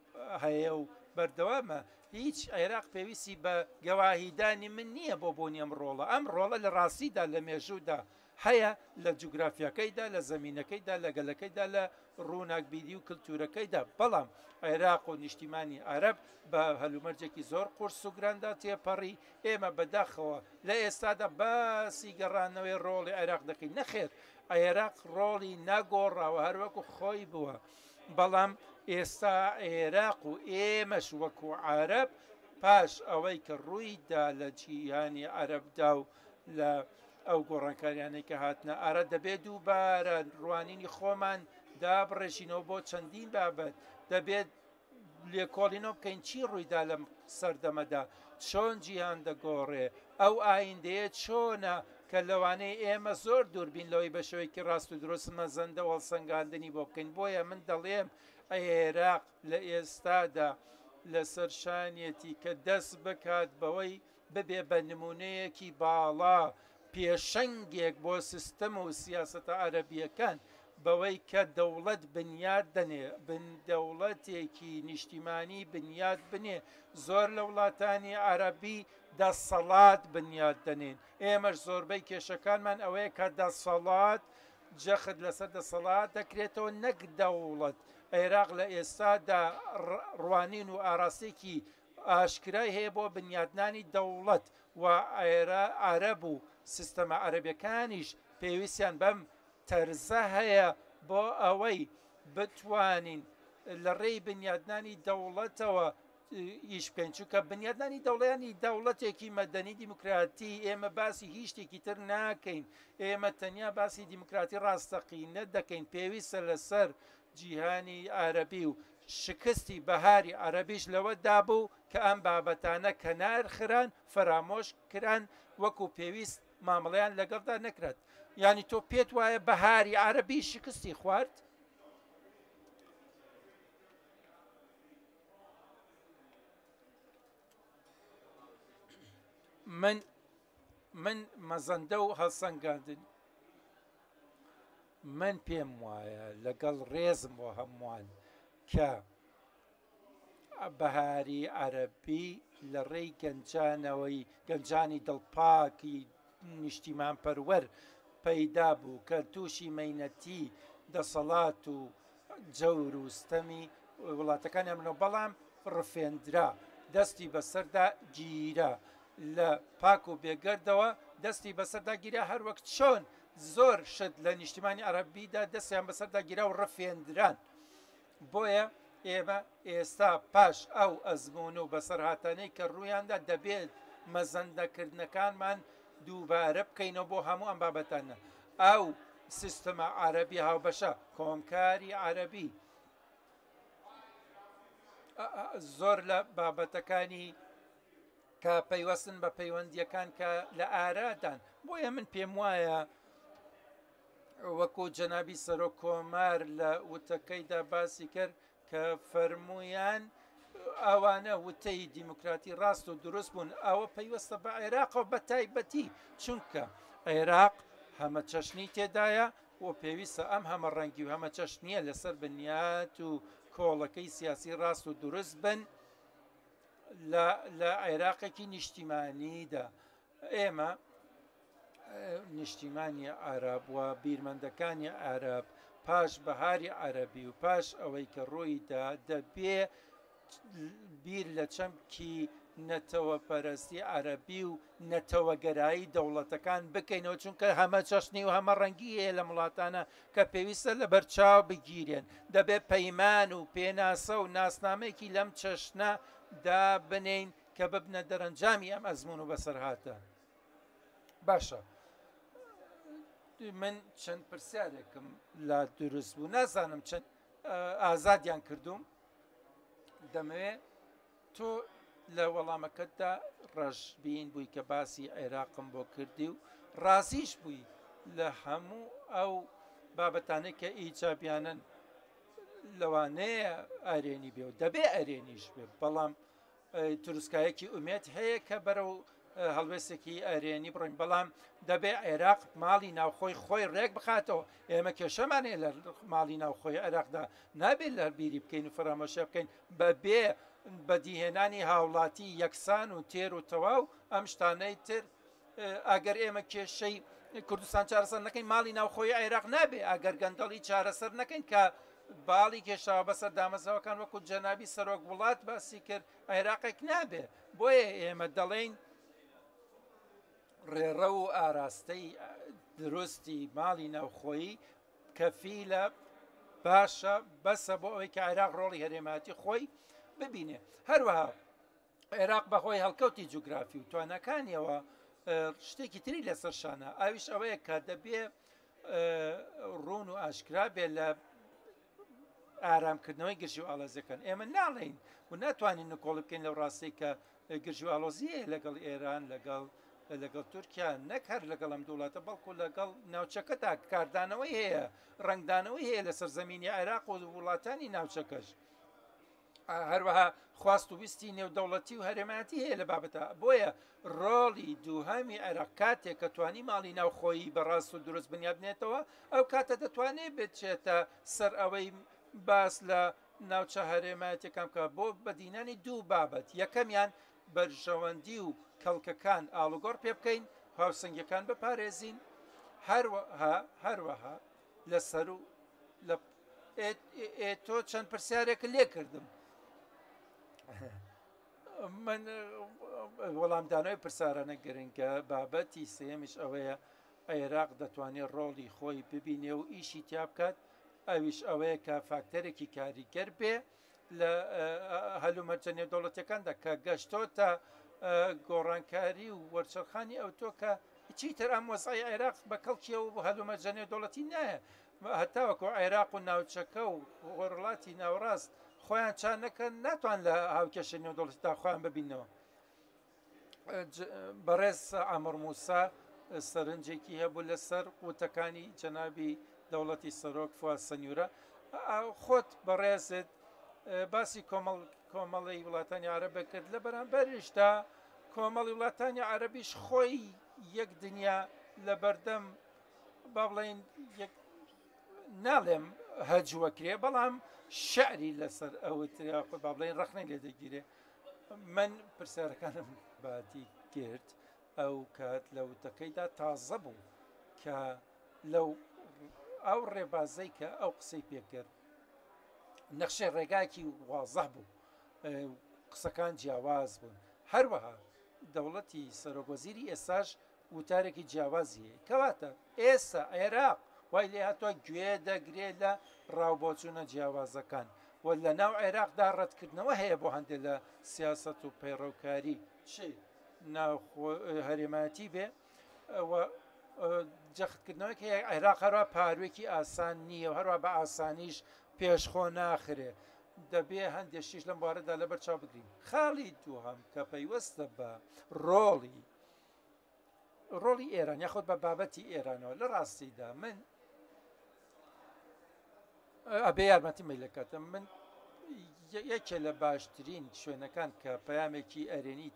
هەیە و بەردەوامە هیچ عێراق پێویستی بە گەواهیدانی من نییە بۆ بوونی ئەم ڕۆڵە ئەم ڕۆڵە لە ڕاستیدا لە مێژوودا هەیە لە جوگرافیەکەیدا لە زەمینەکەیدا لە گەلەکەیدا لە ڕووناکبیری و کللتورەکەیدا بەڵام عێراق و نیشتیمانی عەرەب بە هەلومەرجێکی زۆر قورس و گراندا تێپەڕی ئێمە بەداخەوە لە ئێستادا باسی گەڕانەوەی ڕۆڵی عێراق دەکەین نەخێر عێراق ڕۆڵی ناگۆڕاوە هەروەکو خۆی بووە بەڵام ئێستا عێراق و ئێمەش وەکو عەرەب پاش ئەوەی کە ڕوویدا لە جیهانی عەرەبدا و لە ئەو گۆڕانکاریانەی کە هاتنە ئارە دەبێت دووبارە ڕوانینی خۆمان دابڕێژینەوە بۆ چەندین بابەت دەبێت لێکۆڵینەوە بکەین چی ڕوویدا لەم سەردەمەدا چۆن جیهان دەگۆڕێ ئەو ئایندەیە چۆنە کە لەوانەیە ئێمە زۆر دووربین لەوەی بە شێوەیەکی ڕاست و دروست مەزەندە وەڵسەنگاندنی بۆ بکەین بۆیە من دەڵێم عێراق لە ئێستادا لەسەر شانێتی کە دەست بکات بەوەی ببێ بە نمونەیەکی باڵا پێشەنگێک بۆ سیستەم و سیاسەتە عەرەبیەکان بەوەی کە دەوڵەت بنیاد دەنێ دەوڵەتێکی نیشتیمانی بنیاد بنێ زۆر لە وڵاتانی عەرەبی دەسەڵات بنیاد دەنێن ئێمەش زۆربەی کێشەکانمان ئەوەیە کە دەسەڵات جەخت لەسەر دەسەڵات دەکرێتەوە نەک دەوڵەت عێراق لە ئێستادا ڕوانین و ئاراستێکی ئاشکرای هەیە بۆ بنیادنانی دەوڵەت و عەرەب و سیستەمە عەرەبیەکانیش پێویستیان بەم تەرزە هەیە بۆ ئەوەی بتوانین لە ڕێی بنیادنانی دەوڵەتەوە ئیش بکەین چونکە بنیادنانی دەوڵەیانی دەوڵەتێکی مەدەنی دیموکراتی ئێمە باسی هیچ شتێکی تر ناکەین ئێمە تەنیا باسی دیموکراتی ڕاستەقینە دەکەین پێویستە لەسەر جیهانی عەرەبی و شکستی بەهاری عەرەبیش لەوە دابوو کە ئەم بابەتانە کەنارخران فەرامۆش کران وەکو پێویست مامەڵەیان لەگەڵدا نەکرێت یعنی تۆ پێت وایە بەهاری عەرەبی شکستی خوارد من مەزەندە و هەڵسەنگاندن من پێم وایە لەگەڵ ڕێزم بۆ هەمووان کە بەهاری عەرەبی لە ڕێی گەنجانەوەی گەنجانی دڵپاکی نیشتیمان پەروەر پەیدا بوو کە تووشی مەینەتی دەسەڵات و جەور و ستەمی وڵاتەکانی ئەمنەوە بەڵام ڕفێندرا دەستی بەسەردا گیرە لە پاک و بێگەردەوە دەستی بەسەردا گیرە هەروەک چۆن زۆر شت لە نیشتیمانی عەرەبیدا دەستیان بەسەردا گیرە و ڕفێندران بۆیە ئێمە ئێستا پاش ئەو ئەزمون و بەسەرهاتانەی کە ڕوویاندا دەبێت مەزەندەکردنەکانمان دووبارە بکەینەوە بۆ هەموو ئەم بابەتانە ئەو سیستەمە عەرەبی هاوبەشە کۆمکاری عەرەبی زۆر لە بابەتەکانی کە پەیوەستن بە پەیوەندیەکان کە لە ئارادان بۆیە من پێم وایە وەکو جەنابی سەرۆک کۆمار لە وتەکەیدا باسی کرد کە فەرمویان ئەوانە وتەی دیموکراتی ڕاست و دروست بوون ئەوە پەیوەستە بە عێراقەوە بە تایبەتی چونکە عێراق هەمە چەشنی تێدایە و پێویستە ئەم هەمە ڕەنگی و هەمە چەشنیە لەسەر بنیات و کۆڵەکەی سیاسی ڕاست و دروست بن لە عێراقێکی نیشتیمانیدا ئێمە نیشتیمانی عەرەب و بیرمەندەکانی عەرەب پاش بەهاری عەرەبی و پاش ئەوەی کە ڕوویدا دەبێ بیر لە چەمکی نەتەوە پەرستی عەرەبی و نەتەوەگەرایی دەوڵەتەکان بکەینەوە چونکە هەمە چەشنی و هەمە ڕەنگی هەیە لە وڵاتانە کە پێویستە لە بەرچاو بگیرێن دەبێت پەیمان و پێناسە و ناسنامەیەکی لەم چەشنە دا بنین کە ببنە دەرەنجامی ئەم ئەزمون و بەسەرهاتە باشە من چەند پرسیارێکم لە دروست بوو نازانم چەند ئازادیان کردوم دەمەوێت تۆ لە وەڵامەکەتدا ڕەشبین بووی کە باسی عێراقم بۆ کردی و ڕازیش بووی لە هەموو ئەو بابەتانەی کە ئیجابیانن لەوانەیە ئارێنی بێ و دەبێ ئەرێنیش بێ بەڵام تروسکایەکی ئومێت هەیە کە بەرەو هەڵوێستێکی ئەرێنی بڕین بەڵام دەبێ عێراق ماڵی ناوخۆی خۆی ڕێک بخاتەوە ئێمە کێشەمانێ لە ماڵی ناوخۆی عێراقدا نابێت لە بیری بکەین و فەرامۆشە بکەین بەبێ بەدیهێنانی هاوڵاتی یەکسان و تێر و تەواو ئەم شتانەی تر ئەگەر ئێمە کێشەی کوردستان چارەسەر نەکەین ماڵی ناوخۆی عێراق نابێ ئەگەر گەندەڵی چارەسەر نەکەین کە باڵی کێشاوە بەسەر دامەزەوەکان وەکو جەنابی سەرۆک وڵات باسی کرد عێراقێک نابێ بۆیە ئێمە دەڵێن ڕێڕە و ئاراستەی دروستی ماڵی ناوخۆیی کەفیلە باشە بەسە بۆ ئەوەی کە عێراق ڕۆڵی هەرێماتی خۆی ببینێ هەروەها عێراق بەخۆی هەڵکەوتی جوگرافی و توانەکانیەوە شتێکی تری لەسەر شانە ئاویش ئەوەیە کە دەبێ ڕوون و ئاشکرا بێ لە ئارامکردنەوەی گرژی و ئاڵۆزیەکان ئێمە ناڵێین و ناتوانین نکۆڵ بکەین لەو ڕاستەی کە گرژی و ئاڵۆزیە لەگەڵ ئێران لەگەڵ تورکیا نەک هەر لەگەڵ ئەم دەوڵاتە بەڵکو لەگەڵ ناوچەکەتا کاردانەوەی هەیە ڕنگدانەوەی هەیە لە سەرزەمینی عێراق و وڵاتانی ناوچەکەش هەروەها خواست و ویستی نێودەوڵەتی و هەرێمەتی هەیە لە بابەتە بۆیە ڕۆڵی دووهەمی عێراق کاتێک کە توانی ماڵی ناوخۆیی بەڕاست و دروست بنیابنێتەوە ئەو کاتە دەتوانێت بچێتە سەر ئەوەی باس لە ناوچە هەرێمەتەکان کە بۆ بەدینانی دوو بابەت یەکەمیان بەرژەوەندی و کەڵکەکان ئاڵوگۆڕ پێ بکەین هاوسەنگەکان بپارێزین هەروەها لەسەر و تۆ چەند پرسیارێک لێ کردم من وەڵامدانەوەی پرسیارانە گرنگە بابەتی سێمیش ئەوەیە عێراق دەتوانێت ڕۆڵی خۆی ببینێ و ئیشی تیا بکات ئەویش ئەوەیە کە فاکتەرێکی کاریگەر بێ لە هەلومەرجە نێودەوڵەتیەکاندا کە گەشتۆتە گۆڕانکاری و وەرچەرخانی ئەو تۆ کە چیتر ئەم وەزای عێراق بە کەڵکیە و هەلومەرجە نێودەوڵەتی نایە هەتاوەکو عێراق و ناوچەکە و وڵاتی ناوڕاست خۆیان چانەکەن ناتوان لە هاوکێشە نێودەوڵەتیدا خۆیان ببینەوە بەڕێز ئامر موسا سەرنجێکی هەبوو لەسەر قوتەکانی جەنابی دەوڵەتی سەرۆک فواد سەنیورە خۆت بەڕێزت باسی کۆمەڵی وڵاتانی عەرەبە کرد لە بەرامبەریشدا کۆمەڵی وڵاتانی عەرەبیش خۆی یەک دنیا لە بەردەم با بڵێن ناڵێم هەجووەکرێ بەڵام شعری لەسەر ئەوتریا خۆ با بڵێن ڕەخنەی لێ دەگیرێ من پرسیارەکانم باتی کرد ئەو کات لە وتەکەیدا تازە بوو کە لەو ئەو ڕێبازەی کە ئەو قسەی پێکرد نەخشەی ڕێگاکی وازەح بوو قسەکان جیاواز بوون هەروەها دەوڵەتی سەرۆکوەزیری ئێستاش وتارێکی جیاوازیە کەواتە ئێستا عێراق وای لێ هاتووە گوێ دەگرێت لە ڕاوبۆچوونە جیاوازەکان و لە ناو عێراقدا ڕەتکردنەوە هەیە بۆ هەندێک لە سیاسەت و پەیڕەوکاری چی هەرێمەتی بێ جەختکردنەوەی هەیە عێراق هەروە پاروێکی ئاسان نییە و هەروە بە ئاسانیش پێشخۆ ناخرێ دەبێ هەندێکیش لەم بارەدا لە بەرچاو بگرین خاڵی دووهەم کە پەیوەستە بە ڕۆڵی ئێران یاخۆت بە بابەتی ئێرانەوە لە ڕاستیدا من ئەبێ یارمەتی مەلەکەتم من یەکێ لە باشترین شوێنەکان کە پەیامێکی ئەرێنی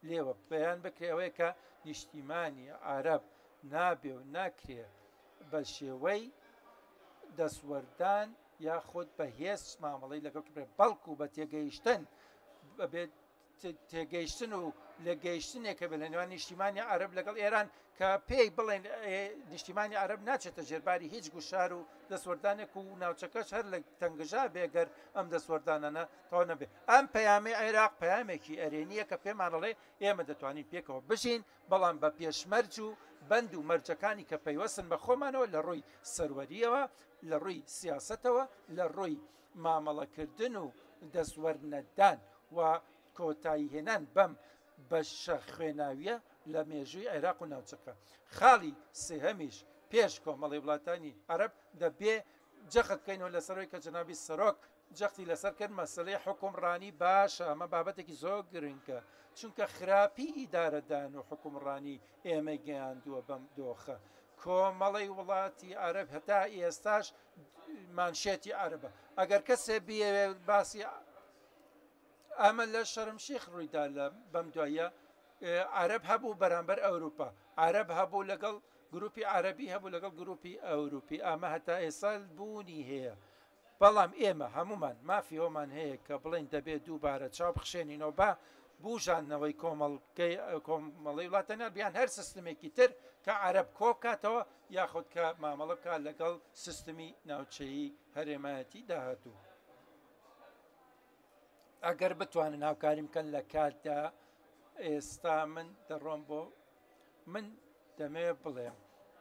لێوە بەیان بکرێەوەی کە نیشتیمانی عەرەب نابێ و ناکرێ بە شێوەی دەسوەردان یاخود بە هێز مامەڵی لەگەڵ بەڵکو بە تێگەیشتن بەبێت تێگەیشتن و لە گەیشتنێکە بە لە نێوان نیشتیمانی عەرەب لەگەڵ ئێران کە پێی بڵێن نیشتیمانی عەرەب ناچێتە ژێرباری هیچ گوشار و دەسوەردانێک و ناوچەکەش هەر لە تەنگژا بێگەر ئەم دەسوەردانانە تەواو نەبێ ئەم پەیامی عێراق پەیامێکی ئەرێنیە کە پێمانەڵێ ئێمە دەتوانین پێکەوە بژین بەڵام بە پێشمەرج و بەند و مەرجەکانی کە پەیوەستن بە خۆمانەوە لە ڕووی سەروەریەوە لە ڕووی سیاسەتەوە لە ڕووی مامەڵەکردن و دەسوەرنەدان و کۆتایی هێنان بەم بەشە خوێناویە لە مێژووی عێراق و ناوچەکە خاڵی سێهەمیش پێش کۆمەڵی وڵاتانی عەرەب دەبێ جەخت بکەینەوە لەسەرەوەی کە جەنابی سەرۆک جەختی لەسەر کرد مەسەلەی حکومڕانی باشە ئەمە بابەتێکی زۆر گرنگە چونکە خراپی ئیدارەدان و حکومڕانی ئێمە گەیاندووە بەم دۆخە کۆمەڵی وڵاتی عەرەب هەتا ئێستاش مانشێتی عەرەبە ئەگەر کەسێ بێ باسی ئەمە لە شەرمشیخ ڕوویدا لە بەم دوایە عەرەب هەبوو بەرامبەر ئەوروپا عەرەب هەبوو لەگەڵ گروپی عەرەبی هەبوو لەگەڵ گروپی ئەوروپی ئەمە هەتا ئێستا بوونی هەیە بەڵام ئێمە هەمومان مافیۆمان هەیە کە بڵێن دەبێت دووبارە چاو بخشێنینەوە با بژانەوەی کۆمەڵی وڵاتەنە بیان هەر سیستمێکی تر کە عەرەب کۆبکاتەوە یاخود کە مامەڵە بکات لەگەڵ سیستمی ناوچەیی هەرێمایەتی داهاتوو ئەگەر بتوانن هاوکاری بکەن لە کاتدا ئێستا من دەڕۆم بۆ من دەمەوێ بڵێم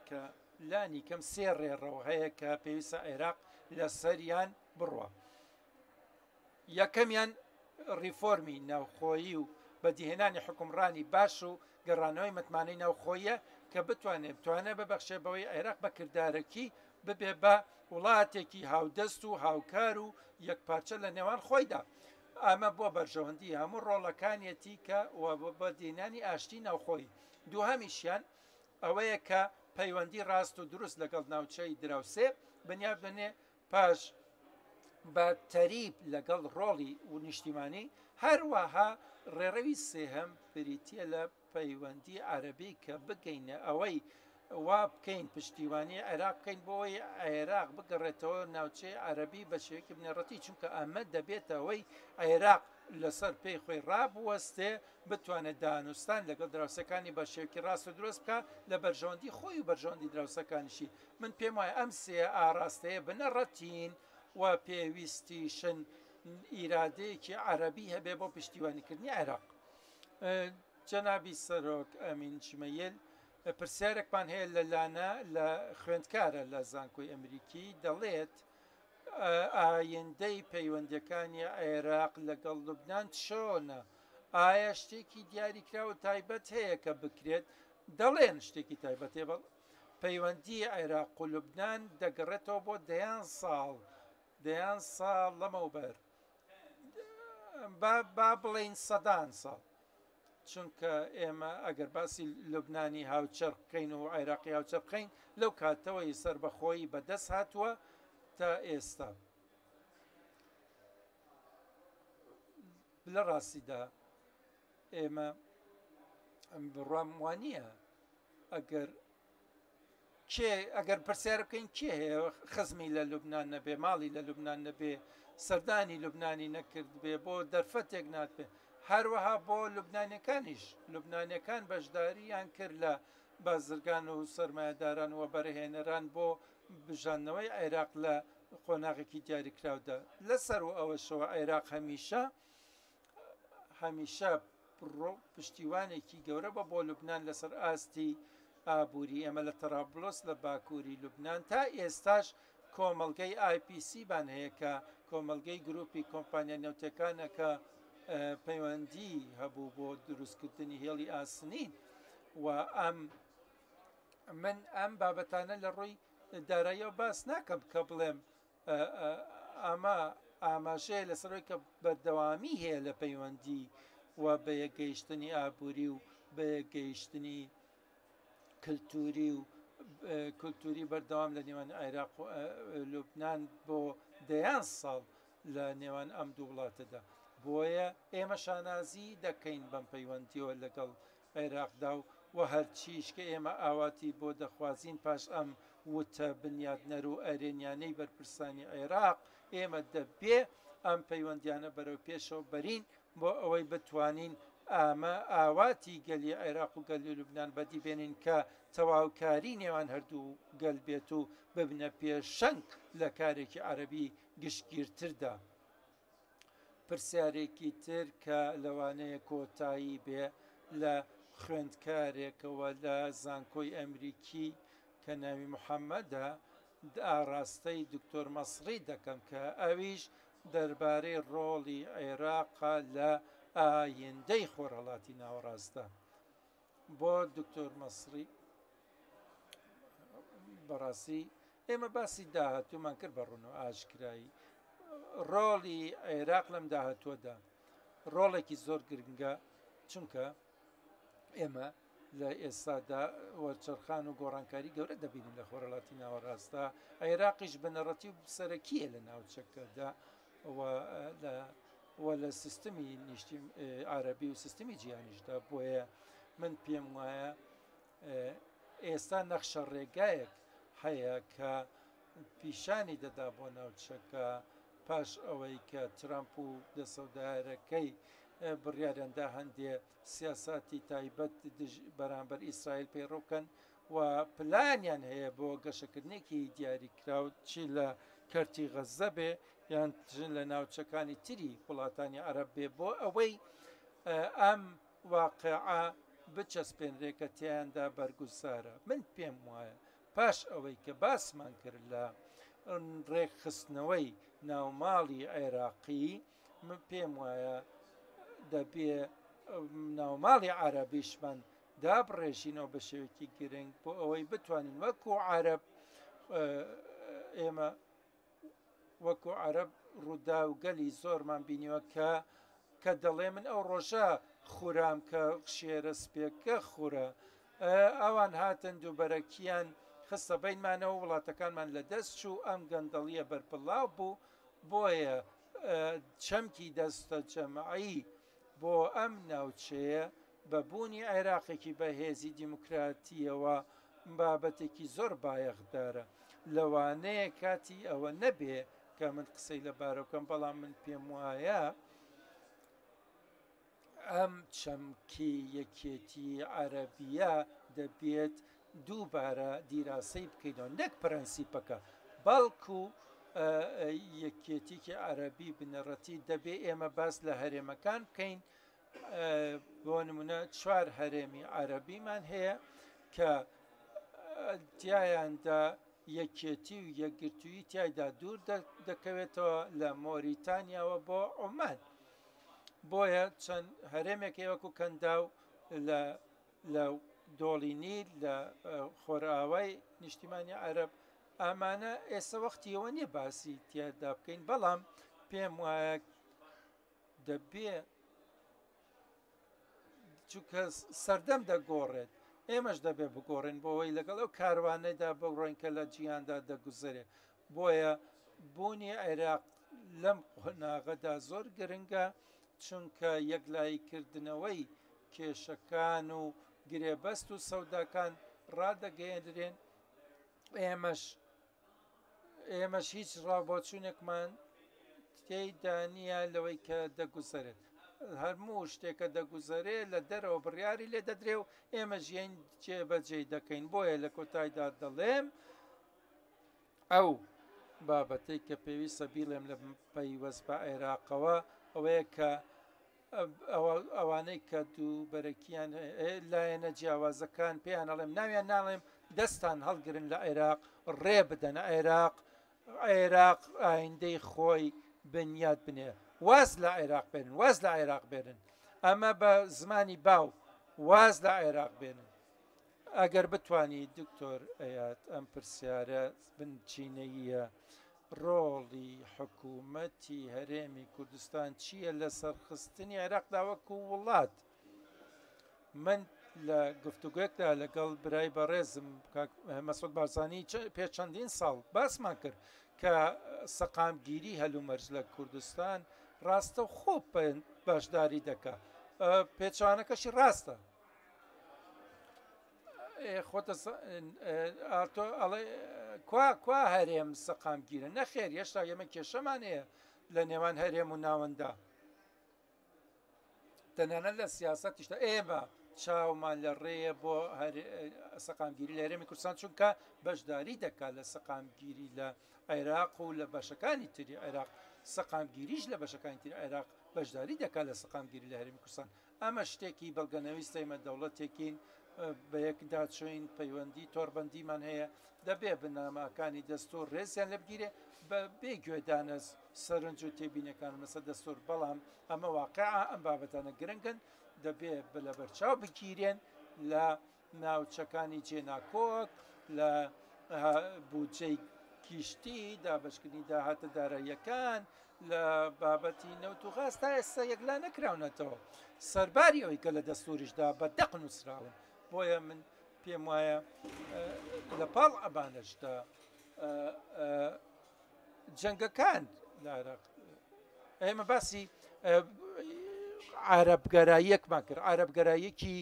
کە لانی کەم سێ ڕێڕەوە هەیە کە پێویستە عێراق لە سەریان بڕوە یەکەمیان ریفۆرمی ناوخۆیی و بەدیهێنانی حکومڕانی باش و گەڕانەوەی متمانەی ناوخۆیە کە بتوانێت ببەخشێ بەوەی عێراق بە کردارەکی ببێ بە وڵاتێکی هاودەست و هاوکار و یەکپارچە لە نێوان خۆیدا ئەمە بۆ بەرژەوەندی هەموو ڕۆڵەکانیەتی کە بەدیهێنانی ئاشتی ناوخۆی دووهەمیشیان ئەوەیە کە پەیوەندی ڕاست و دروست لەگەڵ ناوچەی دراوسێ بنیاد بنێ پاش بە تەریب لەگەڵ ڕۆڵی و نیشتیمانی هەروەها ڕێڕەوی سێهەم بریتە لە پەیوەندی عەرەبی کە بگەینە ئەوەی وا بکەین پشتیوانی عێراق بکەین بۆی عێراق بگەڕێتەوە ناوچەی عەرەبی بە شێوەیەکی بنێڕەتی چونکە ئەمە دەبێتە ئەوەی عێراق لەسەر پێی خۆی ڕابوەستێ بتوانێت دانوستان لەگەڵ دراوسەکانی بە شێوەیەکی ڕاست و دروست بکە لە بەرژەوەندی خۆی و بەرژەوەندی دراوسەکانیشی من پێم وایە ئەم سێ ئاراستەیە بنەڕەتین و پێویستیشن ئیرادەیەکی عەرەبی هەبێ بۆ پشتیوانیکردنی عێراق جەنابی سەرۆک ئەمین جمەیل پرسیارێکمان هەیە لەلانە لە خوێندکارە لە زانکۆی ئەمریکی دەڵێت ئایندەی پەیوەندیەکانی عێراق لەگەڵ لوبنان چۆنە ئایا شتێکی دیاریکراوە تایبەت هەیە کە بکرێت دەڵێن شتێکی تایبەت هەیە بەڵ پەیوەندی عێراق و لوبنان دەگەڕێتەوە بۆ دەیان ساڵ لەمەوبەر با بڵێن سەدان ساڵ چونکە ئێمە ئەگەر باسی لوبنانی هاوچەرخ بکەین و عێراقی هاوچەرخ بکەین لەو کاتەوەی سربەخۆیی بەدەست هاتووە تا ئێستا لە ڕاستیدا ئێمە بڕام وانە ئەگەر پرسیار بکەین کێ هەیە خزمی لە لوبنان نەبێ ماڵی لە لوبنان نەبێ سەردانی لوبنانی نەکرد بێ بۆ دەرفەتێک ناتبێ هەروەها بۆ لوبنانەکانیش لوبنانەکان بەشداریان کرد لە بازرگان و سەرمایهداران و بەرهێنەران بۆ بژانەوەی عێراق لە قۆناغێکی دیاریکراودا لەسەر و ئەوەشەوە عێراق هەمیشە پشتیوانێکی گەورە بە بۆ لوبنان لەسەر ئاستی ئابووری ئەمە لە تەرابلۆس لە باکووری لوبنان تا ئێستاش کۆمەڵگەی IPC بان هەیە کە کۆمەلگەی گروپی کۆمپانیا نێوتەکانە کە پەیوەندی هەبوو بۆ دروستکردنی هێڵی ئاسنین و من ئەم بابەتانە لە ڕووی داراییەوە باس ناکەم کە بڵێم ئەمە ئاماژەیە لەسەرەوەی کە بەردەوامی هەیە لە پەیوەندی و بە یەکگەیشتنی ئابووری و بە یەکگەیشتنی کللتوری بەردەوام لە نێوان عێراق و لوبنان بۆ دەیان ساڵ لە نێوان ئەم دوو وڵاتەدا بۆیە ئێمە شانازی دەکەین بەم پەیوەندیەوە لەگەڵ عێراقدا و هەرچیش کە ئێمە ئاواتی بۆ دەخوازین پاش ئەم وتە بنیادنەر و ئەرێنیانەی بەرپرسانی عێراق ئێمە دەبێ ئەم پەیوەندیانە بەرەو پێشەوە بەرین بۆ ئەوەی بتوانین ئامە ئاواتی گەلی عێراق و گەلی لوبنان بەدی بێنین کە تەواوکاری نێوان هەردوو گەل بێت و ببنە پێشەنگ لە کارێکی عەرەبی گشتگیرتردا. پرسیارێکی تر کە لەوانەیە کۆتایی بێ لە خوێندکارێکەوە لە زانکۆی ئەمریکی کە ناوی محەممەدە ئاراستەی دکتۆر مەسری دەکەم کە ئەویش دەربارەی ڕۆڵی عێراقا لە ئایندەی خۆرهەڵاتی ناوەڕاستە. بۆ دکتۆر مەسری بەڕاستی ئێمە باسی داهاتوومان کرد بە ڕوونەوە ئاشکرایی ڕۆڵی عێراق لەم داهاتووەدا ڕۆڵێکی زۆر گرنگە چونکە ئێمە لە ئێستادا وەرچەرخان و گۆڕانکاری گەورە دەبینین لە خۆرەڵاتی ناوەڕاستە عێراقیش بنەڕەتی و سەرەکیە لە ناوچەکەدا لە سیستمی نیشتی عەرەبی و سیستمی جیهانیشدا بۆیە من پێم وایە ئێستا نەخشە ڕێگایەک هەیە کە پیشانی دەدا بۆ ناوچەکە پاش ئەوەی کە ترامپ و دەسەودارەکەی بڕیارەندا هەندێ سیاساتی تایبەت بەرامبەر ئیسرائیل پەیڕۆکەن و پلانیان هەیە بۆ گەشەکردنێکی دیاریکراوت چی لە کەرتی غەزە بێ یان لە ناوچەکانی تری وڵاتانی عەرەب بێ بۆ ئەوەی ئەم واقعە بچەسپێنرێکە تیاندا بەرگوزارە من پێم وایە پاش ئەوەی کە باسمان کرد لە ڕێکخستنەوەی ناوماڵی عێراقی من پێم وایە دەبێ ناوماڵی عەرەبیشمان دابڕێژینەوە بە شێوەیەکی گرنگ بۆ ئەوەی بتوانین وەکو عەرەب ئێمە وەکو عەرەب ڕوودا و گەلی زۆرمان بینیوە کە دەڵێ من ئەو ڕۆژە خورام کە شێرە سپێکە خورە ئەوان هاتن دووبەرەکیان خستە بینمانەوە وڵاتەکانمان لە دەست چوو ئەم گەندەڵیە بەرپڵاو بوو بۆیە چەمکی دەستە جەمعی بۆ ئەم ناوچەیە بەبوونی عێراقێکی بەهێزی دیموکراتیەوە بابەتێکی زۆر بایەخدارە لەوانەیە کاتی ئەوە نەبێ کە من قسەی لەبارەکەم بەڵام من پێم وایە ئەم چەمکی یەکێتی عەرەبیە دەبێت دووبارە دیراسەی بکەینەوە نەک پرەنسیپەکە بەڵکو یەکێتیکی عەرەبی بنەڕەتی دەبێ ئێمە باس لە هەرێمەکان بکەین بۆ نمونە 4 هەرێمی عەرەبیمان هەیە کە تیایاندا یەکێتی و یەکگرتووی تایدا دوور دەکەوێتەوە لە مۆریتانیاوە بۆ عومان بۆیە چەند هەرێمێکی وەکو کەنداو لە دۆڵی نیل لە خۆرئاوای نیشتیمانی عەرەب ئامانە ئێستا وەختیەوە نییە باسی تیادا بکەین بەڵام پێم وایە دەبێ چونکە سەردەم دەگۆڕێت ئێمەش دەبێ بگۆڕین بۆەوەی لەگەڵ ئەو کاروانەیدا بگڕۆین کە لە جیهاندا دەگوزارێت بۆیە بوونی عێراق لەم قۆناغەدا زۆر گرنگە چونکە یەکلایکردنەوەی کێشەکان و گرێبەست و سەوداکان ڕادەگەیەنرێن ئێمەش هیچ ڕابۆچوونێکمان تێیدا نییە لەوەی کە دەگوزارێت هەرموو شتێکە دەگوزارێت لە دەرەوە بڕیاری لێ دەدرێ و ئێمە ژیان جێبەجێ دەکەین بۆیە لە کۆتایدا دەڵێم ئەو بابەتەی کە پێویستە بیڵێم لە پەیوەست بە عێراقەوە ئەوەیە کە ئەوانەی کە دووبەرەکیان لایەنە جیاوازەکان پێیان ئەڵێم ناویان ناڵێم دەستان هەڵگرن لە عێراق ڕێ بدەن عێراق ئایندەی خۆی بنیاد بنێ واز لە عێراق بێنن واز لە عێراق بێنن ئەمە بە زمانی باو واز لە عێراق بێنن ئەگەر بتوانی دکتۆر ئەیات ئەم پرسیارە بنچینەیە ڕۆڵی حکوومەتی هەرێمی کوردستان چییە لە سەرخستنی عێراقدا وەکو وڵات من لە گفتوگوێکدا لەگەڵ برای بەڕێزم مەسعود بارزانی پێ چەندین ساڵ باسمان کرد کە سەقامگیری هەلومەرج لە کوردستان ڕاستە و خۆ باشداری دەکا پێچوانەکەشی ڕاستە کوا هەرێم سەقامگیرە نەخێر هێشتا ئێمە کێشەمان هەیە لە نێوان هەرێم و ناوەندا تەنانەت لە سیاسەتیشدا ئێمە چاومان لە ڕێیە بۆ سەقامگیری لە هەرێمی کوردستان چونکە بەشداری دەکات لە سەقامگیری لە عێراق و لە بەشەکانی تری عێراق سەقامگیریش لە بەشەکانی تری عێراق بەشداری دەکات لە سەقامگیری لە هەرێمی کوردستان ئەمە شتێکی بەڵگەنەویستە ئێمە دەوڵەتێکین بە یەکدا چوین پەیوەندی تۆڕبەندیمان هەیە دەبێ بنامەکانی دەستور ڕێزیان لە بگیرێ بە بێگوێدانە سەرنج و تێبینەکان مەسە دەستور بەڵام ئەمە واقعا ئەم بابەتانە گرنگن دەبێ لە بەرچاو بگیرێن لە ناوچەکانی جێناکۆک لە بودجەی گشتی دابشکردنی داهاتە داراییەکان لە بابەتی نەوت و غاز تا ئێستا یەکلا نەکراونەتەوە سەرباری ئەوەی کە لە دەستوریشدا بە دەق نووسراون بۆیە من پێم وایە لە پاڵ ئەبانەشدا جەنگەکان لارەق ئێمە باسی عربگەراییەکمان کرد عربگەراییەکی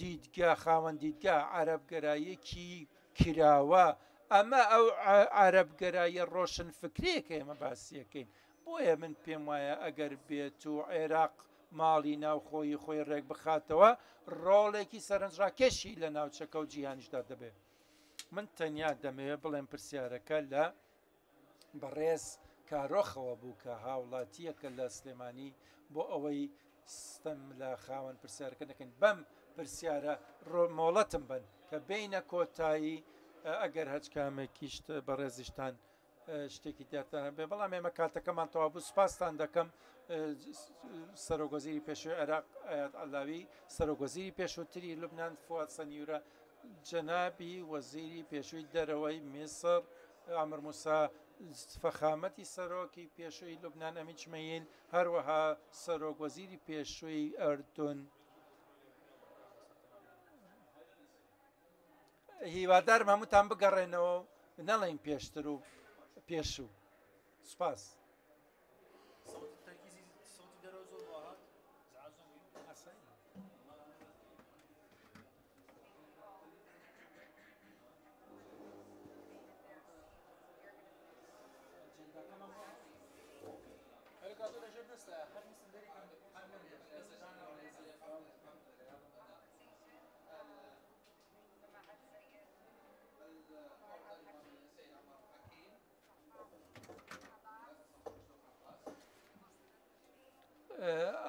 دیدگا خاوەن دیدگا عربگەراییەکی کراوە ئەمە ئەو عربگەراییە ڕۆشن فکرێک ئێمە باسیەکەین بۆیە من پێم وایە ئەگەر بێت و عێراق ماڵی ناوخۆی خۆی ڕێک بخاتەوە ڕۆڵێکی سەرنجڕاکێشی لە ناوچەکە و جیهانیشدا دەبێت من تەنیا دەمەوێت بڵێم پرسیارەکە لە بەڕێز کارۆخەوە بوو کە هاوڵاتیەکە لە سلێمانی بۆ ئەوەی ستەم لە خاوەن پرسیارەکە دەکەین بەم پرسیارە مۆڵەتم بن کە بینە کۆتایی ئەگەر هەچ کامێکیشت بەڕێزیشتان شتێکی دیارتانە بێ بەڵام ئێمە کاتەکەمان تەوا بوو سوپاسان دەکەم سەرۆگۆزیری پێشووی عێراق ئایات عەلاوی سەرۆگۆزیری پێشووتری لوبنان فواد سەنیورە جەنابی وەزیری پێشووی دەرەوەی میسر ئامر موسا فەخامەتی سەرۆکی پێشووی لوبنان ئەمین چمەیل هەروەها سەرۆکوەزیری پێشووی ئەردن هیوادارم هەمووتان بگەڕێنەوە نەڵێن پێشتر و پێشوو سوپاس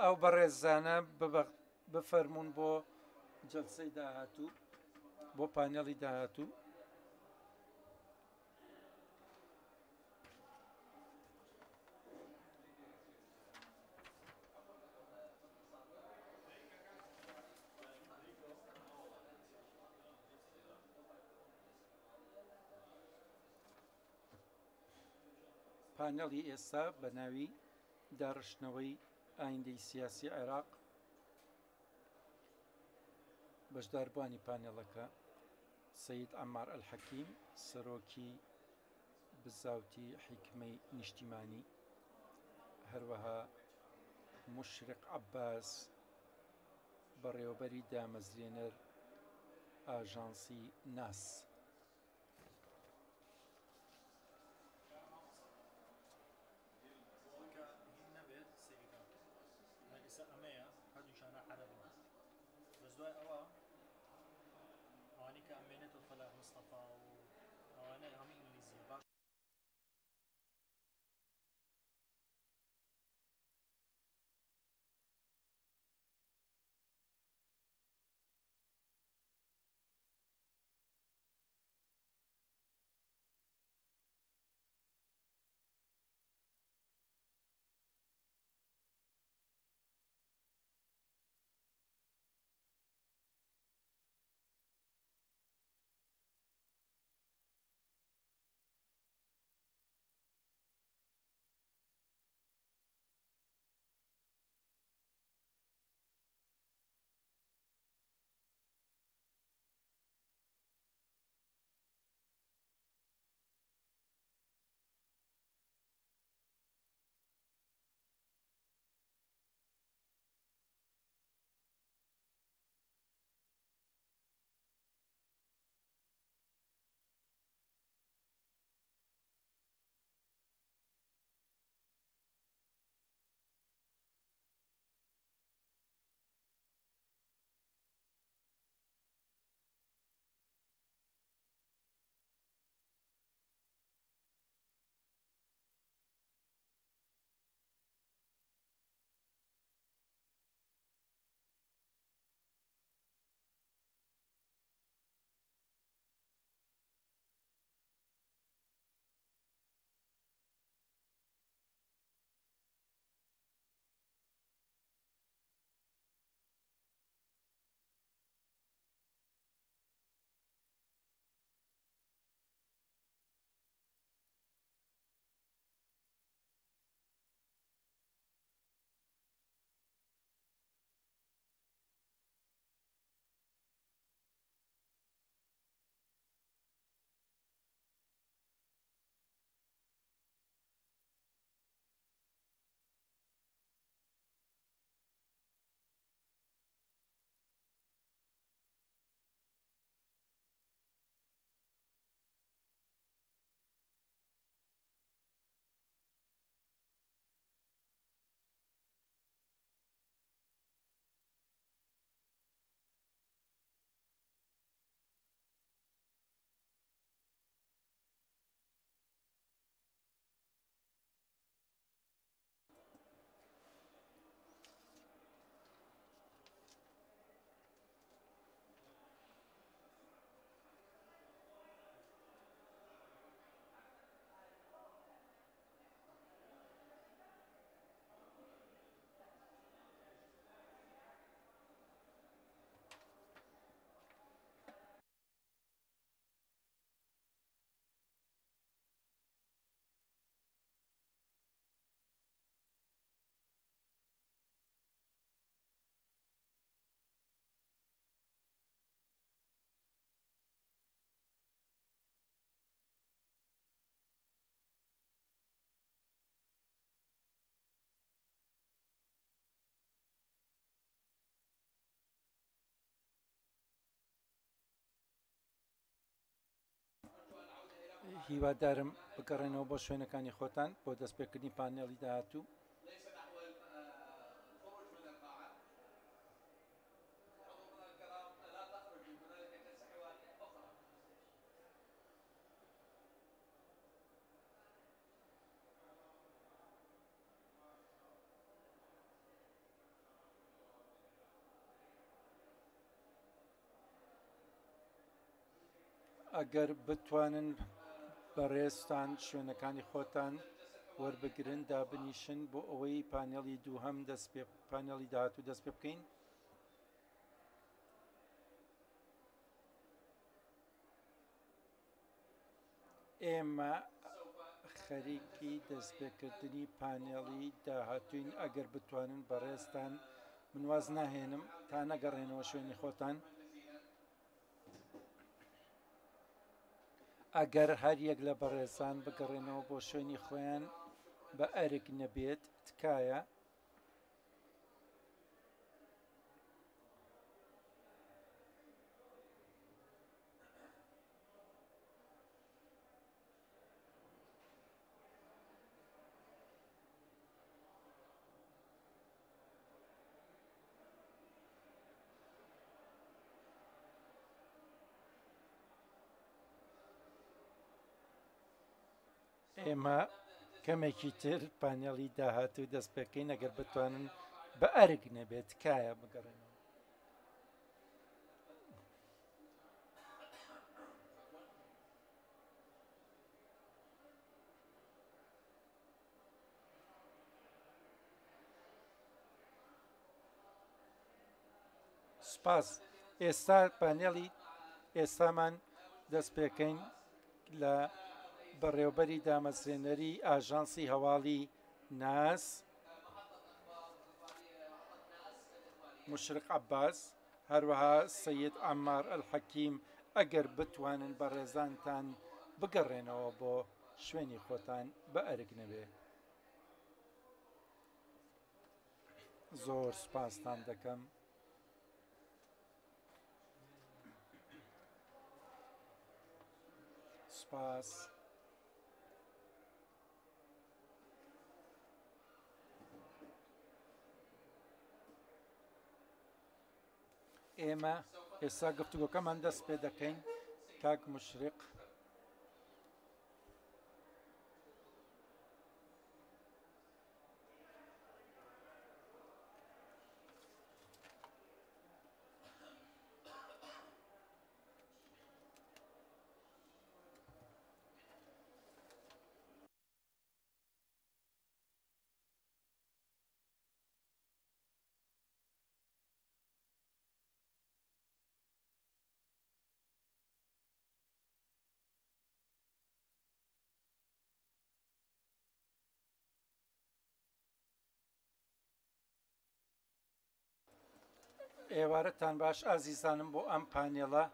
ئەو بەڕێزانە بفەرمونون بۆ جەلسەی داهاتوو بۆ پانێڵی داهاتوو پانێڵی ئێستا بە ناوی داڕشتنەوەی ئایندەی سیاسی عێراق بەشداربوانی پانێڵەکە سەید عەمار ئەلحەکیم سەرۆکی بزاوتی حیکمەی نیشتیمانی هەروەها مشرق عەباس بەڕێوەبەری دامەزرێنەر ئاژانسی ناس هیوادارم بگەڕێنەوە بۆ شوێنەکانی خۆتان بۆ دەستپێکردنی پانێڵی داهاتوو. ئەگەر بتوانن بەڕێستان شوێنەکانی خۆتان وەربگرن دابنیشن بۆ ئەوەی پانێڵی دووهەم پانێڵی داهاتوو دەست پێ بکەین. ئێمە خەریکی دەستپێکردنی پانێڵی داهاتووین. ئەگەر بتوانن بەڕێستان من واز ناهێنم تا نەگەڕێنەوە شوێنی خۆتان. ئەگەر هەر یەک لە بەڕێزان بگەڕێنەوە بۆ شوێنی خۆیان بە ئەرک نەبێت تکایە ئێمە کەمێکی تر پانێڵی داهاتوو دەست پێکەین ئەگەر بتوانن بە ئەرگ نەبێت تکایە بگەڕێنەوە. سپاس. ئێستا پانێڵی ئێستامان دەست پێکەین لە بەڕێوەبەری دامەزرێنەری ئاژانسی هەواڵی ناس مشرق عەباس، هەروەها سەید عەمار ئەلحەکیم. ئەگەر بتوانن بە ڕێزانتان بگەڕێنەوە بۆ شوێنی خۆتان بە ئەرک نەبێ. زۆر سپاستان دەکەم. سپاس. ئێمە ئێستا گفتوگۆکەمان دەست پێ دەکەین. کاک مشرق ئێوارەتان باش ئازیزانم بۆ ئەم پانێڵە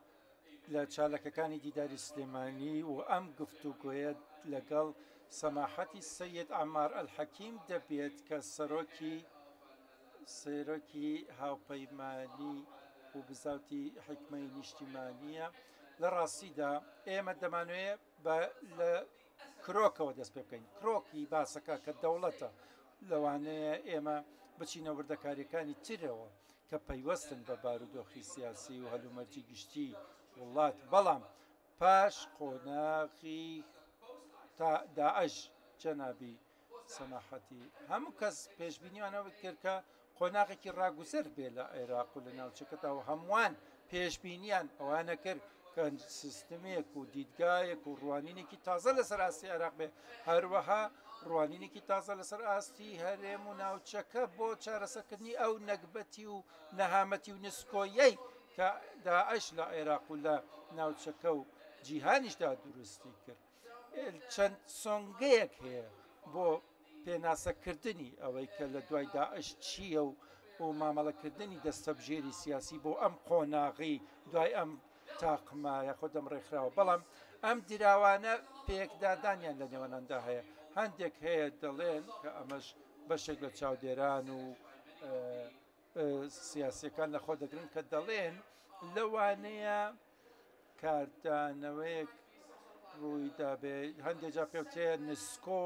لە چالەکەکانی دیداری سلێمانی و ئەم گفتوگۆیە لەگەڵ سەماحەتی سەید عەمار ئەلحەکیم دەبێت کە سەرۆکی هاوپەیمانی و بزاوتی حکمەی نیشتیمانیە. لە ڕاستیدا ئێمە دەمانوێت لە کرۆکەوە دەست پێ بکەین. کرۆکی باسەکە کە دەوڵەتە لەوانەیە ئێمە بچینە وردەکاریەکانی ترەوە کە پەیوەستن بە بارودۆخی سیاسی و هەلومەرجی گشتی وڵات. بەڵام پاش قۆناغی داعش جەنابی سەماحەتی هەموو کەس پێشبینیوانەوە کرد کە قۆناغێکی ڕاگوزەر بێ لە عێراق و لە ناوچەکەدا و هەمووان پێشبینیان ئەوانە کرد کە سیستمێک و دیدگایەک و ڕوانینێکی تازە لەسەر ئاستی عێراق بێ، هەروەها ڕوانینێکی تازە لەسەر ئاستی هەرێم و ناوچەکە بۆ چارەسەرکردنی ئەو نەکبەتی و نەهامەتی و نسکۆیەی کە داعش لە عێراق و لە ناوچەکە و جیهانیشدا دروستی کرد. چەند سۆنگەیەک هەیە بۆ پێناسەکردنی ئەوەی کە لە دوای داعش چییە و مامەڵەکردنی دەستەبژێری سیاسی بۆ ئەم قۆناغی دوای ئەم تاقمایە خۆدەم ڕێکخراوە. بەڵام ئەم دراوانە پێکدادانیان لە نێواناندا هەیە. هەندێک هەیە دەڵێن کە ئەمەش بەشێک لە چاودێران و سیاسیەکان لە خۆ دەگرن کە دەڵێن لەوانەیە کاردانەوەیەک ڕوویدا بێ هەندێک جا پێوتەیە نسکۆ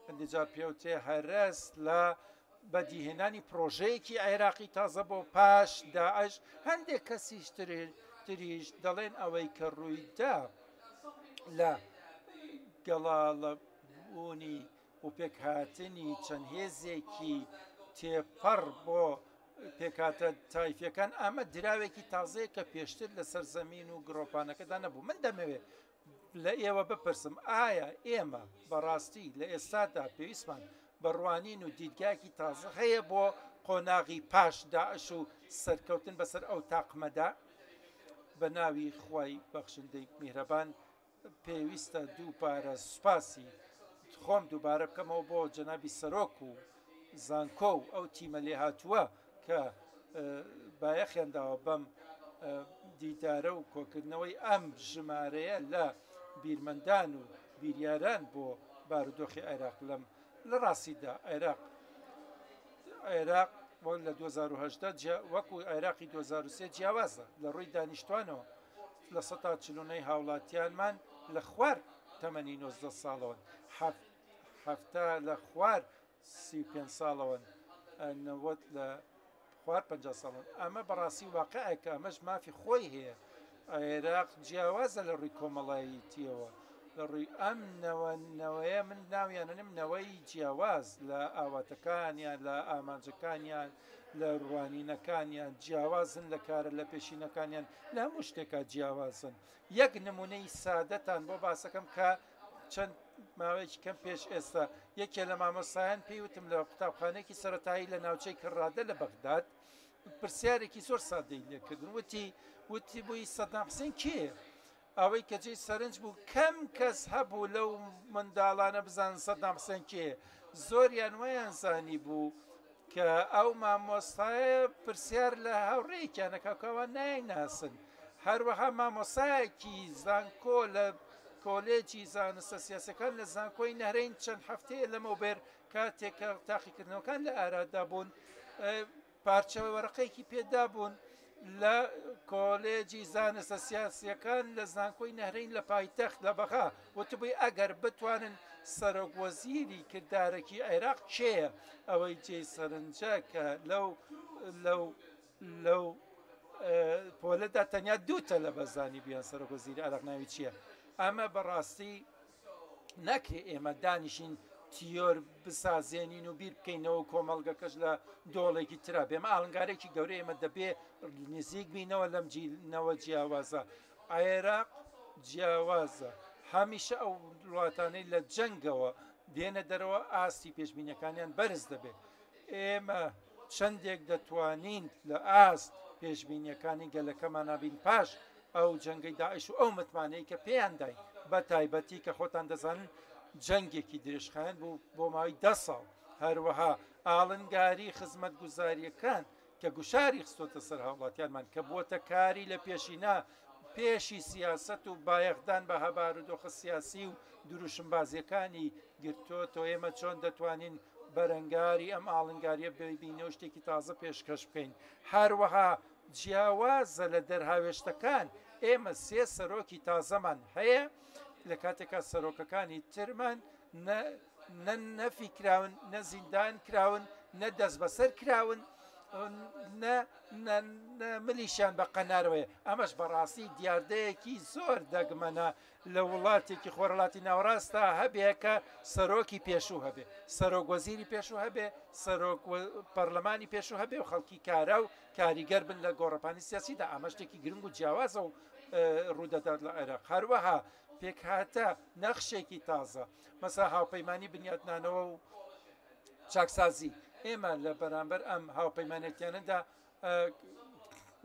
هەندێک جا پێوتێ هەرەست لە بەدیهێنانی پرۆژەیەکی عێراقی تازە بۆ پاش داعش هەندێک کەسیش تریش دەڵێن ئەوەی کە ڕوویدا لە گەڵاڵەبوونی و پێکهاتنی چەند هێزێکی تێپەڕ بۆ پێکاتە تایفیەکان ئەمە دراوێکی تازەیە کە پێشتر لە سەرزەمین و گرۆپانەکەدا نەبوو من دەمەوێت لە ئێوە بپرسم ئایا ئێمە بەڕاستی لە ئێستادا پێویستمان بەڕوانین و دیدگاکی تازە هەیە بۆ قۆناغی پاش داعش و سەرکەوتن بەسەر ئەو تاقمەدا بە ناوی خوای بەخشندەی میهرەبان پێویستە دووپارە سوپاسی خۆم دووبارە بکەمەوە بۆ جەنابی سەرۆک و زانکۆ و ئەو تیمە لێ هاتووە کە بایەخێنداوە بەم دیدارە و کۆکردنەوەی ئەم ژمارەیە لە بیرمەندان و بیریاران بۆ بارودۆخی عێراق لە ڕاستیدا عێراق لە 2010 وەکو عێراقی 2023 جیاوازە لە ڕووی دانیشتوانەوە لە 140 هاوڵاتیانمان لە خوار تەمەنی 19 ساڵەوەن هەفتا لە خوار 35 ساڵەوەن 90 لە خوار 50 ساڵن ئەمە بەڕاستی واقعەکە ئەمەش مافی خۆی هەیە عێراق جیاوازە لە ڕووی کۆمەڵایەتیەوە لە ڕووی ئەم نەوەیە من ناویانەنم نەوەی جیاواز لە ئاواتەکانیان لە ئامانجەکانیان لە ڕوانینەکانیان جیاوازن لە کارە لە پێشینەکانیان لە هەموو شتێکە جیاوازن یەک نمونەی سادەتان بۆ باسەکەم کە چەند ماوەیەکی کەم پێش ئێستا یەکێ لە مامۆستایان پێیوتم لە قوتابخانەیەکی سەرەتایی لە ناوچەی کڕادە لە بەغداد پرسیارێکی زۆر سادەی لێکردن وتی بووی سەدام حوسێن کێ ئەوەی کە جێی سەرنج بوو کەم کەس هەبوو لەو منداڵانە بزانن سەدام حوسێن کێ زۆریان ویان زانی بوو کە ئەو مامۆستایە پرسیار لە هاوڕێیەکیانەکەکەوە نایناسن هەروەها مامۆسایەکی زانکۆ لە کۆلێجی زانستە سیاسەکان لە زانکۆی نەرین چەند هەفتەیە لەمەوبەر کاتێکە تاقیکردنەوەکان لە ئارادا بوون پارچەوە وەرەقەیەکی پێدا بوون لە کۆلێجی زانستە سیاسیەکان لە زانکۆی نەرین لە پایتەخت لە بەخا وتبووی ئەگەر بتوانن سەرۆکوەزیری کردارێکی عێراق کێیە ئەوەی جێی سەرنجە کە لەو پۆلەدا تەنیا دووتە لە بەزانی بیان سەرۆکوەزیری عێراق ناوی چییە ئەمە بەڕاستی نەکرێ ئێمە دانیشین تیۆر بسازێنین و بیر بکەینەوە کۆمەڵگەکەش لە دۆڵێکی ترا بێمە ئاڵنگارێکی گەورە ئێمە دەبێ نزیک بینەوە لەم جیلنەوە جیاوازە عێراق جیاوازە هەمیشە ئەو وڵاتانەی لە جەنگەوە دێنە دەرەوە ئاستی پێشبینیەکانیان بەرز دەبێت ئێمە چەندێک دەتوانین لە ئاست پێشبینیەکانی گەلەکەمان نابین پاش ئەو جەنگەی داعش و ئەو متمانەی کە پێیان دای بە تایبەتی کە خۆتان دەزانن جەنگێکی درێژخایەن بوو بۆ ماوەی 10 ساڵ هەروەها ئاڵنگاری خزمەت گوزاریەکان کە گوشاری خستۆتە سەر هاوڵاتیانمان کە بووەتە کاری لە پێشینا پێشی سیاست و بایەخدان بە هەبار و دۆخە سیاسی و دروشمبازیەکانی گرتۆتەوە ئێمە چۆن دەتوانین بەرەنگاری ئەم ئاڵنگاریە ببینەوە شتێکی تازە پێشکەش بکەین هەروەها جیاوازە لە دەرهاوێشتەکان ئێمە سێ سەرۆکی تازەمان هەیە لە کاتێکا سەرۆکەکانی ترمان نەفیکراون نە زیندان کراون نە دەست بەسەر کراون ملیشیان بە قەنارەوەی ئەمەش بەڕاستی دیاردەیەکی زۆر دەگمەنە لە وڵاتێکی خۆرهڵاتی ناوەڕاستە هەبێ کە سەرۆکی پێشوو هەبێ سەرۆکوەزیری پێشوو هەبێ سەرۆک پەرلەمانی پێشوو هەبێ و خەڵکی کارە و کاریگەر بن لە گۆڕەپانی سیاسیدا ئەمە شتێکی گرنگ و جیاوازە و ڕوودەدات لە عێراق هەروەها پێکهاتە نەخشێکی تازە مەسا هاوپەیمانی بنیاتنانەوە و چاکسازی ئێمە لە بەرامبەر ئەم هاوپەیمانێتیانەدا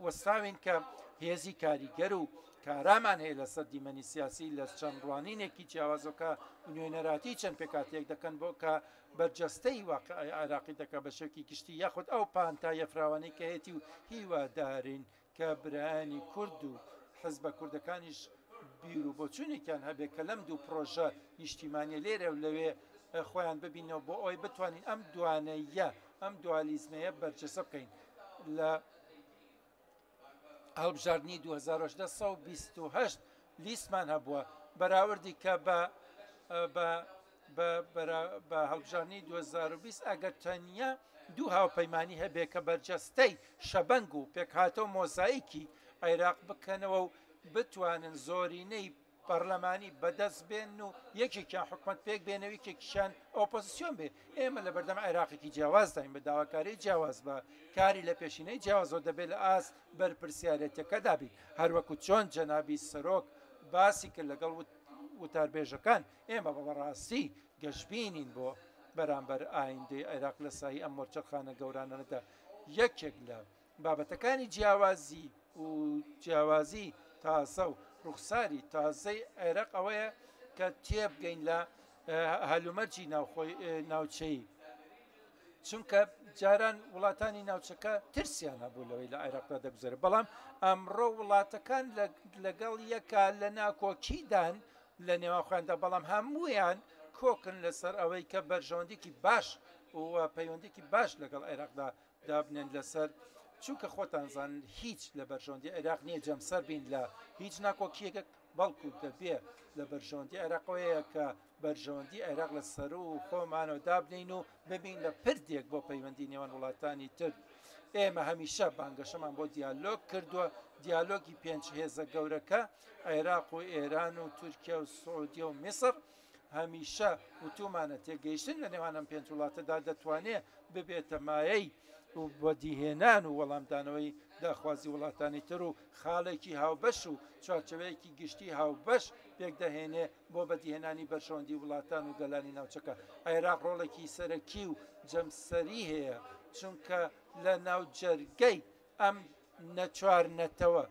وەستاوین کە هێزی کاریگەر و کارامان هەیە لەسەر دیمەنی سیاسی لە چەند ڕوانینێکی جیاوازەکە نوێنەراتی چەند پێکاتێک دەکەن بۆ کە بەرجەستەی واقعی عێراقی دەکە بە شێوکی گشتی یاخود ئەو پانتایە فراوانەی کە هێتی و هیوادارین کە برایانی کورد و حزبە کوردەکانیش بیر و بۆچوونێکیان هەبێت کە لەم دوو پرۆژە نیشتیمانیە لێرە و لەوێ خۆیان ببینەوە بۆ ئەوی بتوانین ئەم دوانەیە ئەم دوالیزمەیە بەرجەسە بکەین لە هەڵبژاردننی 2028 لیستمان هەبووە بەراوردی کە بە هەڵبژارنی 2020 ئەگەر تەنیا دوو هاوپەیمانی هەبێ کە بەرجەستەی شەبەنگ و پێکهاتەوە مۆزاییکی عێراق بکەنەوە و بتوانن زۆرینەی پەرلەمانی بەدەست بێن و یەکێکیان حکومت پێک بێنەوەی کێکیشان ئۆپۆزیسیۆن بێ ئێمە لە بەردەم عێراقێکی جیاواز داین بە داواکاری جیاواز بە کاری لە پێشینەی جیاوازەوە دەبێت لە ئاس بەرپرسیارەتەکە دابی هەروەکو چۆن جەنابی سەرۆک باسی کرد لەگەڵ وتاربێژەکان ئێمە بەڕاستی گەشتبینین بۆ بەرامبەر ئایندەی عێراق لە سایی ئەم مۆرچەخانە گەورانەدا یەکێک لە بابەتەکانی جیاوازی و جیاوازی تازە و ڕوخساری تازەی عێراق ئەوەیە کە تێبگەین لە هەلومەرجی ناوچەی چونکە جاران وڵاتانی ناوچەکە ترسیان هەبوو لەوەی لە عێراقدا دەگوزارێت بەڵام ئەمڕۆ وڵاتەکان لەگەڵ یەکە لە ناکۆکیدان لە نێواخواندا بەڵام هەمویان کۆکن لەسەر ئەوەی کە بەرژەوەندێکی باش و پەیوەندێکی باش لەگەڵ عێراقدا دابنێن لەسەر چونکە خۆتان زانن هیچ لە بەرژەوەندی عێراق نییە جەمسەر بین لە هیچ ناکۆکیەکە بەڵکو دەبێ لە بەرژەوەندی عێراقەوەیە کە بەرژەوەندی عێراق لە سەر و خۆمانەوە دابنین و ببین لە پردێک بۆ پەیوەندی نێوان وڵاتانی تر ئێمە هەمیشە بانگەشەمان بۆ دیالۆگ کردووە دیالۆگی پێنج هێزە گەورەکە عێراق و ئێران و تورکیا و سعودیە و میسر هەمیشە وتومانە تێگەیشتن لە نێوانم پێنج وڵاتەدا دەتوانێت ببێتە مایەی و بەدیهێنان و وەڵامدانەوەی داخوازی وڵاتانی تر و خاڵێکی هاوبەش و چارچەوەیەکی گشتی هاوبەش پێک دەهێنێ بۆ بەدیهێنانی بەرژەوەندی وڵاتان و گەلانی ناوچەکە عێراق ڕۆڵێکی سەرەکی و جەمسەری هەیە چونکە لە ناوجەرگەی ئەم نەچوار نەتەوە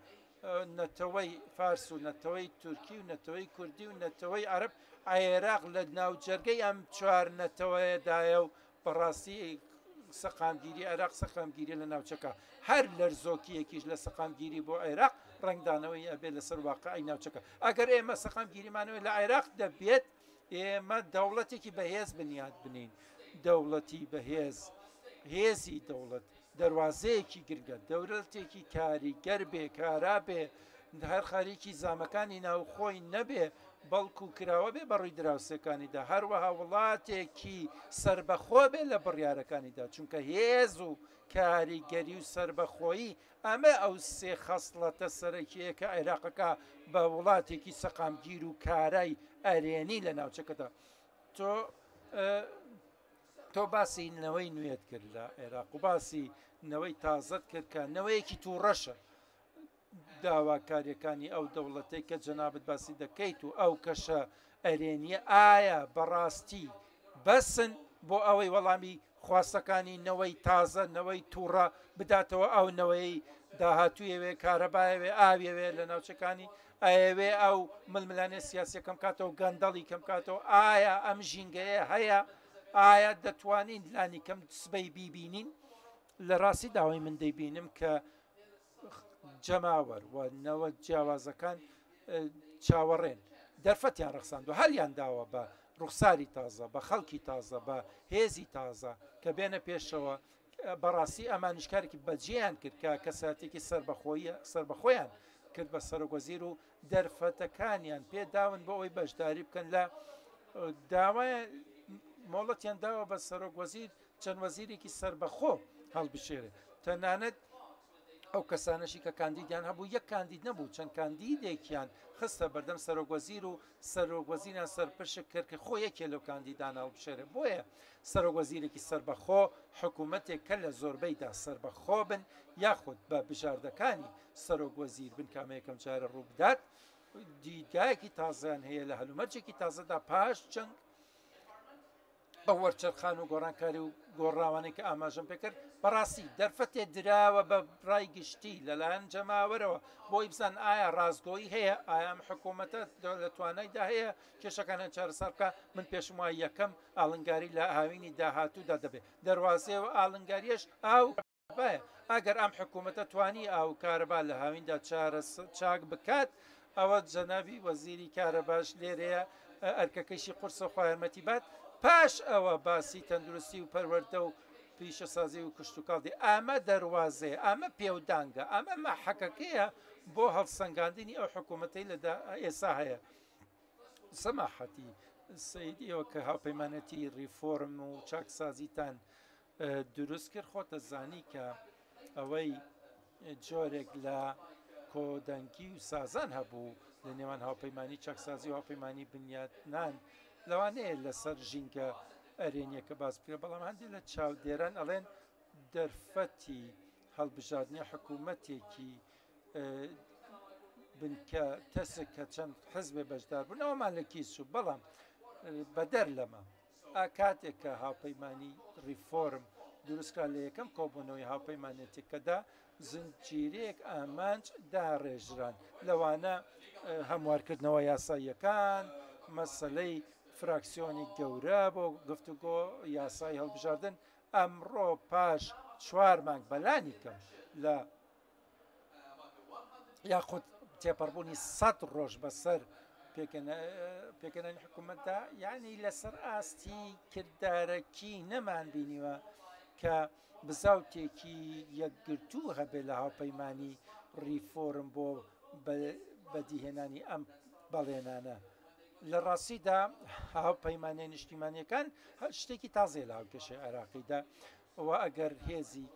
نەتەوەی فارس و نەتەوەی تورکی و نەتەوەی کوردی و نەتەوەی عەرب عێراق لە ناوجەرگەی ئەم چوار نەتەوەیەدایە و بەڕاستی سەقامگیری عێراق سەقامگیری لە ناوچەکە هەر لەرزۆکیەکیش لە سەقامگیری بۆ عێراق ڕنگدانەوەی ئەبێ لەسەر واقعی ناوچەکە ئەگەر ئێمە سەقامگیریمانەوەی لە عێراق دەبێت ئێمە دەوڵەتێکی بەهێز بنیاد بنین دەوڵەتی بەهێز هێزی دەوڵەت دەواازەیەکی گرگە دەوڵەتێکی کاریگەر بێ کارا بێ هەر خەریکی زامەکانی ناوخۆی نەبێ بەڵکو کراوە بێ بەڕووی دراوسەکانیدا هەروەها وڵاتێکی سربەخۆ بێ لە بڕیارەکانیدا چونکە هێز و کاریگەری و سربەخۆیی ئەمە ئەو سێ خەسڵەتە سەرەکیەیە کە عێراقەکە بە وڵاتێکی سەقامگیر و کارای ئەرێنی لە ناوچەکەدا تۆ باسی نەوەی نوێت کرد لە عێراق و باسی نەوەی تازەت کرد کە نەوەیەکی تووڕەشە داواکاریەکانی ئەو دەوڵەتەی کە جەنابەت باسی دەکەیت و ئەو کەشە ئەرێنیە ئایا بەڕاستی بەسن بۆ ئەوەی وەڵامی خواستەکانی نەوەی تازە نەوەی تووڕە بداتەوە ئەو نەوەی داهاتوویەوێ کارەبایەوێ ئاویەوێ لە ناوچەکانی ئەوێ ئەو ململانێ سیاسیەکەم کاتەوە گەندەڵی کەم کاتەوە ئایا ئەم ژینگەیە هەیە ئایا دەتوانین لانی کەم سبەی بیبینین لە ڕاستی داوای من دەیبینم کە جەماوەر و نەوە جیاوازەکان چاوەڕێن دەرفەتیان ڕخساند و هەریان داوە بە ڕوخساری تازە بە خەڵکی تازە بە هێزی تازە کە بێنە پێشەوە بەڕاستی ئەمانشکارێکی بەجێیان کرد کە کەساتێکی سربەخۆیان کرد بە سەرۆکوەزیر و دەرفەتەکانیان پێداون بۆ ئەوی بەشداری بکەن لە داوای مۆڵەتیان داوە بە سەرۆکوەزیر چەند وەزیرێکی سربەخۆ هەڵبشێرێ تەنانەت ئەو کەسانەشی کە کاندیدیان هەبوو یەک کاندید نەبوو چەند کاندیدێکیان خستە بەردەم سەرۆکوەزیر و سەرۆکوەزیریان سەرپشک کرد کە خۆ یەکێ لەو کاندیدان هەڵبشێرێ بۆیە سەرۆکوەزیرێکی سربەخۆ حکوومەتێک کە لە زۆربەیدا سربەخۆ بن یاخود بە بژاردەکانی سەرۆکوەزیر بن کامەیەکەم جارە ڕوو بدات دیدگایەکی تازیان هەیە لە هەلومەرجێکی تازەدا پاش جەنگ ئەو وەرچەرخان و گۆڕانکاری و گۆڕاوانەی کە ئاماژەم پێکرد بەڕاستی دەرفەتێ دراوە بە ڕای گشتی لەلایەن جەماوەرەوە بۆی بزان ئایا ڕازگۆیی هەیە ئایا حکوومەتە لە توانایدا هەیە کێشەکانیان چارەسەرکە من پێشم وای یەکەم ئاڵنگاری لە هاوینی داهاتوودا دەبێت دەواازێ و ئاڵنگاریش ئاو باە ئەگەر ئەم حکوومەتە توانی ئاو کارەبا لە هاویندا چاک بکات ئەوە جەنابی وەزیری کارەباش لێرەیە ئەرکەکەیشی قورسە خۆیارمەتی بات پاش ئەوە باسی تەندروستی و پەروەردە و پیشەسازی و کشتتوکڵدی ئەمە دەواازێ ئەمە پێودانگە ئەمە مەحەکەکەیە بۆ هەڵسەنگاندنی ئەو حکوومەتەی لە ئێستا هەیە سەماحەتی سەیدیەوە کە هاوپەیمانەتی ریفۆرم و چاکسازیتان دروست کرد خۆتە زانی کە ئەوەی جۆرێک لە کۆدەنگی و سازان هەبوو لە نێوان هاوپەیمانی چاکسازی و هاوپەیمانی بنیاتنان لەوانەیە لەسەر ژینگە ئەرێنیەکە باس بکرێت بەڵام هەندێک لە چاودێران ئەڵێن دەرفەتی هەڵبژاردننی حکوومەتێکی بنکە تەسک کە چەند حزبێ بەشدار بوون ئەومان لە کیس و بەڵام بەدەر لەمە کاتێک کە هاوپەیمانی ریفۆرم دروستکرا لە یەکەم کۆبوونەوەی هاوپەیمانێتێکەکەدا زنجیرەیەک ئامانج داڕێژران لەوانە هەموارکردنەوە یاساییەکان مەسلەی فراکسیۆنی گەورە بۆ گفتوگۆ یاسای هەڵبژاردن ئەمڕۆ پاش 4 مانگ بەلانی کەم لە یاخود تێپەڕبوونی 100 ڕۆژ بەسەر پێکەنانی حکوومەتدا یعنی لەسەر ئاستی کردارەکی نەمان بینیوە کە بزاوتێکی یەکگرتوو هەبێ لە هاوپەیمانی ریفۆرم بۆ بەدیهێنانی ئەم بەڵێنانە لە ڕاستیدا هاوپەیمانیە نیشتیمانیەکان شتێکی تازێ لە هاوکێشەی عێراقیدا و ئەگەر هێزی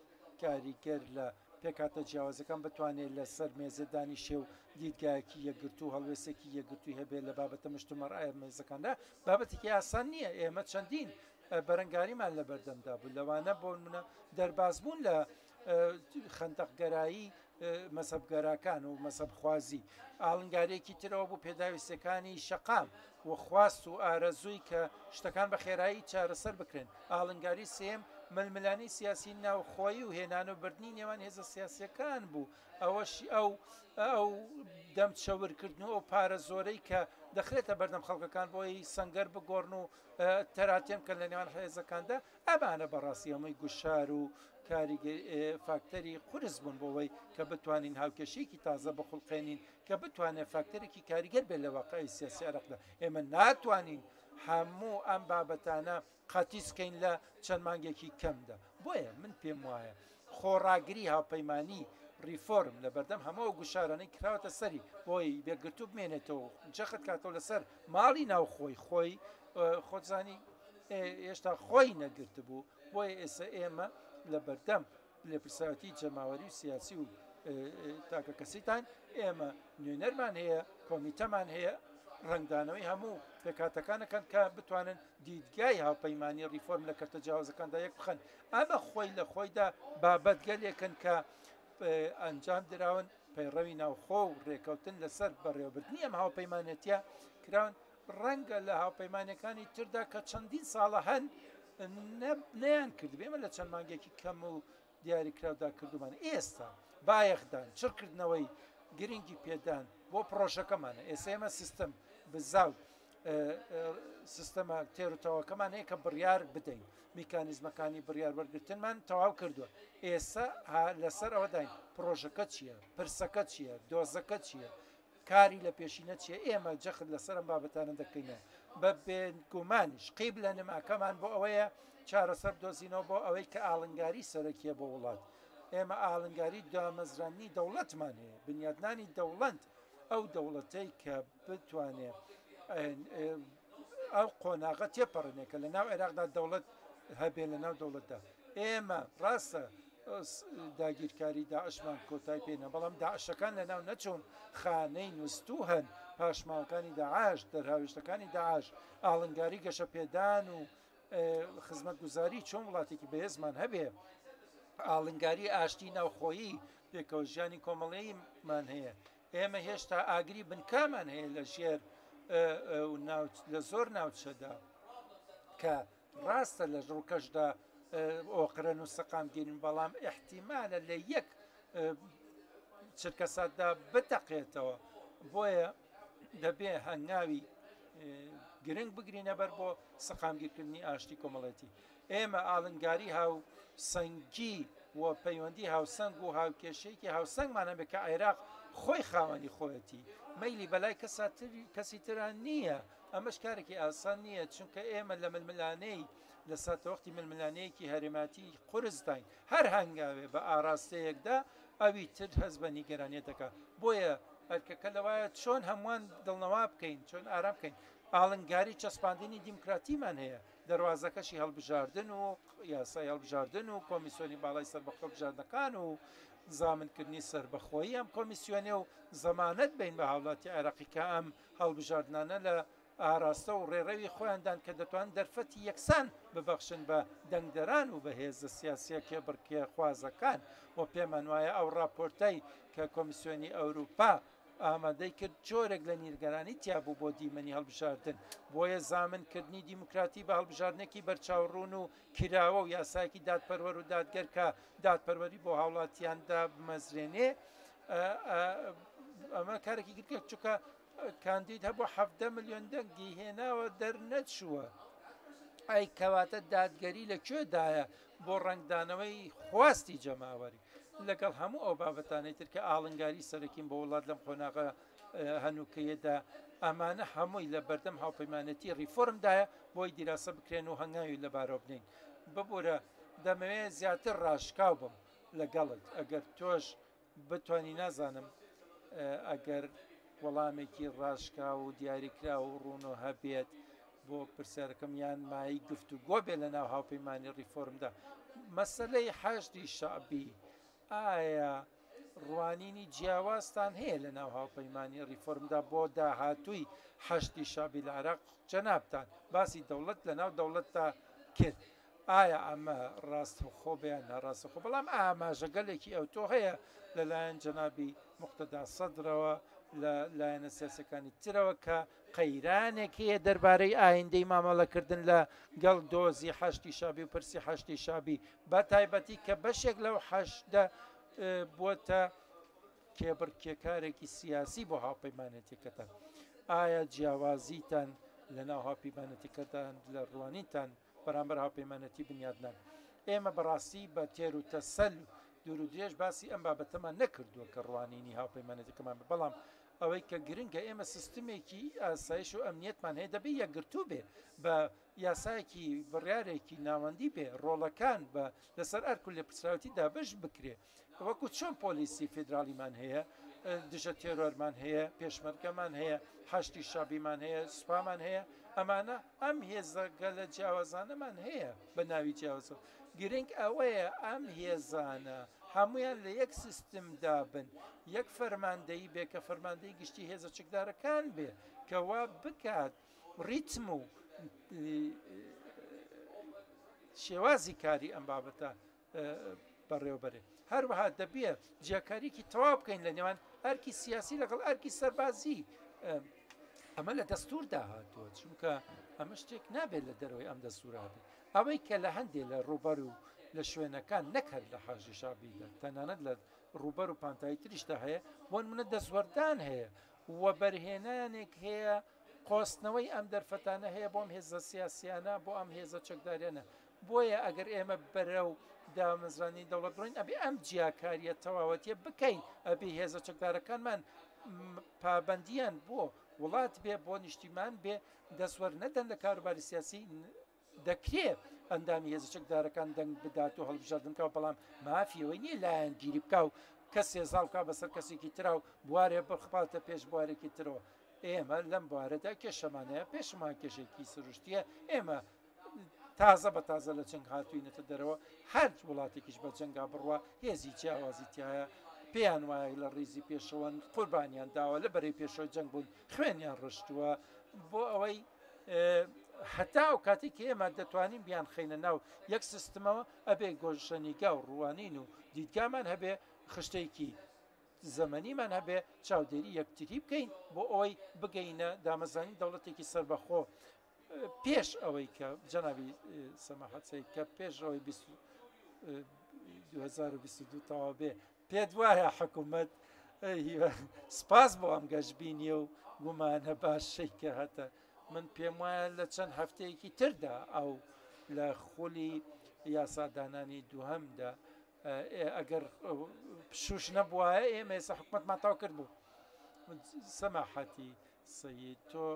کاریگەر لە پێکاتە جیاوازەکان بتوانێت لەسەر مێزەدانی شێو دیدگایەکی یەکگرتو هەڵوێستێکی یەکگرتووی هەبێت لە بابەتە مشتومەڕایە مێزەکاندا بابەتێکی ئاسان نییە ئێمە چەندین بەرەنگاریمان لە بەردەمدا بوو لەوانە بۆ منە دەربازبوون لە خەندەقگەرایی مەسەبگەراکان و مەسەبخوازی ئاڵنگارێکی ترەوە بوو پێداویستەکانی شەقام و خواست و ئارەزووی کە شتەکان بە خێرایی چارەسەر بکرێن ئاڵنگاری سێم ململانی سیاسی ناوخۆیی و هێنان و بردننی نێوان هێزە سیاسیەکان بوو ئەوەشی ئەو دەم چەورکردن و پارە زۆرەی کە دەخرێتە بەردەم خەڵکەکان بۆی سەنگەر بگۆڕن و تەراتێم کە لە نێوان هێزەکاندا ئەمانە بەڕاستی ئەمەی گوشار و فاکتەری قورس بوون بۆەوەی کە بتوانین هاوکێشێکی تازە بخڵقێنین کە بتوانێت فاکتەرێکی کاریگەر بێت لە واقعی سیاسی عێراقدا ئێمە ناتوانین هەموو ئەم بابەتانە قەتیسکەین لە چەند مانگێکی کەمدا بۆیە من پێم وایە خۆڕاگری هاوپەیمانی ریفۆرم لە بەردەم هەموو گوشارانەی کراوەتە سەری بۆی بێگرتوو بمێنێتەوە جەخت کاتەوە لەسەر ماڵی ناوخۆی خۆی خۆزانی هێشتا خۆی نەگرت بوو بۆیە ئێستا ئێمە لە بەردەم لێپرساوەتی جەماوەری و سیاسی و تاکە کەسیتان ئێمە نوێنەرمان هەیە کۆمیتەمان هەیە ڕنگدانەوەی هەموو پێکاتەکانەکەن کە بتوانن دیدگای هاوپەیمانی ریفۆرم لە کەرتە جیاوازەکاندا یەک بخەن ئەمە خۆی لە خۆیدا بابەت گەلێکن کە ئەنجام دراون پەیڕەوی ناوخۆ و ڕێکەوتن لەسەر بەڕێوەبردننی ئەم هاوپەیمانەتیە کراون ڕەنگە لە هاوپەیمانەکانی تردا کە چەندین ساڵە هەن نەیان کرد بێمە لە چەند مانگێکی کەم و دیاریکراودا کردومان ئێستا بایەخدان چڕکردنەوەی گرنگی پێدان بۆ پرۆژەکەمانە ئێستا ئێمە سیستم بزاوت سیستەمە تێروتەوەکەمان هەیە کە بڕیار بدەین میکانیزمەکانی بڕیار وەرگرتنمان تەواو کردووە ئێستا لەسەر ئەوەداین پرۆژەکە چییە پرسەکە چییە دۆزەکە چییە کاری لە پێشینە چیە ئێمە جەخت لەسەر ئەم بابەتانە دەکەینە بە بێگومانیش قیب لە نماکەمان بۆ ئەوەیە چارەسەر دۆزینەوە بۆ ئەوەی کە ئاڵنگاری سەرەکیە بۆ وڵات ئێمە ئاڵنگاری دامەزرانی دەوڵەتمان هەیە بنیادنانی دەوڵەت ئەو دەوڵەتەی کە بتوانێت ئەو قۆناغە تێپەڕنێکە لە ناو عێراقدا دەوڵەت هەبێ لە ناو دەوڵەتدا ئێمە ڕاستە داگیرکاری داعشمان کۆتای پێێنە بەڵام داعشەکان لە ناو نەچوون خانەی نووسوو هەن پاشماوەکانی داعش دەرهاویشتەکانی داعش ئاڵنگاری گەشە پێدان و خزمەت گوزاری چۆن وڵاتێکی بەهێزمان هەبێ ئاڵنگاری ئاشتی ناوخۆیی پێکەوژیانی کۆمەڵەییمان هەیە ئێمە هێشتا ئاگری بنکامان هەیە لە ژێر لە زۆر ناوچەدا کە ڕاستە لە ڕووکەشدا ئۆقرن و سەقامگیرن بەڵام احتیمالە لە یەک چرکە ساددا بتەقێتەوە بۆیە دەبێ هەنگاوی گرنگ بگرینە بەر بۆ سەقامگیرکردنی ئاشتی کۆمەڵەتی ئێمە ئاڵنگاری هاو سەنگی و پەیوەندی هاوسەنگ و هاوکێشەیەکی هاوسەنگمانە بێ کە عێراق خۆی خاوەنی خۆەتی مەیلی بەلای کەسی تران نییە ئەمەش کارێکی ئاسان نییە چونکە ئێمە لە ململانەی لە ساتەوەختی ململانەیەکی هەرێماتی قورسداین هەر هەنگاوێ بە ئاراستەیەکدا ئەوی تر هەست بە نیگەرانیەتەکە بۆیە ئەرکەکە لەوایە چۆن هەمووان دڵنەوا بکەین چۆن ئارام بکەین ئاڵنگاری چەسپاندنی دیموکراتیمان هەیە دەواازەکەشی هەڵبژاردن و یاسای هەڵبژاردن و کۆمیسیۆنی باڵای سەربەخۆ بژاردنەکان و زامنکردنی سربەخۆیی ئەم کۆمیسیۆنێ و زەمانەت بین بە هاوڵاتی عێراقی کە ئەم هەڵبژاردنانە لە ئاراستە و ڕێڕەوی خۆیاندان کە دەتوان دەرفەتی یەکسان ببەخشن بە دەنگدەران و بە هێزە سیاسیە کێبڕکێ خوازەکان و پێمان وایە ئەو راپۆرتەی کە کۆمیسیۆنی ئەوروپا ئامادەی کرد جۆرێک لە نیرگەرانی تیابوو بۆ دیمەنی هەڵبژاردن بۆیە زامنکردنی دیموکراتی بە هەڵبژاردنێکی بەرچاوڕوون و کراوە و یاسایەکی دادپەروەر و دادگەر کە دادپەروەری بۆ هاوڵاتیاندا بمەزرێنێ ئەمە کارێکی گرکە چووکە کاندید هەبوو 7 ملیۆن دەنگی هێناوە دەرنەچووە ئەی کەواتە دادگەری لەکوێدایە بۆ ڕنگدانەوەی خواستی جەماوەری لەگەڵ هەموو ئەو بابەتانەی تر کە ئاڵنگاری سەرەکیم بۆ وڵات لەم قۆناغە هەنووکەیەدا ئەمانە هەمووی لە بەردەم هاوپەیمانەتی ریفۆرمدایە بۆی دیراسە بکرێن و هەنگاوی لەبارەوە بنین ببوورە دەمەوێت زیاتر ڕاشکاو بم لەگەڵت ئەگەر تۆش بتوانی نازانم ئەگەر وەڵامێکی ڕاشکا و دیاریکرا و ڕوون و هەبێت بۆ پرسیارەکەم یان مای گفتوگۆ بێ لە ناو هاوپەیمانی ریفۆرمدا مەسەلەی حەشتی شعبی ئایا ڕوانینی جیاوازتان هەیە لە ناو هاوپەیمانی ریفۆرمدا بۆ داهاتووی حەشتی شعبی لە عێراق جەنابتان باسی دەوڵەت لە ناو دەوڵەتدا کرد ئایا ئەمە ڕاستەخۆ بێیان ناڕاستەخۆ بەڵام ئاماژەگەلێکی ئەو تۆ هەیە لەلایەن جەنابی موقتەدا سەدرەوە لە لایەنە سیاسەکانی ترەوە کە قەیرانێک هەیە دەربارەی ئایندەی مامەڵەکردن لە گەڵ دۆزی حەشتی شابی و پرسی حەشتی شابی بە تایبەتی کە بەشێک لەو حەشدە بۆتە کێبڕکێکارێکی سیاسی بۆ هاوپەیمانەتەکەتان ئایا جیاوازیتان لە ناو هاوپەیمانەتیکەتان لە ڕوانیتان بەرامبەر هاوپەیمانەتی بنیادنان ئێمە بەڕاستی بە تێر و تەسەل دوور و درێژ باسی ئەم بابەتەمان نەکردووە کە ڕوانینی هاوپەیمانەتەکەمان بەڵام ئەوەی کە گرنگە ئێمە سیستمێکی ئاسایش و ئەمنیەتمان هەیە دەبێت یەکگرتوو بێ بە یاسایەکی بڕیارێکی ناوەندی بێ ڕۆڵەکان بە لەسەر ئەرکول لە پرسراوەتیدا بەش بکرێ وەکو چۆن پۆلیسی فیدرالیمان هەیە دژە تێرۆرمان هەیە پێشمەرگەمان هەیە حەشتی شابیمان هەیە سوپامان هەیە ئەمانە ئەم هێزەگە لە جیاوازانەمان هەیە بە ناوی جیاوازە گرنگ ئەوەیە ئەم هێزانە هەمویان لە یەک سیستمدا بن یەک فەرماندەیی بێ کە فەرماندەی گشتی هێزە چەکدارەکان بێ کەوا بکات ڕیتم و شێوازی کاری ئەم بابەتە بەڕێوەبەرێ هەروەها دەبێت جیاکاریکی تەواو بکەین لە نێوان ئەرکی سیاسی لەگەڵ ئەرکی سەربازی ئەمە لە دەستوردا هاتووە چونکە ئەمە شتێک نابێت لە دەرەوەی ئەم دەستورا بێت ئەوەی کە لە هەندێک لە ڕوبەر و لە شوێنەکان نەکرد لە حاژی شابیدا تەنانەت لە ڕوبەر و پانتایی تریشدا هەیە بۆ منە دەسوەردان هەیە وە بەرهێنانێک هەیە قۆستنەوەی ئەم دەرفەتانە هەیە بۆم هێزە سیاسیانە بۆ ئەم هێزە چەکداریانە بۆیە ئەگەر ئێمە بەرە و دامەزرانی دەوڵەت بڕین ئەبێ ئەم جیاکاریە تەواوەتیە بکەین ئەبێ هێزە چەکدارەکانمان پابەندیان بۆ وڵات بێ بۆ نیشتیمان بێ دەسوەر نەدەن لە کاروباری سیاسی دەکرێت ئەندامی هێزە چەکدارەکان دەنگ بدات و هەڵبژاردنکەوە بەڵام مافیەوەی نییە لایەن گیری بکە و کەسێ زاڵکا بەسەر کەسێکی ترا و بوارێ بخپاتە پێش بوارێکی ترەوە ئێمە لەم بوارەدا کێشەمانەیە پێشمان کێشێکی سروشتیە ئێمە تازە بە تازە لە جەنگ هاتووینەتە دەرەوە هەر وڵاتێکیش بە جەنگا بڕوە هێزی جیاوازیتیایە پێیان وایە لە ڕیزی پێشەوەن قوربانیان داوە لە بەرەی پێشەوە جەنگ بوون خوێنیان ڕشتووە بۆ ئەوەی هەتا ئەو کاتێک ئێمە دەتوانین بیان خینە ناو یەک سیستمەوە ئەبێ گۆژەنیگا و ڕوانین و دیدگامان هەبێ خشتێکی زەمەنیمان هەبێ چاودێری یەکتری بکەین بۆ ئەوەی بگەینە دامەزانی دەوڵەتێکی سەربەخۆ پێش ئەوەی کە جەنابی سەماحەت کە پێش ئەوەی 2022 تەواو بێ پێت وایە حکوومەت سپاس بۆ ئەم گەشتبینیە و گومانە باشەی کە هەتە من پێم وایە لە چەند هەفتەیەکی تردا ئەو لە خولی یاسادانانی دووهەمدا ئەگەر شوش نەبووە ئێمە ئێستا حکوومەتمان تاو کرد بوو سەماحەتی سەید تۆ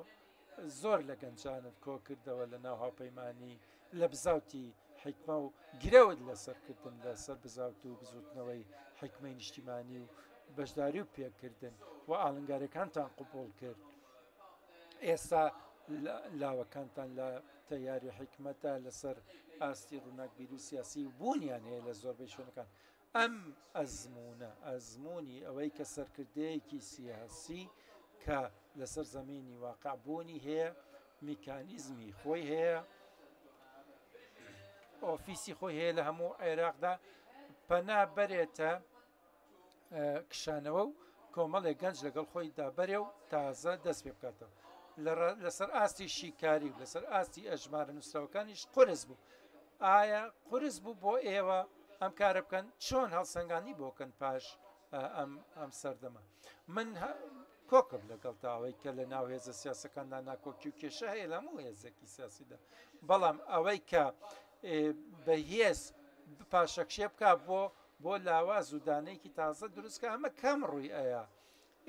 زۆر لە گەنجانت کۆ کردەوە لە ناو هاوپەیمانی لە بزاوتی حکمە و گرەوت لەسەرکردن لەسەر بزاوت و بزوتنەوەی حکمەی نیشتیمانی و بەشداری و پێکردن و ئاڵنگارەکانتان قوبوڵ کرد ئێستا لاوەکانتان لە تەیاری حکمەتە لەسەر ئاستی ڕووناکبیر و سیاسی و بوونیان هەیە لە زۆربەی شوێنەکان ئەم ئەزمونە ئەزمموی ئەوەی کە سەرکردەیەکی سیاسی کە لەسەر زمینی واقعبوونی هەیە میکانیزمی خۆی هەیە ئۆفیسی خۆی هەیە لە هەموو عێراقدا پەنا بەرێتە کشانەوە و کۆمەڵێک گەنج لەگەڵ خۆی دابەرێ و تازە دەست پێ بکاتەوە لەسەر ئاستی شیکاری و لەسەر ئاستی ئەژمارە نووسراوەکانیش قرس بوو ئایا قرس بوو بۆ ئێوە ئەم کارە بکەن چۆن هەڵسەنگانی بۆکەن پاش ئەم سەردەمە من کۆکم لەگەڵ تاوەی کە لە ناو هێزە سیاسەکاندا ناکۆکی و کێشە هەیە لە هەموو هێزێکی سیاسیدا بەڵام ئەوەی کە بە هێز پاشەکشێ بکە بۆ لاواز و دانەیەکی تازە دروستکە ئەمە کەم ڕووی ئەیە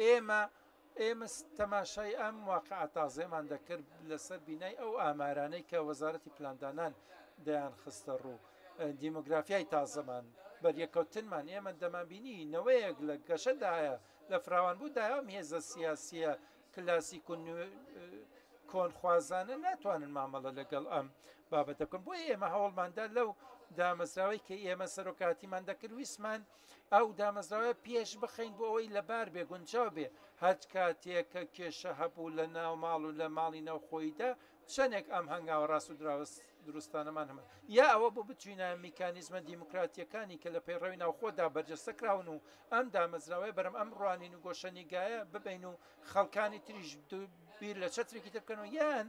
ئێمە تەماشای ئەم واقع تازێمان دەکرد لەسەر بینای ئەو ئامارانەی کە وەزارەتی پلاندانان دەیان خستە ڕوو دیموگرافیای تازەمان بەریەکەوتنمان ئێمە دەمانبینی نەوەیەک لە گەشەدایە لە فراوان بوو داوام هێزە سیاسیە کلاسیک و کۆنخوازانە ناتوانن مامەڵە لەگەڵ ئەم بابەتە بکەن بۆ ئێمە هەوڵماندا لەو دامەزراوەی کە ئێمە سەرۆکاتیمان دەکرد ویسمان ئەو دامەزراوە پێش بخەین بۆ ئەوەی لەبار بێ گونجاو بێ هەچ کاتێک کە کێشە هەبوو لە ناو ماڵ و لە ماڵی ناوخۆیدا چەندێک ئەم هەنگاوە ڕاست و دروستانەمان هەمە یا ئەوە بۆ بتوینە میکانیزمە دیموکراتیەکانی کە لە پەیڕەوی ناوخۆدا بەرجەستەکراون و ئەم دامەزراوەی بەرەم ئەم ڕوانین و گۆشەنیگایە ببین و خەڵکانی تریش بیر لە چەترێکی تر بکەنەوە یان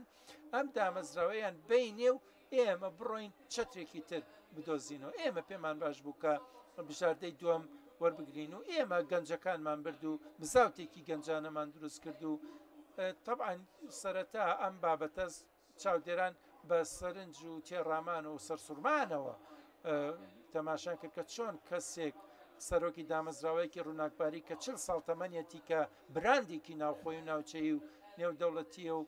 ئەم دامەزراوەیان بینێ و ئێمە بڕۆین چەترێکی تر بدۆزینەوە ئێمە پێمان باش بوو کە بژاردەی دووەم وەربگرین و ئێمە گەنجەکانمان برد و مزاوتێکی گەنجانەمان دروست کرد و طبعاً سەرەتا ئەم بابەتە چاودێران بە سەرنج و تێڕامان و سەرسوورمانەوە تەماشان کرد کە چۆن کەسێک سەرۆکی دامەزراوەیەکی ڕووناکباری کە 40 ساڵ تەمەنیەتی کە براندێکی ناوخۆی و ناوچەی و نێودەوڵەتیە و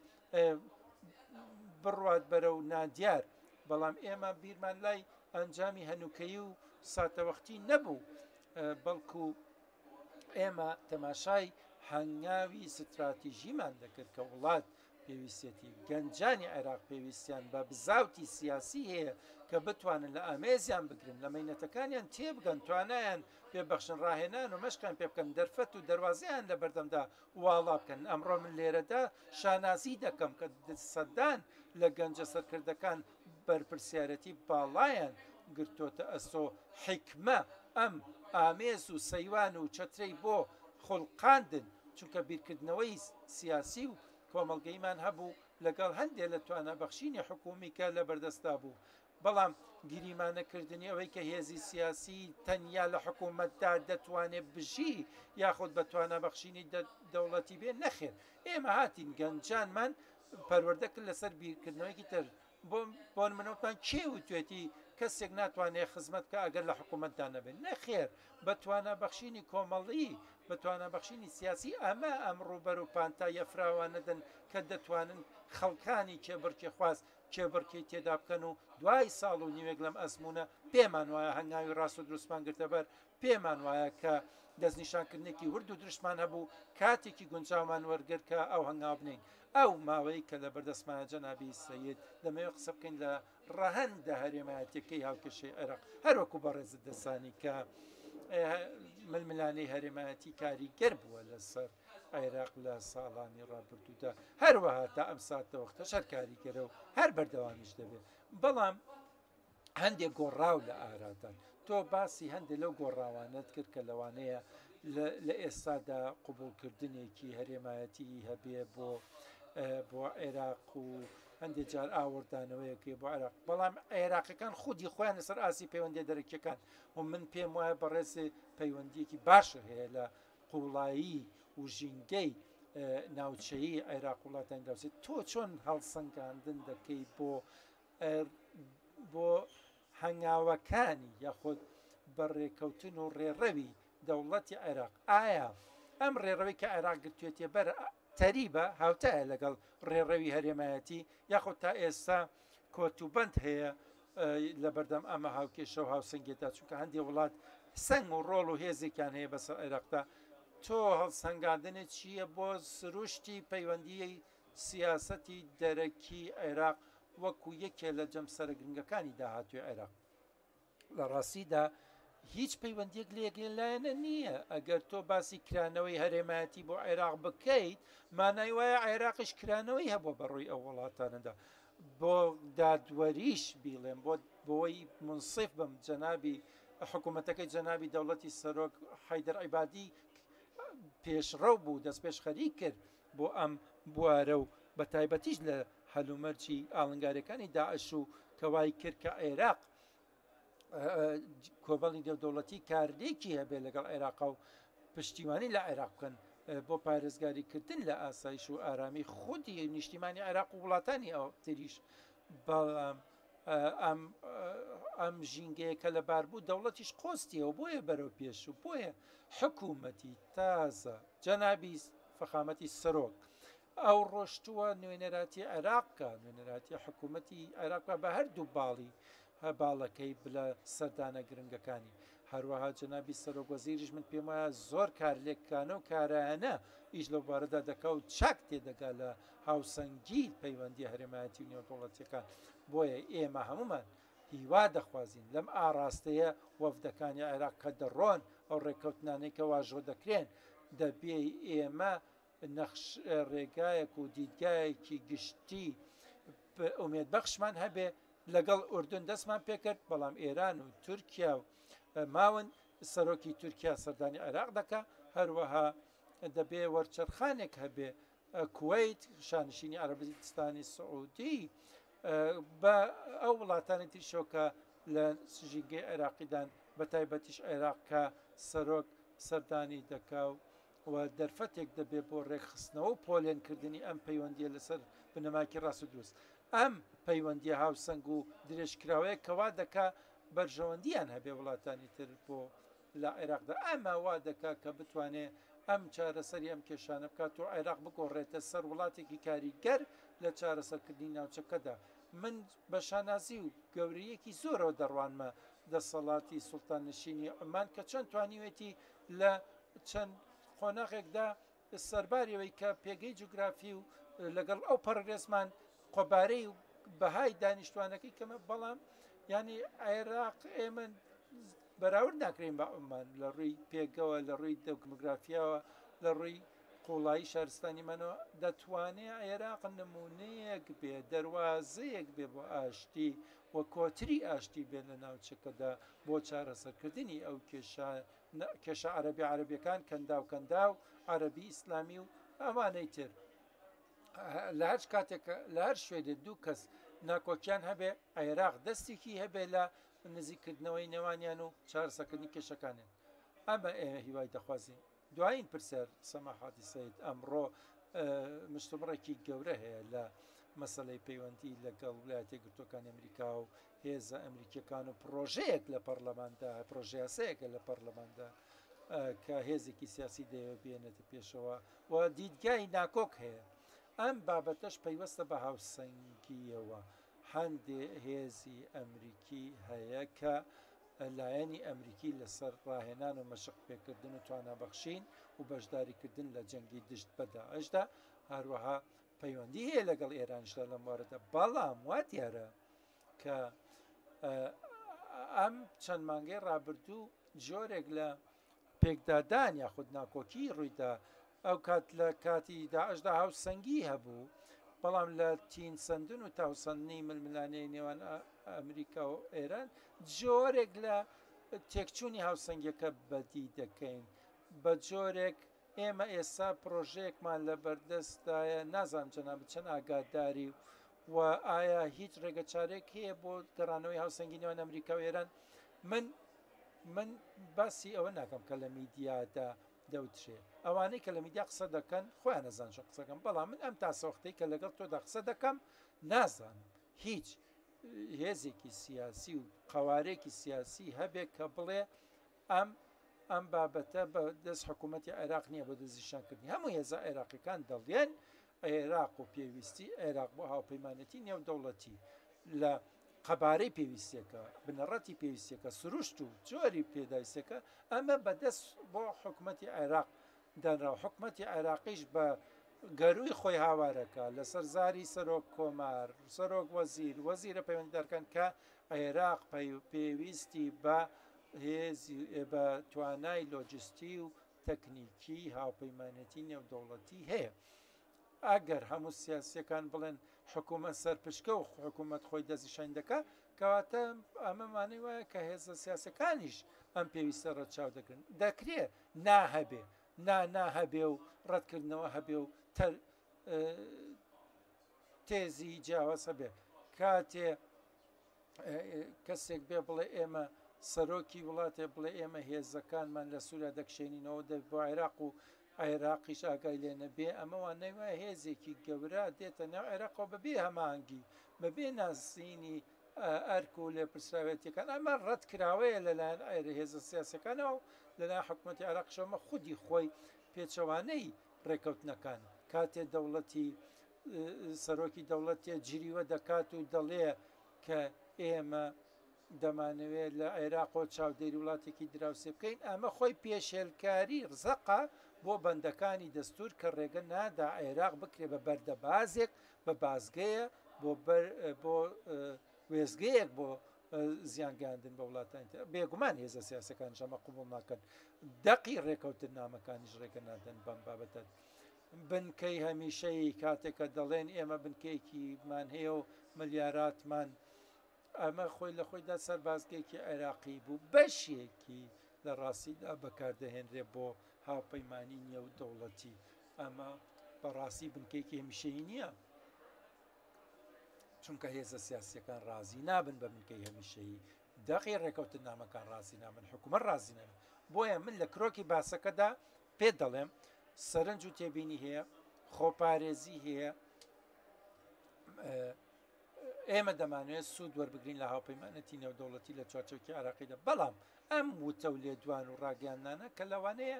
بڕوات بەرە و نادیار بەڵام ئێمە بیرمان لای ئەنجامی هەنوکەیی و ساتەوەختی نەبوو بەڵکو ئێمە تەماشای هەنگاوی استراتیژیمان دەکرد کە وڵات پێویستێتی گەنجانی عێراق پێویستیان بە بزاوتی سیاسی هەیە کە بتوانن لە ئامێزیان بگرن لە مەینەتەکانیان تێبگەن توانایان پێبەخشن ڕاهێنان و مەشکان پێ بکەن دەرفەت و دەواازیان لە بەردەمدا واڵا بکەن ئەمڕۆ من لێرەدا شانازی دەکەم کە سەدان لە گەنجە سەرکردەکان بەرپرسیارەتی باڵایان گرتوۆتە ئەسۆ حکمە ئەم ئامێز و سەیوان و چەترەی بۆ خوڵقاندن چونکە بیرکردنەوەی سیاسی و کۆمەڵگەیمان هەبوو لەگەڵ هەندێک لە توانابەخشینی حکومی کە لە بەردەستا بوو بەڵام گیریمانەکردنی ئەوەی کە هێزی سیاسی تەنیا لە حکوومەتدا دەتوانێت بژی یاخود بە توانابەخشینی دەوڵەتی بێ نەخێر ئێمە هاتین گەنجانمان پەروەردەکرد لەسەر بیرکردنەوەیکی تر بۆن منەوەتان کێ وتوێتی کەسێک ناتوانێت خزمەت کە ئەگەر لە حکوومەتدا نەبێت نەخێر بە توانابەخشینی کۆمەڵی بە توانابەخشینی سیاسی ئەمە ئەم ڕوبەر و پانتایە فراوانەدەن کە دەتوانن خەڵکانی کێبڕکێ خواست کێبڕکەی تێدا بکەن و دوای ساڵ و نیوێک لەم ئەزمونە پێمان وایە هەنگاوی ڕاست و دروستمان گرتە بەر پێمان وایە کە دەستنیشانکردنێکی ورد و درشتمان هەبوو کاتێکی گونجاومان وەرگرت کە ئەو هەنگاو بنین ئەو ماوەی کە لە بەردەستمانە جەنابی سەید دەمەوێت قسە بکەین لە ڕەهەندە هەرێمایەتەکەی هاوکێشەی عێراق هەروەکو بەڕێزت دەسانی کە ململانەی هەرێمایەتی کاریگەر بووە لەسەر عێراق لە ساڵانی ڕابردوودا هەروەها تا ئەم ساتەوەختە شەر کاریگەرە و هەر بەردەوامیش دەبێت بەڵام هەندێک گۆڕاو لە ئارادان تۆ باسی هەندێک لەو گۆڕاوانت کرد کە لەوانەیە لە ئێستادا قوبولکردنێکی هەرێمایەتی هەبێ بۆ عێراق و هەندێک جار ئاوردانەوەیەکی بۆ عێراق بەڵام عێراقیەکان خودی خۆیان لەسەر ئاسی پەیوەندی دەرەکیەکان و من پێم وایە بەڕێزی پەیوەندیەکی باشە هەیە لە قوڵایی و ژینگەی ناوچەیی عێراق وڵاتان داوسێت تۆ چۆن هەڵسەنگاندن دەکەی بۆ هەنگاوەکانی یاخود بەڕێکەوتن و ڕێڕەوی دەوڵەتی عێراق ئایا ئەم ڕێڕەوەی کە عێراق گرتوێتێ بەر تەریبە هاوتایە لەگەڵ ڕێڕەوی هەرێمایەتی یاخود تا ئێستا کۆتوبند هەیە لە بەردەم ئەمە هاوکێشە و هاوسەنگێتا چونکە هەندێک وڵات سنگ و ڕۆڵ و هێزێکیان هەیە بەسەر عێراقدا تۆ هەڵسەنگاندنت چییە بۆ سروشتی پەیوەندی سیاسەتی دەرەکی عێراق وەکو یەکێ لە جەمسەرە گرنگەکانی داهاتوی عێراق لە ڕاستیدا هیچ پەیوەندیەک لەیەکلایەنە نییە. ئەگەر تۆ باسی کرانەوەی هەرێمایەتی بۆ عێراق بکەیت مانای وایە عێراقش کرانەوەی هەبووە بەڕووی ئەو وڵاتانەدا. بۆ دادوەریش بیڵێن بۆی منصف بم جەنابی حکوومەتەکەی جەنابی دەوڵەتی سەرۆک حەیدەر عیبادی پێشڕەو بوو دەست پێش خەریک کرد بۆ ئەم بوارە و بە تایبەتیش لە هەلومەرجی ئاڵنگارەکانی داعش و کەوای کرد کە عێراق کۆبەڵی دەوڵەتی کاردێکی هەبێ لەگەڵ عێراقا و پشتیوانی لە عێراق بکەن بۆ پارێزگاریکردن لە ئاسایش و ئارامی خودی نیشتیمانی عێراق و وڵاتانی ئەو تریش. بەڵام ئەم ژینگەیە کە لەبار بوو دەوڵەتیش قۆستیەوە بۆیە بەرەو پێش و بۆیە حکوومەتی تازە جەنابی فەخامەتی سەرۆک ئەو ڕۆشتووە نوێنەراتی عێراقکە نوێنەراتی حکوومەتی عێراقا بە هەردوو باڵی باڵەکەی بلە سەردانە گرنگەکانی. هەروەها جەنابی سەرۆک وەزیریش من پێم وایە زۆر کار لێککانە و کارایانە ئیش لەو بارەدا دەکا و چاک تێدەگا لە هاوسەنگی پەیوەندی هەرێمایەتی و نێودەوڵەتیەکان. بۆیە ئێمە هەمومان هیوا دەخوازیین لەم ئاراستەیە وەفدەکانی عێراق کە دەڕۆن ئەو ڕێککەوتنانەی کە واژۆ دەکرێن دەبێ ئێمە نەخش ڕێگایەک و دیدگایەکی گشتی ئومێدبەخشمان هەبێ لەگەڵ ئوردون دەستمان پێکرد. بەڵام ئێران و تورکیا و ماون سەرۆکی تورکیا سەردانی عێراق دەکا هەروەها دەبێ وەرچەرخانێک هەبێ کوێیت شانشینی عەرەبستانی سعودی بە ئەو وڵاتانی تریشۆکە لە ژینگەی عێراقیدان بە تایبەتیش عێراقکە سەرۆک سەردانی دەکا و دەرفەتێک دەبێ بۆ ڕێکخستنەوە و پۆلێنکردنی ئەم پەیوەندیە لەسەر بنەماکی ڕاست و دروست. ئەم پەیوەندی هاوسەنگ و درێژکراوەیە کەوا دەکا بەرژەوەندیان هەبێ وڵاتانی تر بۆ لە عێراقدا ئەمە وا دەکا کە بتوانێت ئەم چارەسەری ئەم کێشانە بکات و عێراق بگۆڕێتە سەر وڵاتێکی کاریگەر لە چارەسەرکردنی ناوچەکەدا. من بە شانازی و گەورەیەکی زۆرەوە دەڕوانمە دەسەڵاتی سوڵتاننشینی عمان کە چەند توانیوێتی لە چەند خۆناغێکدا سەرباریەوەی کە پێگەی جوگرافی و لەگەڵ ئەو پەرڕێزمان قۆبارەی و بەهای دانیشتوانەکەی کەمە. بەڵام ینی عێراق ئێمە بەراورد ناکرین بە عمان لە ڕووی پێگەوە لە ڕووی دەموگرافیاوە لە ڕووی قوڵایی شارستانی منەوە دەتوانێت عێراق نمونەیەک بێ دەواازەیەک بێ بۆ ئاشتی و کۆتری ئاشتی بێن لە ناوچەکەدا بۆ چارەسەرکردنی ئەو کێشە عەرەبیەکان کەندا و کەندا و عەرەبی ئیسلامی و ئەوانەی تر لە هەر کاتێک لە هەر شوێنێ دوو کەس ناکۆکیان هەبێ عێراق دەستێکی هەبێ لە نزیکردنەوەی نێوانیان و چارەسەرکردنی کێشەکانیان. ئەمە ئێمە هیوای دەخوازیین. دوایین پرسیار سەماحاتی سەید ئەمڕۆ مشتومڕێکی گەورە هەیە لە مەسەلەی پەیوەندی لەگەڵ ویلایەتە یەکگرتووەکانی ئەمریکا و هێزە ئەمریکیەکان و پرۆژەیەک لە پەرلەماندا پرۆژەیاسەیەکە لە پەرلەماندا کە هێزێکی سیاسی دەیەوێت بێنێتە پێشەوە و دیدگای ناکۆک هەیە. ئەم بابەتەش پەیوەستە بە هاوسەنگیەوە. هەندێ هێزی ئەمریکی هەیە کە لایەنی ئەمریکی لەسەر ڕاهێنان و مەشق پێکردن و توانابەخشین و بەشداریکردن لە جەنگی دشت بە داعشدا هەروەها پەیوەندی هەیە لەگەڵ ئێرانشدا لەم وارەدا. بەڵام وا دیارە کە ئەم چەند مانگەی ڕابردوو جۆرێک لە پێکدادان یاخود ناکۆکی ڕوویدا. ئەو کات لە کاتی داعشدا هاوسەنگی هەبوو بەڵام لە تین سندن و تاوسەندنی ململانەی نێوان ئەمریکا و ئێران جۆرێک لە تێکچوونی هاوسەنگەکە بەدی دەکەین بە جۆرێک ئێمە ئێستا پرۆژەیەکمان لە بەردەستدایە نازانم جەناب چەند ئاگاداری و ئایا هیچ ڕێگە چارێک هەیە بۆ گەڕانەوەی هاوسەنگی نێوان ئەمریکا و ئێران. من باسی ئەوە ناکەم کە لە میدیادا دەوترێ ئەوانەی کە لە میدیا قسە دەکەن خۆیان نەزان چۆن قسەکەم. بەڵام من ئەم تاسەوەختەی کە لەگەڵ تۆدا قسە دەکەم نازانم هیچ هێزێکی سیاسی و قوارێکی سیاسی هەبێت کە بڵێ ئەم بابەتە بە دەست حکوومەتی عێراق نییە بۆ دەستنیشانکردنی. هەموو هێزە عێراقیەکان دەڵێن عێراق و پێویستی عێراق بۆ هاوپەیمانەتی نێودەوڵەتی لە قەبارەی پێویستیەکە بنەڕەتی پێویستیەکە سروشت و جۆری پێداویستەکە ئەمە بەدەست بۆ حکوومەتی عێراق دانراوە. حکوومەتی عێراقیش بە گەروی خۆی هاوارەکە لەسەر زاری سەرۆک کۆمار سەرۆک وەزیر وەزیرە پەیوەندیدارکان کە عێراق پێویستی بە هێزی بە توانای لۆجستی و تەکنیکی هاوپەیمانەتی نێودەوڵەتی هەیە. ئەگەر هەموو سیاسیەکان بڵێن حکوومەت سەرپشکە و حکوومەت خۆی دەزیشان دەکات کەواتە ئەمەمانەی وایە کە هێزە سیاسەکانیش ئەم پێویستە ڕەتچاو دەکەن دەکرێت ناهەبێ ناهەبێ و ڕەتکردنەوە هەبێ و تێزی جیاواز هەبێ کاتێ کەسێک بێ بڵێ ئێمە سەرۆکی وڵاتێ بڵێ ئێمە هێزەکانمان لە سووریا دەکشێنینەوە بۆ عێراق و عێراقیش ئاگای لێ نەبێ ئەمەوان نەیوای هێزێکی گەورە دێتە ناو عێراقەوە بەبێ هەمانگی بەبێ ناسینی ئەرک و لێپرسراوێتیەکان ئەمە ڕەت کراوەیە لەلایەن هێزە سیاسەکانەوە و لەلایەن حکوومەتی عێراقشەمە خودی خۆی پێچەوانەی ڕێکەوتنەکان کاتێ دەوڵەتی سەرۆکی دەوڵەتێ جریوە دەکات و دەڵێ کە ئێمە دەمانەوێت لە عێراقۆ چاودێری وڵاتێکی دراوسێ بکەین ئەمە خۆی پێشێلکاری ڕزەقە بۆ بەندەکانی دەستور کە ڕێگە نادا عێراق بکرێ بە بەردەبازێک بە بازگەیە بۆ وێزگەیەک بۆ زیانگەاندن بە وڵاتانی بێگومان هێزە سیاسەکان ژەمە قوبوڵ ناکەن دەقی ڕێکەوتن نامەکانیش ڕێگە نادەن بەم بابەتە بنکەی هەمیشەی کاتێکە دەڵێن ئێمە بنکەیەکیمان هەیە و ملیاراتمان ئەمە خۆی لە خۆیدا سەربازگەیەکی عێراقی بوو بەشێکی لە ڕاستیدا بەکاردەهێنرێ بۆ هاوپەیمانی نێو دەوڵەتی ئەمە بەڕاستی بنکەیەکی هەمیشەیی نییە چونکە هێزە سیاسیەکان ڕازی نابن بە بنکەی هەمیشەیی دەقی ڕێکەوتن نامەکان ڕازی نابن حکوومەت ڕازی نابن بۆیە من لە کرۆکی باسەکەدا پێ دەڵێم سەرنج و تێبینی هەیە خۆپارێزی هەیە ئێمە دەمانوێت سوود وەربگرین لە هاوپەیمانەتی نێودەوڵەتی لە چوارچەوکی عێراقیدا بەڵام ئەم وتە و لێدوان و ڕاگەاندانە کە لەوانەیە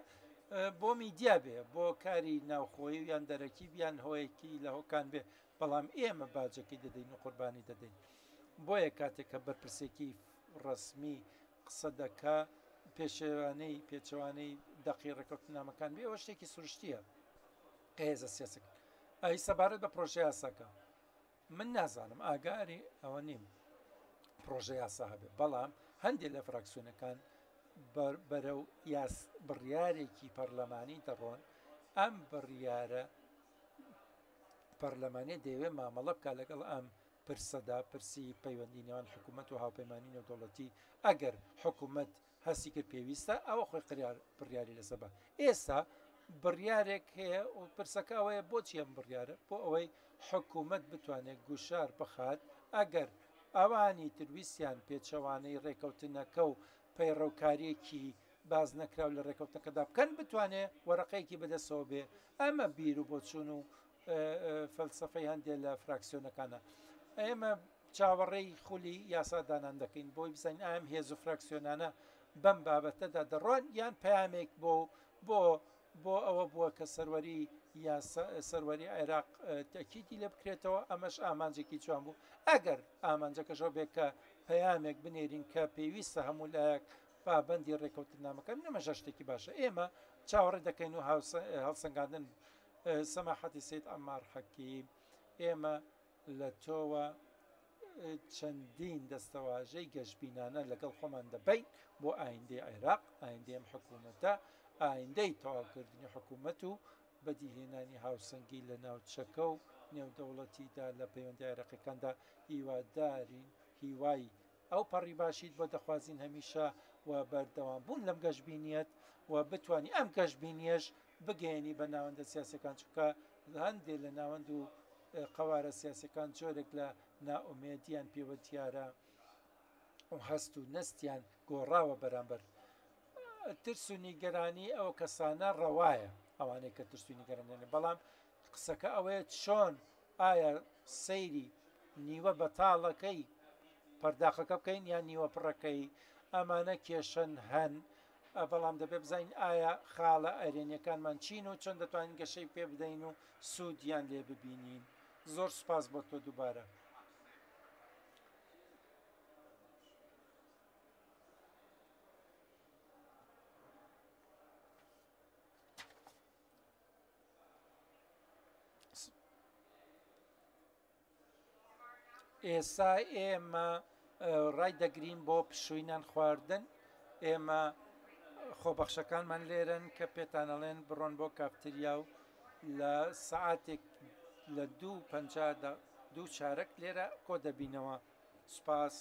بۆ میدیا بێ بۆ کاری ناوخۆی یان دەرەکی بیان هۆیەکی لە هۆکان بێ بەڵام ئێمە باجەکەی دەدەین و قوربانی دەدەین بۆیە کاتێک کە بەرپرسێکی ڕسمی قسە دەکا پێچەوانەی دەقی ڕێکەوتنامەکان بێ ئەوە شتێکی سروشتیە کە هێزە سیاسەکە ئەی سەبارەت بە پرۆژە یاساکە من نازانم ئاگاری ئەوە نیم پرۆژە یاسا هەبێت بەڵام هەندێک لە فراکسیۆنەکان بەرەو بڕیارێکی پەرلەمانی دەڕۆن ئەم بڕیارە پەرلەمانی دەیەوێت مامەڵە بکە لەگەڵ ئەم پرسەدا پرسی پەیوەندی نێوان حکوومەت و هاوپەیمانی نێودەوڵەتی ئەگەر حکوومەت هەستی کرد پێویستە ئەوە خۆی بڕیاری لەسەبە ئێستا بڕیارێک هەیە و پرسەکەوەیە بۆچی ئەم بڕیارە بۆ ئەوەی حکوومەت بتوانێت گوشار بخات ئەگەر ئەوانی ترویستیان پێچەوانەی ڕێکەوتنەکە و پەیڕەوکاریەکی باز نەکراو لە ڕێکەوتنەکەدا بکەن بتوانێت وەرەقەیەکی بەدەستەوە بێ ئەمە بیر و بۆچوون و فەلسەفەی هەندێک لە فراکسیۆنەکانە ئێمە چاوەڕێی خولی یاسادانان دەکەین بۆی بزانین ئەم هێز و فراکسیۆنانە بەم بابەتەدا دەڕۆن یان پەیامێک بۆ ئەوە بووە کە سەروەری عێراق تەکیدی لێ بکرێتەوە ئەمەش ئامانجێکی جوان بوو ئەگەر ئامانجەکەشەوە بێت کە پەیامێک بنێرین کە پێویستە هەموو لایەک پابەندی ڕێکەوتنامەکەن نەمەژە شتێکی باشە ئێمە چاوەڕێ دەکەین و هەڵسەنگاندن سەماحەتی سید عەمار حەکیم ئێمە لە تۆوە چەندین دەستەواژەی گەشتبینانە لەگەڵ خۆمان دەبین بۆ ئایندەی عێراق ئایندەی ئەم حکوومەتە ئایندەی تەواوکردنی حکوومەت و بەدیهێنانی هاوسەنگی لە ناوچەکە و نێودەوڵەتیدا لە پەیوەندی عێراقیەکاندا هیوادارین هیوای ئەو پەڕی باشیت بۆ دەخوازیین هەمیشە و بەردەوام بوون لەم گەشتبینیەت و بتوانانی ئەم گەشتبینیەش بگەێنی بە ناوەندە سیاسەکان چونکە هەندێک لە ناوەند و قەوارە سیاسەکان جۆرێک لە نائومێدیان پێوە دیارە و هەست و نەستیان گۆڕاوە بەرامبەر ترس و نیگەرانی ئەو کەسانە ڕەوایە ئەوانەی کە ترس و نیگەرانێنێ بەڵام قسەکە ئەوەیە چۆن ئایا سەیری نیوە بەتاڵەکەی پەرداخەکە بکەین یان نیوە پڕەکەی ئەمانە کێشەن هەن بەڵام دەبێ بزانین ئایا خاڵە ئەرێنیەکانمان چین و چۆن دەتوانین گەشەی پێ بدەین و سوودیان لێ ببینین زۆر سوپاس بۆ تۆ دووبارە ئێستا ئێمە ڕای دەگرین بۆ پشووینان خواردن ئێمە خۆبەخشەکانمان لێرن کە پێتانەڵێن بڕۆن بۆ کافتریا و لە سعاتێک لە 2:50 لێرە کۆ دەبینەوە. سوپاس.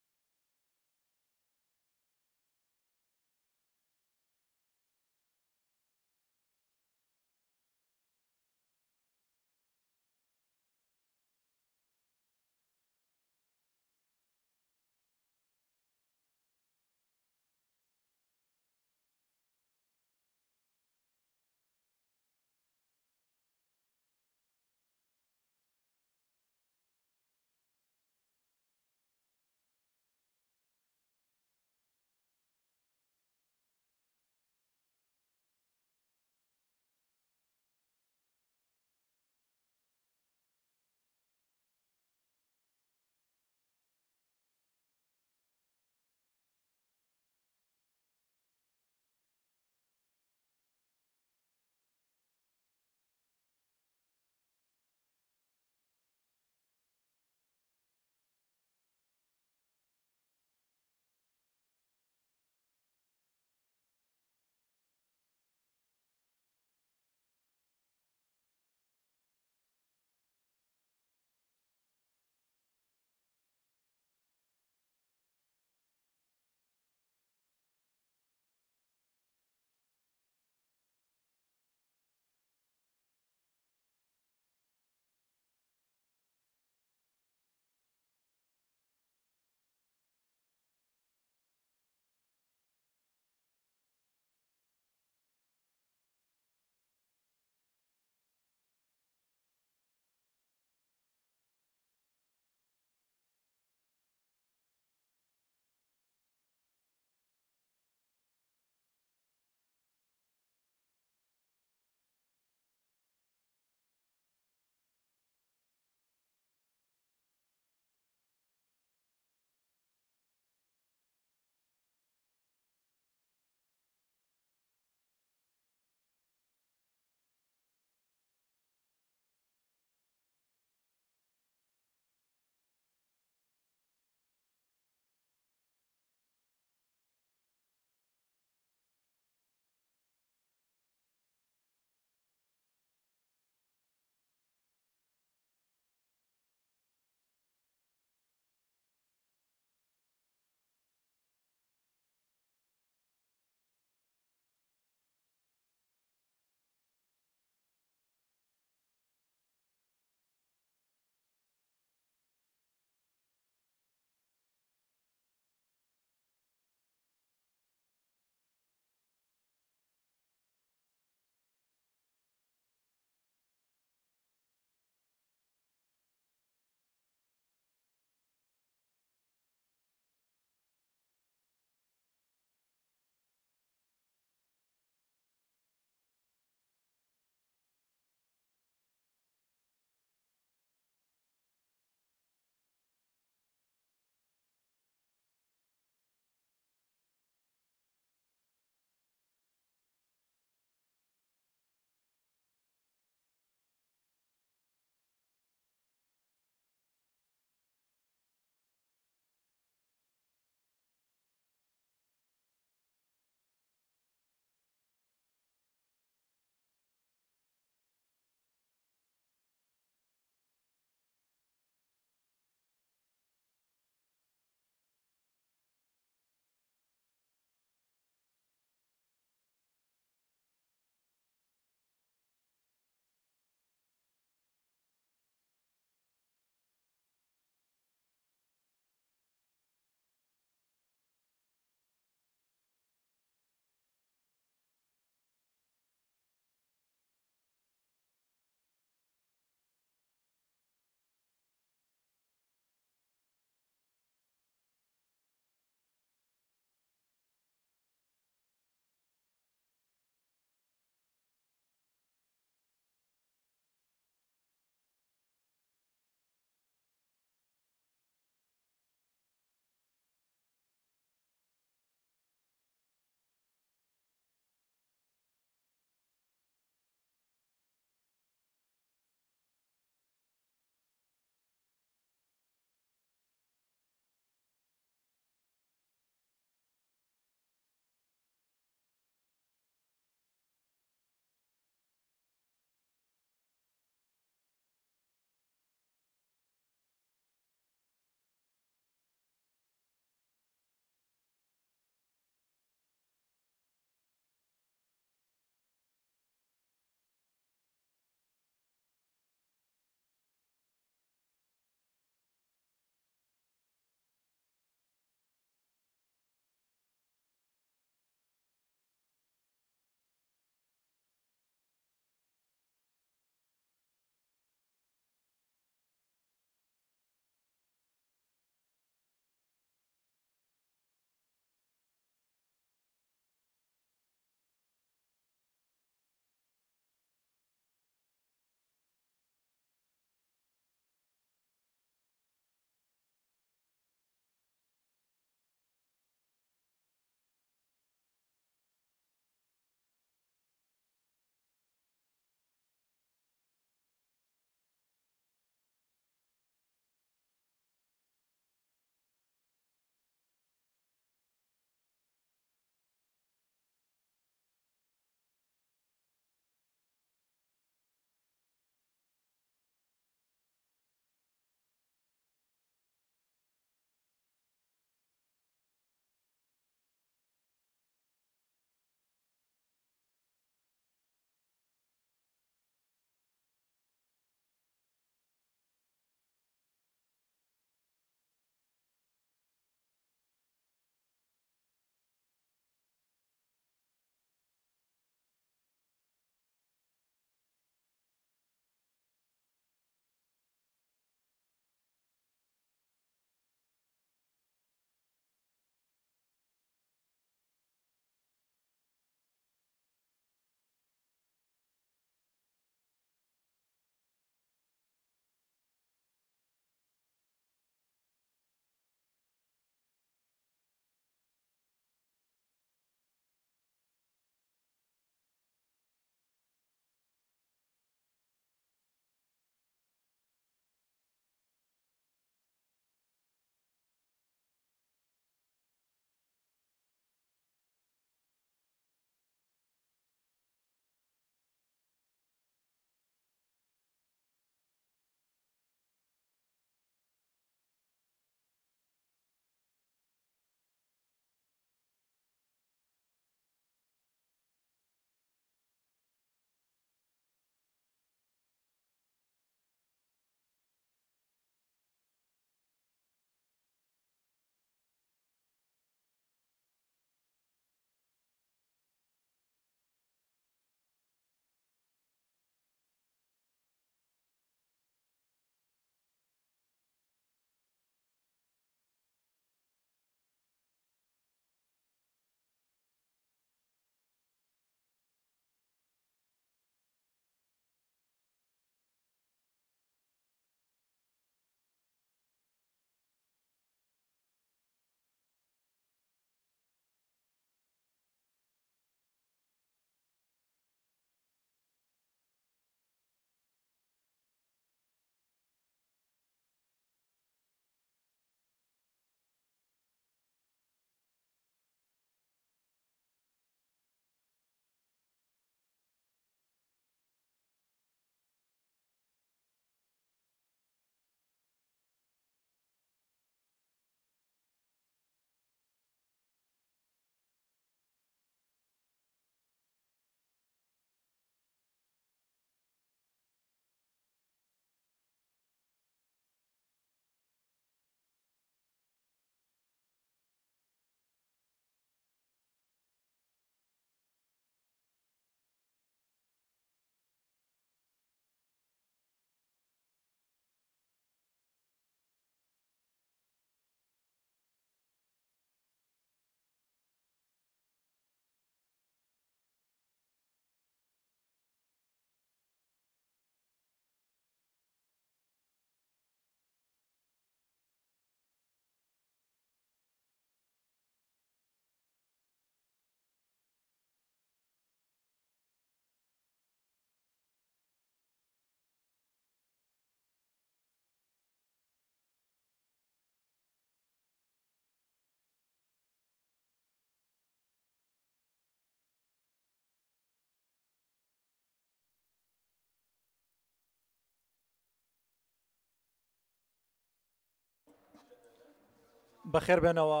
بەخێر بێنەوە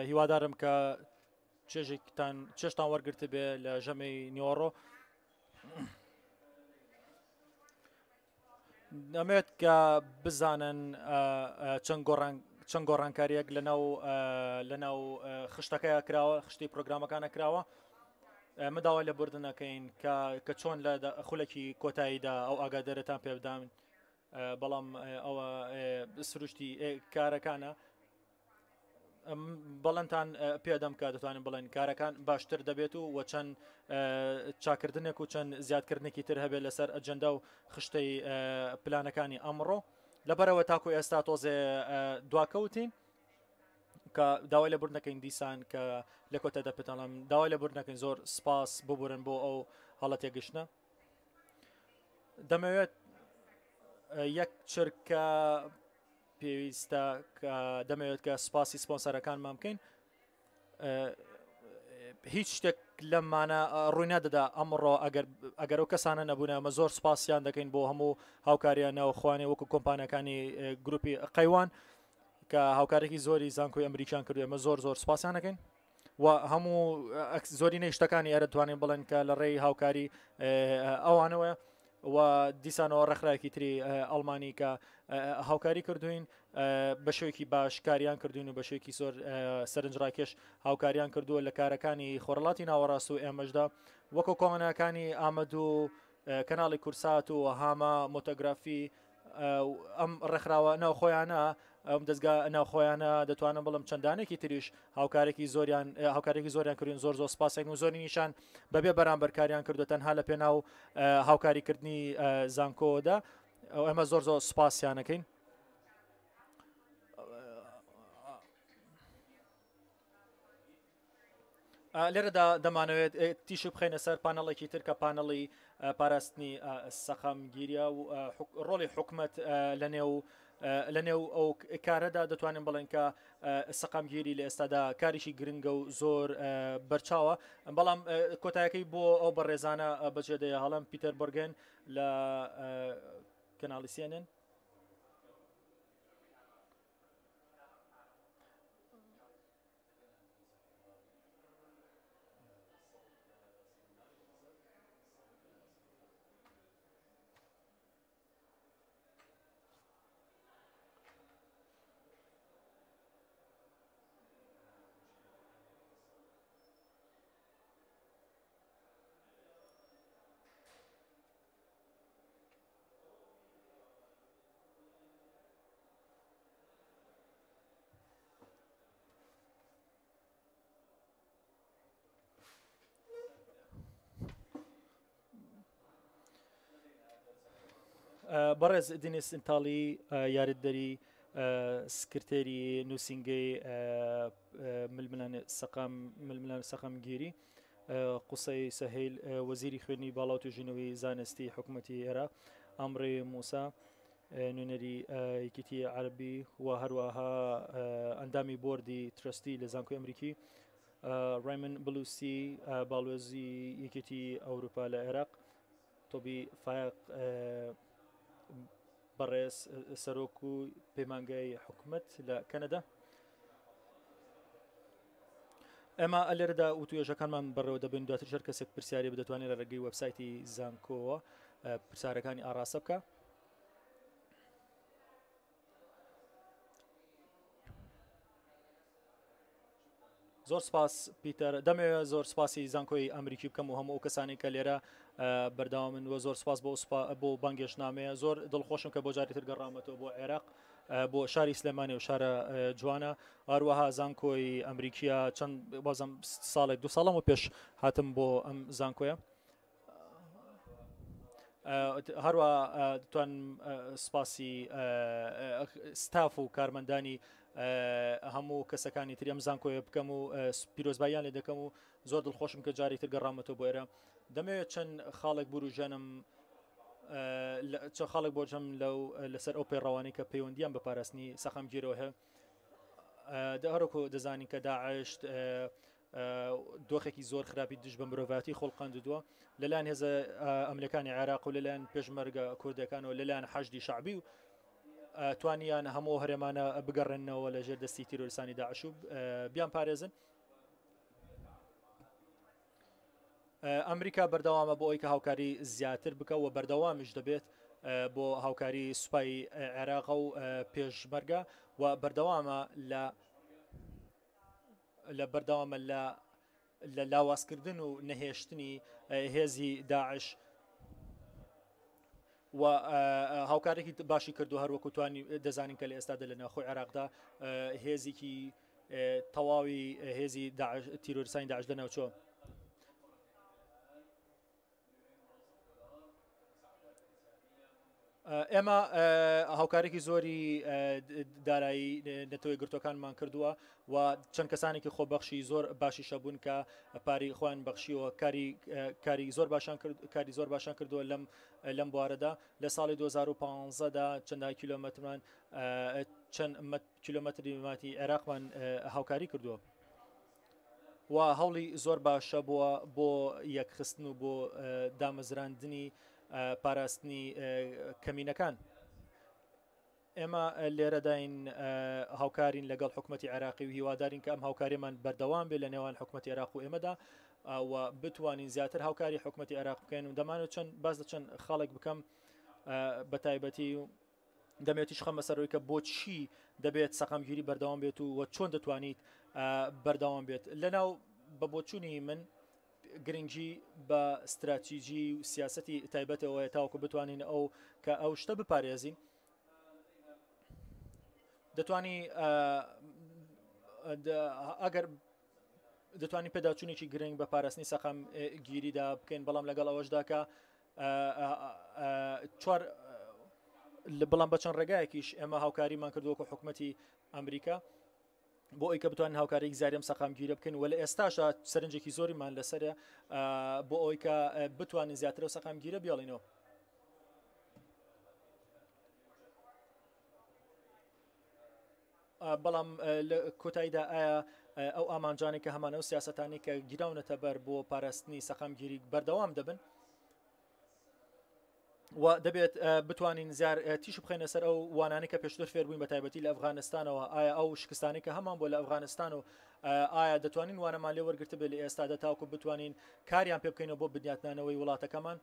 هیوادارم کە چێشتان وەرگرت بێ لە ژەمەی نیوەڕۆ. دەمەوێت کە بزانن چەند گۆڕانکاریەک لەناو خشتەکەیە کراوە، خشتی پرۆگرامەکانە کراوە. مداوای لە بردنەکەین کە چۆن لە خولێکی کۆتاییدا ئەو ئاگادارەتان پێ بدەن، بەڵام ئەوە سروشتی کارەکانە. بەڵێنتان پێدەم کە دەتوانین بڵێن کارەکان باشتر دەبێت و چەند چاکردنێک و چەند زیادکردنێکی تر هەبێت لەسەر ئەجەندە و خشتەی پلانەکانی ئەمڕۆ. لەبەرەوە تاکو ئێستا تۆزێ دواکەوتین کە داوای لە بردنەکەین دیسان کە لە کۆتە دەپێتەڵم داوای لە بردنەکەین. زۆر سپاس ببورن بۆ ئەو هەڵە تێگەشتنە. دەمەوێت یەک چرکە پێویستە کە دەمەوێت کە سپاسی سپۆنسەرەکانمان بکەین. هیچ شتێک لەمانە ڕووی نەدەدا ئەمڕۆ ئەگەر ئەو کەسانە نەبوون ئەمە زۆر سپاسیان دەکەین بۆ هەموو هاوکاریان ناوخوانێ وەکو کۆمپانیەکانی گروپی قەیوان کە هاوکارێکی زۆری زانکۆی ئەمریکان کردو. ئەمە زۆر سپاسیان دەکەین و هەموو زۆرینەی شتەکانی ئێرە توانین بڵێن کە لە ڕێی هاوکاری ئەوانەوە و دیسانەوە ڕێکخراوێکی تری ئەڵمانی کە هاوکاری کردوین بە شێوەیەکی باش کاریان کردوین و بە شێوەیەکی زۆر سەرنجڕاکێش هاوکاریان کردووە لە کارەکانی خۆرەڵاتی ناوەڕاست و ئێمەشدا وەکو کۆمەنەکانی ئامەد و کەناڵی کورسات و هاما مۆتۆگرافی. ئەم ڕێکخراوە ناوخۆیانە ئەم دەستگا ناوخۆیانە دەتوانم بڵم چەندانێکی تریش هاوکارێکی زۆریان کردوین. زۆر سپاسێک و زۆری نیشان بەبێ بەرامبەرکاریان کردو تەنها لە پێناو هاوکاریکردنی زانکۆدا. ئەمە زۆر سپاسیانەکەین. لێرەدا دەمانەوێت تیش بخەینە سەر پانەڵێکی تر کە پانەڵی پاراستنی سەخامگیریە و ڕۆڵی حکومەت لە نێو ئەو کارەدا. دەتوانین بڵێن کە سەقامگیری لە ئێستادا کاریشی گرنگە و زۆر بەرچاوە. بەڵام کۆتایەکەی بۆ ئەو بەڕێزانە بەجێدەیە هەڵم پیتەر بۆرگن لە کەناڵی CNN. بەڕێز دینیس ئینتاڵی یاردەری سکرتێری نووسینگەی ململان سەقامگیری، قوسەی سەهیل وەزیری خوێنی باڵا و توێژینەوەی زانستی حکوومەتی عێراق، ئەمڕێ موسا نوێنەری یەکێتی عەربی و هەروەها ئەندامی بۆردی ترستی لە زانکۆی ئەمریکی، ڕایمن بلوسی باڵوێزی یەکێتی ئەوروپا لە عێراق، تۆبی فایق بەڕێز سەرۆک و پەیمانگای حکوومەت لە کەنەدا. ئەمە ئەلێرەدا وتوێژەکانمان بەڕێوە دەبین. دواتر هەر کەسێک پرسیاری بدەتوانێت لە ڕێگەی وەبسایتی زانکۆوە پرسیارەکانی ئاڕاستە بکە. زۆر سپاس پیتەر. دەمەوێت زۆر سپاسی زانکۆی ئەمریکی بکەم و هەموو ئەو کەسانی کە لێرە بەرداوامن و زۆر سپاس بۆ بانگێشنامەیە. زۆر دڵخۆشم کە بۆ جاری تر گەڕامەتەوە بۆ عێراق، بۆ شاری سلێمانی و شارە جوانە. هەروەها زانکۆی ئەمریکیە چەند بازم ساڵێک دو ساڵم و پێش هاتم بۆ ئەم زانکۆیە. هەروە توان سپاسی ستاف و کارمەندانی هەموو کەسەکانی تری ئەم زانکۆیە بکەم و پیرۆزباییان لێ دەکەم و زۆر دڵخۆشم کە جاری تر گەڕامەتەوە بۆ ئێرە. دەمەوێت چەند خاڵێک بروژەنم چەند خاڵێک بۆجەم لەسەر ئەو پێڕەوانی کە پەیوەندیان بە پاراستنی سەخامگیرەوە هەیە. هەروەکو دەزانین کە داعشت دۆخێکی زۆر خراپی دژ بە مرۆڤاتی خۆڵقاندووە لەلایەن هێزە ئەمریکانی عێراق و لەلایەن پێشمەرگە کوردەکان و لەلایەن حەشدی شەعبی و توانیان هەموو هەرێمانە بگەڕێنەوە لە ژێر دەستی تیرۆریستانی داعش و بیان پارێزن. ئەمریکا بەردەوامە بۆ ئەوی کە هاوکاری زیاتر بکە و بەردەوامیش دەبێت بۆ هاوکاری سوپای عێراق و پێشمەرگە و بەردەوامە لە لاوازکردن و نەهێشتنی هێزی داعش و هاوکارێکی باشی کردو هەروەکو توانی دەزانین کە لە ئێستادا لە ناوخۆی عێراقدا هێزێکی تەواوی هێزی تیرۆریستانی داعش لەناوچۆ. ئێمە هاوکارێکی زۆری دارایی نەتەوەی گرتوەکانمان کردووە و چەند کەسانێکی خۆبەخشی زۆر باشیشە بوون کە پاری خۆیان بەخشیەوە کاری زۆر باشان کردووە لەم بوارەدا. لە ساڵی 2015دا چەندای کیلۆمەترمان چەند کیلۆمەتری ماتی عێراقمان هاوکاری کردووە و هەوڵی زۆر باشە بۆ یەکخستن و بۆ دامەزراندنی پاراستنی کەمینەکان. ئێمە لێرەداین هاوکارین لەگەڵ حکومەتی عێراقی و هیوادارین کە ئەم هاوکاریمان بەردەوام بێت لە نێوان حکومەتی عێراق و ئێمەدا و بتوانین زیاتر هاوکاری حکومەتی عێراق بکەین و دەمانێت باز لە چەند خاڵێک بکەم بە تایبەتی و دەمێتیش خەمە سەرەوەی کە بۆچی دەبێت سەقامگیری بەردەوام بێت و چۆن دەتوانیت بەردەوام بێت. لەناو بە بۆچوونی من گرنگی بە استراتیژی و سیاسەتی تایبەتەوەی تاوەکو بتوانین ئەو شتە بپارێزین. دەتوانی ئەگەر دەتوانین پێداچوونێکی گرنگ بە پاراستنی سەقام گیریدا بکەین بەڵام لەگەڵ ئەوەشدا کە بەڵام بە چەند ڕێگایەکیش ئێمە هاوکاریمان کردووەکو حکومەتی ئەمریکا بۆ ئەوی کە بتوانین هاوکارێکی زاریم سەقامگیرە بکەین و لە ئێستاشە سەرنجێکی زۆریمان لەسەرە بۆ ئەوی کە بتوانین زیاترە سەقامگیرە بیاڵینەوە. بەڵام لە کۆتاییدا ئایا ئەو ئامانجانی کە هەمانە و سیاسەتانی کە گیراونەتە بەر بۆ پاراستنی سەقامگیری بەردەوام دەبن و دەبێت بتوانین تیش بخینە سەر ئەو وانانی کە پێشتر فێربووین بە تایبەتی لە ئەفغانستانەوە. ئایا ئەو شکستانی کە هەمان بۆ لە ئەفغانستان و ئایا دەتوانین وانەمان لێ وەرگرتە بێت لە ئێستادا تاوکو بتوانین کاریان پێ بکەینەوە بۆ بنیاتنانەوەی وڵاتەکەمان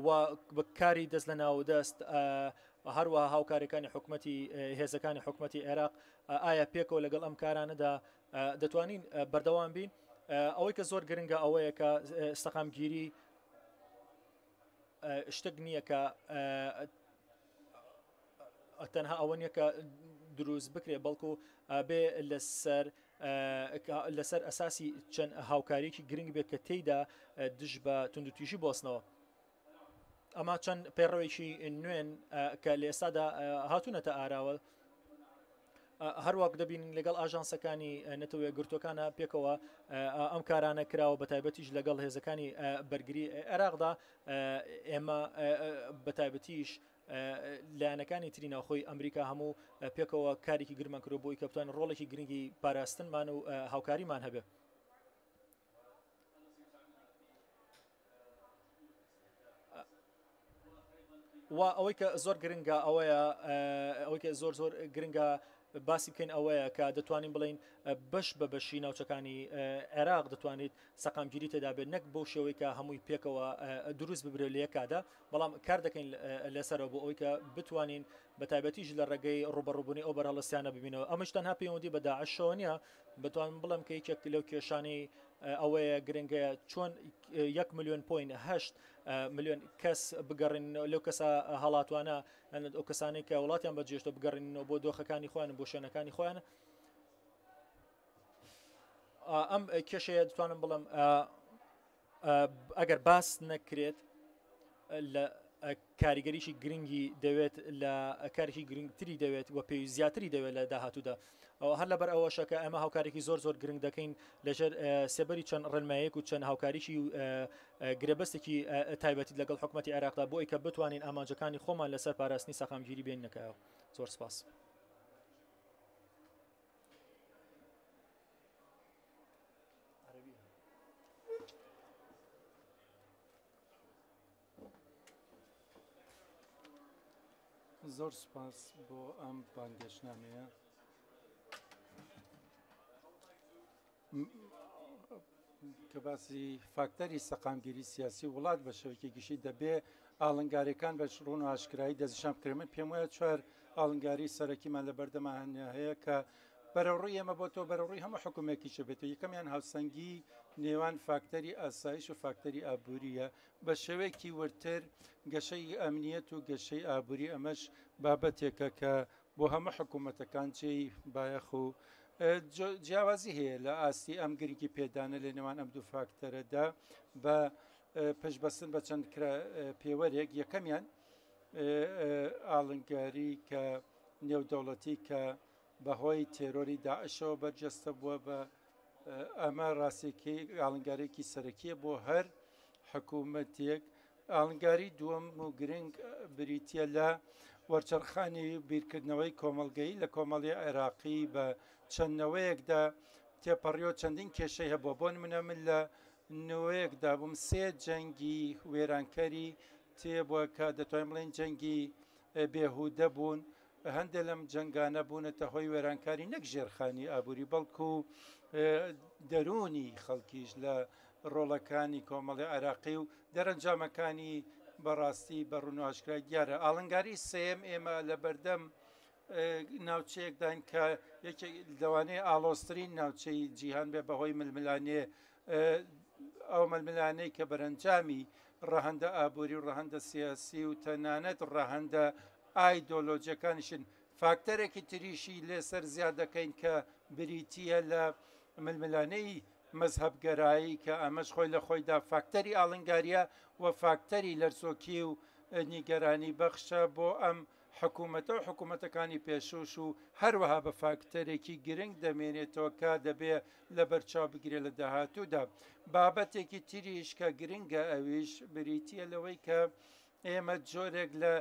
و بەکاری دەست لە ناو دەست هەروەها هاوکارەکانی حکومەتی هێزەکانی حکومەتی عێراق ئایا پێکەوە لەگەڵ ئەم کارانەدا دەتوانین بەردەوام بین. ئەوەی کە زۆر گرنگە ئەوەیە کە سەقامگیری شتێک نییە کە تەنها ئەوە نییە کە دروست بکرێ بەڵکو بێ لەسەر ئەساسی چەند هاوکاریکی گرنگ بێت کە تێیدا دژ بە توندوتیژی بۆستنەوە. ئەمە چەند پێڕەوێکی نوێن کە لە ئێستادا هاتوونەتە ئاراوە هەروەک دەبین لەگەڵ ئاژانسەکانی نەتەوەی گرتوەکانە پێکەوە ئەم کارانە کراوە بە تایبەتیش لەگەڵ هێزەکانی بەرگری عێراقدا ئێمە بە تایبەتیش لایەنەکانی تری ناوخۆی ئەمریکا هەموو پێکەوە کارێکی گرمان کرۆ بۆی کە بتوان ڕۆڵێکی گرنگی پاراستنمان و هاوکاریمان هەبێ. و ئەوەی کە زۆر گرنگە ئەوەی کە زۆر گرنگە باسی بکەین ئەوەیە کە دەتوانین بڵین بەش بە بەشی ناوچەکانی عێراق دەتوانێت سەقامگیری تێدا بێت نەک بۆ شێوەی کە هەمووی پێکەوە دروست ببرێ لە یەکادا بەڵام کار دەکەین لەسەرەوە بۆ ئەوی کە بتوانین بە تایبەتیش لە ڕێگەی ڕوبەڕووبوونی ئەو بەرهەڵەستیانە ببینەوە. ئەمەش تەنها پەیوەندی بە داعشەوە نییە بتوانم بڵم کە یەکێک لەو کێشانەی ئەوەیە گرنگەیە چۆن 1.8 ملیۆن کەس بگەڕین لەو کەسە هەڵاتوانە ئەو کەسانی کە وڵاتیان بەجێشتە بگەڕینەوە بۆ دۆخەکانی خۆیان بۆ شوێنەکانی خۆیان. ئەم کێشەیە دەتوانم بڵم ئەگەر باس نەکرێت لە کاریگەریشی گرنگی دەوێت لە کارێکی گرنگتری دەوێت و پێوی زیاتری دەوێت لە داهاتوودا هەر لەبەر ئەوەشەکە ئەمە هاوکارێکی زۆر گرنگ دەکەین لەژێر سێبەری چەند ڕێنمایەک و چەند هاوکاریشی و گرێبەستێکی تایبەتی لەگەڵ حکومەتی عێراقدا بۆ ئەوەی کە بتوانین ئامانجەکانی خۆمان لەسەر پاراستنی سەقامگیری بێنینەکەیەوە. زۆر سپاس. زۆر سپاس بۆ ئەم بانگێشنامەیە. کە باسی فاکتەری سەقامگیری سیاسی وڵات بە شەوەیەکی گشتی دەبێ ئاڵنگاریەکان بە ڕوون و ئاشکرایی دەستنیشان بکرێن. من پێم وایە چوار ئاڵنگاری سەرەکیمان لە بەردەمان هەیە کە بەرەڕووی ئێمە بۆ تۆ بەرەڕووی هەموو حکوومێکیشە بێت. یەکەمیان هاوسەنگی نێوان فاکتەری ئاسایش و فاکتەری ئابووریە بە شێوەیەکی ورتر گەشەی ئەمنیەت و گەشەی ئابووری ئەمەش بابەتێکە کە بۆ هەموو حکوومەتەکان جێی بایەخ و جیاوازی هەیە لە ئاستی ئەم گرنگی پێدانە لە نێوان ئەم دوو فاکتەرەدا بە پشبەستن بە چەند پێوەرێک. یەکەمیان ئاڵنگاری کە نێودەوڵەتی کە بەهۆی تێرۆری داعشەوە بەرجەستە بووە بە ئەمە ڕاستێکی ئاڵنگارێکی سەرەکیە بۆ هەر حکوومەتێک. ئاڵنگاری دووەم و گرنگ بریتە لە وەرچەرخانی بیرکردنەوەی کۆمەڵگەی لە کۆمەڵی عێراقی بە چەندنەوەیەکدا تێپەڕیۆ چەندین کێشەی هەبووە. بۆ نمونە من لە نوەیەکدا بووم 3 جەنگی وێرانکەری تێبووە کە دەتوانین بڵێن جەنگی بێهودە بوون. هەندێک لەم جەنگانە بوونەتە هۆی وێرانکاری نەک ژێرخانی ئابووری بەڵکو دەرونی خەڵکیش لە ڕۆڵەکانی کۆمەڵی عێراقی و دەرەنجامەکانی بەڕاستی بە ڕوون و ئاشکرای دیارە. ئاڵنگاری سێم ئێمە لە بەردەم ناوچەیەکدان کە لەوانەیە ئاڵۆسترین ناوچەی جیهان بێ بەهۆی ململانێ ئەو ململانەی کە بەرەنجامی ڕەهەندە ئابووری و ڕەهەندە سیاسی و تەنانەت ڕەهەندە ئایدۆلۆجیەکانیشن. فاکتەرێکی تریشی لێسەر زیاد دەکەین کە بریتیە لە ململانەی مەزهەبگەرایی کە ئەمەش خۆی لە خۆیدا فاکتەری ئاڵنگاریە و فاکتەری لەرزۆکی و نیگەرانی بەخشە بۆ ئەم حکوومەتە و حکوومەتەکانی پێشوش و هەروەها بە فاکتەرێکی گرنگ دەمێنێتەوە کە دەبێ لە بەرچاو بگرێ لە داهاتوودا. بابەتێکی تریش کە گرنگە ئەویش بریتیە لەوەی کە ئێمە جۆرێک لە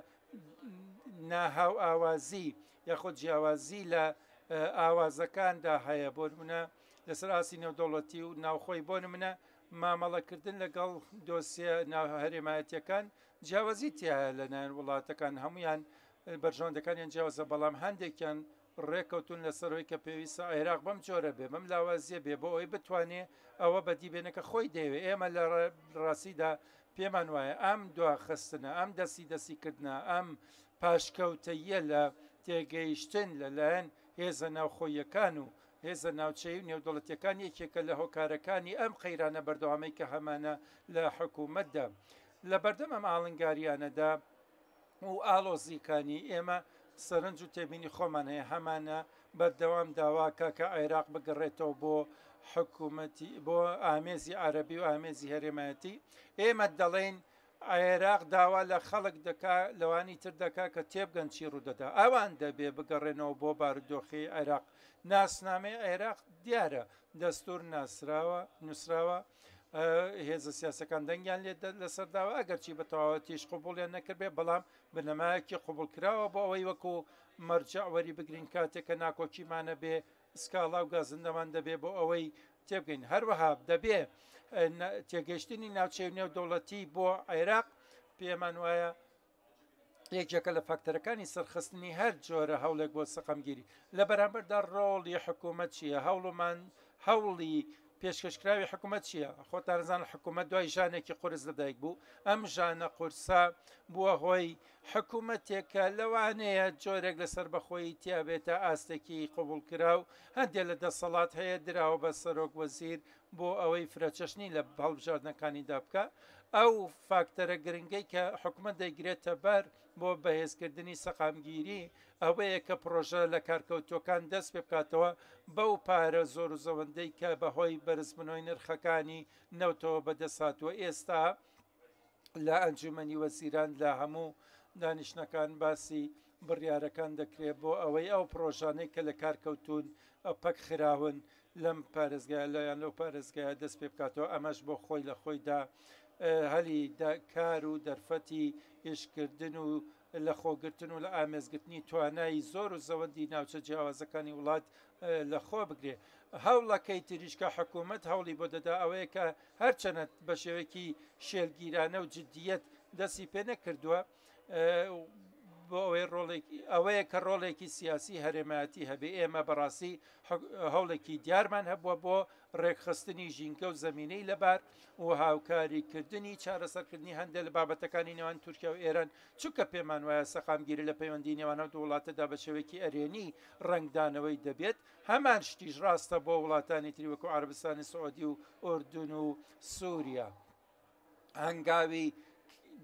ناهاو ئاوازی یاخۆ جیاوازی لە ئاوازەکاندا هەیە. بۆ نمونە لەسەر ئاسی نێودەوڵەتی و ناوخۆی بۆ نمونە مامەڵەکردن لەگەڵ دۆسیە هەرێمایەتیەکان جیاوازی تایە لەلایەن وڵاتەکان هەمویان بەرژەوەندەکانیان جیاوازە، بەڵام هەندێکیان ڕێکەوتون لەسەرەوەی کە پێویستە عێراق بەم جۆرە بێ بەم لاوازیە بێ بۆ ئەوی بتوانێ ئەوە بەدیبێنەکە خۆی دەوێت. ئێمە لە ڕاستیدا پێمان وایە ئەم دواخستنە ئەم دەستیکردنە ئەم پاشکەوتەیە لە تێگەیشتن لەلایەن هێزە ناوخۆیەکان و هێزە ناوچەی و نێودەوڵەتیەکان یەکێکە لە هۆکارەکانی ئەم خەیرانە بەردەوامی کە هەمانە لە حکوومەتدا لە بەردەم ئەم ئاڵنگاریانەدا و ئاڵۆزیەکانی ئێمە سەرنج و تێبینی خۆمان هەیە هەمانە بەردەوام داواکە کە عێراق بگەڕێتەوە بۆ حکوومەتی بۆ ئامێزی عەرەبی و ئامێزی هەرێمایەتی. ئێمە دەڵێن عێراق داوا لە خەڵک دەکا لەوانی تر دەکا کە تێبگەن چی ڕوودەدا ئەوان دەبێ بگەڕێنەوە بۆ بارودۆخی عێراق. ناسنامەی عێراق دیارە دەستور نووسراوە هێزە سیاسەکان دەنگیان لێ لەسەرداوە ئەگەرچی بە تەواوەتیش قوبوڵیان نەکردبێ بەڵام بنەمایەکی قوبول کراوە بۆ ئەوەی وەکو مەرجع وەری بگرین کاتێکە ناکۆکیمانە بێ سکاڵا و گازندەمان دەبێ بۆ ئەوەی تێبگەین. هەروەها دەبێ تێگەشتنی ناوچەی نێودەوڵەتی بۆ عێراق پێمان وایە یەکێکە لە فاکتەرەکانی سەرخستنی هەر جۆرە هەوڵێک بۆ سەقەمگیری. لە بەرامبەردا ڕۆڵی حکوومەت چییە؟ هەوڵی پێشکەشکراوی حکوومەت چییە؟ خۆتانزان حکوومەت دوای ژانێکی قورس لەدایک بوو. ئەم ژانە قورسا بووە هۆی حکوومەتێکە لەوانەیە جۆرێک لەسەر بەخۆی تیابێتە ئاستێکی قوبول کراو هەندێک لە دەسەڵات هەیە دراوە بە سەرۆک وەزیر بۆ ئەوەی فرەچەشنی لە هەڵبژاردنەکانیدا بکە. ئەو فاکتەرە گرنگەی کە حکوومەت دەیگرێتە بەر بۆ بەهێزکردنی سەقامگیری ئەوەیە کە پرۆژە لە کارکەوتوەکان دەست پێ بکاتەوە بەو پارە زۆر و زەوەندەی کە بەهۆی بەرزبوونەوەی نرخەکانی نەوتەوە بەدەساتوە. ئێستا لە ئەنجومەنی وەزیران لە هەموو دانیشتەکان باسی بڕیارەکان دەکرێت بۆ ئەوەی ئەو پرۆژانەی کە لە کارکەوتون پەک خراون لەم پارێزگای لەیان لەو پارێزگایە دەست پێ بکاتەوە. ئەمەش بۆ خۆی لە خۆیدا هەلی کار و دەرفەتی ئیشکردن و لە خۆگرتن و لە ئامێزگرتنی توانایی زۆر و زەوەندی ناوچە جیاوازەکانی وڵات لە خۆ بگرێ. هەوڵەکەی تریشکە حکوومەت هەوڵی بۆ دەدا ئەوەیە کە هەرچەنە بە شێوەیەکی شێلگیرانە و جدیەت دەستی پێ نەکردووە بۆ ئەوەی ئەوەیە کە ڕۆڵێکی سیاسی هەرێمەتی هەبێ ئێمە بەڕاستی هەوڵێکی دیارمان هەبووە بۆ ڕێکخستنی ژینگە و زمینەی لەبار و هاوکاریکردنی چارەسەرکردنی هەندێک لە بابەتەکانی نێوان تورکیا و ئێران چونکە پێمان وایە سەقامگیری لە پەیوەندی نێوانە دوو وڵاتەدا بە شێوەیەکی ئەرێنی ڕنگدانەوەی دەبێت هەمان شتیش ڕاستە بۆ وڵاتانی تری وەکو عەرەبستانی سعودی و ئوردون و سووریا هەنگاوی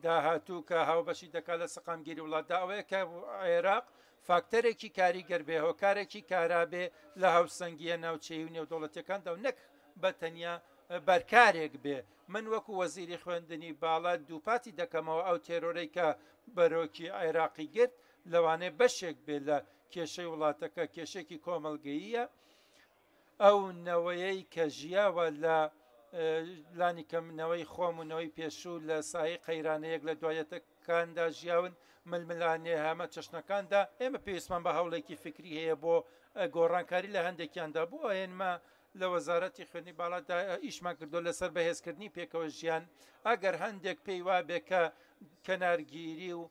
داهاتوو کە هاوبەشی دەکات لە سەقامگیری وڵاتدا ئەوەیە کە عێراق فاکتەرێکی کاریگەر بێ هۆکارێکی کارابێ لە هاوسەنگیە ناوچەی و نێودوڵەتەکاندا و نەک بە تەنیا بەرکارێک بێ من وەکو وەزیری خوێندنی باڵا دووپاتی دەکەمەوە ئەو تێرۆرەی کە بەرۆکی عێراقی گرت لەوانێ بەشێک بێ لە کێشەی وڵاتەکە کێشێکی کۆمەڵگەییە ئەو نەوەیەی کە ژیاوە لە لانی کەمنەوەی خۆمونەوەی پێشوو لە سای قەیرانەیەک لە دوایەتەکاندا ژیاون ململانێ هەمە چەشنەکاندا ئێمە پێویستمان بە هەوڵێکی فکری هەیە بۆ گۆڕانکاری لە هەندێکیاندا بۆ ئێنمە لە وەزارەتی خوێنی باڵادا ئیشمان کردو لەسەر بەهێزکردنی پێکەوە ژیان ئەگەر هەندێک پێی وا بێ کە کەنارگیری و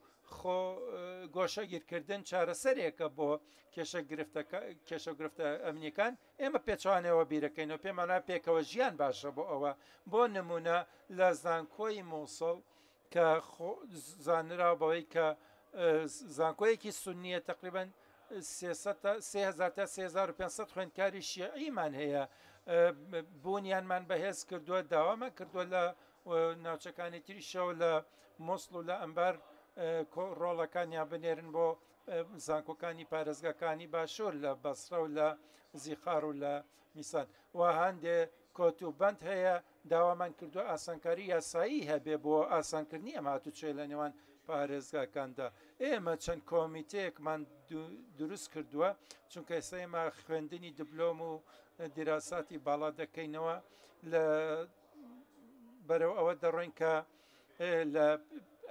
گۆشەگیرکردن چارەسەرێکە بۆ کێشە گرفتە ئەمنیەکان ئێمە پێچوانەوە بیرەکەینەوە پێمانە پێکەوە ژیان باشە بۆ ئەوە بۆ نمونە لە زانکۆی مووسڵ کە زانراوە بەوەی کە زانکۆیەکی سونیە تقریبان 3000 تا 3500 خوێندکاری شیعیمان هەیە بوونیانمان بەهێز کردووە داوامان کردووە لە ناوچەکانی تریشەوە لە مووسڵ و لە ئەمبار ڕۆڵەکانیان بنێرن بۆ زانکۆکانی پارێزگاکانی باشوور لە بەسرە و لە زیخار و لە میسان و هەندێ کۆتوبند هەیە داوامان کردووە ئاسانکاری یاسایی هەبێ بۆ ئاسانکردنی ئەمە هاتوچێ لە نێوان پارێزگاکاندا ئێمە چەند کۆمیتەیەکمان دروست کردووە چونکە ئێستا ئێمە خوێندنی دیپلۆم و دیراساتی باڵا دەکەینەوە لە بەرەو ئەوە دەڕۆین کە لە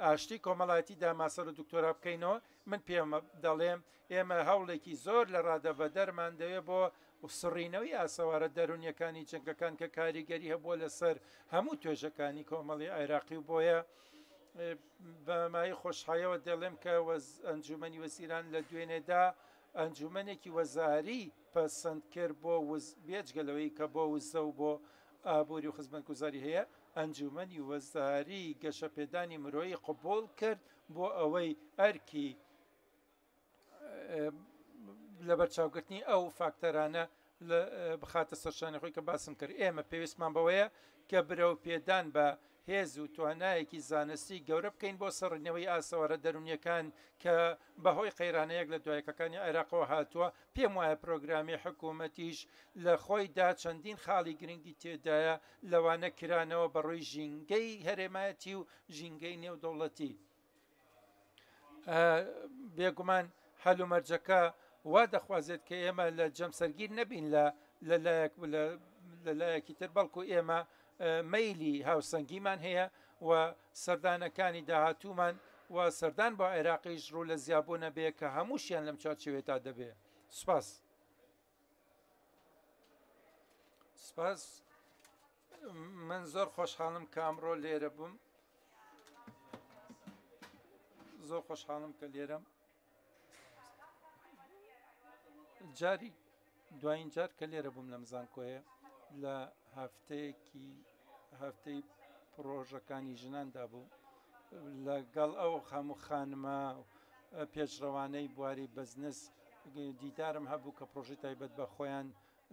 ئاشتی کۆمەڵایەتیدا ماسەر و دکتۆرا بکەینەوە من پێم دەڵێم ئێمە هەوڵێکی زۆر لە ڕادەبەدەرمان دەوێت بۆ سڕینەوەی ئاسەوارە دەرونیەکانی جەنگەکان کە کاریگەری هەبووە لەسەر هەموو توێژەکانی کۆمەڵی عێراقی و بۆیە بەمای خۆشحایەوە دەڵێم کە ئەنجومەنی وەزیران لە دوێنێدا ئەنجومەنێکی وەزاری پەسەند کرد بۆ بێجگەلەوەی کە بۆ وزە و بۆ ئابووری و خزمەتگوزاری هەیە ئەنجومەنی وەزاری گەشەپێدانی مرۆیی قبول کرد بۆ ئەوەی ئەرکی لە بەرچاوگرتنی ئەو فاکتەرانە بخاتە سەرشانی خۆی کە باسم کرد ئێمە پێویستمان بەوەیە کە برەو پێدان بە هێز و توانایەکی زانستی گەورە بکەین بۆ سەرڕنەوەی ئاسەوارە دەرونیەکان کە بەهۆی قەیرانەیەک لە دوایەکەکانی عێراقەوە هاتووە پێم وایە پرۆگرامی حکوومەتیش لە خۆیدا چەندین خاڵی گرنگی تێدایە لەوانە کرانەوە بەڕووی ژینگەی هەرێمایەتی و ژینگەی نێودەوڵەتی بێگومان هەلومەرجەکە وا دەخوازێت کە ئێمە لە جەمسەرگیر نەبین لە لایەکی تر بەڵکو ئێمە مەیلی هاوسەنگیمان هەیە و سەردانەکانی داهاتوومان و سەردان بۆ عێراقیش ڕوو لە زیابوونە بێ کە هەمووشیان لەم چارچێوێتا دەبێ سوپاس من زۆر خۆشحاڵم کە ئەمڕۆ لێرە بووم زۆر خۆشحاڵم کە لێرەم جاری دوایین جار کە لێرە بووم لە مزانکۆیە لە هەفتەی پرۆژەکانی ژناندا بوو لەگەڵ ئەو هەموو خانمە پێشڕەوانەی بواری بەزنس دیدارم هەبوو کە پرۆژی تایبەت بە خۆیان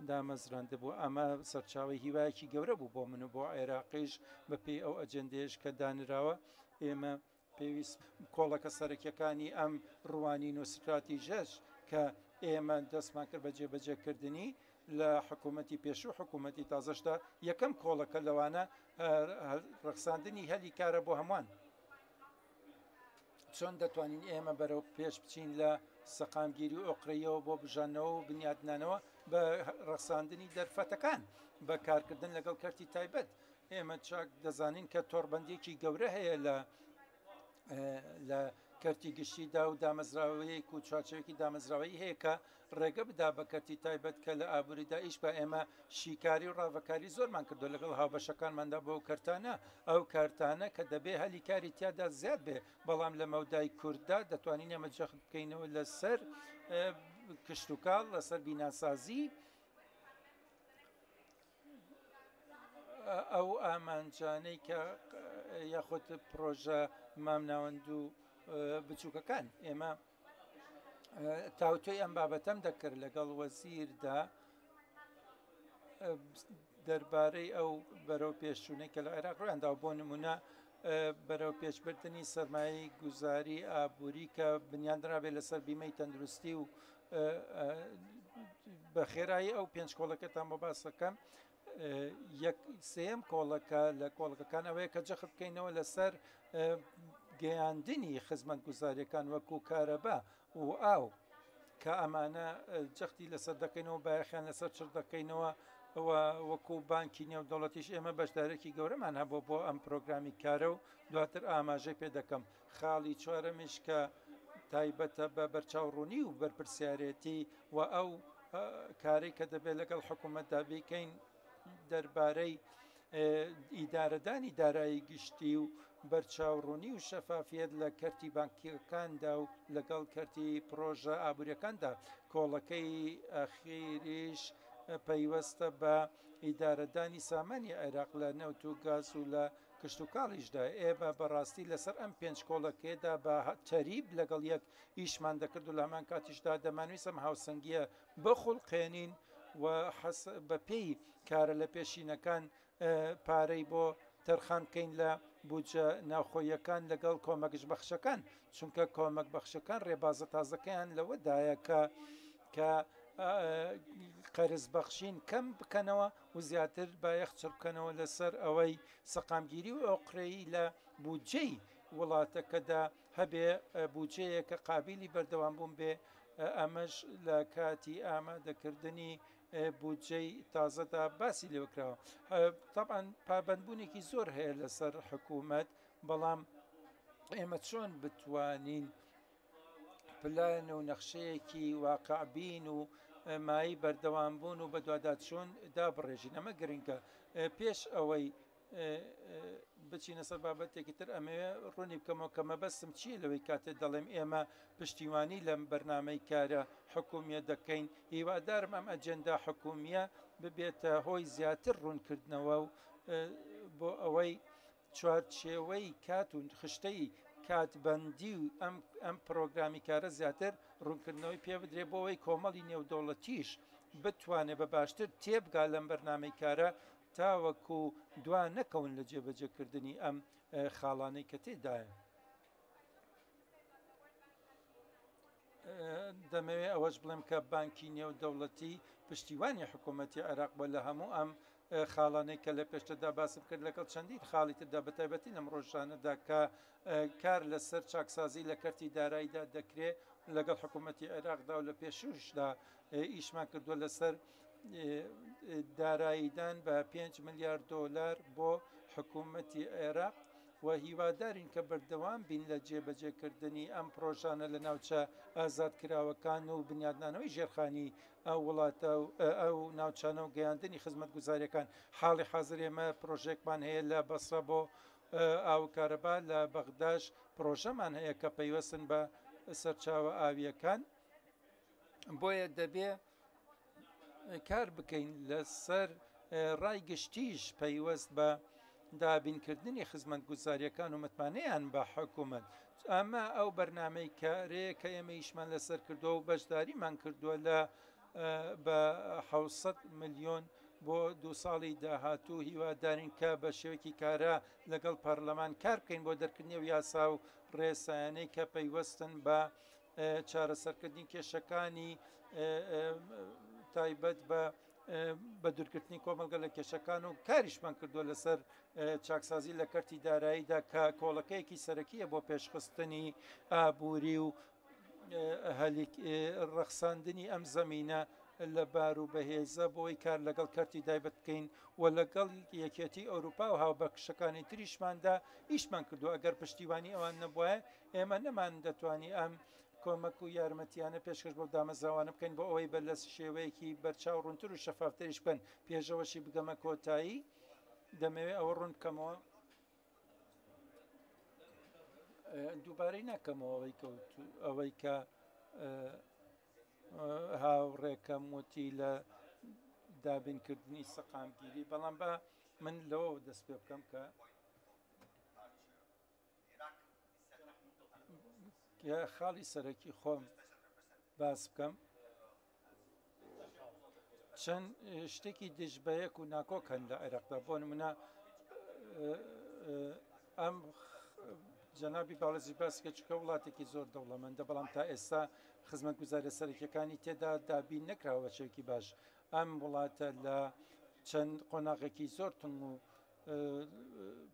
دامەزراندە بوو ئەمە سەرچاوی هیوایەکی گەورە بوو بۆ من و بۆ عێراقیش بەپێی ئەو ئەجەندەیەش کە دانراوە ئێمە پێویست کۆڵەکە سەرەکیەکانی ئەم ڕوانین و استراتیژەش کە ئێمە دەستمان کرد بە جێبەجێکردنی لە حکوومەتی پێشوو حکوومەتی تازەشدا یەکەم کۆڵەکە لەوانە ڕەخساندنی هەلی کارە بۆ هەمووان چۆن دەتوانین ئێمە بەرەو پێش بچین لە سەقامگیری و ئۆقرەیەوە بۆ بژانەوە و بنیادنانەوە بە ڕەخساندنی دەرفەتەکان بە کارکردن لەگەڵ کەرتی تایبەت ئێمە چاک دەزانین کە تۆڕبەندێکی گەورە هەیە لە کەرتی گشتیدا و دامەزراوەیەک و چوارچەوەیەکی دامەزراوەی هەیە کە ڕێگە بدا بە کەرتی تایبەت کە لە ئابووریدا ئیش بە ئێمە شیکاری و ڕاوەکاری زۆرمان کردو لەگەڵ هاوبەشەکانماندا بۆ ئەو کەرتانە ئەو کارتانە کە دەبێ هەلی کاری تیادا زیاد بێ بەڵام لە مەودای کووردا دەتوانین ئێمە جەخت بکەینەوە لەسەر کشت و کاڵ لەسەر بیناسازی ئەو ئامانجانەی کە یاخود پرۆژە مامناوەند و بچووکەکان ئێمە تاوتۆی ئەم بابەتەم دەکرد لەگەڵ وەزیردا دەربارەی ئەو بەرەو پێشچوونەی کە لە عێراق ڕوویاندا بۆ نمونە بەرەو پێشبردننی سەرمایی گوزاری ئابووری کە بنیاندرابێت لەسەر بیمەی تەندروستی و بە خێرایی ئەو پێنج کۆڵەکەتان بۆ باسەکەم یەک سێم کۆڵەکە لە کۆڵەکەکان ئەوەیە کە جەخت بکەینەوە لەسەر گەیاندنی خزمەت گوزاریەکان وەکو کارەبا و ئاو کە ئەمانە جەختی لەسەر دەکەینەوە بایەخیان لەسەر چر دەکەینەوە وەکو بانکی نێودەوڵەتیش ئێمە بەشدارێکی گەورەمان هەبوو بۆ ئەم پرۆگرامی کارە و دواتر ئاماژەی پێ دەکەم خاڵی چوارەمیش کە تایبەتە بە بەرچاوڕوونی و بەرپرسیارەتی و ئەو کارێک کە دەبێت لەگەڵ حکوومەتدا بیکەین دەربارەی ئیدارەدانی دارایی گشتی و بەرچاوڕوونی و شەفافیت لە کەرتی بانکیەکاندا و لەگەڵ کەرتی پرۆژە ئابوووریەکاندا کۆڵەکەی ئەخیریش پەیوەستە بە ئیدارەدانی سامانی عێراق لە نەوت و گاز و لە کشت و کاڵیشدا ئێمە بەڕاستی لەسەر ئەم پێنج کۆڵەکێدا بە تەریب لەگەڵ یەک ئیشمان دەکرد و لە هەمان کاتیشدا دەمانویستم هاوسەنگیە بخوڵقێنین و بە پێی کارە لە پێشینەکان پارەی بۆ تەرخان بکەین لە بودجە ناوخۆیەکان لەگەڵ کۆمەکش بەخشەکان چونکە کۆمەک بەخشەکان ڕێبازە تازەکەیان لەوەدایە کە قەرز بەخشین کەم بکەنەوە و زیاتر بایەخچ بکەنەوە لەسەر ئەوەی سەقامگیری و ئۆقرەیی لە بودجەی وڵاتەکەدا هەبێ بودجەیە کە قابلی بەردەوام بوون بێ ئەمەش لە کاتی ئامادەکردنی بودجەی تازەدا باسی لێوکراوە طبعاً پابندبوونێکی زۆر هەیە لەسەر حکوومەت بەڵام ئێمە چۆن بتوانین پلان و نەخشەیەکی واقعبین و مای بەردەوام بوون و بە دووادات چۆن دابڕێژین ئەمە گرنگە پێش ئەوەی بچینە سەر بابەتێکی تر ئەمەوێ ڕوونی بکەمەوە کە مەبەستم چیە لەوەی کاتێ دەڵێم ئێمە پشتیوانی لەم بەرنامەی کارە حکوومیە دەکەین هیوادارم ئەم ئەجەندا حکوومیە ببێتە هۆی زیاتر ڕوونکردنەوە و بۆ ئەوەی چوارچێوەی کات و خشتەی کاتبەندی و ئەم پرۆگرامی کارە زیاتر ڕوونکردنەوەی پێ بدرێ بۆ ئەوەی کۆمەڵی نێودەوڵەتیش بتوانێت بە باشتر تێبگا لەم بەرنامەی کارە تاوەکو دوان نەکەون لە جێبەجێکردنی ئەم خاڵانەی کە تێدایە دەمەوێت ئەوەش بڵێم کە بانکی نێودەوڵەتی پشتیوانی حکوومەتی عێراق بە لە هەموو ئەم خاڵانەی کە لە پێشتەدا باسم کرد لەگەڵ چەندین خاڵی تردا بە تایبەتی لەم ڕۆژانەدا کە کار لەسەر چاکسازی لە کەرتی داراییدا دەکرێت لەگەڵ حکوومەتی عێراقدا و لە پێشوشدا ئیشمان کردووە لەسەر داراییدان بە 5 ملیارد دۆلار بۆ حکوومەتی عێراق و هیوادارین کە بەردەوام بین لە جێبەجێکردنی ئەم پرۆژانە لە ناوچە ئازادکراوەکان و بنیادنانەوەی ژێرخانی ئەو وڵاتە ئەو ناوچانە و گەیاندنی خزمەت گوزاریەکان حاڵی حاضر ئێمە پرۆژێکمان هەیە لە بەسرە بۆ ئاوکارەبا لە بەغداش پرۆژەمان هەیە کە پەیوەستن بە سەرچاوە ئاویەکان بۆیە دەبێ کار بکەین لەسەر ڕای گشتیش پەیوەست بە دابینکردنی خزمەت گوزاریەکان و متمانەیان بە حکوومەت ئەمە ئەو بەرنامەی کارەیە کە ئێمە ئیشمان لەسەر کردووە و بەشداریمان کردووە لە بە 700 ملیۆن بۆ 2 ساڵی داهاتوو هیوادارین کە بە شێوەیەکی کارە لەگەڵ پەرلەمان کار بکەین بۆ دەرکردنی و یاسا و ڕێسایانەی کە پەیوەستن بە چارەسەرکردنی کێشەکانی تایبەت بە دوورگرتنی کۆمەلگە لە کێشەکان و کاریشمان کردووە لەسەر چاکسازی لە کەرتی داراییدا کە کۆڵەکەیەکی سەرەکیە بۆ پێشخستنی ئابووری و ڕەخساندنی ئەم زەمینە لە بار و بەهێزە بۆی کار لەگەڵ کارتی تایبەت بکەین و لەگەڵ یەکێتی ئەوروپا و هاوبەخشەکانی تریشماندا ئیشمان کردو. ئەگەر پشتیوانی ئەوان نەبووە ئێمە نەمان دەتوانی ئەم کۆمەک و یارمەتیانە پێشکەش بۆ دامەزراوانە بکەین بۆ ئەوەی بە لە شێوەیەکی بەرچاو ڕوونتر و شەفافتریش بکەن. پێشەوەشی بگەمە کۆتایی دەمەوێت ئەوە ڕوون بکەمەوە. دووبارەی ناکەمەوە ئەوەی کە هاوڕێکەم وتی لە دابینکردنی سەقامگیری، بەڵام بە من لەوە دەست پێ بکەم کە خاڵی سەرەکی خۆم باس بکەم. چەند شتێکی دژبەیەک و ناکۆک هەن لە عێراقدا. بۆ نمونە ئەم جەنابی باڵێزی باس کە چکە وڵاتێکی زۆر دەوڵەمەندە، بەڵام تا ئێستا خزمەت گوزارە سەرەکیەکانی تێدا دابین نەکراوە بەشێکی باش. ئەم وڵاتە لە چەند قۆناغێکی زۆر تون و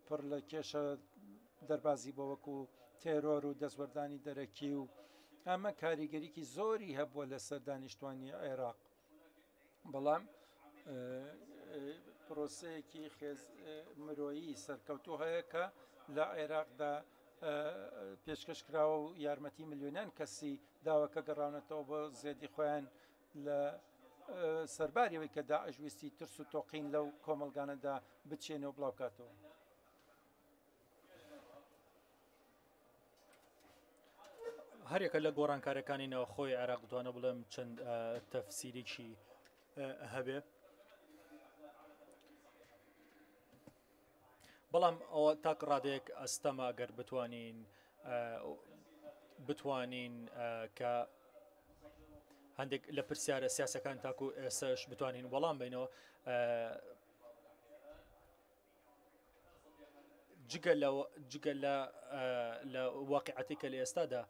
پڕ لە کێشە دەربازی بۆ وەکو تێرۆر و دەستوەردانی دەرەکی و ئەمە کاریگەریکی زۆری هەبووە لە سەر دانیشتوانی عێراق. بەڵام پرۆسەیەکی مرۆیی سەرکەوتوو هەیە کە لە عێراقدا پێشکەش کراوە و یارمەتی ملیۆنان کەسی داواکە گەڕاونەتەوە بۆ زێدی خۆیان لە سەرباریەوەی کە داعش ویستی ترس و تۆقین لەو کۆمەلگانەدا بچێنەوە بڵاوکاتەوە. هەرێکە لە گۆڕانکارەکانینەوە خۆی عێراق دەتوانە بڵێم چەند تەفسیرێکی هەبێ، بەڵام ئەوە تاک ڕادەیەک ئەستەمە ئەگەر بتوانین کە هەندێک لە پرسیارە سیاسەکان تاکو ئێسش بتوانین وەڵام بینەوە. جگە لە واقعەتی کە لە ئێستادا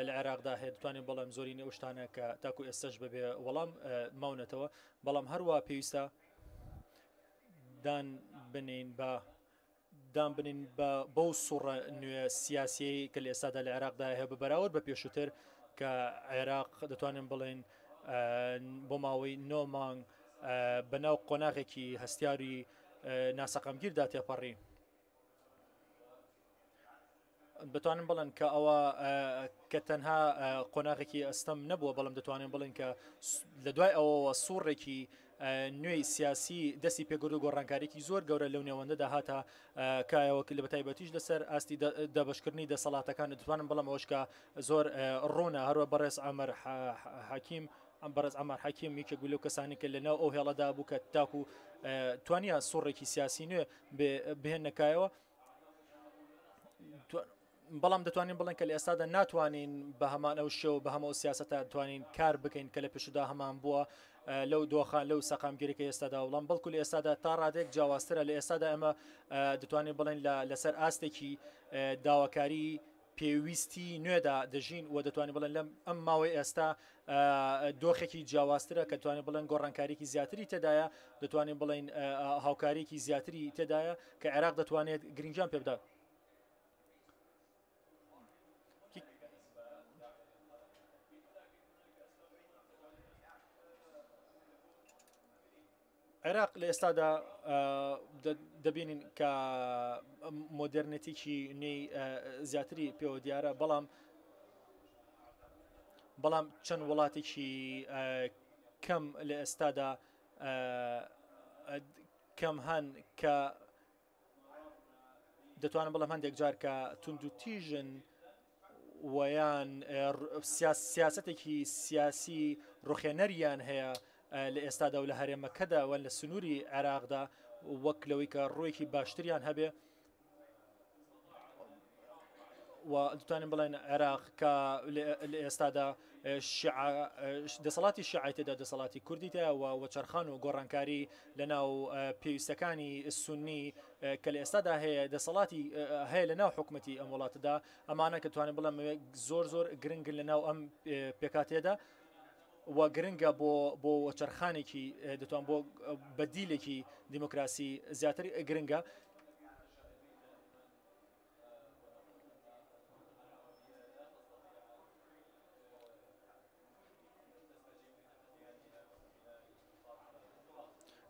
لە عێراقدا هەیە دەتوانین بەڵام زۆرینە ئەو شتانە کە تاکو ئێستش ببێ وەڵام ماونەتەوە، بەڵام هەروە پێویستە دان بنین بەو سوڕە نوێ سیاسی کە لە ئێستادا لە عێراقدا هەیە بەراورد بە پێشووتر کە عێراق دەتوانین بڵێن بۆ ماوەی 9 مانگ بەناو قۆناغێکی هەستیاری ناسەقامگیردا تێپەڕی. بتوانین بڵێن کە ئەوە کە تەنها قۆناغێکی ئەستەم نەبووە، بەڵام دەتوانین بڵێن کە لە دوای ئەوەوە سوڕێکی نوێی سیاسی دەستی پێگرد و گۆڕانکاریکی زۆر گەورە لەو نێوەندەدا هاتە کایەوە لە بەتایبەتیش لەسەر ئاستی دەبەشکردنی دەسەڵاتەکان دەتوانن بەڵام ئەوەشکە زۆر ڕوونە. هەروە بەڕێز ئەمەر حەکیم بەڕێز ئەمەر حەکیم یەکێک لەو کەسانی کە لەناو ئەو هێڵەدا بوو کە تاکو توانیە سوڕێکی سیاسی نوێ بهێنەکایەوە، بەڵام دەتوانین بڵێن کە لە ئێستادا ناتوانین بە هەمان ئەو شێو بە هەموو سیاستە دەتوانین کار بکەین کە لە پێشودا هەمان بووە لەو دۆخان لەو سەقامگیریکە ئێستادا، وڵام بەڵکو لە ئێستادا تا ڕادێک جیاوازترە. لە ئێستادا ئەمە دەتوانین بڵێن لەسەر ئاستێکی داواکاری پێویستی نوێدا دەژین و دەتوانین بڵێن لەم ئەم ماوەی ئێستا دۆخێکی جیاوازترە کە دەتوانین بڵێن گۆڕانکاریکی زیاتری تێدایە، دەتوانین بڵێن هاوکاریکی زیاتری تێدایە کە عێراق دەتوانێت گرنگیان پێ بدات. عێراق لە ئێستادا دەبینین کە مۆدرنێتیکی نوێی زیاتری پێوە دیارە، بەڵام چەند وڵاتێکی کەم لە ئێستادا کەم هەن کە دەتوانن بڵام هەندێک جار کە تونند و تیژن ویان سیاسەتێکی سیاسی ڕوخێنەریان هەیە لە ئێستادا و لە هەرێمەکەدا و لە سنووری عێراقدا وەک لەوەی کە ڕوویەکی باشتریان هەبێ و دەتوانین بڵێن عێراق کە لە ئێستادا دەسەڵاتی شیعی تێدا دەسەڵاتی کوردی تێدا و چەرخان و گۆڕانکاری لەناو پێویستەکانی سونی کە لە ئێستادا هەیە دەسەڵاتی هەیە لەناو حکوومەتی ئەم وڵاتەدا، ئەمانە کە توانین بڵێن زۆر گرنگن لەناو ئەم پێکاتێدا و گرنگە بۆ چەرخانێکی دەتوان بۆ بەدیلێکی دیموکراسی زیاتر گرنگە.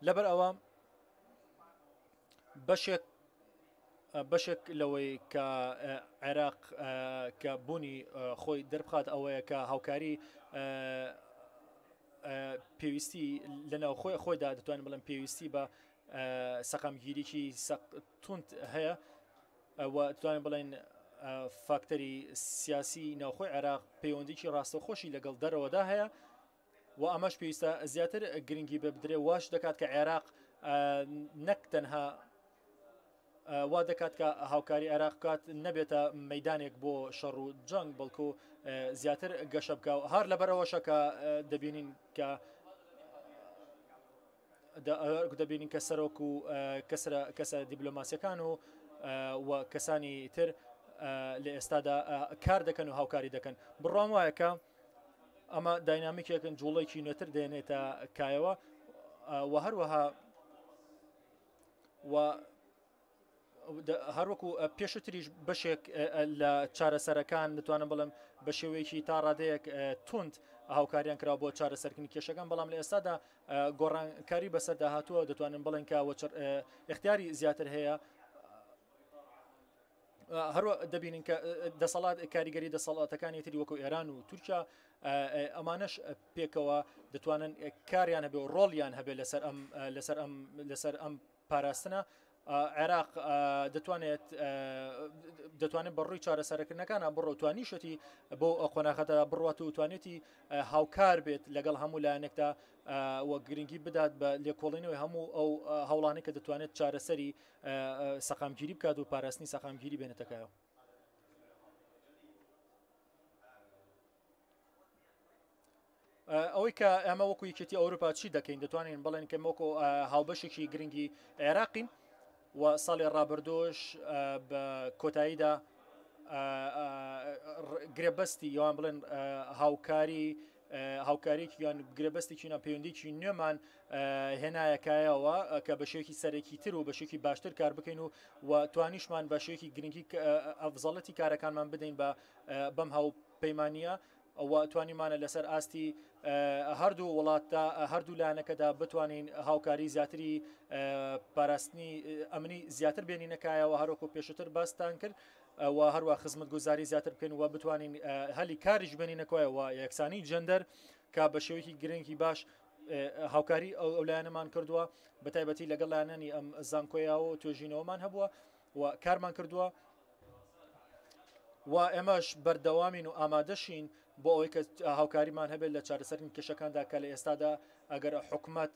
لەبەر ئەوە بەشێک لەوەی کە عێراق کە بوونی خۆی دەربخات ئەوەیە کە هاوکاری پێویستی لەناو خۆیدا دەتوانین بڵێن پێویستی بە سەقامگیریی تونند هەیە توانین بڵێن فاکتەری سیاسی ناوخۆی عێراق پەیوەندیی ڕاستەخۆشی لەگەڵ دەرەوەدا هەیە و ئەمەش پێویستە زیاتر گرنگی بە بدرێ واش دەکات کە عێراق نەک تەنها وا دەکات کە هاوکاری عێراق کات نەبێتە مەدانێک بۆ شەڕ و جەنگ بەڵکو زیاتر گەشە بکە و هەر لەبەرەوەشە کە دەبینین کە سەرۆک و کەسە دیبلۆماسیەکان و کەسانی تر لە ئێستادا کار دەکەن و هاوکاری دەکەن بڕام وایە کە ئەمە داینامیکێکن جوڵێکی نوێتر دێنێتە کایەوە و هەروەها هەروەکو پێشتریش بەشێک لە چارەسەرەکان دەتوانم بڵم بە شێوەیەکی تا ڕادەیەک تونند هاوکاریان کرا بۆ چارەسەرکردنی کێشەکان بەڵام لە ئێستادا گۆڕانکاری بەسەردا هاتووە دەتوانن بڵێن کە اختیاری زیاتر هەیە هەروە دەبینین کە دەسەڵات کاریگەری دەسەڵاتەکانی تری وەکو ئێران و تورکیا ئەمانش پێکەوە دەتوانن کاریان هەبێ و ڕۆڵیان هەبێ لەسەر ئەم پاراستنە عێراق دەتوانێت بەڕووی چارەسەرکردنەکانە بڕۆ توانیشەتی بۆ قۆناغەتە بڕوات و توانێتی هاوکار بێت لەگەڵ هەموو لایەنێکدا وە گرنگی بدات بە لێکۆڵینەوەی هەموو ئەو هەوڵانی کە دەتوانێت چارەسەری سەقامگیری بکات و پاراستنی سەقامگیری بێنێتەکەیەوە. ئەوەی کە ئەمە وەکو یەکێتی ئەوروپا چی دەکەین دەتوانین بڵێن کە وەکو هاوبەشێکی گرنگی عێراقین و ساڵی ڕابردۆش بە کۆتاییدا گرێبەستی یان بڵێن هاوکاریێکی یان گرێبەستێکی پەیوەندیکی نوێمان هێنایەکایەوە کە بەشێکی سەرەکی تر و بەشێکی باشتر کار بکەین و توانیشمان بەشێکی گرنگی ئەفزەڵەتی کارەکانمان بدەین بە بەم هاوپەیمانیە ئەوە توانیمانە لەسەر ئاستی هەردوو وڵاتە هەردوو لایەنەکەدا بتوانین هاوکاری زیاتری پاراستنی ئەمنی زیاتر بێنینەکایەوە هەروەکو پێشتر باستان کرد و هەروە خزمەت گوزاری زیاتر بکەین و بتوانین هەلی کاریش بێنینەکەوە یەکسانی جەندەر کا بە شێوەیەکی گرنگی باش هاوکاری ئەو لایەنەمان کردووە بە تایبەتی لەگەڵ لایەنانی ئەم زانکۆیاوە و توێژینەوەمان هەبووە و کارمان کردووە و ئێمەش بەردەوامین و ئامادەشین بۆ ئەوەی کە هاوکاریمان هەبێت لە چارەسەرین کێشەکاندا کە لە ئێستادا ئەگەر حکوومەت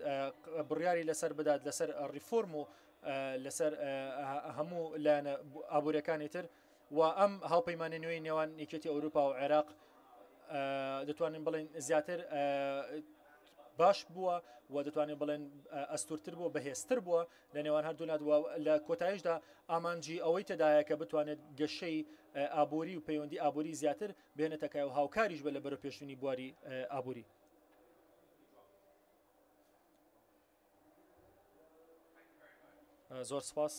بڕیاری لەسەر بدات لەسەر ڕیفۆرم و لەسەر هەموو لایەنە ئابوووریەکانی تر و ئەم هاوپەیمانە نوێی نێوان یەکێتی ئەوروپا و عێراق دەتوانین بڵێن زیاتر باش بووە و دەتوانین بڵێن ئەستورتر بووە بەهێزتر بووە لە نێوان هەردوو لە کۆتاییشدا ئامانجی ئەوەی تەدایە کە بتوانێت گەشەی ئابووری و پەیوەندی ئابووری زیاتر بێنێتەکە و هاوکاریش بە لە بەرە پێشبینی بواری ئابووری. زۆر سپاس.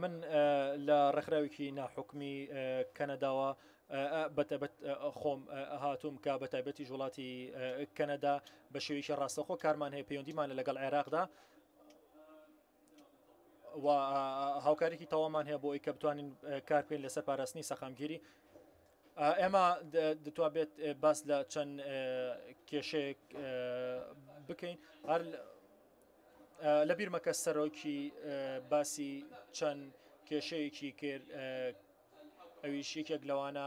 من لە ڕێکخراوێکی ناحکومی کەنەداوە بەتەبەت خۆم هاتووم کە بە تایبەتی وڵاتی کەنەدا بە شێوەیەکی ڕاستەخۆ کارمان هەیە پەیوەندیمان لەگەڵ عێراقدا و هاوکارێکی تەوامان هەیە بۆ ئەوەی کە بتوانین کار بکەین لەسەر پاراستنی سەقامگیری. ئێمە دەتوانێت باس لە چەند کێشەیەک بکەین هەر لە بیرمەکە سەرۆکی باسی چەند کێشەیەکی کرد ئەویش یەکێک لەوانە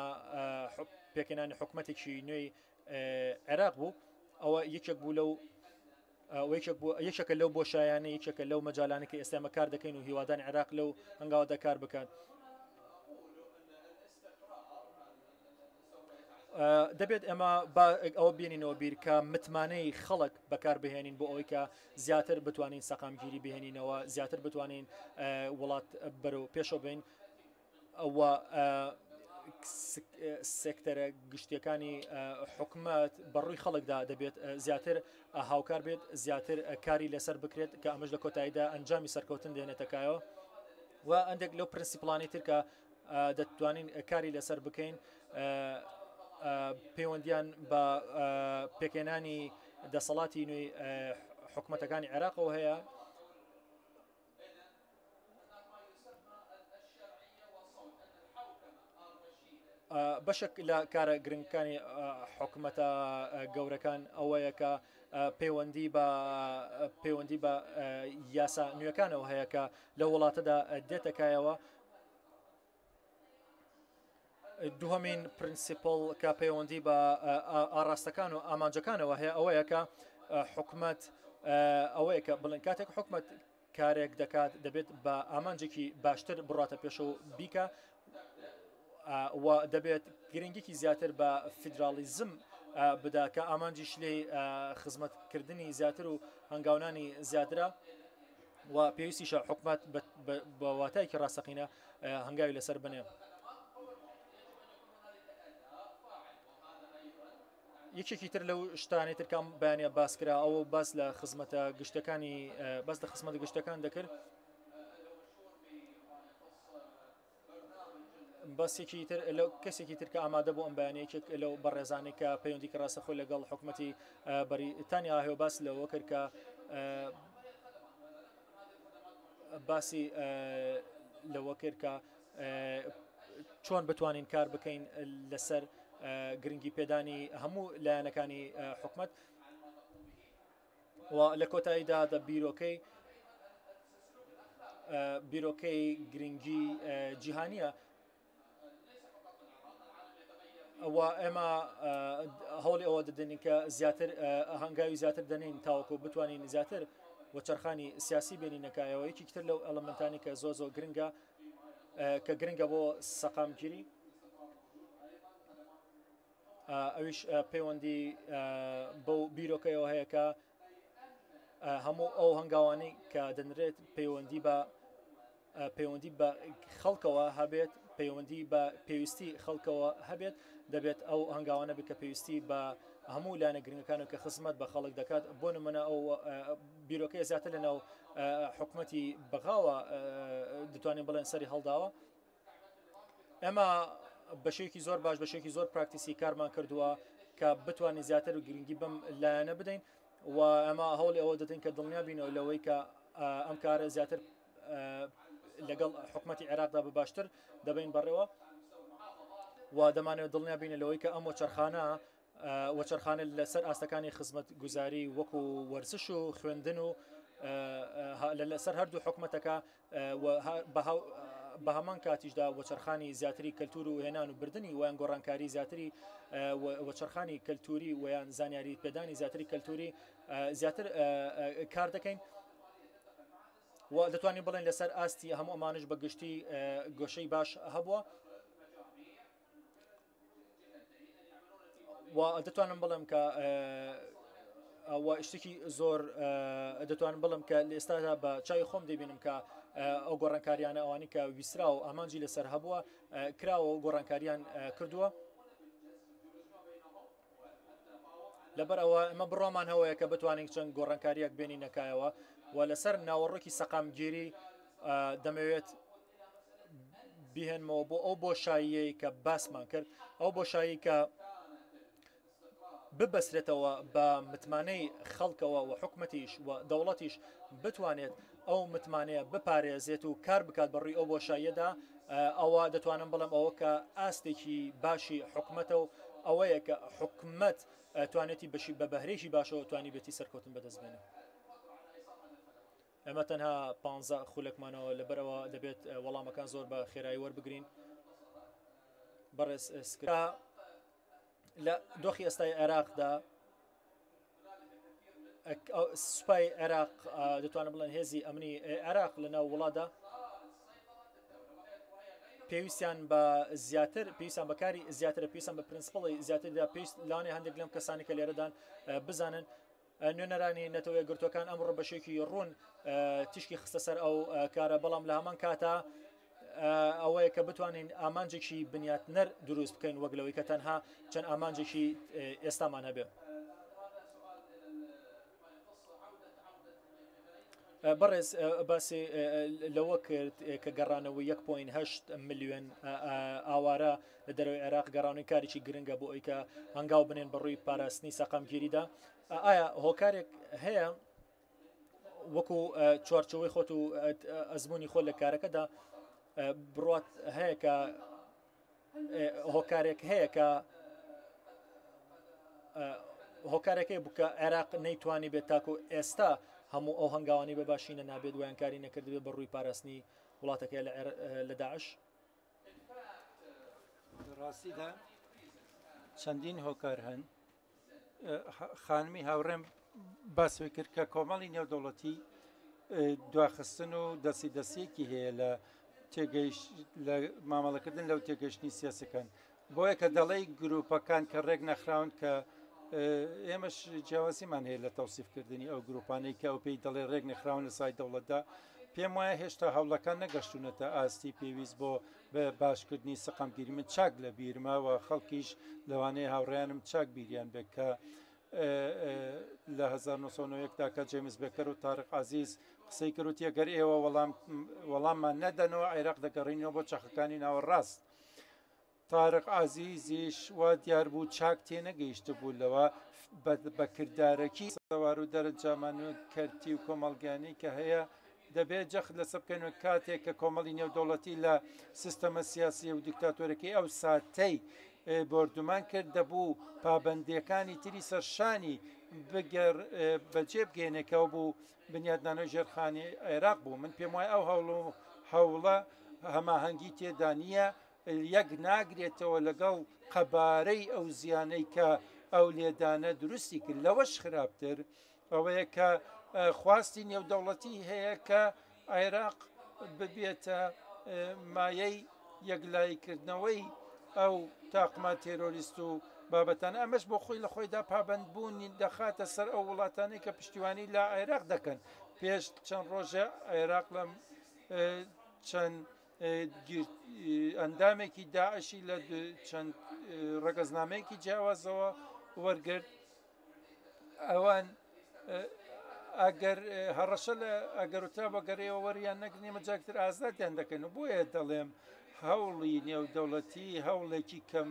پێکەنانی حکوومەتێکی نوێی عێراق بوو ئەوە یەکێک بوو لەو یەکێکە لەو بۆشایانە یەکێکە لەو مەجالانە کە ئێستا ئێمە کار دەکەین و هیوادانی عێراق لەو هەنگاوەدا کار بکات. دەبێت ئەمە ئەوە بێنینەوە بیر کە متمانەی خەڵک بەکار بهێنین بۆ ئەوەی کە زیاتر بتوانین سەقامگیری بهێنینەوە زیاتر بتوانین وڵات بەرەو پێشەوە بین ئەوە سێکتەرە گشتیەکانی حکوومەت بەڕووی خەڵکدا دەبێت زیاتر هاوکار بێت زیاتر کاری لەسەر بکرێت کە ئەمەش لە کۆتاییدا ئەنجامی سەرکەوتن دێنێتەکایەوە و ئەندێک لەو پرینسیپڵانی تر کە دەتوانین کاری لەسەر بکەین پەیوەندیان بە پێکێنانی دەسەڵاتی نوێی حکوومەتەکانی عێراقەوە هەیە بەشێک لە کارە گرنگەکانی حکوومەتە گەورەکان ئەوەیە کە پەیوەندی بە یاسا نوێەکانەوە هەیە کە لە وڵاتەدا دێتەکایەوە دووهەمین پرینسیپڵ کە پەیوەندی بە ئاراستەکان و ئامانجەکانەوە هەیە ئەوەیە کە حکوومەت ئەوەیە کە بڵێن کاتێک حکوومەت کارێک دەکات دەبێت بە ئامانجێکی باشتر بڕاتە پێشەوە بیکە و دەبێت گرنگێکی زیاتر بە فیدرالیزم بدا کە ئامانجیش لێ خزمەتکردنی زیاتر و هەنگاونانی زیاترە و پێویستیشە حکوومەت بە واتایکی ڕاستەقینە هەنگاوی لەسەر بنێ. یەکێکی تر لەو شتانی ترکام بەیانە باسکرا ئەوە باس لە خزمەتە گشتەکانی باس لە خزمەتە گشتەکان دەکرد بەسێکی تر لەو کەسێکی ترکە ئامادە بۆ ئەم بەیانەیەکێک لەو بەڕێزانەی کە پەیوەندی کە ڕاستەخۆی لەگەڵ حکوومەتی بەریتانیا هەیە باس لەوە کرد کە باسی لەوە کرد کە چۆن بتوانین کار بکەین لەسەر گرنگی پێدانی هەموو لایەنەکانی حکوومەت و لە کۆتاییدا دە بیرۆکەی گرنگی جیهانیە و ئێمە هەوڵی ئەوە دەدەین کە زیاتر هەنگاوی زیاتر دەنین تاوەکو بتوانین زیاتر وە چرخانی سیاسی بینینەکایەوە یەکی تر لەو ئەلەمنتانی کە زۆ گرنگە کە گرنگە بۆ سەقامگیری ئەویش پەیوەندی بەو بیرۆکەیەوە هەیە کە هەموو ئەو هەنگاوانەی کە دەنرێت پەیوەندی بە خەڵکەوە هەبێت پەیوەندی بە پێویستی خەڵکەوە هەبێت دەبێت ئەو هەنگاوانە بکە پێویستی بە هەموو لایەنە گرنگەکانە کە خزمەت بە خەڵک دەکات بۆ نمونە ئەو بیرۆکەیە زیاتر لەناو حکوومەتی بەغاوە دەتوانین بڵێن سەری هەڵداوە ئەمە بەشێکی زۆر باش بەشێکی زۆر پراکتیسی کارمان کردووە کە بتوانین زیاتر و گرنگی بەم لایەنە بدەین و ئەمە هەوڵی ئەوە دەدەین کە دڵنیا بینەوە لەوەی کە ئەم کارە زیاتر لەگەڵ حکوومەتی عێراقدا بە باشتر دەبین بەڕێوە و دەمانێت دڵنیا بینە لەوەی کە ئەم وەچەرخانە لەسەر ئاستەکانی خزمەت گوزاری وەکو وەرزش و خوێندن و لەسەر هەردوو حکوومەتەکە بە هەمان کاتیشدا وەچەرخانی زیاتری کەلتور و هێنان و بردننی ویان گۆڕانکاری زیاتری وەچەرخانی کەلتوری ویان زانیاری پێدانی زیاتری کەلتوری زیاتر کار دەکەین و دەتوانین بڵێن لەسەر ئاستی هەموو ئەمانش بە گشتی گۆشەی باش هەبووە و دەتوانم بڵم کە شتێکی زۆر دەتوانم بڵم کە لە ئێستادا بە چای خۆم دەبینم کە ئەو گۆڕانکاریانە ئەوانی کە ویسرا و ئامانجی لەسەر هەبووە کراوە و گۆڕانکاریان کردووە لەبەر ئەوە ئەمە بڕۆمان هەوەیە کە بتوانین چەند گۆڕانکاریەک بێنی نەکایەوە و لەسەر ناوەڕۆکی سەقامگیری دەمەوێت بهێنمەوە بۆ ئەو بۆشاییەی کە باسمان کرد ئەو بۆشایی کە ببەسرێتەوە بە متمانەی خەڵکەوە و حکوومەتیش و دەوڵەتیش بتوانێت ئەو متمانەیە بپارێزێت و کار بکات بەڕووی ئەو بۆشاییەدا ئەوە دەتوانم بڵم ئەوە کە ئاستێکی باشی حکوومەتە و ئەوەیە کە حکوومەت توانێتی بەشی بە بەهرێکی باشەوە توانی بێتی سەرکەوتن بەدەستبێنە ئەمە تەنها 15 خولێکمانەوە لەبەرەوە دەبێت وەڵامەکان زۆر بە خێرایی وەربگرین بەڕێز سکرا لە دۆخی ئێستای عێراقدا سوپای عێراق دەتوانم بڵێن هێزی ئەمنی عێراق لەناو وڵاتدا پێویستیان بە زیاتر پێویستیان بەکاری زیاتر پێویستیان بە پرینسپڵی زیاتردا پێویست لەوانەیە هەندێک لەم کەسانی کە لێرەدان بزانن نوێنەرانی نەتەوەی گرتوەکان ئەمڕۆ بەشێکی ڕوون تیشکی خستە سەر ئەو کارە بەڵام لە هەمان کاتە ئەوەیە کە بتوانین ئامانجێکی بنیاتنەر دروست بکەین وەک لەوەی کە تەنها چەند ئامانجێکی ئێستامان هەبێ بەڕێز باسی لەوە کرد کە گەڕانەوەی 1.8 ملیۆن ئاوارە لە دەروی عێراق گەڕانەوەی کارێکی گرنگە بۆ ئەوی کە هەنگاو بنێن بەڕووی پاراستنی سەقامگیریدا ئایا هۆکارێک هەیە وەکو چوارچەوەی خۆت و ئەزمموی خۆ لە کارەکەدا بڕات هەیە کە هۆکارێک هەیە کە هۆکارەکەی بکە عێراق نەیتوانی بێت تاکو ئێستا هەموو ئەو هەنگاوانی بە باشینە نابێت ویانکاری نەکردبێت بە ڕووی پاراستنی وڵاتەکە لە داعش ڕاستیدا چەندین هۆکار هەن خانمی هاوڕێم باسوی کرد کە کۆمەڵی نێودەوڵەتی دواخستن و دەستی هەیە لە لە مامەڵەکردن لەو تێگەشتنی سیاسەکان بۆیە کە دەڵی گروپەکان کە ڕێک نەخراون کە ئێمەش جیاوازیمان هەیە لە تەوسیفکردنی ئەو گروپانەی کە ئەو پێی دەڵێ ڕێک نەخراون لە سای دەوڵەتدا پێم وایە هێشتا هەوڵەکان نەگەشتونەتە ئاستی پێویست بۆ بە باشکردنی سەقامگیری من چاک لە بیرماوە خەڵکیش لەوانەیە هاوڕێیانم چاک بیریان بێت کە لە 1990 کە جێمس بێکەر و تارق عزیز قسەی کردوتیە گەر ئێوە وەڵاممان نەدەنەوە عێراق دەگەڕینەوە بۆ چەخەکانی ناوەڕاست تارق عزیزیش وا دیار بوو چاک تێنەگەیشتە بوو لەوە بە کردارەکی سەوار و دەرەنجامان کەرتی و کۆمەڵگیانی کە هەیە دەبێت جەخت لەسەر بکەنەوە کاتێک کە کۆمەڵی نێودەوڵەتی لە سیستەمە سیاسی و دیکتاتۆرەکەی ئەو ساتەی بردومان کرد دەبوو پابەندیەکانی تری سەرشانی بەجێ بگەێنێکەوە بوو بنیادنانەوەی ژێرخانی عێراق بوو من پێم وایە ئەو هەوڵە هەماهەنگی تێدا نییە یەک ناگرێتەوە لەگەڵ قەبارەی ئەو زیانەی کە ئەو لێدانە دروستی کرد لەوەش خراپتر ئەوەیە کە خواستی نێودەوڵەتی هەیە کە عێراق ببێتە مایەی یەکلایکردنەوەی ئەو تاقما تێرۆریست و بابەتان ئەمەش بۆ خۆی لە خۆیدا پابند بوونی دەخاتە سەر ئەو وڵاتانەی کە پشتیوانی لە عێراق دەکەن پێش چەند ڕۆژە عێراق لە چەند ئەندامێکی داعشی لە چەند ڕەگەزنامەیەکی جیاوازەوە وەرگرت ئەوان ئەگەر هەڕەشە لە ئەگەروتا بەگەڕێەوە وەریان نەگرنی مەجاکتر ئازادیان دەکەن و بۆیە دەڵێم هەوڵی نێودەوڵەتی هەوڵێکی کەم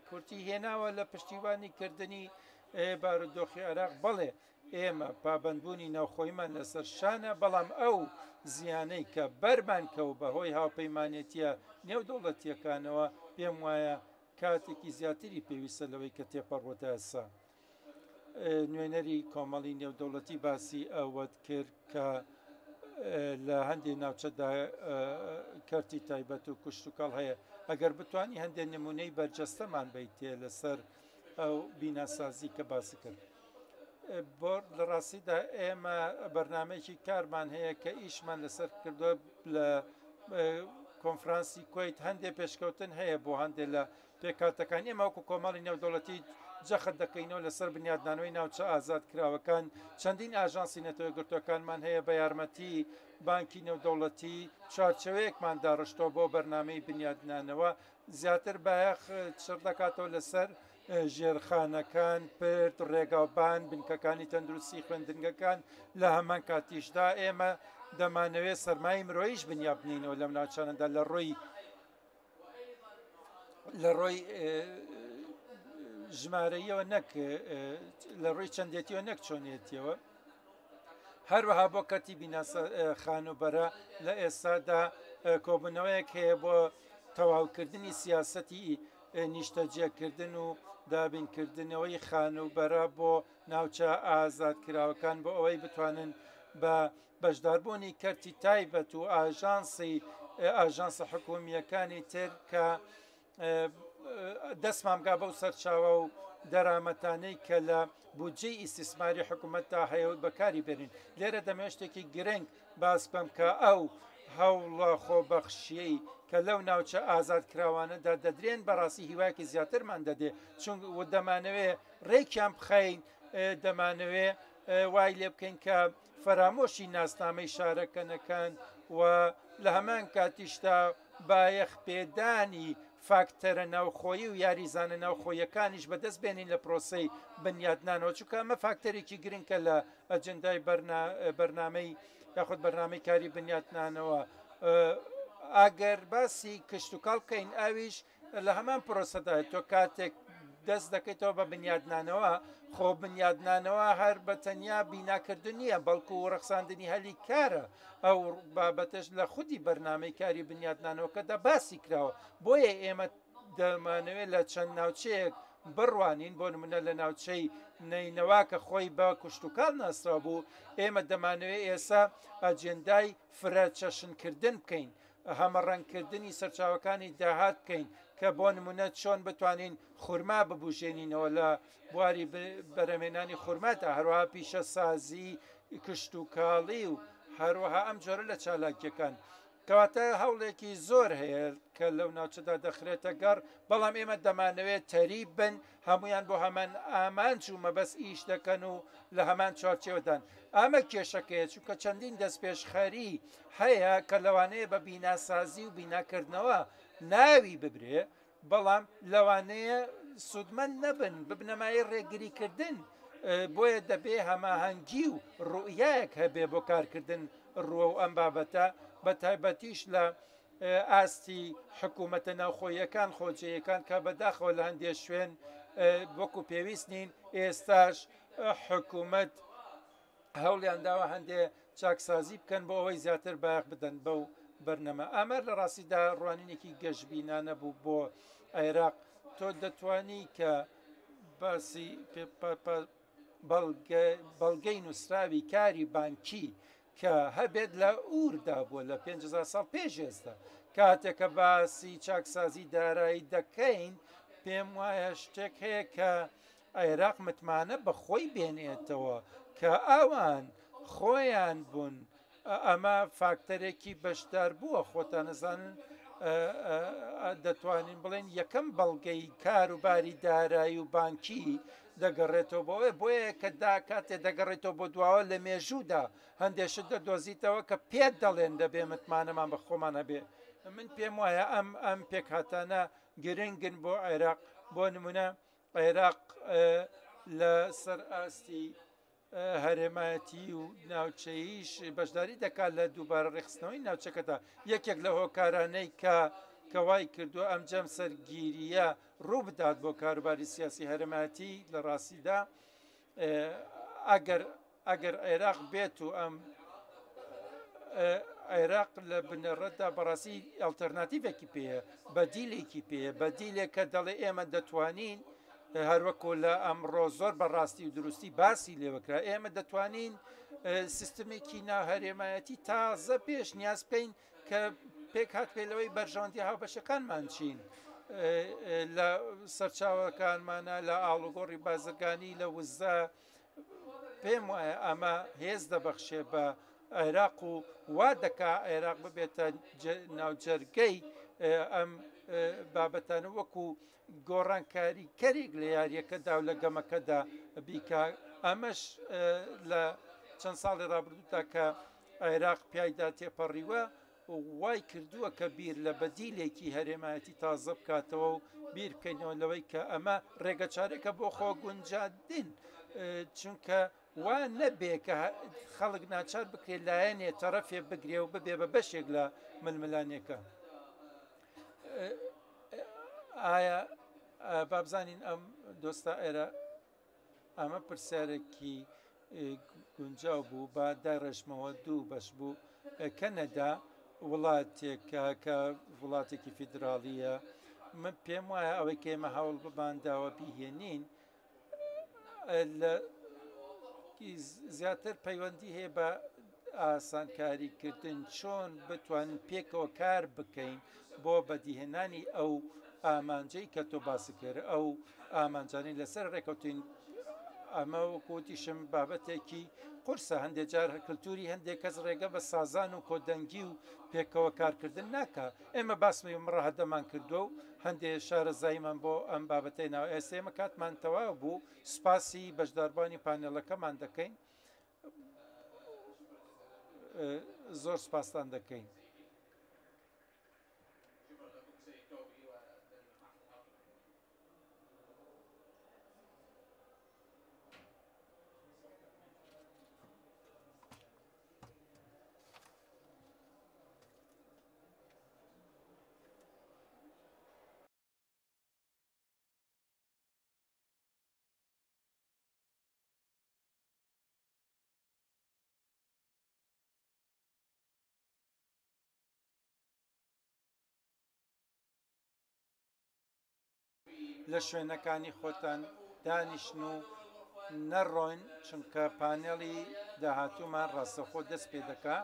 کورتی هێناوە لە پشتیوانی کردنی بارودۆخی عێراق بەڵێ ئێمە پابندبوونی ناوخۆیمان لەسەر شانە بەڵام ئەو زیانەی کە بەرمان کەوت بەهۆی هاوپەیمانێتیە نێودەوڵەتیەکانەوە پێم وایە کاتێکی زیاتری پێویستە لەوەی کە تێپەڕوەتە ئەسا نوێنەری کۆمەڵی نێودەوڵەتی باسی ئەوەت کرد کە لە هەندێک ناوچەدا کەرتی تایبەت و کوشت و کاڵ هەیە ئەگەر بتوانی هەندێک نمونەی بەرجەستەمان بیتێ لەسەر ئەو بیناسازی کە باسی کرد بۆ لە ڕاستیدا ئێمە بەرنمەیەکی کارمان هەیە کە ئیشمان لەسەر کردووە لە کۆنفرانسی کویت هەندێک پێشکەوتن هەیە بۆ هەندێک لە پێکاتەکان ئێمە وەکو کۆمەڵی نێودەوڵەتی جەخت دەکەینەوە لەسەر بنیادنانەوەی ناوچە ئازاد کراوەکان چەندین ئاژانسی نەتەوە گرتوەکانمان هەیە بە یارمەتی بانکی نێودەوڵەتی چارچەوەیەکمان داڕشتۆ بۆ بەرنامەی بنیادنانەوە زیاتر بایەخ چڕ دەکاتەوە لەسەر ژێرخانەکان پرد ڕێگاوبان بنکەکانی تەندروستی خوێندنگەکان لە هەمان کاتیشدا ئێمە دەمانەوێت سەرمای مرۆیش بنیا بنینەوە لەم ناوچانەدا لە ڕۆی ژمارەیەوە نەک لە ڕووی چەندێتیەوە نەک چۆنێتیەوە هەروەها بۆ کەتی خانوبەرە لە ئێستادا کۆبوونەوەیەک هەیە بۆ تەواوکردنی سیاسەتی نیشتەجێکردن و دابینکردنەوەی خانوبەرە بۆ ناوچە ئازادکراوەکان بۆ ئەوەی بتوانن بە بەشداربوونی کەرتی تایبەت و ئاژانسە حکومیەکانی تر کە دەستمامگا بەو سەرچاوە و دەرامەتانەی کە لە بودجەی ئیسtismاری حکوومەتتا هەیە بەکاری بێنین لێرە دەمێ شتێکی گرنگ باس بم کە ئەو هەوڵە خۆبەخشیەی کە لەو ناوچە ئازادکراوانەدا دەدرێن بەڕاستی هیواکی زیاترمان دەدێ چون دەمانەوێ ڕێکیان بخەین دەمانەوێ وای لێ بکەین کە فەرامۆشی ناسنامەی شارەکەنەکان و لە هەمان کاتیشتا بایەخ پێدانی فاکتەرە ناوخۆیی و یاریزانە ناوخۆیەکانیش بەدەست بێنین لە پرۆسەی بنیادنانەوە چونکە ئەمە فاکتەرێکی گرنگکە لە ئەجندای بەرنامەی یاخود بەرنامەی کاری بنیادنانەوە ئاگەر باسی کشت و کاڵ بکەین ئاویش لە هەمان پرۆسەدا تۆ کاتێک دەست دەکەیتەوە بە بنیادنانەوە خۆ بنیادنانەوە هەر بە تەنیا بیناکردن نییە بەڵکو و ڕەخساندنی هەلی کارە ئەو بابەتەش لە خودی بەرنامەی کاری بنیادنانەوەکەدا باسی کراوە بۆیە ئێمە دەمانەوێت لە چەند ناوچەیەک بڕوانین بۆ نمونە لە ناوچەی نینەواکە خۆی بە کوشت و کاڵ ناسرا بوو ئێمە دەمانەوێت ئێستا ئەجێندای فرە چەشنکردن بکەین هەمەڕەنگکردنی سەرچاوەکانی داهات بکەین کە بۆ نمونە چۆن بتوانین خورما ببوژێنینەوە لە بواری بەرەمێنانی خورمادا هەروەها پیشە سازی کشت و کاڵی و هەروەها ئەم جۆرە لە چالاکیەکان کەواتە هەوڵێکی زۆر هەیە کە لەو ناوچەدا دەخرێتە گەڕ بەڵام ئێمە دەمانەوێت تەریب بن هەمویان بۆ هەمان ئامانج و مەبەست ئیش دەکەن و لە هەمان چوارچێوەدان ئامە کێشەکەیە چونکە چەندین دەست پێشخەری هەیە کە لەوانەیە بە بیناسازی و بیناکردنەوە ناوی ببرێ بەڵام لەوانەیە سوودمەند نەبن ببنەمای ڕێگریکردن بۆیە دەبێ هەماهەنگی و ڕوئیەک هەبێ بۆ کارکردن ڕووە و ئەم بابەتە بە تایبەتیش لە ئاستی حکوومەتە ناوخۆیەکان خۆجەیەکان کە بەداخەوە لە هەندێک شوێن وەکو پێویست نین ئێستاش حکوومەت هەوڵیان داوە هەندێ چاکسازی بکەن بۆ ئەوەی زیاتر باەخ بدەن بەو بەرنەمە ئەمە لە ڕاستیدا ڕوانینێکی گەشتبینانە بوو بۆ عێراق تۆ دەتوانی کە باسی بەڵگەی نووسراوی کاری بانکی کە هەبێت لە ئووردا بووە لە 5,000 ساڵ پێش ئێستا کاتێکە باسی چاکسازی دارایی دەکەین پێم وایە شتێک هەیە کە عێراق متمانە بە خۆی بێنێتەوە کە ئەوان خۆیان بوون ئەمە فاکتەرێکی بەشدار بووە خۆتان نەزانن دەتوانین بڵێن یەکەم بەڵگەی کاروباری دارایی و بانکی دەگەڕێتەوە بۆەوە بۆیە کە کاتێ دەگەڕێتەوە بۆ دواوە لە مێژوودا هەندێشت دەدۆزیتەوە کە پێت دەڵێن دەبێ متمانەمان بە خۆمان هەبێ من پێم وایە ئەم پێکهاتانە گرنگن بۆ عێراق بۆ نمونە عێراق لە سەر ئاستی هەرێمایەتی و ناوچەییش بەشداری دەکات لە دووبارە ڕێخستنەوەی ناوچەکەدا یەکێک لە هۆکارانەی کەوای کردووە ئەمجەم سەرگیریە ڕوو بدات بۆ کاروباری سیاسی هەرێمایەتی لە ڕاستیدا ئەگەر عێراق بێت و ئەم عێراق لە بنەڕەتدا بەڕاستی ئەڵتەرناتیڤێکی پێەیە بەدیلێکی پێەیە بەدیلێک کە دەڵێ ئێمە دەتوانین هەروەکو لە ئەمڕۆ زۆر بەڕاستی و دروستی باسی لێوەکرا ئێمە دەتوانین سیستمێکی ناوهەرێمایەتی تازە پێش نیاز بکەین کە پێک هات پێلەوەی بەرژەوەندی هاوبەشەکانمان چین لە سەرچاوەکانمانە لە ئاڵوگۆڕی بازرگانی لە وزە پێم وایە ئەمە هێز دەبەخشێ بە عێراق و وا دەکا عێراق ببێتە ناوجەرگەی ئەم بابەتانە وەکو گۆڕانکاری کەرێک لە یاریەکەدا و لە گەمەکەدا بیکە ئەمەش لە چەند ساڵی ڕابردوودا کە عێراق پیایدا تێپەڕیوە وای کردووە کە بیر لە بەدیلێکی هەرێمایەتی تازە بکاتەوە و بیر بکەینەوە لەوەی کە ئەمە ڕێگە چارێکە بۆ خۆ گونجاندن چونکە وا نەبێ کە خەڵک ناچار بکرێت لایەنێ تەرەفێ بگرێ و ببێ بە بەشێک لە ململانێکە ئایا بابزانین ئەم دۆستا ئێرە ئەمە پرسیارێکی گونجاو بوو با داڕێژمەوە دوو بەش بوو کەنەدا وڵاتێکە کە وڵاتێکی فیدراالیە من پێم وایە ئەوەی کێمە هەوڵ ببانداوە بیهێنین زیاتر پەیوەندی هەیە بە ئاسانکاریکردن چۆن بتوانین پێکەوە کار بکەین بۆ بەدیهێنانی ئەو ئامانجەی کە تۆ باسی کرد ئەو ئامانجانی لەسەر ڕێکەوتین ئەمە وەکوتیشم بابەتێکی قورسە هەندێک جار کللتوری هەندێک کەس ڕێگە بە سازان و کۆدەنگی و پێکەوە کارکردن ناکە ئێمە باسمی ڕەهەدەمان کردو و هەندێک شارەزاییمان بۆ ئەم بابەتەی ناو ئێستا ئێمە کاتمان تەواو بوو سوپاسی بەشداربوانی پانێڵەکەمان دەکەین زۆر سوپاسان دەکەین. لە شوێنەکانی خۆتان دانیشن و نەڕۆین چونکە پانێڵی داهاتوومان ڕاستەخۆ دەست پێ دەکا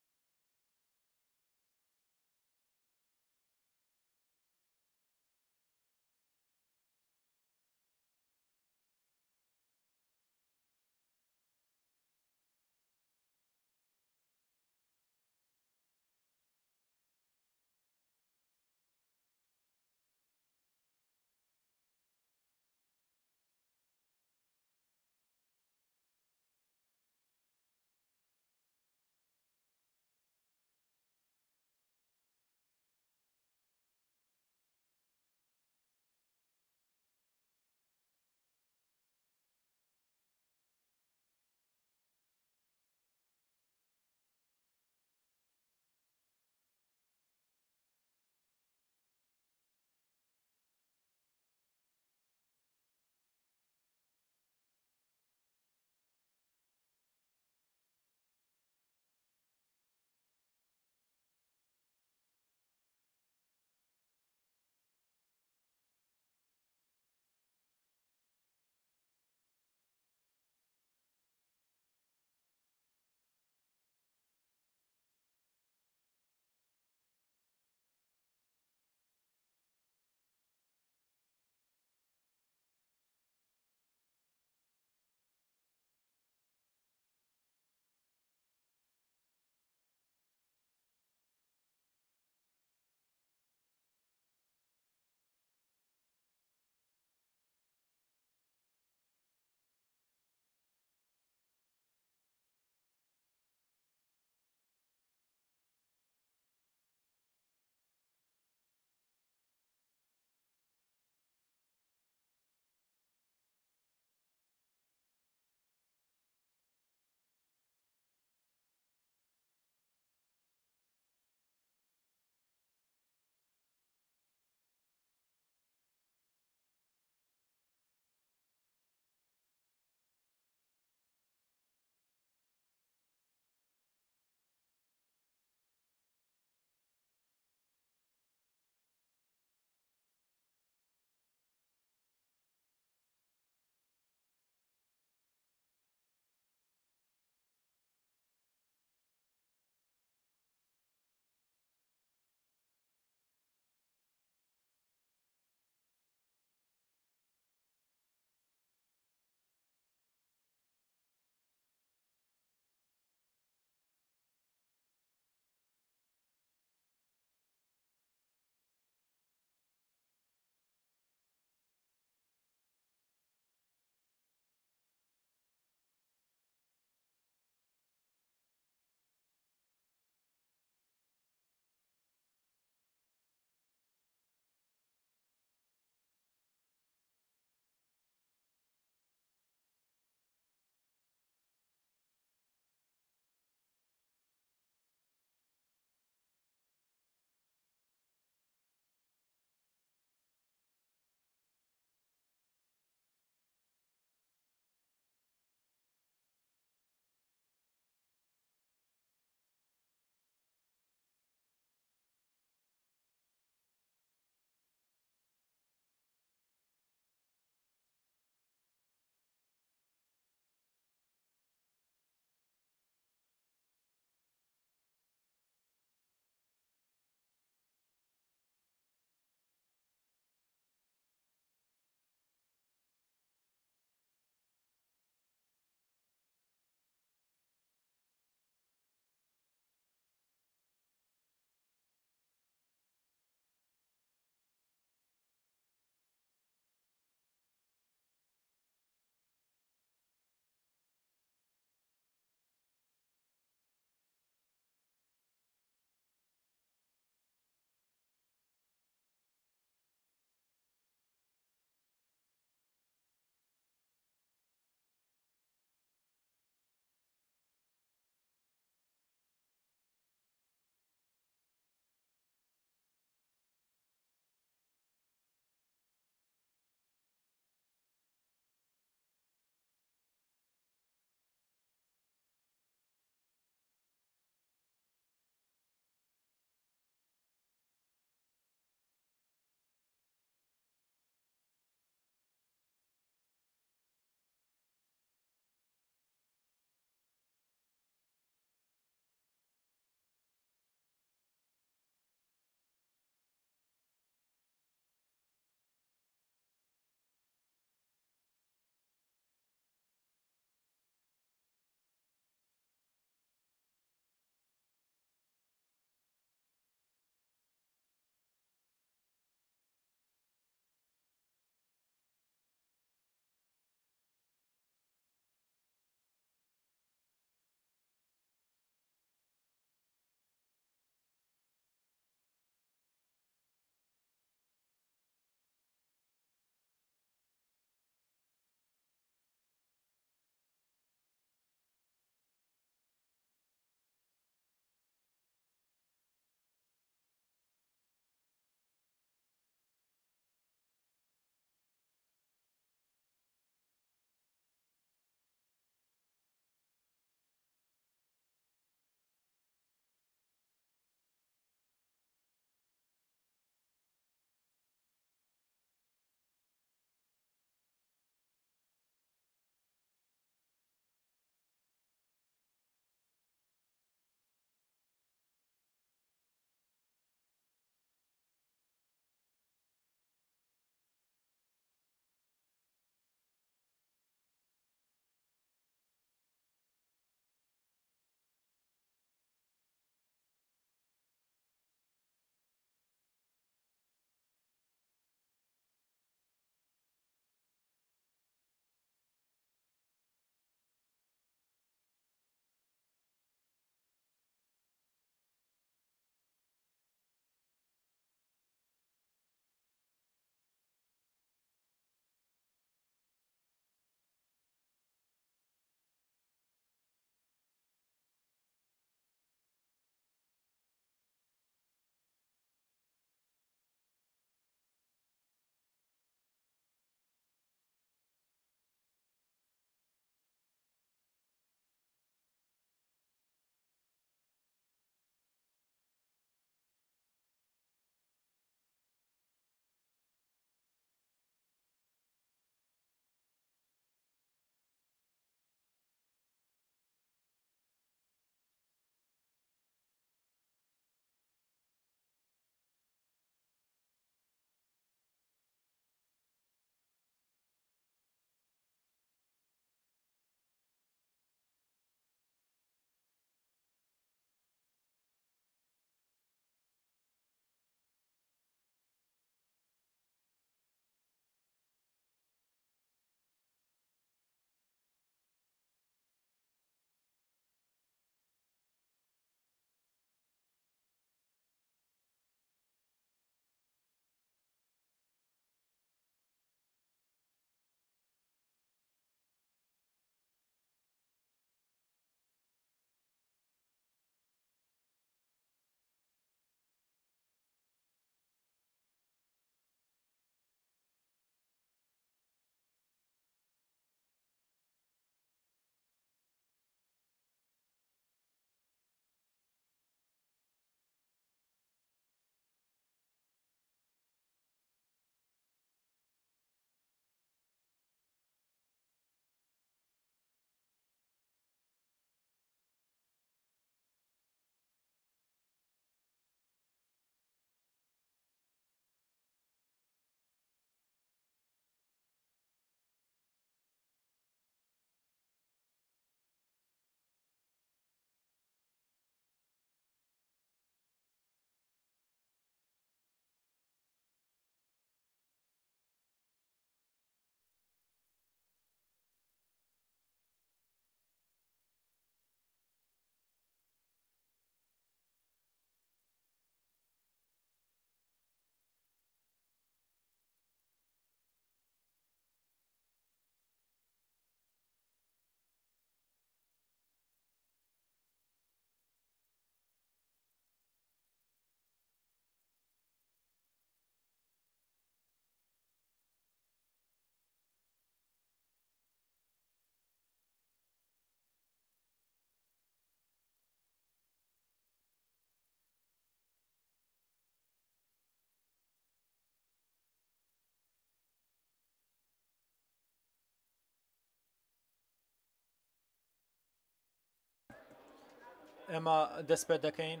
ئێمە دەست پێ دەکەین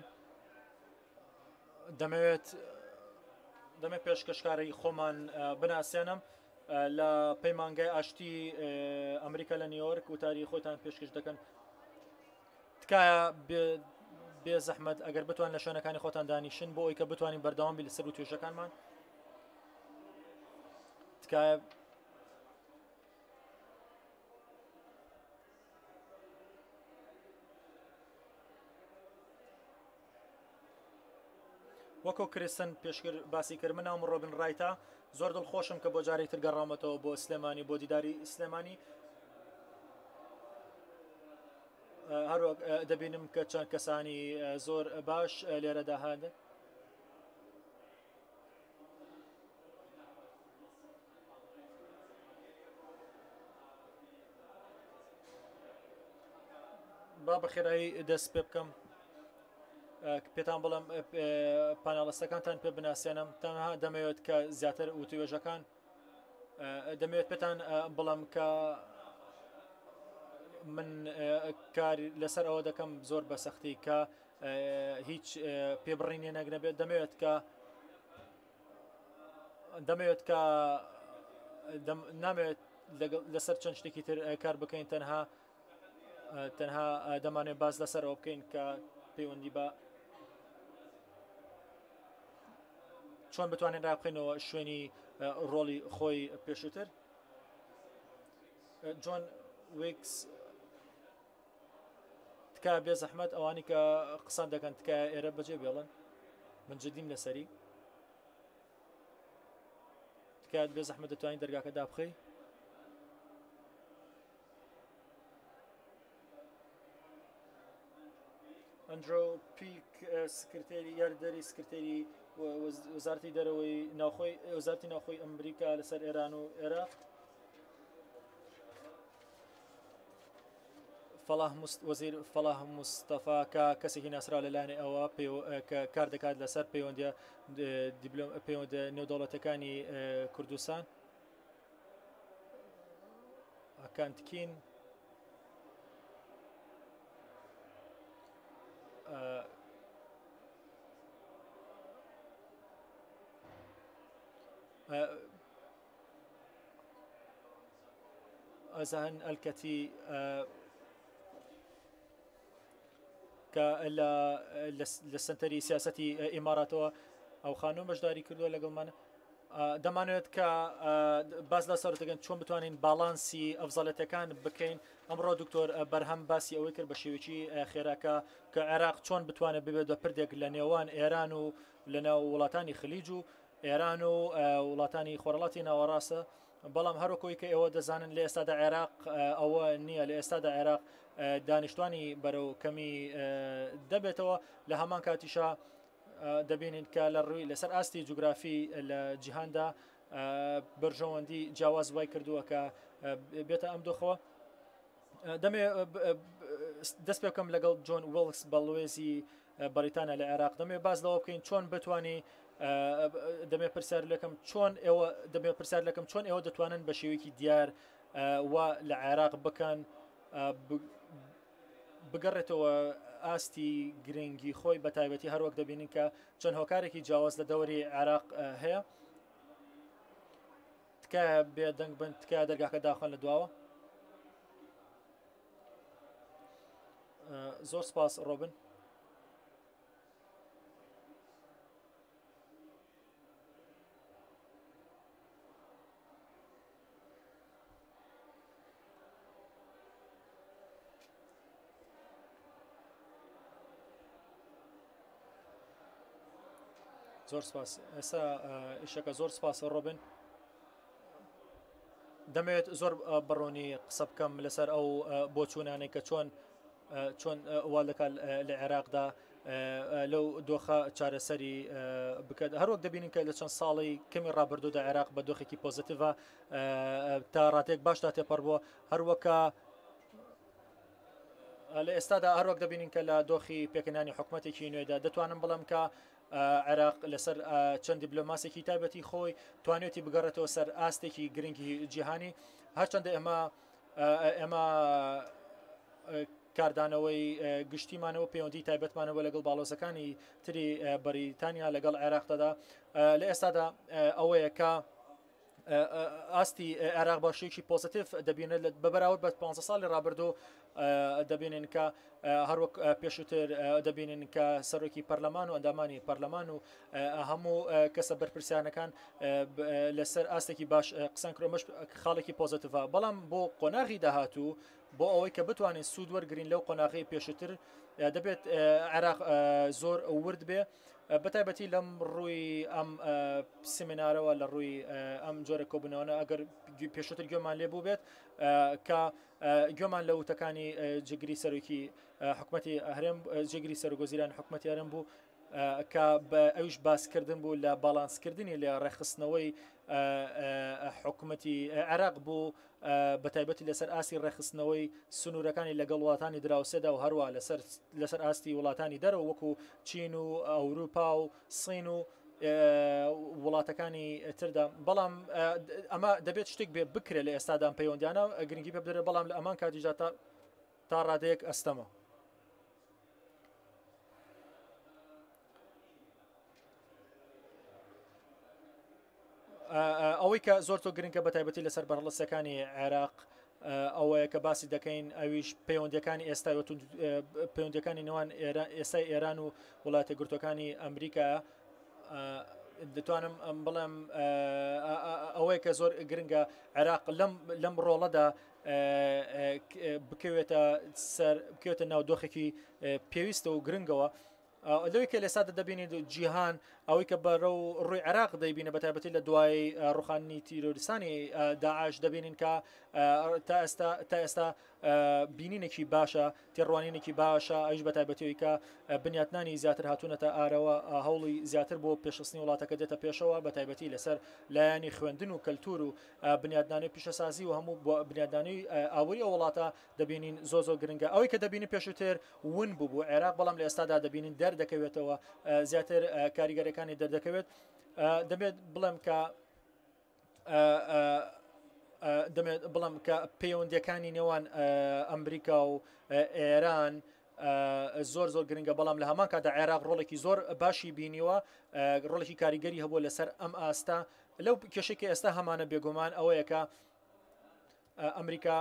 دەمەوێت پێشکەشکاری خۆمان بناسیێنم لە پەیمانگای ئاشتی ئەمریکا لە نیویۆرک وتاری خۆتان پێشکەش دەکەن تکایە بێ زەحمەت ئەگەر بتوان لە شوێنەکانی خۆتان دانیشن بۆ ئەوەی کە بتوانین بەردەوام بین لەسەر و توێژەکانمان تکایە وەکو کریسن پێشکر باسی کرد من ناوم ڕۆبن ڕایتە زۆر دڵخۆشم کە بۆ جارێک تر گەڕامەتەوە بۆ سلێمانی بۆ دیداری سلێمانی هەروەک دەبینم کە چەند کەسانی زۆر باش لێرەدا هاتن با بەخێرایی دەست پێ بکەم پێتان بڵم پانەڵەستەکانتان پێ بناسیێنم تەنها دەمەوێت کە زیاتر وتوێژەکان دەمەوێت پێتان بڵم کە من کاری لەسەر ئەوە دەکەم زۆر بە سەختی کە هیچ پێبڕینی نەگنەبێت دەمەوێت کە نامەوێت لەسەر چەند شتێکی تر کار بکەین تەنها دەمانێت باز لەسەر ئەوە بکەین کە پەیوەندی بە چۆن بتوانین ڕابخینەوە شوێنی ڕۆڵی خۆی پێشووتر جۆن ویکس تکایە بێ زەحمەت ئەوانی کە قسان دەکەن تکایە ئێرە بەجێ بێڵن من جدیم لەسەری تکایە بێ زەحمەت دەتوانین دەرگاکە دابخەی ئەندرۆ پیک سکرتێری یاردەری سکرتێری وەزارەتی دەرەوەی ناوخۆی وەزارەتی ناوخۆی ئەمریکا لەسەر ئێران و عێراق وەزیر فەڵاح موستەفا کە کەسێکی ناسرا لەلایەنی ئەوە کە کار دەکات لەسەر پەیوەندە نێودەوڵەتەکانی کوردستان ئاکانتکین ئەزان ئەلکەتی کە لە سنتەری سیاسەتی ئیماراتەوە ئەو خانوم بەشداری کردووە لەگەڵمانە دەمانوێت کە باز لە سەر دەگەن چۆن بتوانین باڵانسی ئەفزەڵەتەکان بکەین ئەمڕۆ دکتۆر بەرهەم باسی ئەوەی کرد بە شێوەیەکی خێراکە کە عێراق چۆن بتوانێت ببێت بە پردێک لە نێوان ئێران و لەناو وڵاتانی خلیج و ئێران و وڵاتانی خۆرەڵاتی ناوەڕاستە بەڵام هەروەکۆی کە ئێوە دەزانن لە ئێستادا عێراق ئەوە نییە لە ئێستادا عێراق دانیشتوانی بەرەو کەمی دەبێتەوە لە هەمان کاتیشا دەبینین کە لە ڕووی لەسەر ئاستی جوگرافی لە جیهاندا بەرژەوەندی جیاواز وای کردووە کە بێتە ئەم دۆخەوە دەمێ دەست پێ بکەم لەگەڵ جۆن ویلکس بەڵێزی بەریتانیا لە عێراق دەمێ باز لەوە بکەین چۆن بتوانانی دەمێ پرسیار لەکەم چۆن ئێوە دەتوانن بە شێوەیەکی دیار و لە عێراق بکەن بگەڕێتەوە ئاستی گرنگی خۆی بە تایبەتی هەروەک دەبینین کە چەند هۆکارێکی جیاواز لە دەوری عێراق هەیە تکایە بێدەنگ بن تکایە دەرگاکە داخۆن لە دواوە زۆر سپاس ڕۆبن زۆر سپاس ئێستا ئیشەکە زۆر سپاس ڕۆبن دەمەوێت زۆر بڕۆنی قسە بکەم لەسەر ئەو بۆچوونانەی کە چۆن وا دەکات لە عێراقدا لەو دۆخە چارەسەری بکات هەروەک دەبینین کە لە چەند ساڵی کەمی ڕابردوودا عێراق بە دۆخێکی پۆزیتیڤە تا ڕاتێک باشدا تێپەڕ بووە هەروەکە لە ئێستادا هەروەک دەبینین کە لە دۆخی پێکەنانی حکوومەتێکی نوێدا دەتوانم بڵم کە عێراق لەسەر چەند دیبلۆماسێکی تایبەتی خۆی توانێتی بگەڕێتەوە سەر ئاستێکی گرنگی جیهانی هەرچەندە ئێمە کاردانەوەی گشتیمانەوە پەیوەندی تایبەتمانەوە لەگەڵ باڵۆزەکانی تری بەریتانیا لەگەڵ عێراقدا لە ئێستادا ئەوەیە کە ئاستی عێراق باشێکی پۆزتیف دەبینێت بەبەراورد بە 15 ساڵی ڕابردوو دەبینن کە هەروەک پێشووتر دەبینن کە سەرۆکی پەرلەمان و ئەندامانی پەرلەمان و هەموو کەسە بەرپرسیانەکان لەسەر ئاستێکی باش قسان کرۆمەش خاڵێکی پۆزتیڤە بەڵام بۆ قۆناغی داهاتوو بۆ ئەوەی کە بتوانین سوود وەرگرین لەو قۆناغی پێشووتر دەبێت عێراق زۆر ورد بێ بەتایبەتی لەم ڕووی ئەم سمینارەوە لە ڕووی ئەم جۆرە کۆبوونەوەە ئەگەر پێشووتر گوێمان لێ بوو بێت کە گوێمان لە وتەکانی جگری سەرۆکی حکومەتی هەرێم جگری سەرۆگۆزیران حکومەتی هەرێم بوو کە بە ئەوش باسکردن بوو لە باڵانسکردنی لە ڕێخستنەوەی حکومەتی عێراق بوو بەتایبەتی لەسەر ئاسی ڕێخستنەوەی سنوورەکانی لەگەڵ وڵاتانی دراوسێدا و هەروە لەسەر ئاستی وڵاتانی دەرەوە وەکو چین و ئەوروپا و سین و وڵاتەکانی تردا بەڵام ئەمە دەبێت شتێک بێ بکرێ لە ئێستادان پەیوەندیانە گرنگی پێ بدرێت بەڵام لە ئەمان کاتیژدا تا ڕادەیەک ئەستەمە ئەوەی کە زۆر تۆ گرنگکە بەتایبەتی لەسەر بەرڵەسەکانی عێراق ئەوەیە کە باسی دەکەین ئەویش پەیوەندیەکانی ئێستا پەیوەندیەکانی نێوان ئێستای ئێران و وڵاتە گرتوەکانی ئەمریکا دەتوانم بڵێم ئەوەیە کە زۆر گرنگە عێراق لەم ڕۆڵەدا بکەوێتە ناو دۆخێکی پێویستە و گرنگەوە لەوەی کە لێسا دەبینێت جیهان ئەوەی کە بەرەو ڕووی عێراق دەیبینە بەتایبەتی لە دوای ڕوخانی تیرۆریستانی داعش دەبینین کە تا ئێستا بینینێکی باشە تێڕوانینێکی باشە ئەوش بەتایبەتیەوەی کە بنیاتنانی زیاتر هاتوونەتە ئارەوە هەوڵی زیاتر بۆ پێشخستنی وڵاتەکە دێتە پێشەوە بەتایبەتی لەسەر لایانی خوێندن و کەلتور و بنیادنانی پیشەسازی و هەموو بنیادنانی ئاوری ئەو وڵاتە دەبینین زۆ گرنگە ئەوەی کە دەبینی پێشووتر ون بوو عێراق بەڵام لە ئێستادا دەبینین دەردەکەوێتەوە زیاتر کاریگەرەکانی دەردەکەوێت دەبێت بڵێم کە دەمێت بڵم کە پەیوەندیەکانی نێوان ئەمریکا و ئێران زۆر گرنگە بەڵام لە هەمان کاتدا عێراق ڕۆڵێکی زۆر باشی بینیوە ڕۆڵێکی کاریگەری هەبوو لەسەر ئەم ئاستا لەو کێشێکی ئێستا هەمانە بێگومان ئەوەیە کە ئەمریکا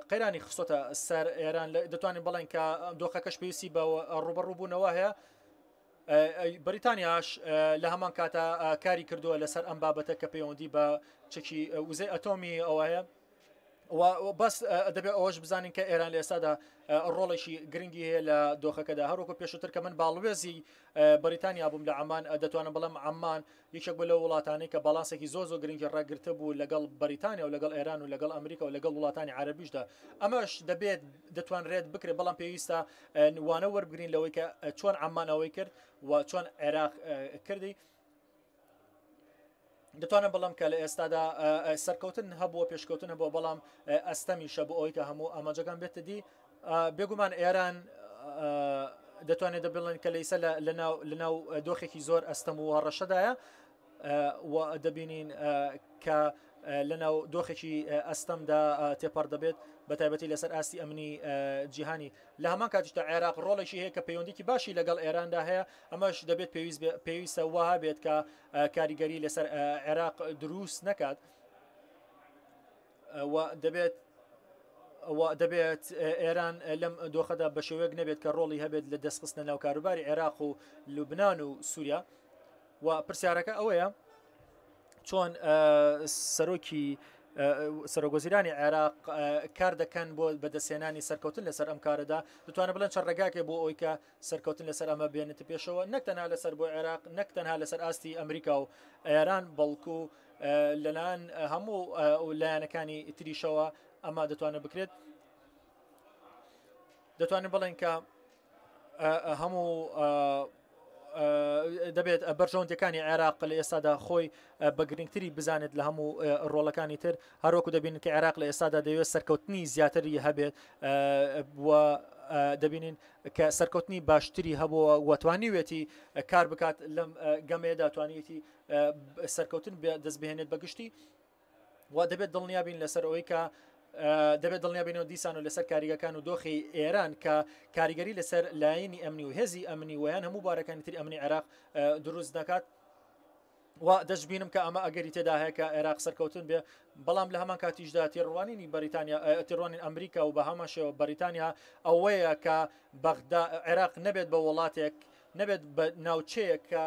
قەیرانی خستۆتە سەر ئێران دەتوانین بڵێن کە دۆخەکەش پێویستی بە ڕوبەڕووبوونەوە هەیە بەریتانیاش لە هەمان کاتە کاری کردووە لەسەر ئەم بابەتە کە پەیوەندی بە چەکی وزەی ئەتۆمی ئەوە هەیە بەس دەبێت ئەوەش بزانین کە ئێران لە ئێستادا ڕۆڵێکی گرنگی هەیە لە دۆخەکەدا هەروەکو پێشووتر کە من باڵوێزی بەریتانیا بووم لە عمان دەتوانم بڵم عمان یەکێک بۆ لە وڵاتانی کە باڵانسێکی زۆر گرنگی ڕاگرتە بوو لەگەڵ بەریتانیا و لەگەڵ ئێران و لەگەڵ ئەمریکا و لەگەڵ وڵاتانی عەرەبیشدا ئەمەش دەبێت دەتوانرێت بکرێت بەڵام پێویستە وانە وەربگرین لەوەی کە چۆن عمان ئەوەی کرد و چۆن عێراق کردی دەتوانم بڵم کە لە ئێستادا سەرکەوتن هەبووە پێشکەوتن هەبووە بەڵام ئەستەمیشە بۆ ئەوەی کە هەموو ئاماجەکان بێتە دی بێگومان ئێران دەتوانێت دەبڵێن کە لەیسە لەناو دۆخێکی زۆر ئەستەم و ڕەشەدایە و دەبینین کە لەناو دۆخێکی ئەستەمدا تێپەڕ دەبێت بەتایبەتی لەسەر ئاستی ئەمنی جیهانی لە هەمان کاتیشدا عێراق ڕۆڵێکی هەیە کە پەیوەندیکی باشی لەگەڵ ئێراندا هەیە ئەمەش دەبێت پێویستە وها بێت کە کاریگەری لەسەر عێراق دروست نەکات دەبێت ئێران لەم دۆخەدا بە شێوەیەک نەبێت کە ڕۆڵی هەبێت لە دەستخستنە ناو کاروباری عێراق و لوبنان و سووریا و پرسیارەکە ئەوەیە چۆن سەرۆکوەزیرانی عێراق کار دەکەن بۆ بەدەستهێنانی سەرکەوتن لەسەر ئەم کارەدا دەتوانێت بڵێن چەند ڕێگاکێ بۆ ئەوەی کە سەرکەوتن لەسەر ئەمە بێنێتە پێشەوە نەک تەنها لەسەر بۆ عێراق نەک تەنها لەسەر ئاستی ئەمریکا و ئێران بەڵکو لەلایەن هەموو لایەنەکانی تریشەوە ئەمە دەتوانێت بکرێت دەتوانێت بڵێن کە هەموو دەبێت بەرژەوەندەکانی عێراق لە ئێستادا خۆی بە گرنگتری بزانێت لە هەموو ڕۆڵەکانی تر هەروەکو دەبینن کە عێراق لە ئێستادا دەوێت سەرکەوتنی زیاتری هەبێت دەبینین کە سەرکەوتنی باشتری هەبووە وەتوانیوێتی کار بکات لەم گەمەیەدا توانیەتی سەرکەوتن دەست بهێنێت بەگشتی و دەبێت دڵنیابین لەسەر ئەوەی کە دەبێت دڵنیا بینەوە دیسان و لەسەر کاریگەکان و دۆخی ئێران کە کاریگەری لەسەر لایەنی ئەمنی و هێزی ئەمنی ویان هەموو بارەکانی تری ئەمنی عێراق دروست دەکات و دەشبینم کە ئەمە ئەگەری تێدا هەیە کە عێراق سەرکەوتن بێ بەڵام لە هەمان کاتیشدا تێڕوانینی بەریتانیا تێڕوانین ئەمریکا و بە هەماشەوە بەریتانیا ئەوەیە کە عێراق نەبێت بە وڵاتێک نەبێت بە ناوچەیەکە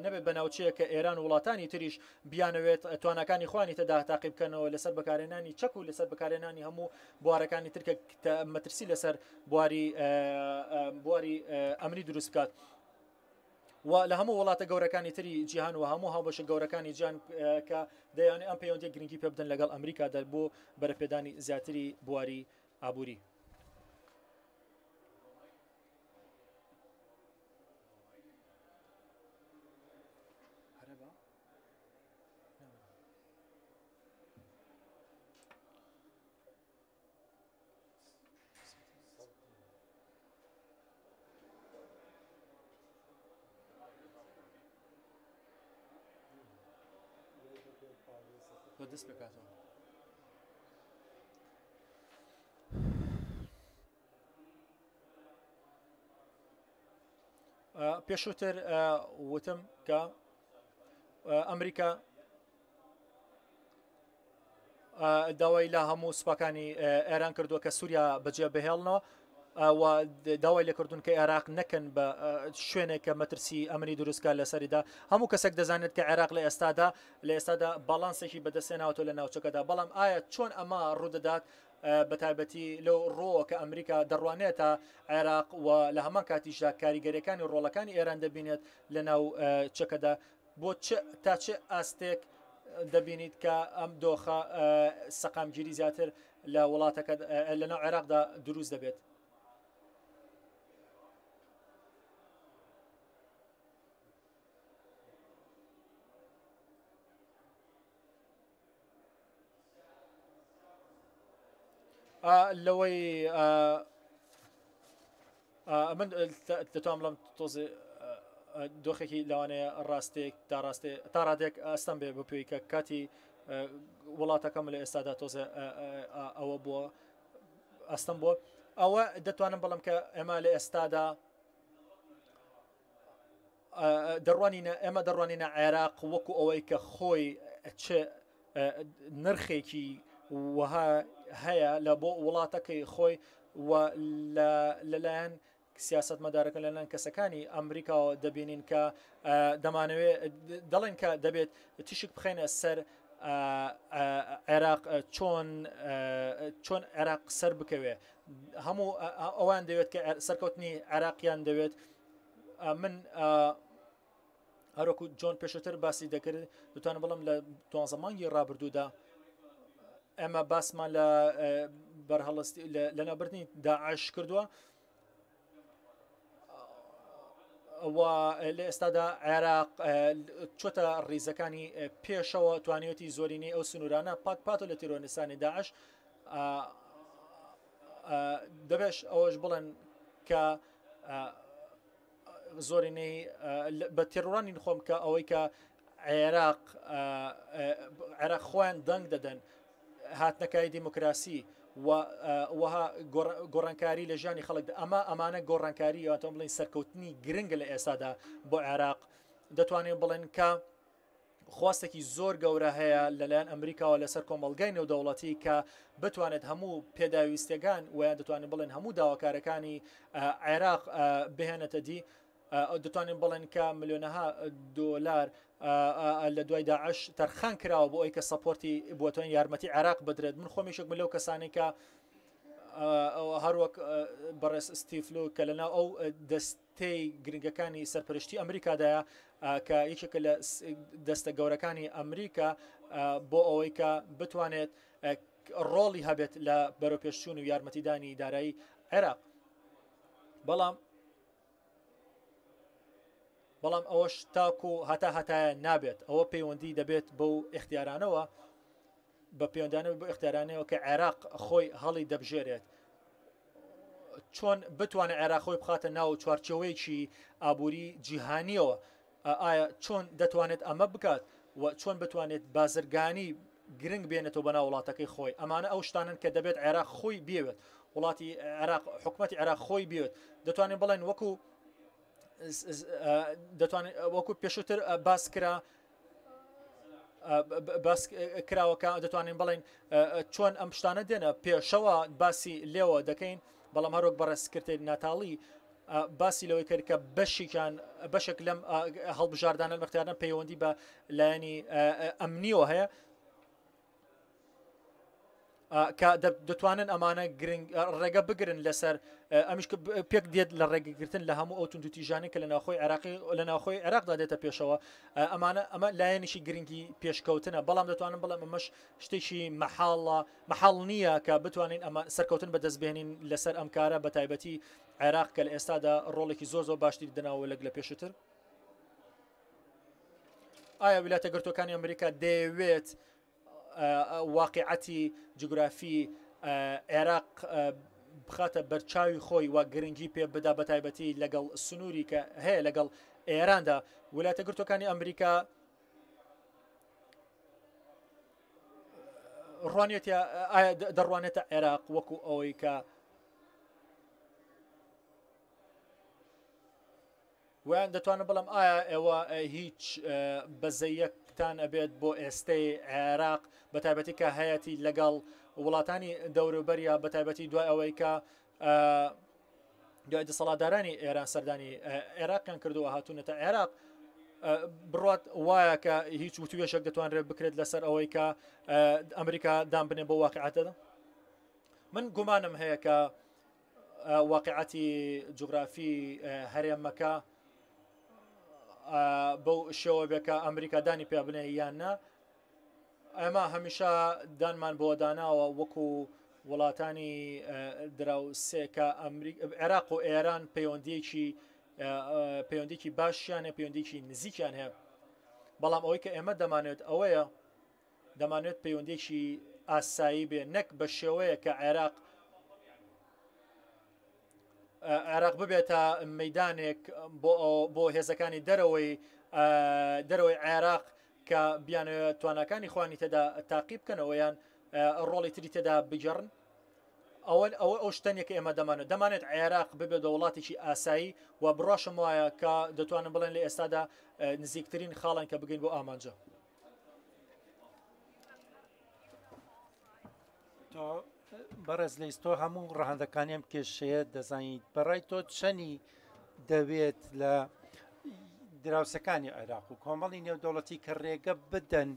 نەبێت بە ناوچەیەکە ئێران و وڵاتانی تریش بیانەوێت توانەکانی خوانی تەدا تاقی بکەنەوە لەسەر بەکارێنانی چەک و لەسەر بەکارێنانی هەموو بوارەکانی ترکە مەترسی لەسەر بواری ئەمنی دروست بکات و لە هەموو وڵاتە گەورەکانی تری جیهان و هەموو هاوبەشە گەورەکانی جیهان کە دەیانێت ئەم پەیوەندی گرنگی پێ بدەن لەگەڵ ئەمریکادا بۆ بەرەپێدانی زیاتری بواری ئابووری. دەست بکاتەوە پێشووتر وتم کە ئەمریکا داوای لە هەموو سوپاکانی ئێران کردووە کە سووریا بەجێ بهێڵنەوە و داوای لێکردون کە عێراق نەکەن بە شوێنێک کە مەترسی ئەمنی دروستکە لەسەریدا هەموو کەسێک دەزانێت کە عێراق لە ئێستادا باڵانسێکی بەدەستێناوەوە لە ناوچەکەدا بەڵام ئایا چۆن ئەمە ڕوودەدات بە تایبەتی لەو ڕۆوە کە ئەمریکا دەڕوانێتە عێراق و لە هەمان کاتیشدا کاریگەریەکانی و ڕۆڵەکانی ئێران دەبینێت لە ناو چەکەدا بۆ تا چه ئاستێک دەبینیت کە ئەم دۆخە سەقامگیری زیاتر لە وڵاتەکە لە ناو عێراقدا دروست دەبێت. لەوەی من دەتوانم لەم تۆزێ دۆخێکی لەوانەیە ڕاستێک تا ڕادێک ئەستەم بێ بپێی کە کاتی وڵاتەکەم لە ئێستادا تۆزە ئەوە بووە ئەستم بووە ئەوە دەتوانم بەڵام کە ئێمە لە ئێستادا ئێمە دەڕوانینە عێراق وەکو ئەوەی کە خۆی نرخێکی وەها هەیە لە بۆ وڵاتەکەی خۆی و لەلایەن سیاست مەدارەکە لەلایەن کەسەکانی ئەمریکاوە دەبینین کە دەمانەوێت دەڵێن کە دەبێت تیشک بخێنە سەر عێراق چۆن عێراق سەر بکەوێ هەموو ئەوان دەوێت کە سەرکەوتنی عێراقیان دەوێت من هەروەکو جۆن پێشتر باسی دەکرد دەتوانم بڵم لە 12 مانگی ڕابردوودا ئەمە باسمان لە بەرهەڵستی لە نەبردنی داعش کردووە و لە ئێستادا عێراق چۆتە ڕیزەکانی پێشەوە توانیوەتی زۆرینەی ئەو سنوورانە پاکپاتۆ لە تیرۆنیسانی داعش دەبێش ئەوەش بڵێن کە زۆرینەی بە تێڕوانی خۆم کە ئەوەی کە عێراق خۆیان دەنگ دەدەن هاتنەکای دیموکراسی وەها گۆڕانکاری لە ژیانی خەڵک ئەمانە گۆڕانکاری یاتۆم بڵین سەرکەوتنی گرنگە لە ئێستادا بۆ عێراق دەتوانێت بڵێن کە خواستێکی زۆر گەورە هەیە لەلایەن ئەمریکاوە لەسەر کۆمەڵگەی نێودەوڵەتی کە بتوانێت هەموو پێداویستەکان ویان دەتوانێت بڵێن هەموو داواکارەکانی عێراق بهێنێتە دی دەتوانین بڵێن کە ملیۆنەها دۆلار لە دوای داعش تەرخان کراوە بۆ ئەوی کە سەپۆرتی بۆتوانین یارمەتی عێراق بدرێت من خۆمیشێک لەو کەسانی کە هەروەک بەڕێز ستیفلو کە لەناو ئەو دەستەی گرنگەکانی سەرپەرشتی ئەمریکادایە کە یەکێکە لە دەستە گەورەکانی ئەمریکا بۆ ئەوەی کە بتوانێت ڕۆڵی هەبێت لە بەرەوپێشچوون و یارمەتیدانی دارایی عێراق بەڵام ئەوەش تاکو هەتایە نابێت ئەوە پەیوەندی دەبێت بەو اختیارانەوە بە پەیوەندانەوە بۆ اختیارانەوە کە عێراق خۆی هەڵی دەبژێرێت چۆن بتوانێت عێراق خۆی بخاتە ناو چوارچێوەیەکی ئابووری جیهانیەوە ئایا چۆن دەتوانێت ئەمە بکات و چۆن بتوانێت بازرگانی گرنگ بێنێتەوە بەناو وڵاتەکەی خۆی ئەمانە ئەو شتانن کە دەبێت عێراق خۆی بێوێت وڵاتی عێراق حکوومەتی عێراق خۆی بێت دەتوانین بڵێن وەکو دەتوانێت وەکو پێشووتر باس کرا باس کراوەکە دەتوانین بڵین چۆن ئەم شتانە دێنە پێشەوە باسی لێوە دەکەین بەڵام هەروەک بەڕێزکردی ناتاڵی باسی لەوەی کرد کە بەشێک لەم هەڵبژاردانە مەختیارە پەیوەندی بە لایەنی ئەمنیەوە هەیە کە دەتوانن ئەمانە ڕێگە بگرن لەسەر ئەمیش پێک دێت لە ڕێگەگرتن لە هەموو ئەو توندوتیژانی کە لە ناوخۆی عێراقدا دێتە پێشەوە ئەمە لایەنیشی گرنگی پێشکەوتنە بەڵام دەتوانن بڵێم ئەمەش شتێکی مەحاڵ نییە کە بتوانین ئەمە سەرکەوتن بەدەستبێنین لەسەر ئەم کارە بە تایبەتی عێراق کە لە ئێستادا ڕۆڵێکی زۆر باشتری دەناوە لەک لە پێشووتر ئایا ویلایەتە یەکگرتووەکانی ئەمریکا دەیەوێت واقعەتی جوگرافی عێراق بخاتە بەرچاوی خۆی و گرنگی پێ بدا بە تایبەتی لەگەڵ سنووری کە هەیە لەگەڵ ئێراندا ویلایەتە یەکگرتووەکانی ئەمریکا دەڕوانێتە عێراق وەکو ئەوەی کە ویان دەتوانم بڵم ئایا ئێوە هیچ بەزەیەکتان ئەبێت بۆ ئێستەی عێراق بە تایبەتی کە هەیەی لەگەڵ وڵاتانی دەوروبەریە بە تایبەتی دوای ئەوەی کە دوای دەسەڵاتدارانی ئێران سەردانی عێراقیان کردووە هاتوونەتە عێراق بڕات وایە کە هیچ وتوێشێک دەتوانرێت بکرێت لەسەر ئەوەی کە ئەمریکا دام بنێ بۆ واقعەتەدا من گومانم هەیە کە واقعەتی جوگرافی هەرێمەکە بەو شێوە بێکە ئەمریکا دانی پێ بنێ یاننا ئەمە هەمیشە دانمان بۆ داناوە وەکو وڵاتانی دراوسێکە عێراق و ئێران پەیوەندێکی باشیانە پەیوەندێکی نزیکیان هەیە بەڵام ئەوەی کە ئێمە دەمانێت ئەوەیە دەمانێت پەیوەندێکی ئاسایی بێ نەک بە شێوەیە کە عێراق ببێتە مەدانێک بۆ هێزەکانی دەرەوەی عێراق کە بیانەوە توانەکانی خوانی تێدا تاقی بکەنەوە یان ڕۆڵی تری تێدا بگەڕن ئەو شتێنێکە ئێمە دەمانێت عێراق ببێت وڵاتێکی ئاسایی و بڕۆشم وایە کە دەتوانن بڵێن لە ئێستادا نزیکترین خاڵان کە بگەین بۆ ئامانجە بەڕێز لەیست تۆ هەموو ڕەهەندەکانیم کێشەیە دەزانیت بەڕای تۆ چەنی دەوێت لە دراوسەکانی عێراق و کۆمەڵی نێودەوڵەتی کە ڕێگە بدەن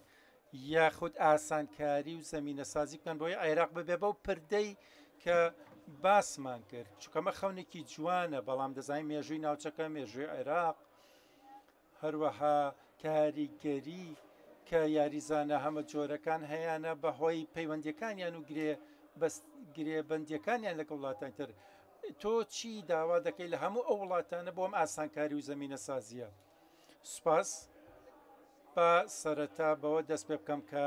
یاخود ئاسانکاری و زەمینە سازی بکەن بۆی عێراق ببێ بەو پردەی کە باسمان کرد چکەمە خەونێکی جوانە بەڵام دەزانین مێژووی ناوچەکە مێژووی عێراق هەروەها کاریگەری کە یاریزانە هەمە جۆرەکان هەیەە بەهۆی پەیوەندیەکانیان و گرێبەندیەکانیان لەگە وڵاتانی تر تۆ چی داوا دەکەی لە هەموو ئەو وڵاتانە بۆم ئاسانکاری و زەمینە سازیە سوپاس بە سەرەتا بەوە دەست پێ بکەم کە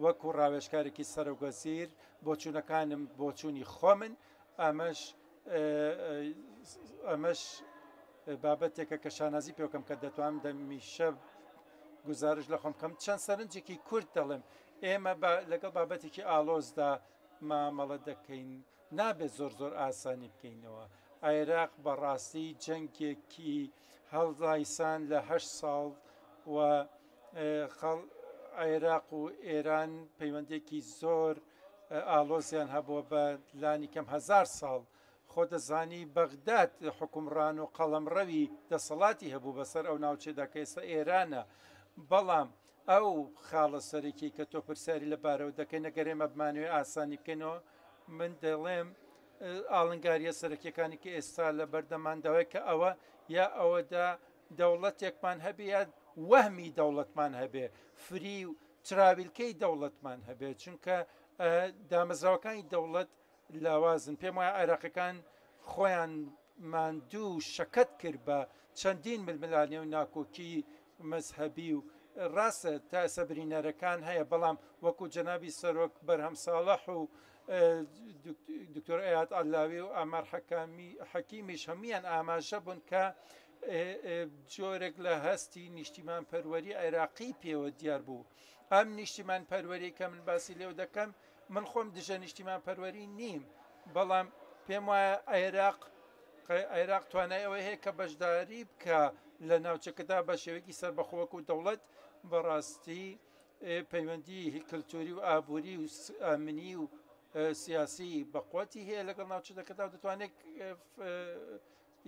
وەکو ڕاوێژکارێکی سەرۆگەزیر بۆ چوونەکانم بۆ چوونی خۆ من ئەمەش بابەتێکە کە شانازی پێوکەم کە دەتوانم دەمیشە گزارش لە خۆم کەم چەند سەرنجێکی کورد دەڵێم ئێمە لەگەڵ بابەتێکی ئالۆزدا مامەڵە دەکەین نابێت زۆر ئاسانی بکەینەوە عێراق بەڕاستی جەنگێکی هەڵدایسان لە 8 ساڵ و عێراق و ئێران پەیوەندێکی زۆر ئالۆزیان هەبووە بە لانی کەم 1000 ساڵ خۆ دەزانی بەغداد حکومڕان و قەڵەمڕەوی دەسەڵاتی هەبوو بەسەر ئەو ناوچێدا کە ئێستا ئێرانە بەڵام ئەو خاڵە سەرەکی کە تۆ پرسیاری لەبارەوە دەکەی نەگەرێمە بمانوێ ئاسانی بکەینەوە من دەڵێم ئاڵنگاریە سەرەکیەکانی کە ئێستا لە بەردەمانداوای کە ئەوە یا ئەوەدا دەوڵەتێکمان هەبێ یا وەهمی دەوڵەتمان هەبێ فری و تراویلکەی دەوڵەتمان هەبێ چونکە دامەزراوەکانی دەوڵەت لاوازن پێم وایە عێراقیەکان خۆیان ماندوو شەکەت کرد بە چەندین ململانێ و ناکۆکی مەزهەبی و ڕاستە تا سەبرینەرەکان هەیە بەڵام وەکو جەنابی سەرۆک بەرهەم ساڵح و دکتۆر ئەیاد ئەلاوی و ئامار حەکیمیش هەمویان ئاماژە بوون کە جۆرێک لە هەستی نیشتیمان پەروەری عێراقی پێوە دیار بوو ئەم نیشتیمان پەروەری کە من باسی لێو دەکەم من خۆم دژە نیشتیمان پەروەری نیم بەڵام پێم وایە عێراق توانای ئەوەی هەیە کە بەشداری بکە لە ناوچەکەدا بە شێوەیەکی سەربەخۆوەکو دەوڵەت بەڕاستی پەیوەندی کللتوری و ئابووری و ئامنی و سیاسی بەقوتی هەیە لەگەڵ ناوچەکەدا دەتوانێت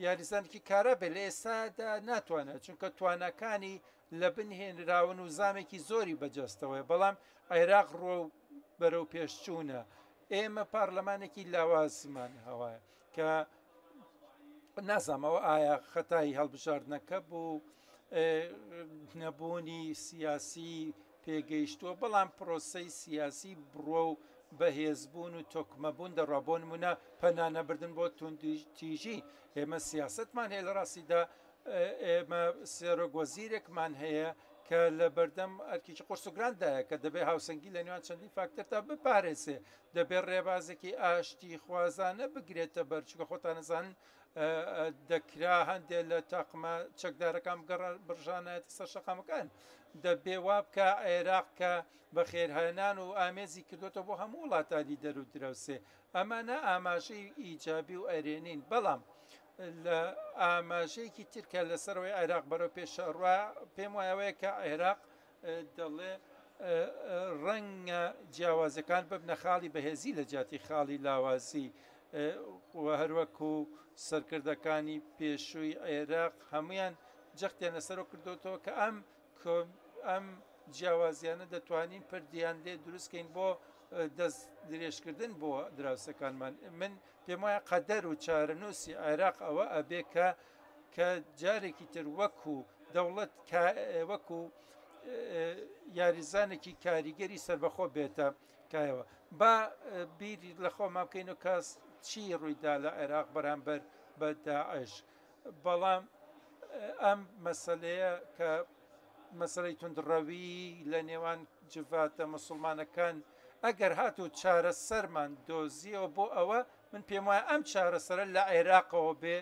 یاریزانێکی کارە بێ لە ئێستادا ناتوانێت چونکە توانەکانی لە بنهێنراون و زامێکی زۆری بەجەستەوەی بەڵام عێراق ڕۆ بەرەو پێشچوونە ئێمە پارلەمانێکی لاوازمان هەوایە کە نازانمەوە ئایا خەتای هەڵبژاردنەکە بوو نەبوونی سیاسی پێگەیشتووە بەڵام پرۆسەی سیاسی بڕۆ و بەهێزبوون و تۆکمەبوون دەڕابۆ نمونە پەنانەبردن بۆ توندتیژی ئێمە سیاستمان هەیە لە ڕاستیدا ئێمە سێرۆگوەزیرێکمان هەیە کە لە بەردەم ئەرکیی قورسوگراندایە کە دەبێت هاوسەنگی لە نێوان چەندی فاکتەر تا بپارێزێ دەبێت ڕێبازێکی ئاشتی خوازانە بگرێتە بەرچکە خۆتان نەزانن دەکرا هەندێک لە تاقمە چەکدارەکان برژانایەتە سەر شەقامەکان دەبێ وا بکە عێراق کە بە خێرهێنان و ئامێزی کردوتە بۆ هەموو وڵاتانی دەرو درەوسێ ئەمانە ئاماژەی ئیجابی و ئەرێنین بەڵام لە ئاماژەیەکی ترکە لەسەرەوەی عێراق بەرەو پێشەڕوا پێم وایەوەیە کە عێراق دەڵێ ڕەنگە جیاوازەکان ببنە خاڵی بەهێزی لە جاتی خاڵی لاوازی هەروەکو سەرکردەکانی پێشووی عێراق هەمویان جەختیان لەسەرۆ کردوتەوە کە ئەم جیاوازیانە دەتوانین پردیان لێ دروستکەین بۆ دەست درێژکردن بۆ دراوسەکانمان من پێم وایە قەدەر و چارەنووسی عێراق ئەوە ئەبێ کە جارێکی تر وەکو دەوڵەت وەکو یاریزانێکی کاریگەری سربەخۆ بێتە کایەوە با بیری لە خۆمان بکەین و کەس چی ڕوویدا لە عێراق بەرامبەر بە داعش بەڵام ئەم مەسەلەیە کە مەسەلەی توندڕەوی لە نێوان جڤاتە مسلمانەکان ئەگەر هاتوو چارەسەرمان دۆزیەوە بۆ ئەوە من پێم وایە ئەم چارەسەرە لە عێراقەوە بێ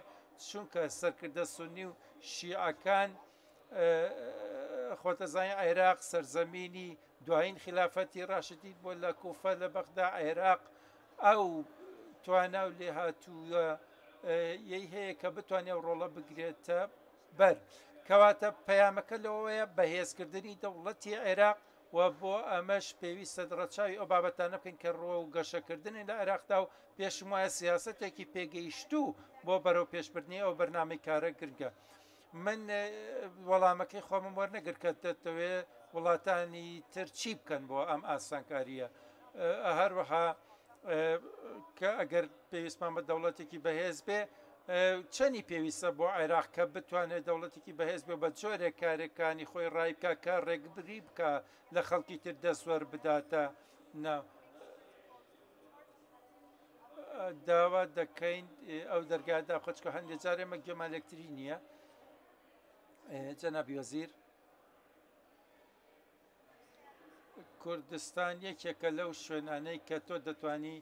چونکە سەرکردە سونی و شیعەکان خۆتەزانی عێراق سەرزەمینی دوایین خلافەتی ڕاشدی بۆ لە کوفە لە بەغدا عێراق ئەو توانە و لێ هاتووە یەی هەیە کە بتوانێت ڕۆڵە بگرێتە بەر کەواتە پەیامەکە لەوەیە بەهێزکردنی دەوڵەتی عێراق و بۆ ئەمەش پێویستە ڕەچاوی ئەو بابەتانە بکەین کە ڕۆ و گەشەکردنی لە عێراقدا و پێشم وایە سیاسەتێکی پێگەیشتوو بۆ بەرەو پێشبردنی ئەو بەرنامەی کارە گرنگە من وەڵامەکەی خۆمم وەرنەگرت کە دەتەوێت وڵاتانی تر چی بکەن بۆ ئەم ئاسانکاریە هەروەها کە ئەگەر پێویستمان بە دەوڵەتێکی بەهێز بێ چەندی پێویستە بۆ عێراق کە بتوانێت دەوڵەتێکی بەهێز بێ بە جۆرێک کارەکانی خۆی ڕای بکە کە ڕێکبری بکە لە خەڵکی تر دەسوەر بداتە ناو داوا دەکەین ئەو دەرگادا خۆچکە هەندێک جار ئێمە گوێمان لەکتری نییە جەنابی وەزیر کوردستان یەکێکە لەو شوێنانەی کە تۆ دەتوانی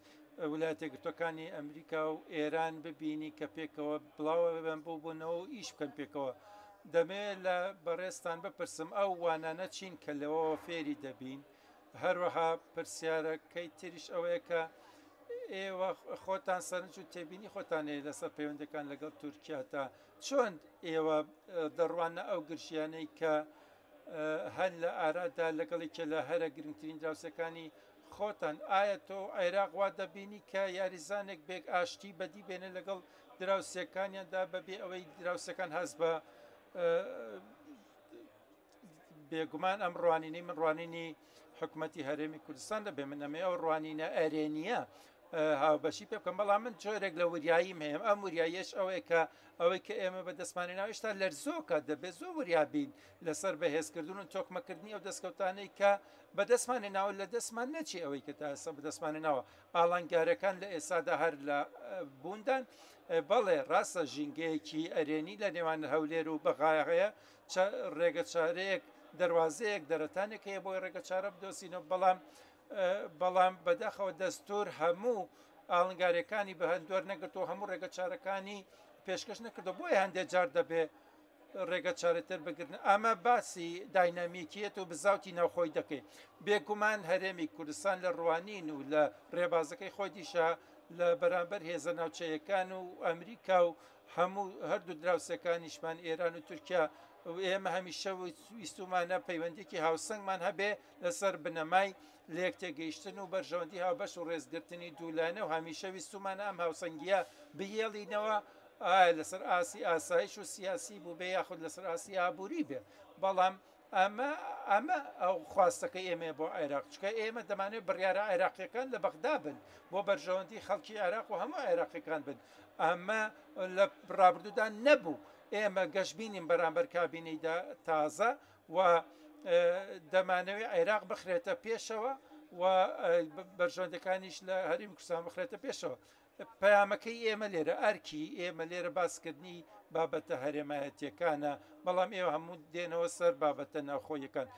ویلایەتە یەکگرتووەکانی ئەمریکا و ئێران ببینی کە پێکەوە بڵاوە ببن بووبوونەوە و ئیش بکەن پێکەوە دەمێت لە بەڕێستان بپرسم ئەو وانانە چین کە لەوەوە فێری دەبین هەروەها پرسیارەکەی تریش ئەوەیە کە ئێوە خۆتان سەرنج و تێبینی خۆتانەیە لەسەر پەیوەندەکان لەگەڵ تورکیا تا چۆن ئێوە دەڕوانە ئەو گرژیانەی کە هەن لە ئارادا لەگەڵێکە لە هەرە گرنگترین دراوسەکانی خۆتان ئایا تۆ عێراق وا دەبینی کە یاریزانێک بێک ئاشتی بەدی بێنە لەگەڵ دراوسەکانیاندا بەبێ ئەوەی دراوسەکان هەست بە بێگومان ئەم ڕوانینەی من ڕوانینی حکوومەتی هەرێمی کوردستان دەبێ من ئەمێ ئەو ڕوانینە ئەرێنیە هاوبەشی پێ بکەم بەڵام من جۆرێک لە وریاییم هەیە ئەم وریایش ئەوەی کە ئێمە بە دەستمانی ناوێشتا لەرزۆکە دەبێت زۆر وریابین لەسەر بەهێزکردن و تۆکمەکردنی ئەو دەستکەوتانەی کە بە دەستمانی ناوە لە دەستمان نەچی ئەوەی کە تا ئێستا بە دەستمانی ناوە ئاڵنگارەکان لە ئێستادا هەر لە بووندان بەڵێ ڕاستە ژینگەیەکی ئەرێنی لە نێوان هەولێر و بەغایەیە ڕێگە چارەیەک دەواازەیەک دەرەتانێک هەیە بۆی ڕێگە چارە بدۆسینەوە بەڵام بەداخەوە دەستور هەموو ئاڵنگارەکانی بە هەندوەر نەگرتەوە هەموو ڕێگە چارەکانی پێشکەش نەکردو بۆیە هەندێک جار دەبێ ڕێگە چارەتر بگرن ئەمە باسی داینامیکیەت و بزاوتی ناوخۆی دەکەی بێگومان هەرێمی کوردستان لە ڕوانین و لە ڕێبازەکەی خۆی دیشە لە بەرامبەر هێزە ناوچەیەکان و ئەمریکا و هەموو هەردوو دراوسەکانیشمان ئێران و تورکیا ئێمە هەمیشە ویستومانە پەیوەندێکی هاوسەنگمان هەبێ لەسەر بنەمای لە یەک تێگەیشتن و بەرژەوەندی هاوبەش و ڕێزگرتنی دوولانە و هەمیشە ویستومانە ئەم هاوسەنگیە بهێڵینەوە لەسەر ئاسی ئاسایش و سیاسی بوو بێ یاخود لەسەر ئاسی ئابووری بێ بەڵام ئەمە ئەو خواستەکەی ئێمە بۆ عێراق چکە ئێمە دەمانێت بڕیارە عێراقیەکان لە بەغدا بن بۆ بەرژەوەندی خەڵکی عێراق و هەموو عێراقیەکان بن ئەمە لە ڕابردوودا نەبوو ئێمە گەشتبینیم بەرامبەر کابینەیدا تازە و دەمانەوێت عێراق بخرێتە پێشەوە و بەرژەوەندەکانیش لە هەرێمی کوردستان بخرێتە پێشەوە پەیامەکەی ئێمە لێرە ئەرکی ئێمە لێرە باسکردنی بابەتە هەرێمایەتیەکانە بەڵام ئێوە هەموو دێنەوە سەر بابەتە ناوخۆیەکان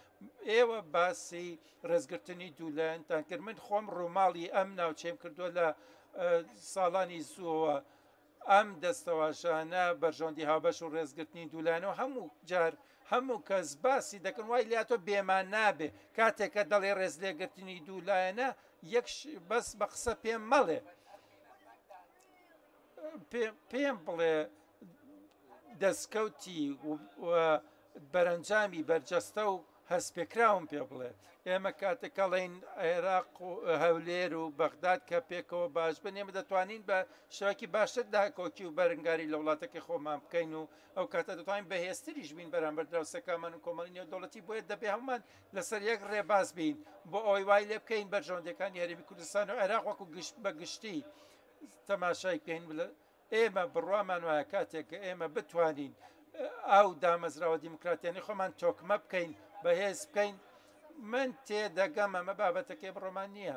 ئێوە باسی ڕێزگرتنی دوولایەنتان کرد من خۆم ڕووماڵی ئەم ناوچەیم کردووە لە ساڵانی زووە ئەم دەستەواژانە بەرژەوەندی هاوبەش و ڕێزگرتنی دوولایەنەوە هەموو جار هەموو کەس باسی دەکەن وای لاتۆ بێمان نابێ کاتێککە دەڵێ ڕێز لێگرتنی دوولایەنە یەک بەس بە قسە پێم مەڵێ پێم بڵێ دەستکەوتی بەرەنجامی بەرجەستە و هەستپێکراون پێ بڵێ ئێمە کاتێکەڵین عێراق و هەولێر و بەغداد کە پێکەوە باش بن ئێمە دەتوانین بە شەوەکی باشتر داکۆکی و بەرەنگاری لە وڵاتەکەی خۆمان بکەین و ئەو کاتە دەتوانین بەهێزتریش بین بەرامبەر دراوسەکانمان و کۆمەڵی نێودەوڵەتی بۆیە دەبێ هەمومان لەسەر یەک ڕێباز بین بۆ ئەوی وای لێ بکەین بەرژەوەندەکانی هەرێمی کوردستان و عێراق وەکو بەگشتی تەماشای بکەین ئێمە بڕوامان وایە کاتێک کە ئێمە بتوانین ئەو دامەزراوە دیموکراتیانی خۆمان تۆکمە بکەین بەهێز بکەین من تێدەگەم ئەمە بابەتەکەی بڕۆمان نییە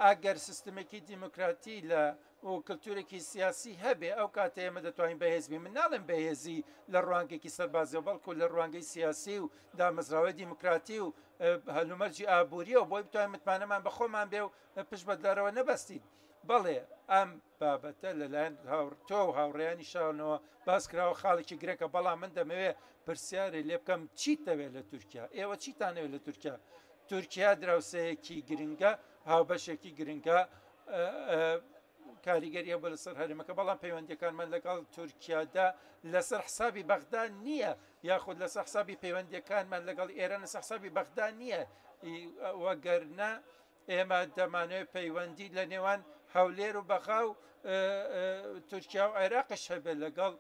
ئەگەر سیستمێکی دیموکراتی لە و کللتورێکی سیاسی هەبێ ئەو کاتە ئێمە دەتوانین بەهێزبی من ناڵێن بەهێزی لە ڕوانگەیەکی سەربازیەوە بەڵکو لە ڕوانگەی سیاسی و دامەزراوەی دیموکراتی و هەلومەرجی ئابوووریەوە بۆی بتوانین متمانەمان بە خۆمان بێ و پشت بەدارەوە نەبەستین بەڵێ ئەم بابەتە لەلایەن تۆ و هاوڕێیانی شاونەوە باس کراوە خاڵێکی گرێکە بەڵام من دەمەوێت پرسیارێ لێ بکەم چیت دەوێت لە تورکیا ئێوە چیتانەوێت لە تورکیا تورکیا دراوسەیەکی گرنگە هاوبەشێکی گرنگە کاریگەریە بە لەسەر هەرێمەکە بەڵام پەیوەندیەکانمان لەگەڵ تورکیادا لەسەر حسابی بەغدا نییە یاخود لەسەر حسابی پەیوەندیەکانمان لەگەڵ ئێران لەسەر حسابی بەغدا نییە وەگەرنە ئێمە دەمانوێت پەیوەندی لە نێوان هەولێر و بەخا و تورکیا و عێراقش هەبێت لەگەڵ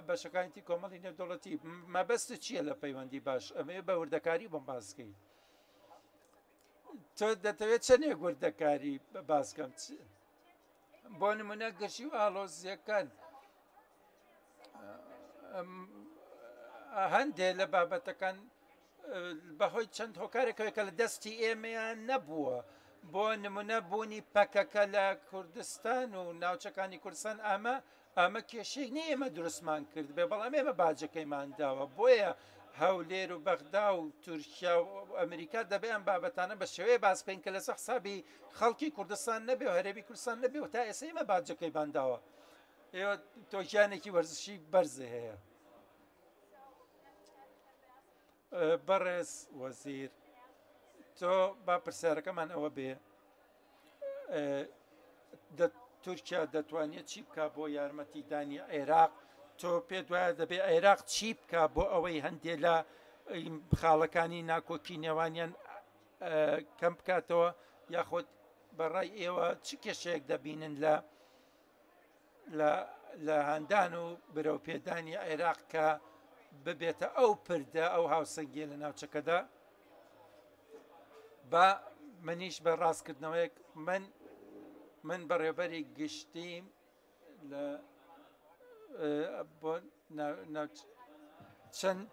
بەشەکانی کۆمەڵی نێودەوڵەتی مەبەستە چییە لە پەیوەندی باش ئەمێ بە وردەکاری بۆم باسکەی تۆ دەتەوێت چەندێک وردەکاری باسکەم بۆ نمونە گەشی و ئاڵۆزیەکان هەندێک لە بابەتەکان بەهۆی چەند هۆکارێکەوەی کە لە دەستی ئێمەیان نەبووە بۆ نمونە بوونی پەکەکە لە کوردستان و ناوچەکانی کوردستان ئەمە کێشەی نە ئێمە دروستمان کرد بێ بەڵام ئێمە باجەکەیمان داوە بۆیە هەولێر و بەغدا و تورکیا و ئەمریکا دەبێ ئەم بابەتانە بە شێوەیە باس بکەین کە لەسەر حسابی خەڵکی کوردستان نەبێ و هەرێمی کوردستان نەبێ و تا ئێستا ئێمە باجەکەیمان داوە ئێوە تۆکیانێکی وەرزشی بەرزە هەیە بەڕێز وەزیر تۆ با پرسیارەکەمان ئەوە بێ تورکیا دەتوانێت چی بکە بۆ یارمەتیدانی عێراق تۆ پێ دوایە دەبێ عێراق چی بکە بۆ ئەوەی هەندێک لە خاڵەکانی ناکۆکی نێوانیان کەم بکاتەوە یاخود بەڕای ئێوە چ کێشەیەک دەبینن لە هەندان و برەوپێدانی عێراق کە ببێتە ئەو پردە ئەو هاوسەنگیە لە ناوچەکەدا بە منیش بە ڕاستکردنەوەیەک من بەڕێوەبەری گشتیم لە بۆ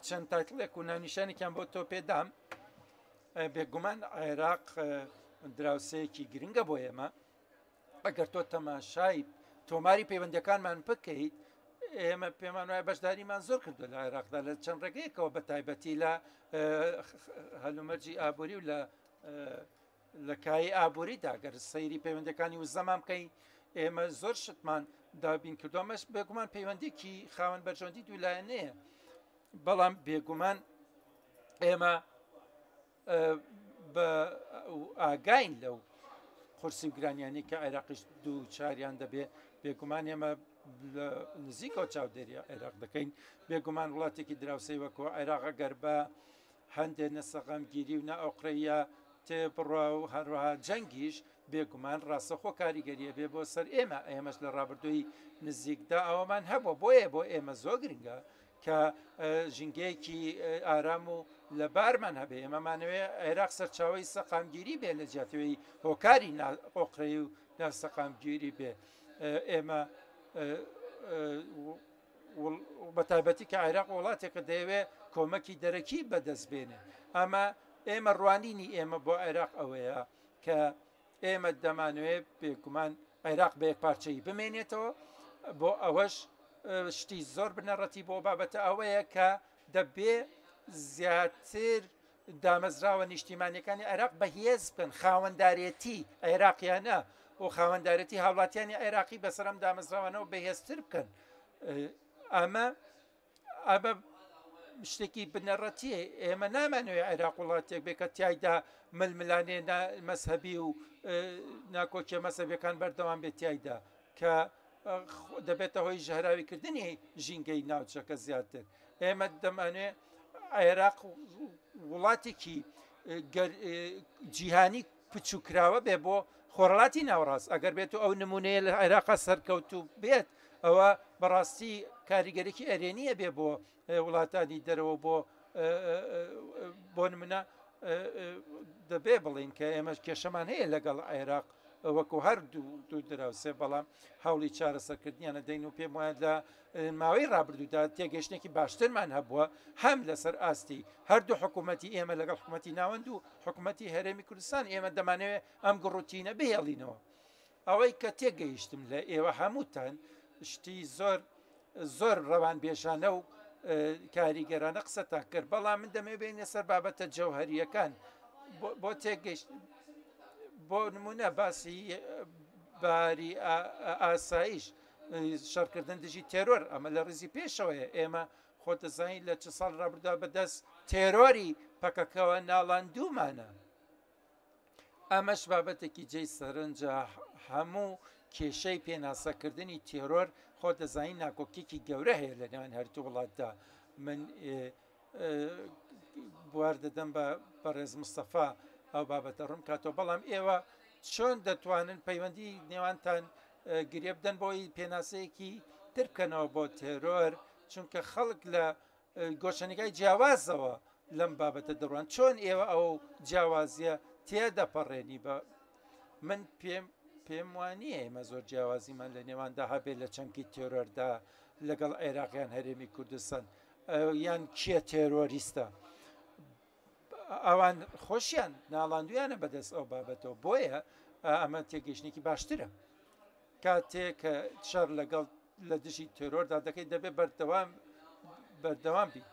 چەند تایتڵێک و ناونیشانێکیان بۆ تۆ پێدام بێگومان عێراق دراوسەیەکی گرنگە بۆ ئێمە ئەگەر تۆ تەماشای تۆماری پەیوەندەکانمان بکەیت ئێمە پێمان وایە بەشداریمان زۆر کردو لە عێراقدا لە چەند ڕێگەیەکەوە بە تایبەتی لە هەلومەرجی ئابووری و لە کایی ئابووریدا گەر سەیری پەیوەندەکانی و زەمان بکەین ئێمە زۆر شتمان دابین کردومەش بێگومان پەیوەندێکی خاوەن بەرژەوەندی دوولایەنەیە بەڵام بێگومان ئێمە بە ئاگاین لەو قورسی گرانیانی کە عێراقیش دوو چاریان دەبێ بێگومان ئێمە نزیکەوە چاودێری عێراق دەکەین بێگومان وڵاتێکی دراوسەی وەکو عێراق ئەگەر بە هەندێک نەسەغەمگیری و نائۆقرەیە تێبڕوا و هەروەها جەنگیش بێگومان ڕاستەخۆ کاریگەریە بێ بۆ سەر ئێمە ئێمەش لە ڕابردووی نزیکدا ئەوەمان هەبووە بۆیە بۆ ئێمە زۆر گرنگە کە ژینگەیەکی ئارام و لە بارمان هەبێ ئێمەمانەوێ عێراق سەرچاوی سەقامگیری بێ لە جیاتەوەی هۆکاری ئۆقرەی و ناسەقامگیری بێ ئێمە بە تایبەتی کە عێراق وڵاتێکە دەیەوێ کۆمەکی دەرەکی بەدەستبێنێ ئەمە ئێمە ڕوانینی ئێمە بۆ عێراق ئەوەیە کە ئێمە دەمانوێت بێگومان عێراق بە یەک پارچەی بمێنێتەوە بۆ ئەوەش شتی زۆر بنەڕەتی بۆ بابەتە ئەوەیە کە دەبێ زیاتر دامەزراوە نیشتیمانیەکانی عێراق بەهێز بن خاوەندارێتی عێراقیانە و خاوەندارەتی هاوڵاتیانی عێراقی بەسەرم دامەزراوانەوە بەهێزتر بکەن ئەمە شتێکی بنەڕەتیە ئێمە نامانوێ عێراق وڵاتێک بێ کە تایدا ململانێ مەسهەبی و ناکۆکیە مەسەبیەکان بەردەوام بێت تایدا کە دەبێتە هۆی ژەهراویکردنی ژینگەی ناوچەکە زیاتر ئێمە دەمانوێ عێراق وڵاتێکی جیهانی پچووکراوە بێ بۆ خۆڕڵاتی ناوڕاست ئەگەر بێت و ئەو نمونەیە لە عێراقا سەرکەوتو بێت ئەوە بەڕاستی کاریگەرێکی ئەرێنیە بێ بۆ وڵاتانی دەرەوە بۆ نمونە دەبێ بڵین کە ئێمە کێشەمان هەیە لەگەڵ عێراق وەکو هەردوو دراوسێ بەڵام هەوڵی چارەسەرکردنیانە دەین و پێم وایە لە ماوەی ڕابردوودا تێگەشتێکی باشترمان هەبووە هەم لەسەر ئاستی هەردوو حکوومەتی ئێمە لەگەڵ حکوومەتی ناوەند و حکوومەتی هەرێمی کوردستان ئێمە دەمانەوێت ئەم گڕوتینە بهێڵینەوە ئەوەی کە تێگەیشتم لە ئێوە هەمووتان شتی زۆر ڕەوان بێژانە و کاریگەرانە قسەتان کرد بەڵام من دەمێ بینە سەر بابەتە جەوهەریەکان بۆ تێگەشت بۆ نمونە باسی باری ئاسایش شەڕکردن دژی تێرۆر ئەمە لە ڕزی پێشەوەیە ئێمە خۆتەزانین لە چ ساڵ ڕابردا بەدەست تێرۆری پەکەکەوە ناڵاندوومانە ئەمەش بابەتێکی جێی سەرنجە هەموو کێشەی پێناسەکردنی تێرۆر خۆ دەزانین ناکۆکێکی گەورە هەیە لە نێوان هەردوو وڵاتدا من بوار دەدەم بە بەڕێز مستەفا ئەو بابەتە ڕوون کاتەوە بەڵام ئێوە چۆن دەتوانن پەیوەندی نێوانتان گرێ بدەن بۆی پێناسەیەکی تر بکەنەوە بۆ تێرۆر چونکە خەڵک لە گۆشەنیگای جیاوازەوە لەم بابەتە دەڕوان چۆن ئێوە ئەو جیاوازیە تێدەپەڕێنی بە من پێم وانە ئێمە زۆر جیاوازیمان لە نێواندا هەبێت لە چەمکی تێرۆردا لەگەڵ عێراقیان هەرێمی کوردستان یان کێ تێرۆریستە ئەوان خۆشیان ناڵاندویانە بەدەست ئەو بابەتەوە بۆیە ئەمە تێگەشتێکی باشترە کاتێک کە شەڕ لەگەڵ لە دژی تێرۆردا دەکەی دەبێت بەردەوام بی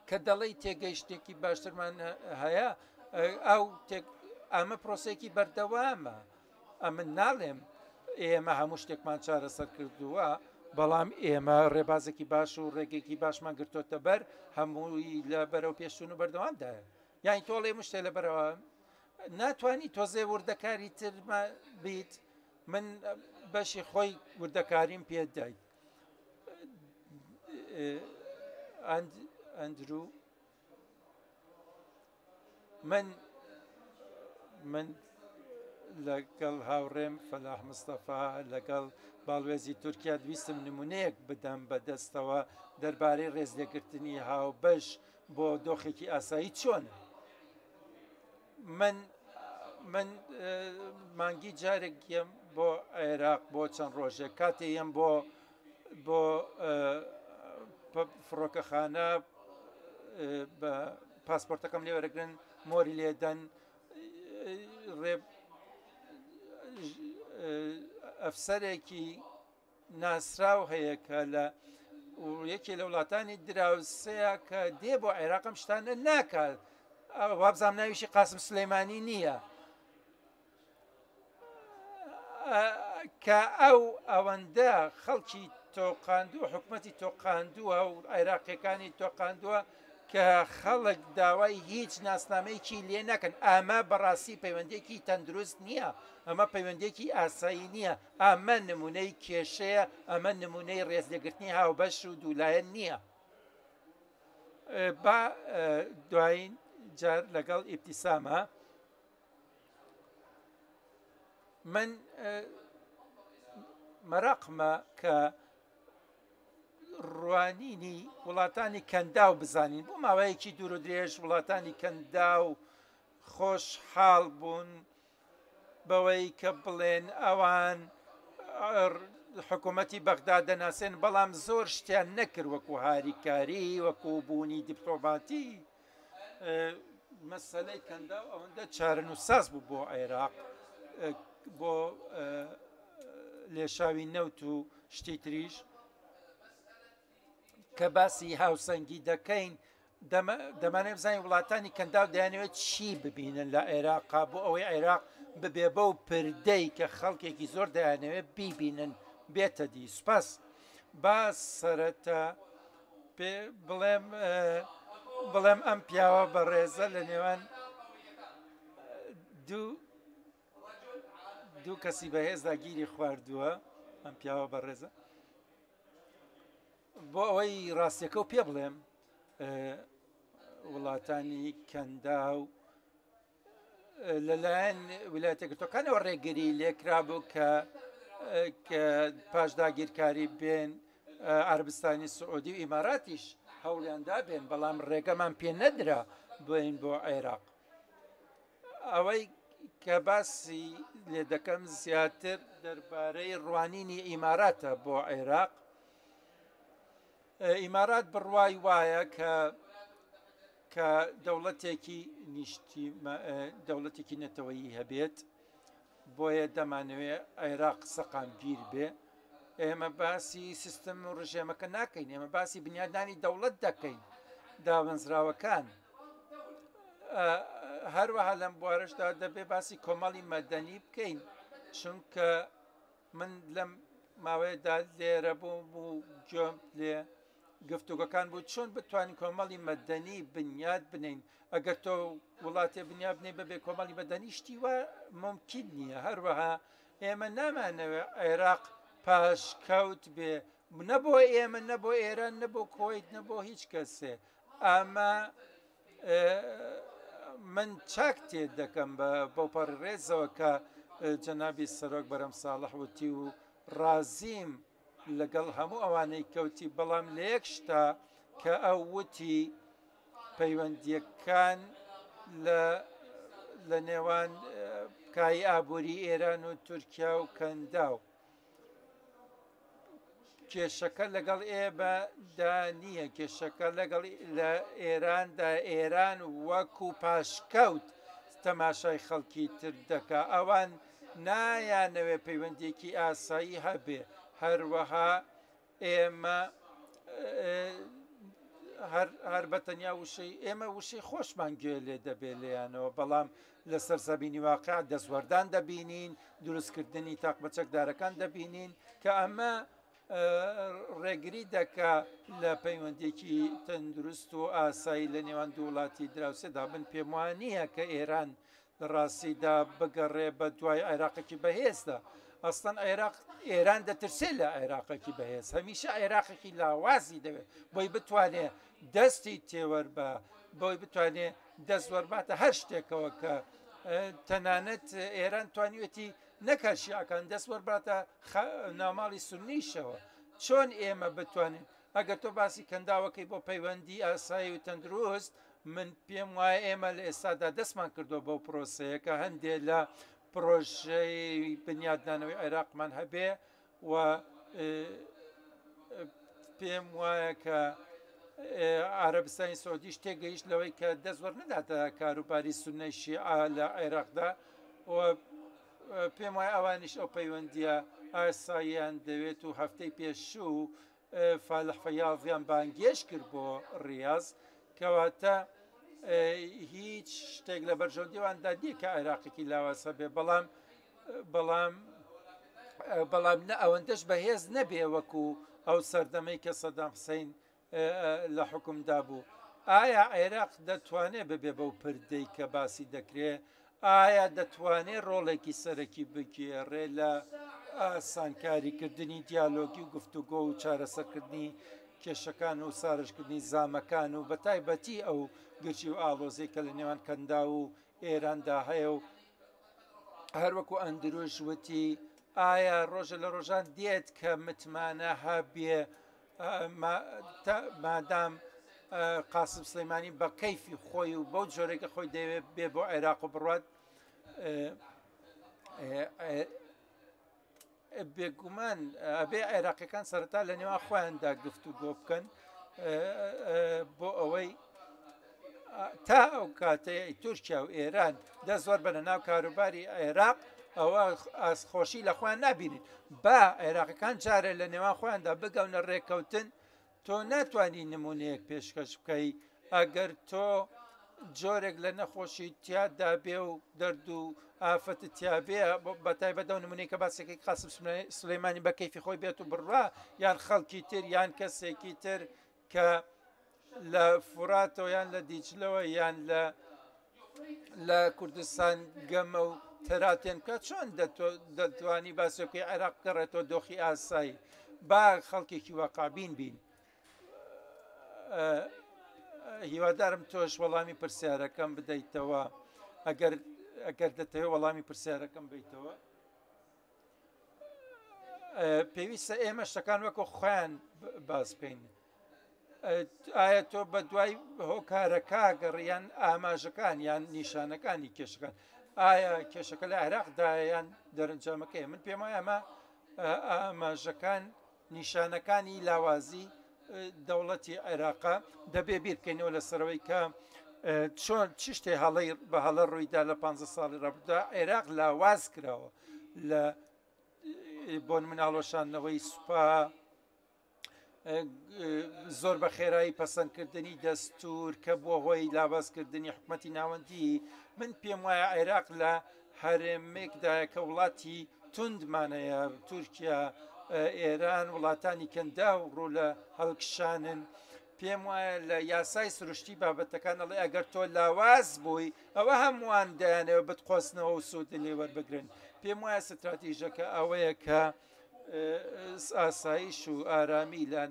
کە دەڵی تێگەیشتێکی باشترمان هەیە ئەو ئەمە پرۆسێکی بەردەوامە ئەمن ناڵێم ئێمە هەموو شتێکمان چارەسەر کردووە بەڵام ئێمە ڕێبازێکی باش و ڕێگێکی باشمان گرتوۆتە بەر هەمووی لە بەرەو پێشون و بەردەوامدایە یانی تۆڵێ مشتێ لە بەرەوە ناتوانانی تۆزێ وردەکاری ترمە بیت من بەشی خۆی وردەکاریم پێدایت ئەندرو من لەگەڵ هاوڕێم فەلاح مستەفا لەگەڵ باڵوێزی تورکیا دویستم نمونەیەک بدەم بەدەستەوە دەربارەی ڕێزلێگرتنی هاوبەش بۆ دۆخێکی ئاسایی چۆنە من مانگی جارێک یم بۆ عێراق بۆ چەند ڕۆژێک کاتێ یم بۆ فڕۆکەخانە بە پاسپۆرتەکەم لێ وەرەگرن مۆری لێدەن ئەفسەرێکی ناسراو هەیە کە لە یەکێ لە وڵاتانی دراوسەیە کە دێ بۆ عێراقم شتانە ناکات وابزانام ناویشی قاسم سلەیمانی نییە کە ئەوەندە خەڵکی تۆقاندووە حکوومەتی تۆقاندووە و عێراقیەکانی تۆقاندووە کە خەڵک داوای هیچ ناسنامەیەکی لێ نەکەن ئەمە بەڕاستی پەیوەندێکی تەندروست نییە ئەمە پەیوەندێکی ئاسایی نییە ئەمە نمونەی کێشەیە ئەمە نمونەی ڕێزلێگرتنی هاوبەش و دوولایەن نییە با دوایین جار لەگەڵ ئیبتیسامە من مەراقمە کە ڕوانینی وڵاتانی کەنداو بزانین بۆ ماوەیەکی دوور و درێژ وڵاتانی کەنداو خۆشحاڵ بوون بەوەی کە بڵێن ئەوان حکوومەتی بەغدا دەناسێن بەڵام زۆر شتیان نەکرد وەکو هاریکاری وەکو بوونی دیپلۆماتی مەسەلەی کەنداو ئەوەندە چارەنووساز بوو بۆ عێراق بۆ لێشاوی نەوت و شتی تریش کە باسی هاوسەنگی دەکەین دەمانێت بزانین وڵاتانی کەنداو دەیانەوێت چی ببینن لە عێراقا بۆ ئەوەی عێراق ببێ بەو پردەی کە خەڵکێکی زۆر دەیانەوێت بیبینن بێتە دی سوپاس با سەرەتا پێ بڵێم ئەم پیاوە بەڕێزە لە نێوان دوو کەسی بەهێزدا گیری خواردووە ئەم پیاوە بەڕێزە بۆ ئەوەی ڕاستیەکە و پێ بڵێم وڵاتانی کەنداو لەلایەن ویلایەتە یەکگرتووەکانەوە ڕێگری لێکرابوو کە پاش داگیرکاری بێن عەربستانی سعودی و ئیماراتیش هەوڵیاندا بێن بەڵام ڕێگەمان پێ نەدرا بێن بۆ عێراق ئەوەی کە باسی لێ دەکەم زیاتر دەربارەی ڕوانینی ئیماراتە بۆ عێراق ئیمارات بڕوای وایە کە دەوڵەتێکی نەتەوەیی هەبێت بۆیە دەمانەوێت عێراق سەقامگیر بێ ئێمە باسی سیستم و ڕژێمەکە ناکەین ئێمە باسی بنیادانی دەوڵەت دەکەین داوەنزراوەکان هەروەها لەم بوارشدا دەبێ باسی کۆمەڵی مەدەنی بکەین چونکە من لەم ماوەیەدا لێرە بووم و گوێم لێ گفتوگەکان بوو چۆن بتوانین کۆمەڵی مەدەنی بنیاد بنین ئەگەر تۆ وڵاتێ بنیاد بنێ بەبێ کۆمەڵی مەدەنی شتی وە ممکن نییە هەروەها ئێمە نامانەوێت عێراق پاشکەوت بێ نەبۆ ئێمە نەبۆ ئێران نەبۆ کۆیت نەبۆ هیچ کەسێ ئەمە من چاک تێ دەکەم بۆ پەڕێزەوە کە جەنابی سەرۆک بەرەم ساڵح وتی و ڕازیم لەگەڵ هەموو ئەوانەی کەوتی بەڵام لە یەک شتا کە ئەو وتی پەیوەندیەکان لە نێوان کای ئابووری ئێران و تورکیا و کەنداو کێشەکە لەگەڵ ئێمەدا نییە کێشەکە لەگەڵ لە ئێراندا ئێران وەکو پاشکەوت تەماشای خەڵکی تر دەکا ئەوان نایانەوێ پەیوەندێکی ئاسایی هەبێ هەروەها ئێمە هەر بەتەنیا وشەی ئێمە وشەی خۆشمان گوێ لێ دەبێت لێیانەوە بەڵام لەسەر زەبینی واقع دەستوەردان دەبینین دروستکردنی تاقبەچەکدارەکان دەبینین کە ئەمە ڕێگری دەکا لە پەیوەندێکی تەندروست و ئاسایی لە نێوان دوو وڵاتی دراوسێدا من پێم وانە کە ئێران لە ڕاستیدا بگەڕێ بە دوای عێراقێکی بەهێزدا ئەستان ئێران دەترسێ لە عێراقێکی بەهێز هەمیشە عێراقێکی لاوازی دەوێت بۆی بتوانێت دەستی تێوەربە بۆی بتوانێت دەستوەرباتە هەر شتێکەوە کە تەنانەت ئێران توانیوێتی نەکاشیەکان دەستوەرباتە ناماڵی سونیشەوە چۆن ئێمە بتوانین ئەگەر تۆ باسی کەنداوەکەی بۆ پەیوەندی ئاسایی و تەندروست من پێم وایە ئێمە لە ئێستادا دەستمان کردو بۆ پرۆسەیە کە هەندێک لە پرۆژەی بنیاددانەوەی عێراقمان هەبێ و پێم وایە کە عەرەبستانی سعودیش تێگەیشت لەوەی کە دەستوەر نەداتە کاروباری سونەی شیعە لە عێراقدا و پێم وایە ئەوانیش ئەو پەیوەندیە ئاساییان دەوێت و هەفتەی پێشوو فالح فەیاضیان بانگێش کرد بۆ ڕیاض کەواتە هیچ شتێک لە بەرژەوندیواندا دیە کە عێراقێکی لاوەسە بێ بەڵام بەڵام ئەوەندەش بەهێز نەبێ وەکو ئەو سەردەمەی کە سەدام حسەین لە حکومدا بوو. ئایا عێراق دەتوانێت ببێ بەو پردەی کە باسی دەکرێت؟ ئایا دەتوانێت ڕۆڵێکی سەرەکی بگێڕێ لە ئاسانکاریکردنی دیالۆگی و گفتوگۆ و چارەسەرکردنی کێشەکان و سارشکردنی زامەکان و بە تایبەتی ئەو گرچی و ئاڵۆزەی کە لە نێوان کەندا و ئێراندا هەیە و هەروەکو ئەندروش وتی ئایا ڕۆژە لە ڕۆژان دێت کە متمانە هەبێ مادام قاسم سلەیمانی بە کەیفی خۆی و بەو جۆرێکە خۆی دەوێت بێ بۆ عێراق و بڕات بێگومان ئەبێ عێراقیەکان سەرەتا لە نێوان خۆیاندا گفتوگۆ بکەن بۆ ئەوەی تا ئەو کاتەیە تورکیا و ئێران دە زۆر بنە ناو کاروباری عێراق ئەوە ئاسخۆشی لە خۆیان نبینین با عێراقیەکان جارێ لە نێوان خۆیاندا بگەونە ڕێککەوتن تۆ ناتوانانی نمونەیەک پێشکەش بکەی ئەگەر تۆ جۆرێک لە نەخۆشی تیادا بێ و دەرد و ئافەت تیابێ بە تایبەتە و نمونەی کە باسێکی قاسم سلەیمانی بە کەیفی خۆی بێت و بڕوا یان خەڵکی تر یان کەسێکی تر کە لە فوراتەوە یان لە دیجلەوە یان لە کوردستان گەمە و تەراتێن کە چۆن دەتوانی باسێکی عێراق بگەڕێتەوە دۆخی ئاسایی با خەڵکێکی واقعبین بین. هیوادارم تۆش وەڵامی پرسیارەکەم بدەیتەوە ئەگەر دەتەوێت وەڵامی پرسیارەکەم بیتەوە. پێویستە ئێمە شتەکان وەکو خۆیان باس بکەین. ئایا تۆ بە دوای هۆکارەکە گەڕیان ئاماژەکان یان نیشانەکانی کێشەکان ئایا کێشەکە لە عێراقدایان دەرەنجامەکەی من پێم وایە ئەمە ئاماژەکان نیشانەکانی لاوازی دەوڵەتی عێراقا دەبێ بیرکەینەوە لەسەرەوەی کە چۆن چ شتێ بە هەڵە ڕوویدا لە 50 ساڵی ڕابردوودا عێراق لاواز کراوە لە بۆ مناڵۆشانەوەی سوپا زۆر بە خێرایی پەسەندکردنی دەستور کە بۆ هۆی لاوازکردنی حکومەتی ناوەندی من پێم وایە عێراق لە هەرێمێکدایە کە وڵاتی توندمانەیە تورکیا ئێران وڵاتانی کەندا و ڕوو لە هەڵکشانن پێم وایە لە یاسای سروشتی بابەتەکان ئەڵێ ئەگەر تۆ لاواز بووی ئەوە هەمووان دەیانەوە بتخۆستنەوە و سوود لێ وەربگرن پێم وایە ستراتیژەکە ئەوەیە کە ئاسایش و ئارامی لە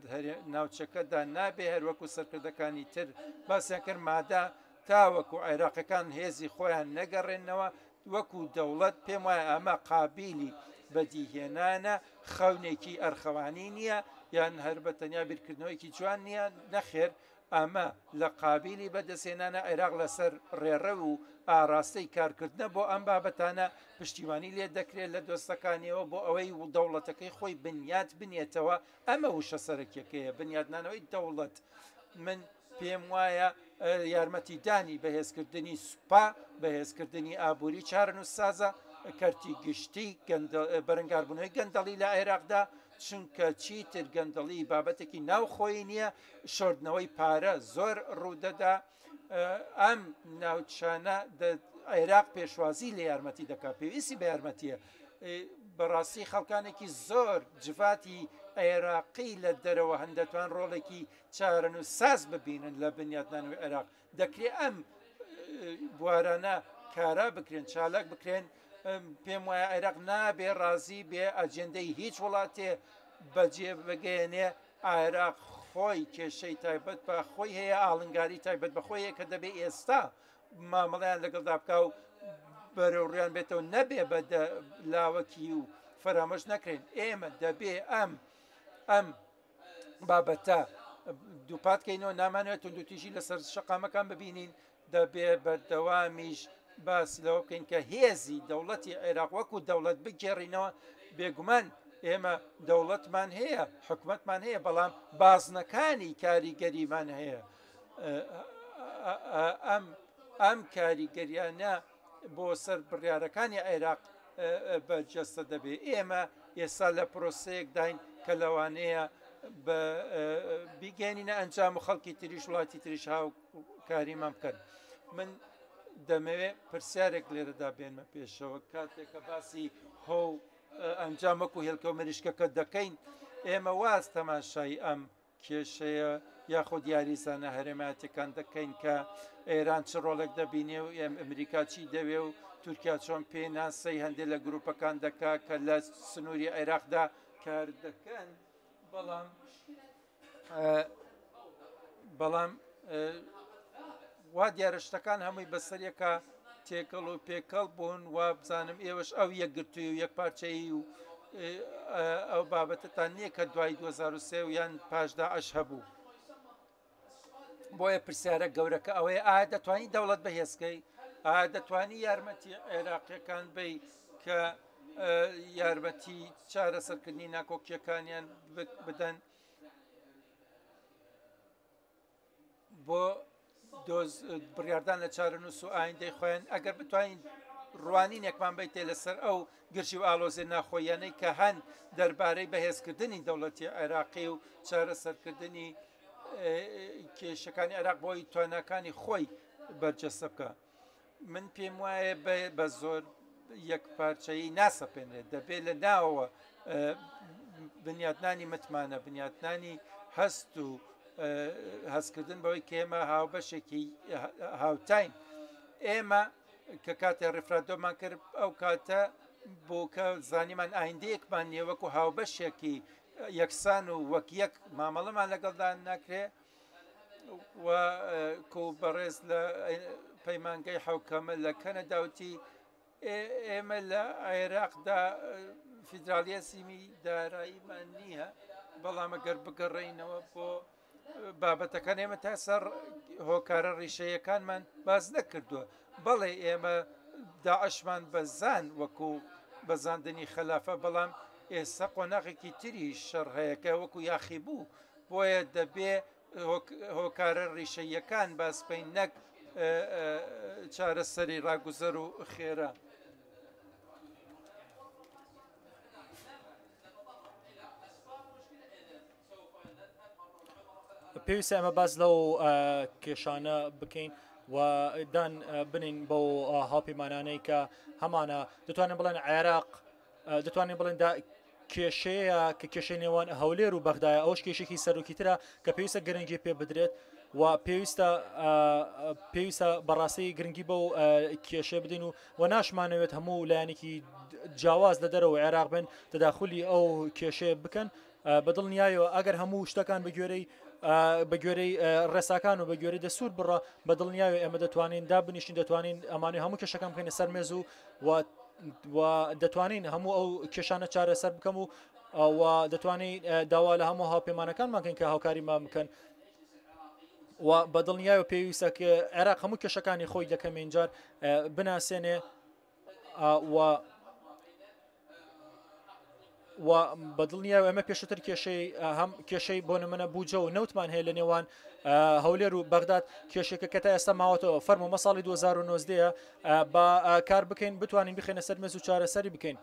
ناوچەکەدا نابێ هەروەکو سەرکردەکانی تر باسییان کرد مادا تاوەکو عێراقەکان هێزی خۆیان نەگەڕێنەوە وەکو دەوڵەت پێم وایە ئەمە قابیلی بەدیهێنانە خەونێکی ئەرخەوانی نییە یان هەر بە تەنیا بیرکردنەوەیکی جوان نییە نەخێر ئەمە لە قابیلی بەدەستێنانە عێراق لەسەر ڕێڕە و ئاراستەی کارکردنە بۆ ئەم بابەتانە پشتیوانی لێ دەکرێت لە دۆستەکانیەوە بۆ ئەوەی دەوڵەتەکەی خۆی بنیاد بنێتەوە ئەمە وشە سەرەکیەکەیە بنیادنانەوەی دەوڵەت من پێم وایە یارمەتیدانی بەهێزکردنی سوپا بەهێزکردنی ئابووری چارن و سازە کەرتی گشتی بەرەنگاربوونەوەی گەندەڵی لە عێراقدا چونکە چیتر گەندەڵی بابەتێکی ناوخۆی نییە شۆردنەوەی پارە زۆر ڕوودەدا ئەم ناوچانە عێراق پێشوازی لە یارمەتی دەکات پێویستی بە یارمەتیە بەڕاستی خەڵکانێکی زۆر جڤاتی عێراقی لە دەرەوە هەندەتوان ڕۆڵێکی چارن و ساز ببینن لە بنیادنانەوەی عێراق دەکرێت ئەم بوارانە کارا بکرێن چالاک بکرێن پێم وایە عێراق نابێ ڕازی بێ ئەجێندەی هیچ وڵاتێ بەجێ بگەێنێ عێراق خۆی کێشەی تایبەت بە خۆی هەیە ئاڵنگاری تایبەت بە خۆیە کە دەبێ ئێستا مامەڵیان لەگەڵدا بکە و بەرەوڕیان بێتەوە نەبێ بە لاوەکی و فەرامۆش نەکرێن ئێمە دەبێ ئەم بابەتە دووپاتکەینەوە نامانوێت توندوتیژی لەسەر شەقامەکان ببینین دەبێ بەردەوامیش باسی لەوە بکەین کە هێزی دەوڵەتی عێراق وەکو دەوڵەت بگێڕینەوە بێگومان ئێمە دەوڵەتمان هەیە حکوومەتمان هەیە بەڵام بازنەکانی کاریگەریمان هەیە ئەم کاریگەریانە بۆ سەر بڕیارەکانی عێراق بەرجەستە دەبێت ئێمە ئێستا لە پرۆسەیەک داین کە لەوانەیە بیگەێنینە ئەنجام و خەڵکی تریش وڵاتی تریش هاو کاریمان بکەن من دەمەوێت پرسیارێک لێرەدا بێنمە پێشەوە کاتێک کە باسی هۆ ئەنجام وەکو هێلکە و مریشکەکە دەکەین ئێمە واز تەماشای ئەم کێشەیە یاخود یاریزانە هەرێماتەکان دەکەین کە ئێران چ ڕۆڵێک دەبینێ و ئەمریکا چی دەوێ و تورکیا چۆن پێ ناسی هەندێک لە گروپەکان دەکا کە لە سنووری عێراقدا کار دەکەن بەڵام وا دیارەشتەکان هەمووی بەسەرێکە تێکەڵ و پێکەڵ بوون وا بزانم ئێوەش ئەو یەکگرتووی و یەکپارچەیی و ئەو بابەتتان نییە کە دوای 2023 و یان پاشدا ئەش هەبوو بۆیە پرسیارە گەورەکە ئەوەیە ئایا دەتوانی دەوڵەت بەهێزکەی ئایا دەتوانی یارمەتی عێراقیەکان بی کە یارمەتی چارەسەرکردنی ناکۆکیەکانیان بدەن بۆ بڕاردان لە چارەنووس و ئایندەی خۆیان ئەگەر بتوانین ڕوانینێکمان بیتێ لەسەر ئەو گرچی و ئالۆزێ ناخۆیانەی کە هەن دەربارەی بەهێزکردنی دەوڵەتی عێراقی و چارەسەرکردنی کێشەکانی عێراق بۆی تواناکانی خۆی بەرجەستە بکە من پێم وایە بە زۆر یەک پارچەیی ناسەپێنێت دەبێت لە ناوەوە بنیاتنانی متمانە بنیاتنانی هەست و هەستکردن بەوەی کێمە هاوبەشێکی هاوتاین ئێمە کە کاتێ ڕفرادۆمان کرد ئەو کاتە بۆ کە زانیمان ئایندەیەکمان نیێوەکو هاوبەشێکی یەکسان و وەک یەک مامەڵەمان لەگەڵدان ناکرێ و کۆ بەڕێز لە پەیمانگەی حوکەمە لە کەنەداوتی ئێمە لە عێراقدا فیدرالیزمی داراییمان نییە بەڵام ئەگەر بگەڕێینەوە بۆ بابەتەکان ئێمە تا سەر هۆکارە ڕیشەیەکانمان باز نەکردووە بەڵێ ئێمە داعشمان بەزان وەکو بەزاندنی خەلافە بەڵام ئێستا قۆناغێکی تری شەڕ هەیەکە وەکو یاخی بوو بۆیە دەبێ هۆکارە ڕیشەیەکان باسپەین نەک چارەسەری ڕاگوزەر و خێرا پێویستە ئەمە باز لەو کێشانە بکەین و دان بنین بۆ هاوپەیمانانەی کە هەمانە دەتوانین بڵێن عێراق دەتوانین بڵێن کێشەیە کە کێشەی نێوان هەولێر و بەغدایە ئەوش کێشێکی سەرۆکی ترە کە پێویستە گرنگی پێ بدرێت و پێویستە بەڕاستی گرنگی بە و کێشە بدەین و ناشمانەوێت هەموو لایەنێکی جیاواز لە دەرەوە عێراق بن تەداخلی ئەو کێشەیە بکەن بەدڵنیایەوە ئەگەر هەموو شتەکان بە گوێرەی ڕێساکان و بە گوێرەی دەسوود بڕە بەدڵنیاوێ ئێمە دەتوانین دابنیشین دەتوانین ئەمانەی هەموو کێشەکان بکەینە سەر مێز و دەتوانین هەموو ئەو کێشانە چارەسەر بکەم و دەتوانین داوا لە هەموو هاوپەیمانەکانمان بکەین کە هاوکاریمان بکەن و بەدڵنیایەوە پێویستە کە عێراق هەموو کێشەکانی خۆی دەکەم اینجار بناسێنێ و بەدڵنیە ئەمە پێشتر کێشەی بۆ نمونە بووجە و نەوتمان هەیە لە نێوان هەولێر و بەغداد کێشێکە کە تا ئێستا ماوەتەوە فەرمومە ساڵی 2019 بە کار بکەین بتوانین بخێنە سەر مێز و چارەسەری بکەین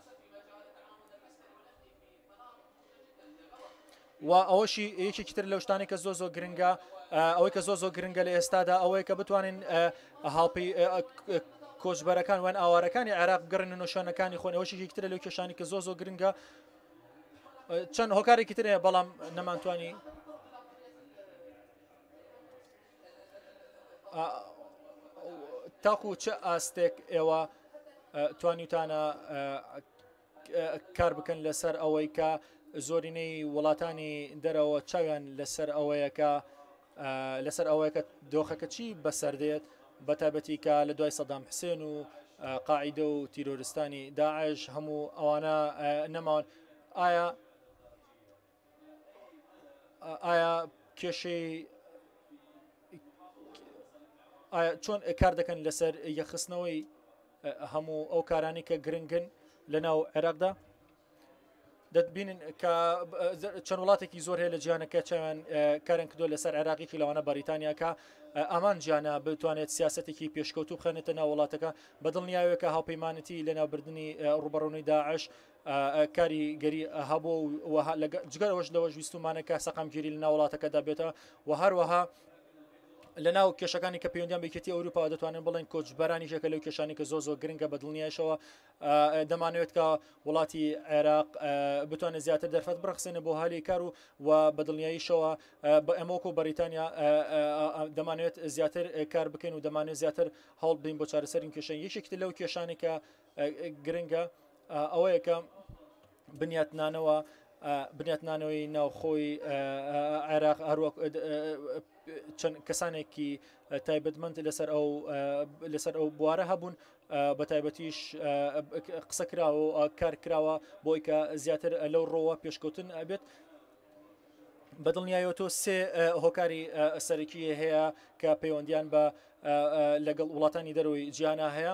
و ئەوەشی یەکێکی تر لەو شتانی کە زۆ گرنگە ئەوەی کە زۆ گرنگە لە ئێستادا ئەوەیە کە بتوانین هاڵپەی کۆچبەرەکان وان ئاوارەکانی عێراق بگەڕێنە نۆشانەکانی خۆن ئەوەشی یەکترە لەو کێشانی کە زۆ گرنگە چەند هۆکارێکی ترەیە بەڵام نەمانتوانی تاکو چه ئاستێک ئێوە توانیتانە کار بکەن لەسەر ئەوەی کە زۆرینەی وڵاتانی دەرەوە چاویان لەسەر ئەوەیە کە دۆخەکە چی بەسەردێت بەتابەتی کە لە دوای سەدام حوسێن و قاعیدە و تیرۆریستانی داعش هەموو ئەوانە نەماون ئایا کێشەی چۆن کار دەکەن لەسەر یەخستنەوەی هەموو ئەو کارانی کە گرنگن لە ناو عێراقدا دەتبینن کە چەند وڵاتێکی زۆر هەیە لە جیانەکە چاویان کارن کردو لەسەر عێراقێکی لەوانە بەریتانیا کە ئەمان جیانە بتوانێت سیاسەتێکی پێشکەوتوو بخێنێتە ناو وڵاتەکە بەدڵنیاوێت کە هاوپەیمانەتی لە ناوبردننی ڕوبەڕوونی داعش کاریگەری هەبوو جگەرەوەش لەوە ویستومانەکە سەقامگیری لە ناو وڵاتەکەدا بێتەوە و هەروەها لە ناو کێشەکانی کە پەیوەندیان بەیەکێتی ئەوروپا دەتوانن بڵێن کۆچبەرانی ژەکە لەو کێشانی کە زۆر گرنگە بە دڵنیایشەوە دەمانوێت کە وڵاتی عێراق بتوانێت زیاتر دەرفەت بڕخسێنە بۆ هالی کار و بە دڵنیاییشەوە بە ئەمەوەکو بەریتانیا دەمانوێت زیاتر کار بکەین و دەمانێت زیاتر هەڵ بین بۆ چارەسەرین کێشەی یەکێکتر لەو کێشانی کە گرنگە ئەوەیە کە بنیاتنانەوەی ناوخۆی عێراق هەروەک چەند کەسانێکی تایبەتمەند لەسەر ئەو بوارە هەبوون بە تایبەتیش قسە کراوە و کار کراوە بۆی کە زیاتر لەو ڕۆوە پێشکەوتن ئەبێت بەدڵنیایەوە تۆ سێ هۆکاری سەرەکی هەیە کە پەیوەندیان بە لەگەڵ وڵاتانی دەرەوەی جیانە هەیە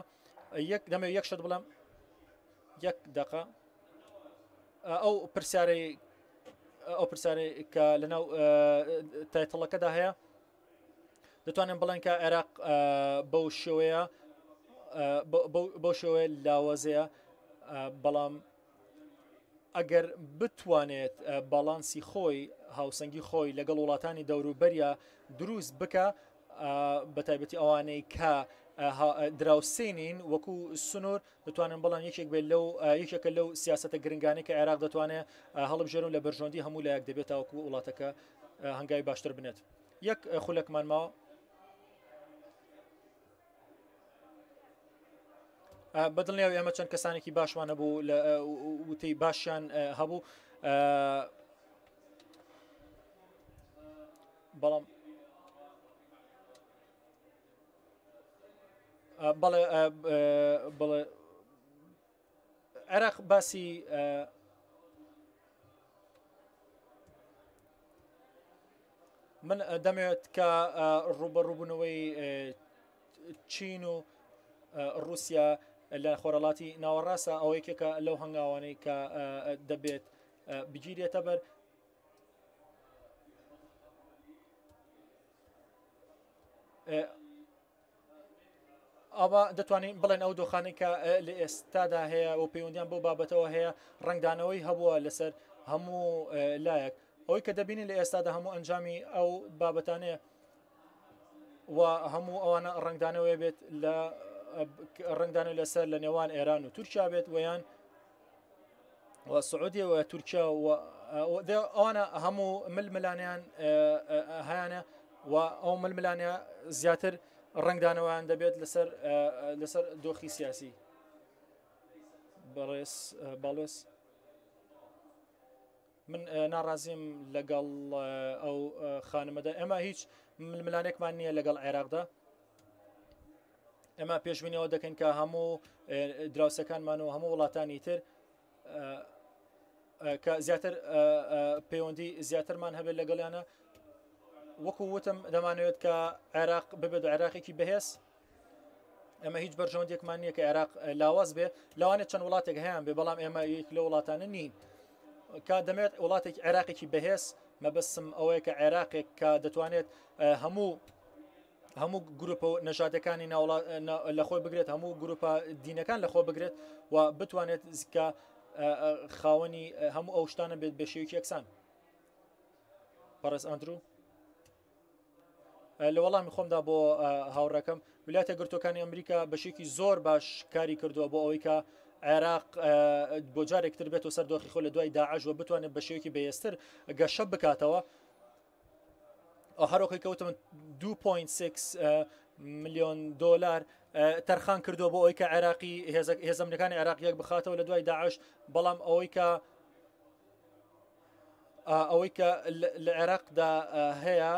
دەمەوێت یەک شت بڵم یەک دقە ئەو پرسیارەی کە لەناو تایتڵەکەدا هەیە دەتوانین بڵێن کە عێراق بەو شێوەیە لاوەزەیە بەڵام ئەگەر بتوانێت باڵانسی خۆی هاوسەنگی خۆی لەگەڵ وڵاتانی دەوروبەریە دروست بکە بە تایبەتی ئەوانەی کە دراوسێنین وەکو سنوور دەتوانن بەڵام یەکێکە لەو سیاسەتە گرنگانی کە عێراق دەتوانێت هەڵبژێرن لە بەرژۆندی هەموو لایەک دەبێتەوە وەکو وڵاتەکە هەنگاوی باشتر بنێت یەک خولەکمان ماوە بەدڵنیاوی ئەمە چەند کەسانێکی باشمان هەبوو لە وتەی باشیان هەبوو بەڵام بەڵێ عێراق باسی من دەمەوێت کە ڕوبەڕووبوونەوەی چین و رووسیا لە خۆرەڵاتی ناوەڕاستە ئەو یەکێکە لەو هەنگاوانەی کە دەبێت بگیرێتە بەر ئەوە دەتوانین بڵێن ئەو دۆخانێک کە لە ئێستادا هەیە و پەیوەندیان بۆ بابەتەوە هەیە ڕنگدانەوەی هەبووە لەسەر هەموو لایەک ئەوەی کە دەبینین لە ئێستادا هەموو ئەنجامی ئەو بابەتانەیە و هەموو ئەوانە ڕنگدانەوەی بێت لە ڕنگدانەوەی لەسەر لە نێوان ئێران و تورکیا بێت ویان سعودی و تورکیا ئەوانە هەموو ململانیان هیانە و ئەو ململانە زیاتر ڕنگدانەوەیان دەبێت لەسەر دۆخی سیاسی باڵێس من ناڕازیم لەگەڵ ئەو خانمەدا ئێمە هیچ ململانێکمان نییە لەگەڵ عێراقدا ئێمە پێشبینیەوە دەکەین کە هەموو دراوسەکانمان و هەموو وڵاتانی تر کە زیاتر پەیوەندی زیاترمان هەبێت لەگەڵیانە وەکو وتم دەمانوێت کە عێراق ببێت عێراقێکی بەهێز ئەمە هیچ بەرژەوەندێکمان نییە کە عێراق لاواز بێ لەوانێت چەند وڵاتێک هەیەیان بێ بەڵام ئێمە یەک لە وڵاتانە نین کە دەمێت وڵاتێک عێراقێکی بەهێز مەبەستم ئەوەیە کە عێراقێک کە دەتوانێت هەموو گروپە و نەژادەکانی لە خۆی بگرێت هەموو گروپە دینەکان لە خۆ بگرێت و بتوانێت کە خاوەنی هەموو ئەو شتانە بێت بە شێوەیەکی یەکسان پەرس ئەندرو لە وەڵامی خۆمدا بۆ هاوڕەکەم ویلایەتە گرتوەکانی ئەمریکا بەشێکی زۆر باش کاری کردووە بۆ ئەوەی کە عێراق بۆ جارێکتر بێت و سەر دۆخی خۆ لە دوای داعش و بتوانێت بە شێوەیەکی بەهێزتر گەشە بکاتەوە هەروەکەی کەوتم 2.6 ملیۆن دۆلار تەرخان کردووە بۆ ئەوەی کە عێراقی هێزەمنەکانی عێراق یەک بخاتەوە لە دوای داعش بەڵام ئەوەی کە لە عێراقدا هەیە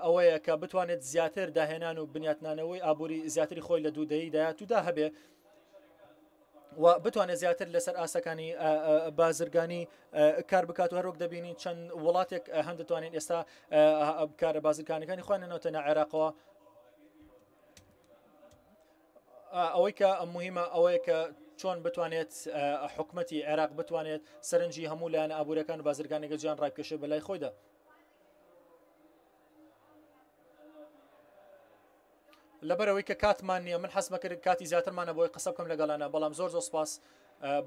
ئەوەیە کە بتوانێت زیاتر داهێنان و بنیاتنانەوەی ئابووری زیاتری خۆی لە دوودەیی داهاتوودا هەبێ و بتوانێت زیاتر لەسەر ئاسەکانی بازرگانی کار بکات و هەروەک دەبینین چەند وڵاتێک هەم دەتوانین ئێستا کارە بازرگانەکانی خوێننەوەتە نە عێراقەوە ئەوەی کە مهمە ئەوەیە کە چۆن بتوانێت حکومەتی عێراق بتوانێت سەرنجی هەموو لایەنە ئابوووریەکان و بازرگانێکە جیان ڕایکێشێ بەلای خۆیدا لەبەرەوەی کە کاتمان نییە من حەزمە کرد کاتی زیاترمانە بۆی قسە بکەم لەگەڵانە بەڵام زۆر سپاس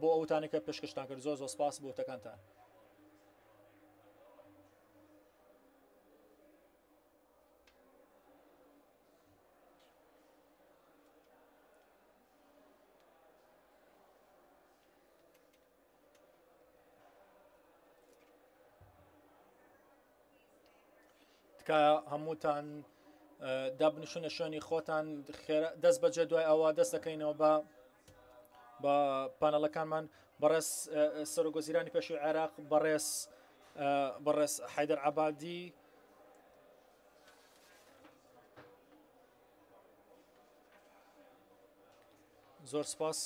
بۆ ئەوتانێکە پێشکەشتان کرد زۆر سپاس بۆ وتەکانتان کە هەمووتان دابنیشونە شوێنی خۆتان دەست بەجێ دوای ئەوە دەست دەکەینەوە بە پانەڵەکانمان بەڕێز سەرۆکوەزیرانی پێشووی عێراق بەڕێز حەیدەر عەبادی زۆر سپاس.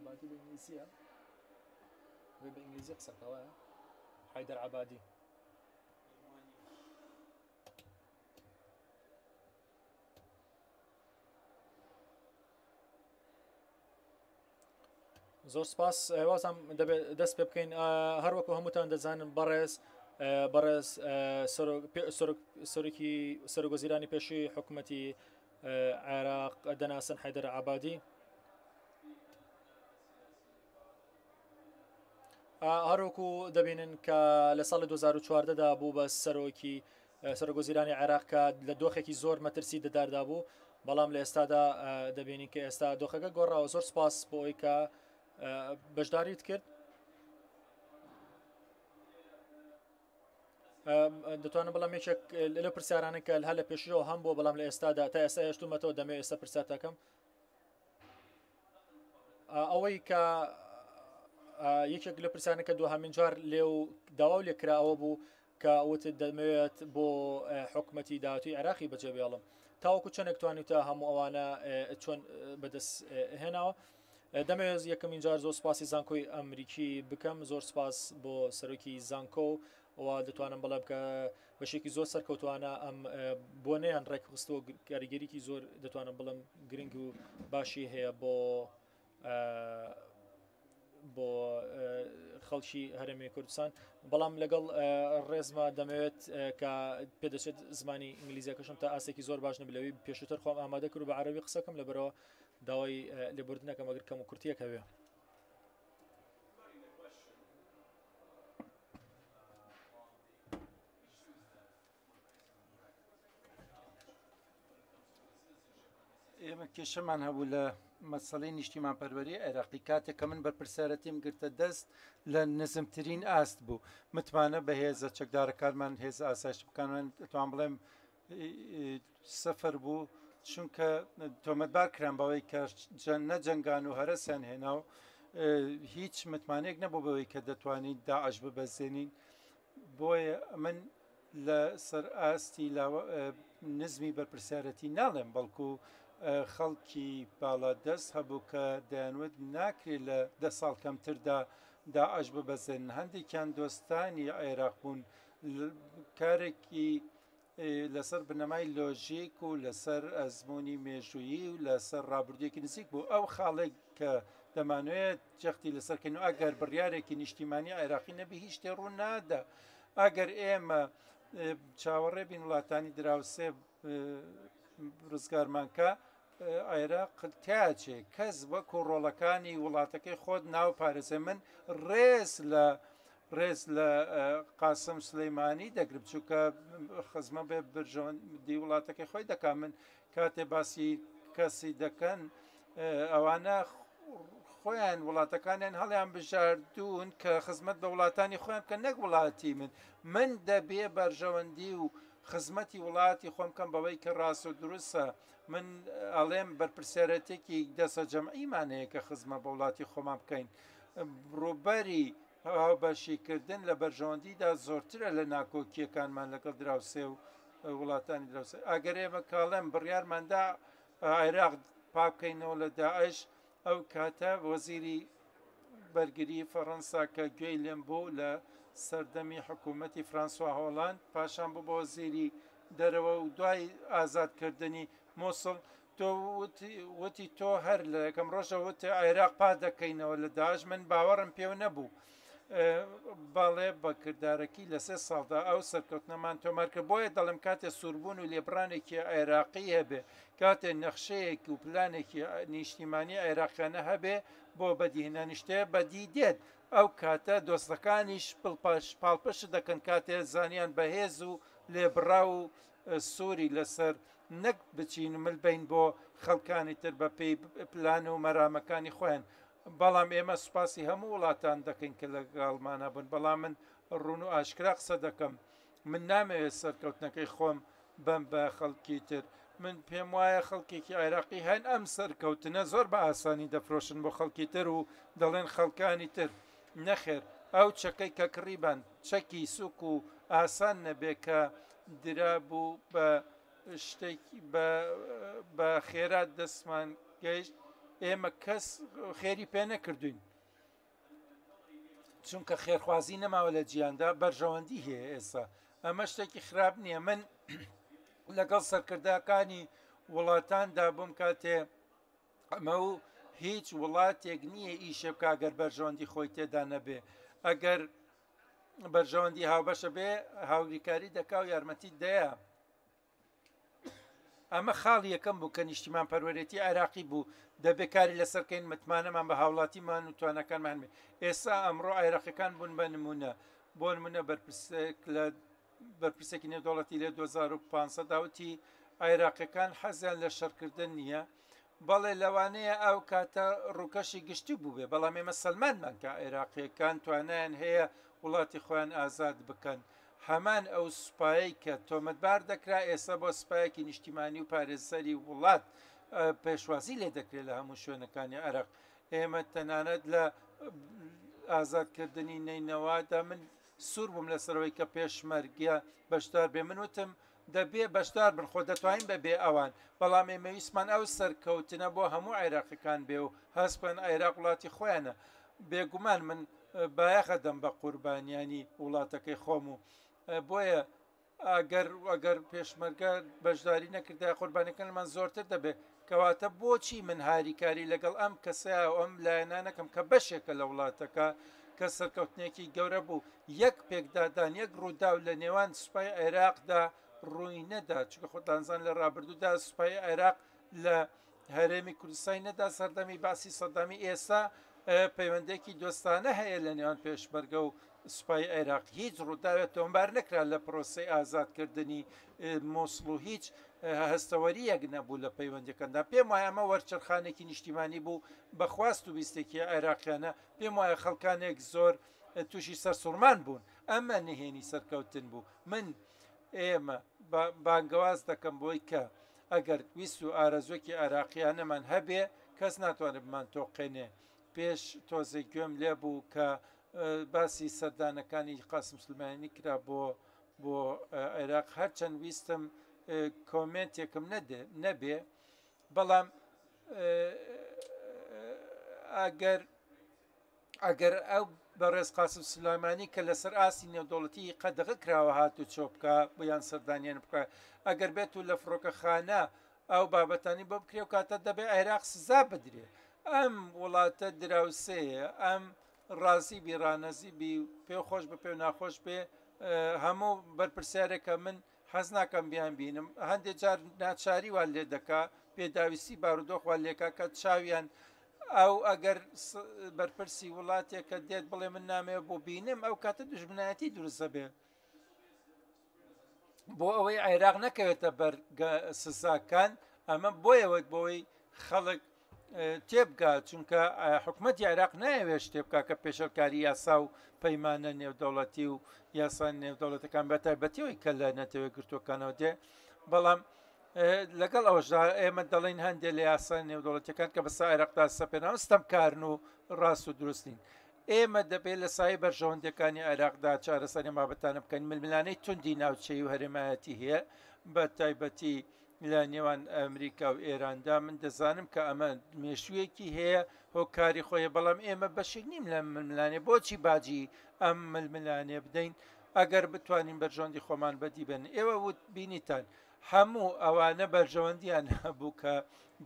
عبادی بە ئینگلیزیە بە ئینگلیزی قسەکەوە حیدەر عبادی زۆر سپاس وازم دەبێت دەست پێ بکەین هەروەکو هەمووتان دەزانن بەڕێز بەڕێز سەرۆکوەزیرانی پێشووی حکوومەتی عێراق دەناسن حیدەر عبادی هەروەکو دەبینن کە لە ساڵی 2014دا بوو بە سەرۆکوەزیرانی عێراق کە لە دۆخێکی زۆر مەترسی دەداردا بوو بەڵام لە ئێستادا دەبینین کە ئێستا دۆخەکە گۆڕاوە زۆر سپاس بۆ ئەوی کە بەشداریت کرد دەتوانم بەڵام یەکێک لە پرسیارانە کە هەر لە پێشەوە هەم بۆ بەڵام لە ئێستادا تا ئێستا هێشتومەتەوە دەمێ ئێستا پرسیارتەکەم ئەوەی کە یەکێک لە پرسیارانە کە دووهەمین جار لێو داوا و لێکراوە بوو کە وتت دەمەوێت بۆ حکوومەتی داهاتووی عێراقی بەجێ بێڵم تاوەکو چەندێک توانیتە هەموو ئەوانە چۆن بەدەست هێناوە دەمەوێت یەکەمین جار زۆر سپاسی زانکۆی ئەمریکی بکەم زۆر سپاس بۆ سەرۆکی زانکۆ و دەتوانم بەڵام کە بەشێکی زۆر سەرکەوتوانە ئەم بۆنەیان ڕێکخستەوە کاریگەریکی زۆر دەتوانم بڵم گرنگ و باشی هەیە بۆ خەڵکی هەرێمی کوردستان بەڵام لەگەڵ ڕێزمە دەمەوێت کە پێدەچێت زمانی ئینگلیزیەکەشم تا ئاسێکی زۆر باش نبلەوەی پێشتر خۆم ئامادە کرد و بە عەرەبی قسەکەم لەبەرەوە داوای لێبوردنەکەم ئەگەر کەم و کورتیەک هەبێ ئێمە کێشەمان هەبوو لە مەسەڵەی نیشتیمان پەروەری عێراقی کاتێک کە من بەرپرسیارەتیم گرتە دەست لە نزمترین ئاست بوو متمانە بە هێزە چەکدارەکانمان هێز ئاسایش بکانمان توان بڵێم سەفەر بوو چونکە تۆمەتبار کران بەوەی کە نەجەنگان و هەرەسیان هێنا و هیچ متمانێک نەبوو بەوەی کە دەتوانین داعش ببەزێنین بۆیە من لە سەر ئاستی نزمی بەرپرسیارەتی ناڵێم بەڵکو خەڵکی باڵا دەست هەبوو کە دەیانوت ناکرێت لە 10 ساڵ کەمتردا داعش ببەزێن هەندێکیان دۆستانی عێراق بوون کارێکی لەسەر بنەمای لۆژیک و لەسەر ئەزمموی مێژویی و لەسەر ڕابردوویەکی نزیک بوو ئەو خاڵێک کە دەمانوێت جەختی لەسەرکەن و ئەگەر بڕیارێکی نیشتیمانی عێراقی نەبی هیچ شتێ ڕوو نادا ئەگەر ئێمە چاوەڕێ بین وڵاتانی دراوسێ ڕزگارمانکە عێراق تاچێ کەس وەکو ڕۆڵەکانی وڵاتەکەی خۆت ناو پارێزە من ڕێز لە قاسم سلەیمانی دەگرم چووکە خزمە بێ برژەوەندی وڵاتەکەی خۆی دەکا من کاتێ باسی کەسی دەکەن ئەوانە خۆیان وڵاتەکانیان هەڵیان بژاردوون کە خزمەت بە وڵاتانی خۆیان کە نەک وڵاتی من دەبێ بەرژەوەندی و خزمەتی وڵاتی خۆم کەم بەوەی کە ڕاست و دروستە من ئەڵێم بەرپرسیارەتێکی دەسە جەمعیمانەیە کە خزمە بە وڵاتی خۆمان بکەین ڕووبەری هاوبەشیکردن لە بەرژەوەندیدا زۆرترە لە ناکۆکیەکانمان لەگەڵ دراوسێ و وڵاتانی دراوسێ ئەگەر ئێمە کاڵێم بڕیارماندا عێراق پاکەینەوە لە داعش ئەو کاتە وەزیری بەرگری فەڕەنسا کە گوێی لێم بوو لە سەردەمی حکوومەتی فرانسوا هۆڵاند پاشان بوو بە وەزیری دەرەوە و دوای ئازادکردنی مۆسڵ تۆ وتی تۆ هەر لە یەکەم ڕۆژە وتی عێراق پا دەکەینەوە لە داعش من باوەڕم پێو نەبوو باڵێ بە کردارەکی لە 3 ساڵدا ئەو سەرکەوتنەمان تۆمار کرد بۆیە دەڵم کاتێ سووربوون و لێبرانێکی عێراقی هەبێ کاتێ نەخشەیەکی و پلانێکی نیشتیمانی عێراقیانە هەبێ بۆ بەدیهێنانی شتەیە بەدی دێت ئەو کاتە دۆستەکانیش پاڵپەش دەکەن کاتێ زانیان بەهێز و لێبڕا و سووری لەسەر نەک بچین ملبین بۆ خەڵکانی تر بە پێی پلان و مەرامەکانی خۆیان بەڵام ئێمە سوپاسی هەموو وڵاتان دەکەین کە لەگەڵمانە بوون بەڵام من ڕوون و ئاشکرا قسە دەکەم من نامەوێت سەرکەوتنەکەی خۆم بەم بە خەڵکی تر من پێم وایە خەڵکێکی عێراقی هەن ئەم سەرکەوتنە زۆر بە ئاسانی دەفرۆشن بۆ خەڵکی تر و دەڵێن خەڵکانی تر نەخێر ئەو چەکەی کە کڕیبان چەکی سوک و ئاسان نەبێ کە درابوو بە شتێکی بە خێرات دەستمان گەیشت ئێمە کەس خێری پێ نەکردوین چونکە خێرخوازی نەماوە لە جیاندا بەرژەوەندی هەیە ئێستا ئەمە شتێکی خراپ نییە من لەگەڵ سەرکردەکانی وڵاتاندا بووم کاتێ ئەمە و هیچ وڵاتێک نییە ئیشە بکە ئەگەر بەرژەوەندی خۆی تێدا نەبێ ئەگەر بەرژەوەندی هاوبەشە بێ هاوریکاری دەکا و یارمەتی دەیە ئەمە خاڵ یەکەم بوو کە نیشتیمان پەروەرێتی عێراقی بوو دەبێ کاری لەسەرکەین متمانەمان بە هاوڵاتیمان و توانەکانمان بێ ئێستا ئەمڕۆ عێراقیەکان بوون بە نمونە بۆ نمونە بەرپرسێکی نێودەوڵەتی لێ 2500 داوتی عێراقیەکان حەزیان لە شەڕکردن نییە بەڵێ لەوانەیە ئەو کاتە ڕووکەشی گشتی بوو بێ بەڵام ئێمە سەلمانمان کە عێراقیەکان توانیان هەیە وڵاتی خۆیان ئازاد بکەن هەمان ئەو سوپایی کە تۆمەتبار دەکرا ئێستا بۆ سوپایەکی نیشتیمانی و پارێزەری وڵات پێشوازی لێ دەکرێت لە هەموو شوێنەکانی عێراق ئێمە تەنانەت لە ئازادکردنی نینەوادا من سوور بووم لەسەرەوەی کە پێشمەرگە بەشدار بێ من وتم دەبێ بەشدار بن خۆ دەتوانین بەبێ ئەوان بەڵام ئێمەویستمان ئەو سەرکەوتنە بۆ هەموو عێراقیەکان بێ و هەستپەن عێراق وڵاتی خۆیانە بێگومان من بایەخە دەم بە قوربانیانی وڵاتەکەی خۆم و بۆیە ئەگەر پێشمەرگە بەشداری نەکردا قوربانەکانمان زۆرتر دەبێت کەواتە بۆچی من هاریکاری لەگەڵ ئەم کەسەیە ئەم لایەنانەکەم کە بەشێکە لە وڵاتەکە کە سەرکەوتنێکی گەورە بوو یەک پێکدادان یەک ڕووداو لە نێوان سوپای عێراقدا ڕووی نەدا چونکە خۆتانزان لە ڕابردوودا سوپای عێراق لە هەرێمی کوردستانی نەدا سەردەمی باسی سەدامی ئێستا پەیوەندێکی دۆستانە هەیە لە نێوان پێشمەرگە و سوپای عێراق هیچ ڕووداوێت تۆمبار نەکرا لە پرۆسی ئازادکردنی مۆسڵ و هیچ هەستەوەریەک نەبوو لە پەیوەندەکەندا پێم وایە ئەمە وەرچەرخانێکی نیشتیمانی بوو بەخواست و بیستێکی عێراقیانە پێم وایە خەڵکانێک زۆر تووشی سەرسوڕمان بوون ئەمە نهێنی سەرکەوتن بوو من ئێمە بانگەواز دەکەم بۆی کە ئەگەر ویست و ئارەزۆکی عێراقیانەمان هەبێ کەس ناتوانێت بمان تۆقێنێ پێش تۆزێک گوێم لێ بوو کە باسی سەردانەکانی قاسم سلمانی کرا بۆ عێراق هەرچەند ویستم کۆمنتێکم نەبێ بەڵام ئەگەر ئەو بەڕێز قاسم سلمانی کە لەسەر ئاسی نێودەوڵەتی قەدەغە کراوە هاتو چۆبکە بۆیان سەردانیان بکە ئەگەر بێت و لە فڕۆکەخانە ئەو بابەتانی بۆ بکرێ و کاتە دەبێت عێراق سزا بدرێ ئەم وڵاتە دراوسەیە ئەم ڕازی بیڕانەزی بی پێ خۆش بە پێ و ناخۆش بێ هەموو بەرپرسیارێکە من حەز ناکەم بیان بینم هەندێک جار ناچاری وان لێ دەکا پێداویستی بارودۆخوان لێکا کە چاویان ئەو ئەگەر بەرپرسی وڵاتێکە دێت بڵێ من نامێ بۆ بینم ئەو کاتە دژمنایەتی دروستە بێ بۆ ئەوەی عێراق نەکەوێتە بەرگە سزاکان ئەمە بۆیەوەت بۆی خەڵک تێبگا چونکە حکوومەتی عێراق نایەوێت شتێ بکە کە پێشەرکاری یاسا و پەیمانە نێودەوڵەتی و یاسان نێودەوڵەتەکان بە تایبەتیەوەی کە لە نەتەوەی گرتوەکانەوە دێ بەڵام لەگەڵ ئەوەشدا ئێمە دەڵێن هەندێک لە یاسان نێودەوڵەتەکان کە بەسا عێراقدا سەپێناوە ستەمکارن و ڕاست و دروستین ئێمە دەبێت لە سای بەرژەوەندەکانی عێراقدا چارەسەری بابەتانە بکەین ململانەی توندی ناوچەی و هەرێمایەتی هەیە بە تایبەتی لە نێوان ئەمریکا و ئێراندا من دەزانم کە ئەمە مێشوویەکی هەیە هۆکاری خۆیە بەڵام ئێمە بەشێک نیم لە ململانێ بۆچی باجی ئەم ململانێ بدەین ئەگەر بتوانین بەرژەوەندی خۆمان بەدی بن ئێوە وت بینیتان هەموو ئەوانە بەرژەوەندیان هەبوو کە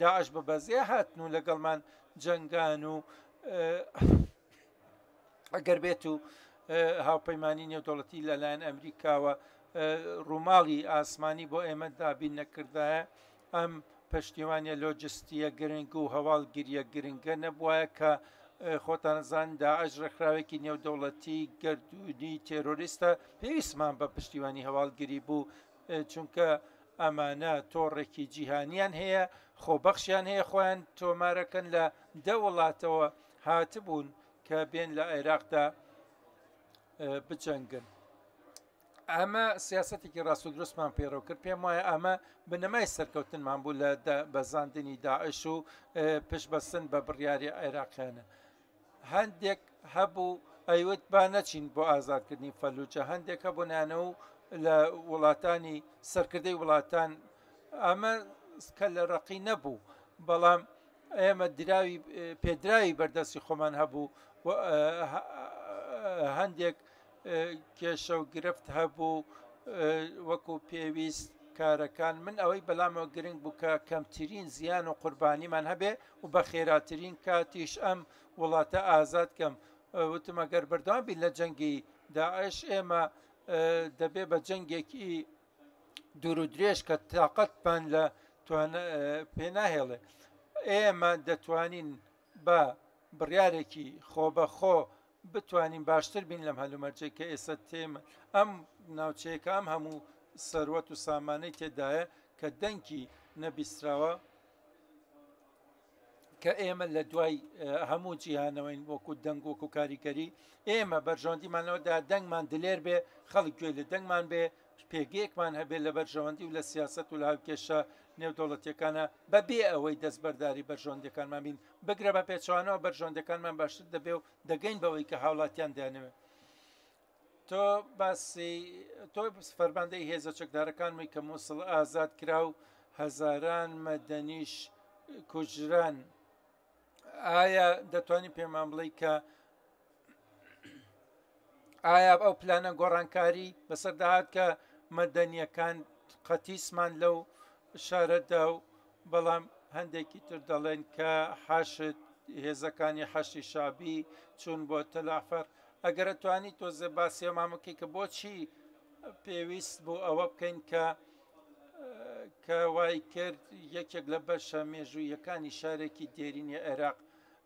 داعش بە بەزێ هاتن و لەگەڵمان جەنگان و ئەگەر بێت و هاوپەیمانی نێودەوڵەتی لەلایەن ئەمریکاوە ڕووماڵی ئاسمانی بۆ ئێمە دابین نەکردایە ئەم پشتیوانە لۆجستیە گرنگ و هەواڵگیریە گرنگە نەبووایە کە خۆتانەزان داعش ڕێکخراوێکی نێودەوڵەتی گەردوونی تێرۆریستە پێویستمان بە پشتیوانی هەواڵگیری بوو چونکە ئەمانە تۆڕێکی جیهانیان هەیە خۆبەخشیان هەیە خۆیان تۆمارەکەن لە دە وڵاتەوە هاتبوون کە بێن لە عێراقدا بجەنگن ئەمە سیاسەتێکی ڕاست و دروستمان پێڕەو کرد پێم وایە ئەمە بنەمای سەرکەوتنمان بوو لە بەزاندنی داعش و پشتبەستن بە بڕیاری عێراقیانە هەندێک هەبوو ئەیوت با نەچین بۆ ئازادکردنی فەلوجە هەندێک هەبوو نانە و لە وڵاتانی سەرکردەی وڵاتان ئەمە کە لە ڕقی نەبوو بەڵام ئێمە پێدراوی بەردەستی خۆمان هەبوو هەندێک کێشە و گرفت هەبوو وەکو پێویست کارەکان من ئەوەی بەلامەوە گرنگ بوو کە کەمترین زیان و قوربانیمان هەبێ و بە خێراترین کاتیش ئەم وڵاتە ئازاد کەم وتم ئەگەر بەردەوام بین لە جەنگی داعش ئێمە دەبێ بە جەنگێکی دوور و درێژ کە تااقەتمان لە پێناهێڵێ ئێمە دەتوانین بە بڕیارێکی خۆبەخۆ بتوانین باشتر بین لەم هەلومەرجەی کە ئێستا تێمە ئەم ناوچەیەکە ئەم هەموو سەروەت و سامانەی تێدایە کە دەنگی نەبیستراوە کە ئێمە لە دوای هەموو جیهانەوەین وەکو دەنگ وەکو کاریگەری ئێمە بەرژەوەندیمانەوەدا دەنگمان دلێر بێ خەڵک گوێ لە دەنگمان بێ پێگەیەکمان هەبێت لە بەرژەوەندی و لە سیاست و لە هاوکێشە نێودەوڵەتیەکانە بەبێ ئەوەی دەستبەرداری بەرژەوەندەکانمان بین بگرە بە پێچوانەوە بەرژەوەندەکانمان باشتر دەبێ و دەگەین بەوەی کە هاوڵاتیان دەیانەوێت تۆ باسی تۆ فەرماندەی هێزە چەکدارەکانمی کە مووسڵ ئازاد کرا و هەزاران مەدەنیش کوژران ئایا دەتوانین پێمان بڵێ کە ئایا ئەو پلانە گۆڕانکاری بەسەرداهات کە مەدەنیەکان قەتیسمان لەو شارەدا و بەڵام هەندێکی تر دەڵێن کە حاشت هێزەکانی حەشی شابی چوون بۆ تەلافەر ئەگەر توانی تۆزە باسی مامەکەی کە بۆچی پێویست بوو ئەوە بکەین کە وای کرد یەکێک لە بەشە مێژوویەکانی شارێکی دێرینی عێراق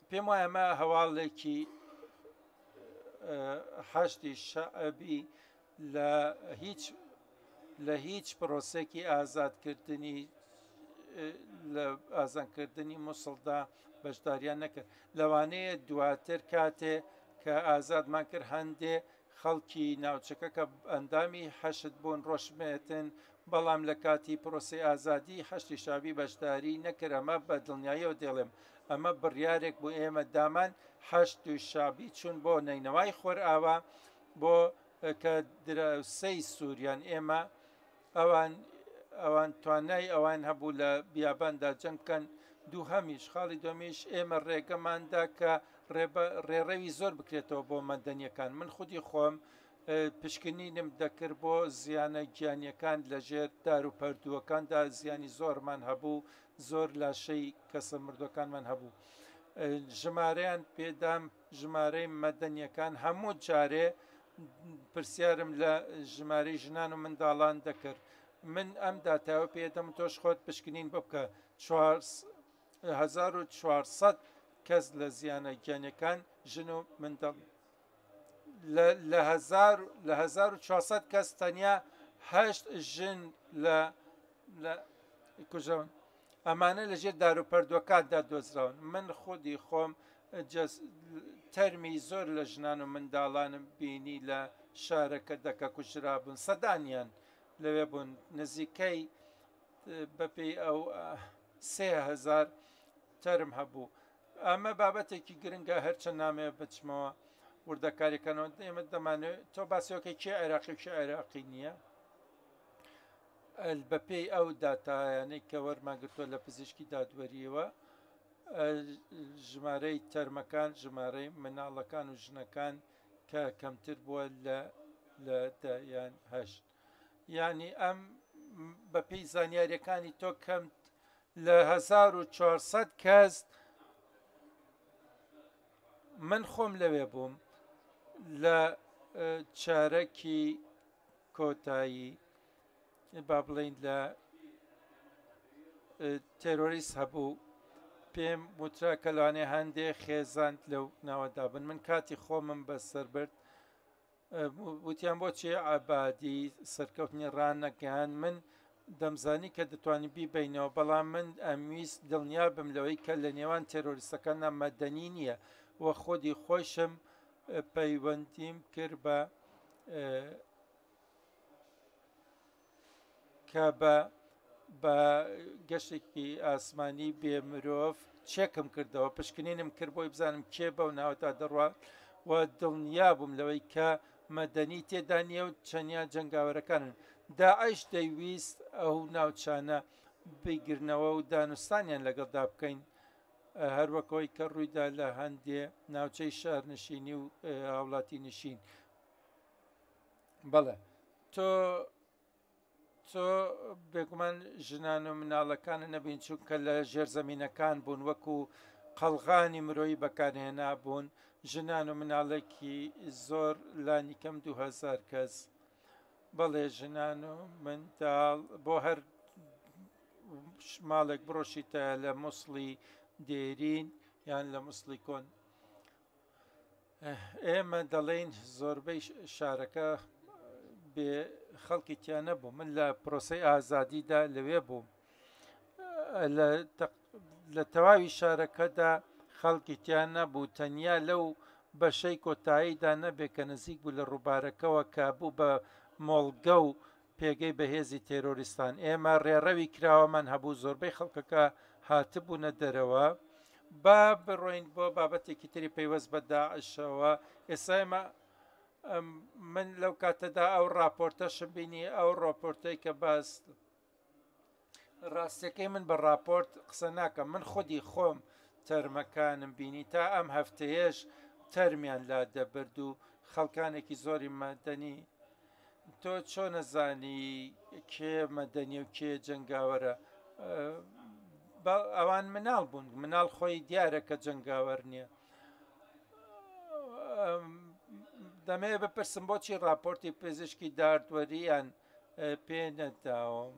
پێم وایە ئەمە هەواڵێکی حەشتی شەعبی لە هیچ پرۆسێکی ئازادکردنی لە ئازادکردنی مووسڵدا بەشداریان نەکرد لەوانەیە دواتر کاتێ کە ئازادمان کرد هەندێ خەڵکی ناوچەکە کە ئەندامی حەشت بوون ڕۆژمێتن بەڵام لە کاتی پرۆسی ئازادی حەشتی شابی بەشداری نەکرد ئەمە بە دڵنیاییەوە دێڵێم ئەمە بڕیارێک بوو ئێمە دامان حەشت و شابی چوون بۆ نەینەوەی خۆرئاوا بۆ کە دراوسەی سووریان ئێمە ئەوان توانای ئەوان هەبوو لە بیاباندا جەنگکەن دوو هەمیش خاڵی دۆمیش ئێمە ڕێگەماندا کە ڕێڕەوی زۆر بکرێتەوە بۆ مەدەنیەکان من خودی خۆم پشکنینم دەکرد بۆ زیانە گیانیەکان لە ژێر دار و پەردووەکاندا زیانی زۆرمان هەبوو زۆر لاشەی کەسە مردوەکانمان هەبوو ژمارەیان پێدام ژمارەی مەدەنیەکان هەموو جارێ پرسیارم لە ژمارەی ژنان و منداڵان دەکرد من ئەم داتاوە پێدەم تۆش خۆت پشکنین بۆ بکە 1400 کەس لە زیانە گیانەکان ژن و منداڵ لە 1400 کەس تەنیا 8 ژن لە کوژەون ئەمانە لەژێر دار و پەردووەکاندا دۆزراون من خودی خۆم تەرمی زۆر لە ژنان و منداڵانم بینی لە شارەکە دەکە کوژرا بوون سەدانیان لەوێ بوون نزیکەی بەپێی ئەو 3000 تەرم هەبوو ئەمە بابەتێکی گرنگە هەرچەند نامێ بچمەوە وردەکاریەکانەوە ئێمە دەمانێت تۆ باسیەوەکەی کێ عێراقی و کێ عێراقی نییە بەپێی ئەو داتایانەی کە وەرماگرتووە لە پزیشکی دادوەریەوە ژمارەی تەرمەکان ژمارەی مناڵەکان و ژنەکان کە کەمتر بووە لە دایان هەشت یعنی ئەم بەپێی زانیاریەکانی تۆ کەم لە 1400 کەس من خۆم لەوێ بووم لە چارەکی کۆتایی با بڵین لە تێرۆریست هەبوو پێم وترا کە لەوانێ هەندێک خێزاند لەو ناوەدا بن من کاتی خۆمم بەسەر برد وتیان بۆچێ عەبادی سەرکەوتنی ڕانەگەیان من دەمزانی کە دەتوانی بیبینەوە بەڵام من ئەمویست دڵنیا بم لەوەی کە لە نێوان تێرۆریستەکاندا مەدەنی نییە وە خۆدی خۆشم پەیوەندیم کرد بە کە بە گەشتێکی ئاسمانی بێ مرۆڤ چێکم کردەوە پشکنینم کرد بۆی بزانم کێ بەو ناوەدا دەڕوات و دڵنیا بووم لەوەی کە مەدەنی تێدا نییە و چەندیا جەنگاوەرەکانن داعش دەیویست ئەو ناوچانە بیگرنەوە و دانوستانیان لەگەڵدا بکەین هەروەکەوەی کە ڕوویدا لە هەندێ ناوچەی شارنشینی و هاوڵاتی نشین. بەڵێ تۆ بێگومان ژنان و مناڵەکانە نەبین چونکە لە ژێرزەمینەکان بوون وەکو قەڵغانی مرۆیی بەکارهێنا بوون، ژنان و مناڵێکی زۆر لانی کەم 2000 کەس. بەڵێ ژنان و منداڵ بۆ هەر ماڵێک بڕۆشیتە لە مووسڵی دێرین یان لە مووسڵی کۆن. ئێمە دەڵێن زۆربەی شارەکە بێ خەڵکی تیا نەبوو. من لە پرۆسەی ئازادیدا لەوێ بووم، لە تەواوی شارەکەدا خەڵکی تیا نەبوو، تەنیا لەو بەشەی کۆتاییدا نەبێ کە نزیک بوو لە ڕووبارەکەەوە کە بوو بە مۆڵگە و پێگەی بەهێزی تێرۆریستان. ئێمە ڕێڕەوی کراوەمان هەبوو، زۆربەی خەڵکەکە هاتبوونە دەرەوە با بڕۆین بۆ بابەتێکی تری پەیوەست بە داعشەوە. ئێستا ئێمە من لەو کاتەدا ئەو راپۆرتەشم بینی، ئەو ڕۆپۆرتەی کە باس ڕاستیەکەی من بە راپۆرت قسە ناکەم، من خودی خۆم تەرمەکانم بینی تا ئەم هەفتەیەش تەرمیان لا دەبرد و خەڵکانێکی زۆری مەدەنی. تۆ چۆن نەزانی کێ مەدەنی و کێ جەنگاوەرە؟ ئەوان مناڵ بوون، مناڵ خۆی دیارە کە جەنگاوەر نییە. دەمەوێ بپرسم بۆچی راپۆرتی پزیشکی داردوەریان پێ نەداوم.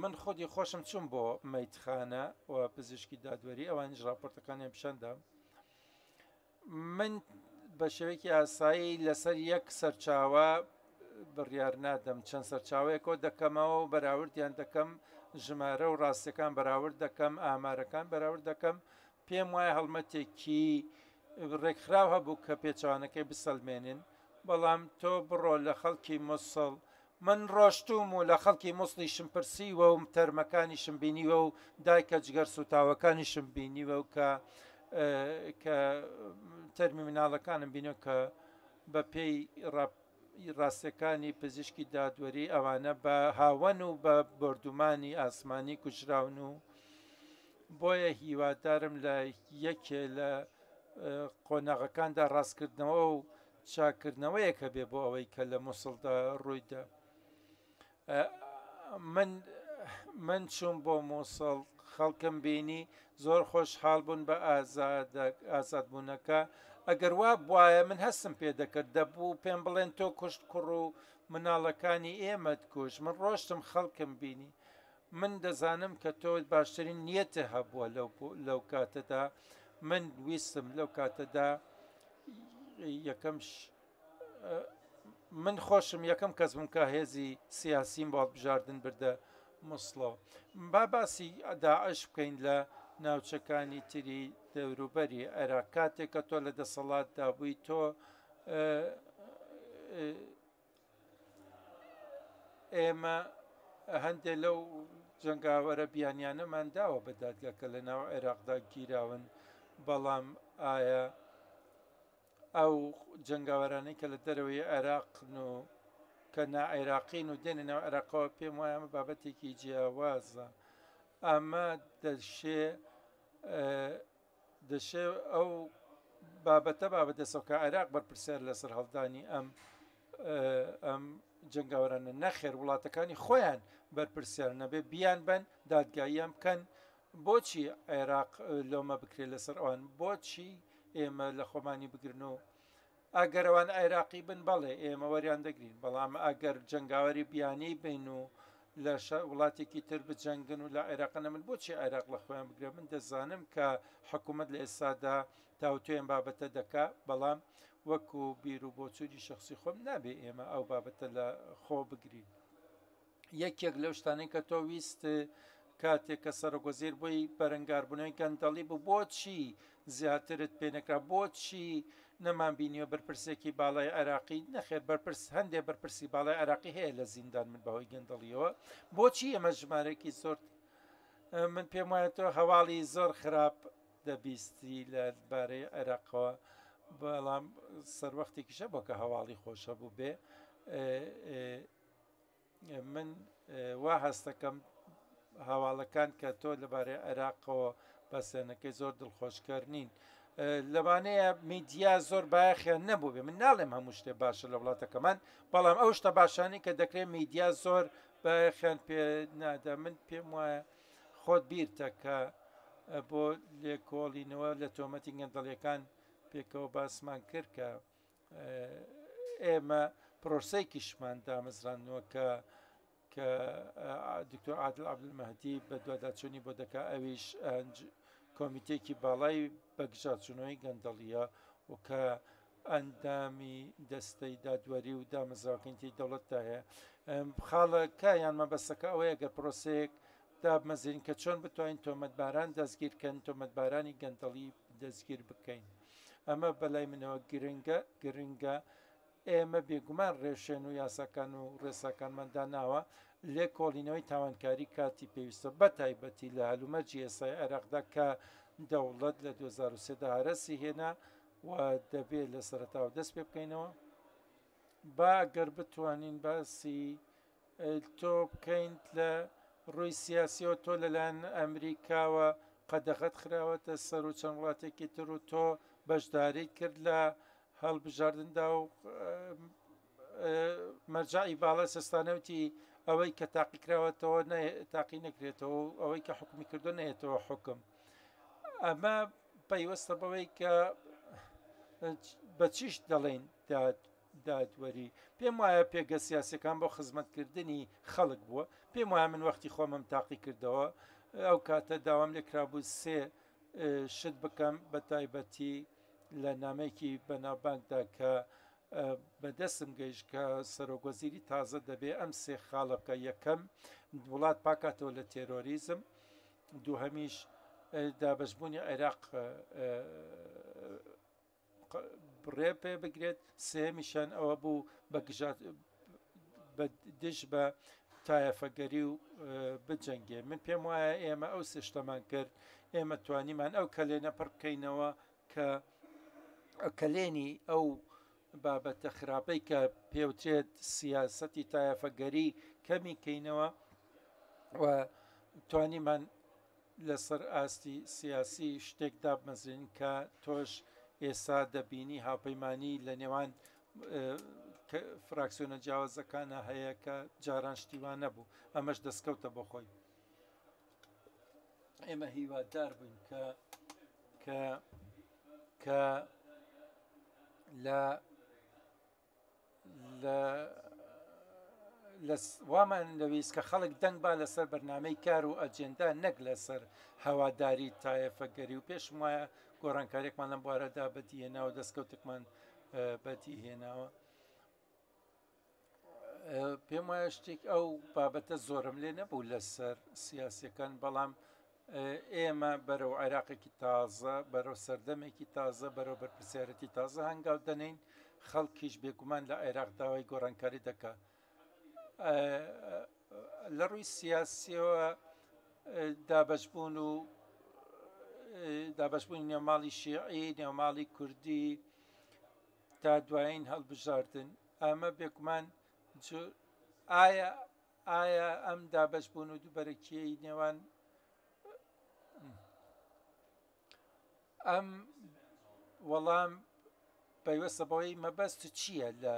من خودی خۆشم چوون بۆ مەیتخانە و پزیشکی دادوەری، ئەوانیش راپۆرتەکانیان پیشەندام. من بە شێوەیەکی ئاسایی لەسەر یەک سەرچاوە بڕیار نادەم، چەند سەرچاوەیەکۆ دەکەمەوە و بەراوردیان دەکەم، ژمارە و ڕاستیەکان بەراورد دەکەم، ئامارەکان بەراورد دەکەم. پێم وایە هەڵمەتێکی ڕێکخراو هەبوو کە پێچوانەکەی بسەلمێنن، بەڵام تۆ بڕۆ لە خەڵکی مووسڵ. من ڕۆشتوم و لە خەڵکی مووسڵی شمپرسیوە و تەرمەکانی شمبینیوە و دایکە جگەر سوتاوەکانی شمبینیوە و کە تەرمی مناڵەکانم بینەوە کە بە پێی ڕاستیەکانی پزیشکی دادوەری ئەوانە بە هاوەن و بە بردومانی ئاسمانی کوژراون و بۆیە هیوادارم لە یەکێ لە قۆناغەکاندا ڕاستکردنەوە و چاکردنەوەیەکە بێ بۆ ئەوەی کە لە مووسڵدا ڕوویدا. من چوون بۆ مووسڵ، خەڵکم بینی زۆر خۆشحاڵ بوون بە ئازادبوونەکە. ئەگەر وا بواە من هەستم پێ دەکرد، دەبوو پێم بڵێن تۆ کوشت کوڕ و مناڵەکانی ئێمەت کوش. من ڕۆشتم خەڵکم بینی، من دەزانم کە تۆ باشترین نیەتە هەبووە لەو کاتەدا. من ویستم لەو کاتەدا من خۆشم یەکەم کەس بووم کە هێزی سیاسیم بۆ بژاردن بردە مووسڵەوە. با باسی داعش بکەین لە ناوچەکانی تری دەوروبەری عێراق. کاتێک کە تۆ لە دەسەڵاتدا بووی، تۆ ئێمە هەندێک لەو جەنگاوەرە بیانیانەمان داوە بە دادگاکە لە ناو عێراقدا گیراون، بەڵام ئایا ئەو جەنگاوەرانەی کە لە دەرەوەی عێراقن و کە نائێراقین و دێنە ناو عێراقەوە، پێم وایە ئەمە بابەتێکی جیاوازە. ئەمە دەشێ ئەو بابەتە دەسەوکە عێراق بەرپرسیار لەسەر هەڵدانی ئەم جەنگاوەرانە نەخێر وڵاتەکانی خۆیان بەرپرسیار نەبێ بیان بن دادگاییان بکەن. بۆچی عێراق لۆمە بکرێت لەسەر ئەوان؟ بۆچی ئێمە لە خۆمانی بگرن و ئەگەرەوان عێراقی بن بەڵێ ئێمە وەریان دەگرین، بەڵام ئەگەر جەنگاوەری بیانی بین و لە وڵاتێکی تر بجەنگن و لە عێراقەنە من بۆچی عێراق لە خۆیان بگرێ؟ من دەزانم کە حکوومەت لە ئێستادا تاوتوێن بابەتە دەکا، بەڵام وەکو بیر و بۆچووری شخصی خۆم نابێ ئێمە ئەو بابەتە لە خۆ بگرین. یەکێک لەو شتانەی کە تۆ ویست کاتێک کە سەرۆکوەزیر بووی بەرەنگاربوونەوەی گەندەڵی بوو، بۆچی زیاترت پێ نەکرا؟ بۆچی نەمان بینیوە بەرپرسێکی باڵای عێراقی؟ نەخێر هەندێک بەرپرسی باڵای عێراقی هەیە لە زیندان من بەهۆی گەندەڵیەوە. بۆچی ئەمە ژمارەی زۆر؟ من پێم وایە تۆ هەواڵی زۆر خراپ دەبیستی لەبارەی عێراقەوە، بەڵام سەروەختێکیشە بۆ کە هەواڵی خۆشە بوو بێ. من وا هەستەکەم هاواڵەکان کە تۆ لەبارەی عێراقەوە بەسێنەکەی زۆر دڵخۆشکەر نین. لەوانەیە میدیا زۆر بایەخیان نەبوو بێ، من ناڵێم هەموو شتێ باشە لە وڵاتەکەمان، بەڵام ئەو شتە باشانی کە دەکرێت میدیا زۆر بایەخیان پێ نادا. من پێم وایە خۆت بیرتە کە بۆ لێکۆڵینەوە لە تۆمەتی گەندەڵیەکان پێکەوە باسمان کرد کە ئێمە پرۆسەیەکیشمان دامەزراندنەوە کە دکتۆر عادل عەبدولمەهدی بە دوواداچوونی بۆ دەکا، ئەویش کۆمیتێکی باڵای بەگژاچوونەوەی گەندەڵیە و کە ئەندامی دەستەی دادوەری و دامەزراوەکەی دەوڵەتدا هەیە. خاڵەکە یان مەبەستەکە ئەوەیە گە پرۆسەیەک دامەزرین کە چۆن بتوانین تۆمەتباران دەستگیرکەن، تۆمەتبارانی گەندەڵی دەستگیر بکەین. ئەمە بەلای منەوە گرنگە. ئێمە بێگومان ڕێشێن و یاساکان و ڕێساکانماندا ناوە لێ کۆڵینەوەی تاوانکاری کاتی پێویستە، بە تایبەتی لە هەلومەرجی ئێستای عێراقدا کە دەوڵەت لە 2023دا هەرەسی هێنا و دەبێت لە سەرەتاوە دەست پێ بکەینەوە. با گەر بتوانین باسی تۆ بکەین لە ڕووی سیاسیەوە، تۆ لەلایەن ئەمریکاوە قەدەغەت خراوەتە سەر و چەند وڵاتێکی تر و تۆ بەشداری کرد لە هەڵبژاردندا و مەرجعی باڵە سەستانەوتی ئەوەی کە تاقیکراوەتەوە تاقی نەکرێتەوە و ئەوەی کە حکمی کردو نێتەوە حکم. ئەمە پەیوەستە بەوەی کە بە چیش دەڵێن دادوەری. پێم وایە پێگە سیاسەکان بۆ خزمەتکردنی خەڵک بووە. پێم وایە من وەختی خۆمم تاقی کردەوە ئەو کاتە داوام لێکرابوو سێ شت بکەم، بە تایبەتی لە نامەیەکی بەناوبانگدا کە بەدەستم گەیشت کە سەرۆکوەزیری تازە دەبێ ئەم سێ خاڵەکە: یەکەم وڵات پاکاتەوە لە تێرۆریزم، دووهەمیش دابەشبوونی عێراق بڕێ پێ بگرێت، سێمیشان ئەوە بوو بە دژ بە تایەفەگەری و بجەنگێ. من پێم وایە ئێمە ئەو سێشتەمان کرد، ئێمە توانیمان ئەو کەلێنە پڕ بکەینەوە کە کەلێنی ئەو بابەتە خراپەی کە پێوترێت سیاسەتی تایەفەگەری کەمی کەینەوە و توانیمان لەسەر ئاستی سیاسی شتێک دابمەزرین کە تۆش ئێستا دەبینی هاوپەیمانی لە نێوان فراکسیۆنە جیاوازەکانە هەیە کە جاران شتیوان نەبوو. ئەمەش دەستکەوتە بۆ خۆی. ئێمە هیوادار بووین کە وامان لەویست کە خەڵک دەنگ با لەسەر بەرنامەی کار و ئەجێندا، نەک لەسەر هەواداری تایەفەگەری. و پێشم وایە گۆڕانکاریێکمان لەم بوارەدا بەدی هێناوە، دەستکەوتێکمان بەدی هێناوە. پێم وایە شتێک ئەو بابەتە زۆرم لێ نەبوو لەسەر سیاسیەکان، بەڵام ئێمە بەرەو عێراقێکی تازە، بەرەو سەردەمێکی تازە، بەرەو بەرپرسیارەتی تازە هەنگاو دەنین. خەڵکیش بێگومان لە عێراق داوای گۆڕانکاری دەکات. لە ڕووی سیاسیەوە دابەشبوونی نێوماڵی شیعی، نێوماڵی کوردی تا دوایین هەڵبژاردن، ئەمە بێگومان ئایا ئەم دابەشبوون و دووبەرەکیەی نێوان ئەم وەڵام پەیوەستە بەوەی مەبەست چییە لە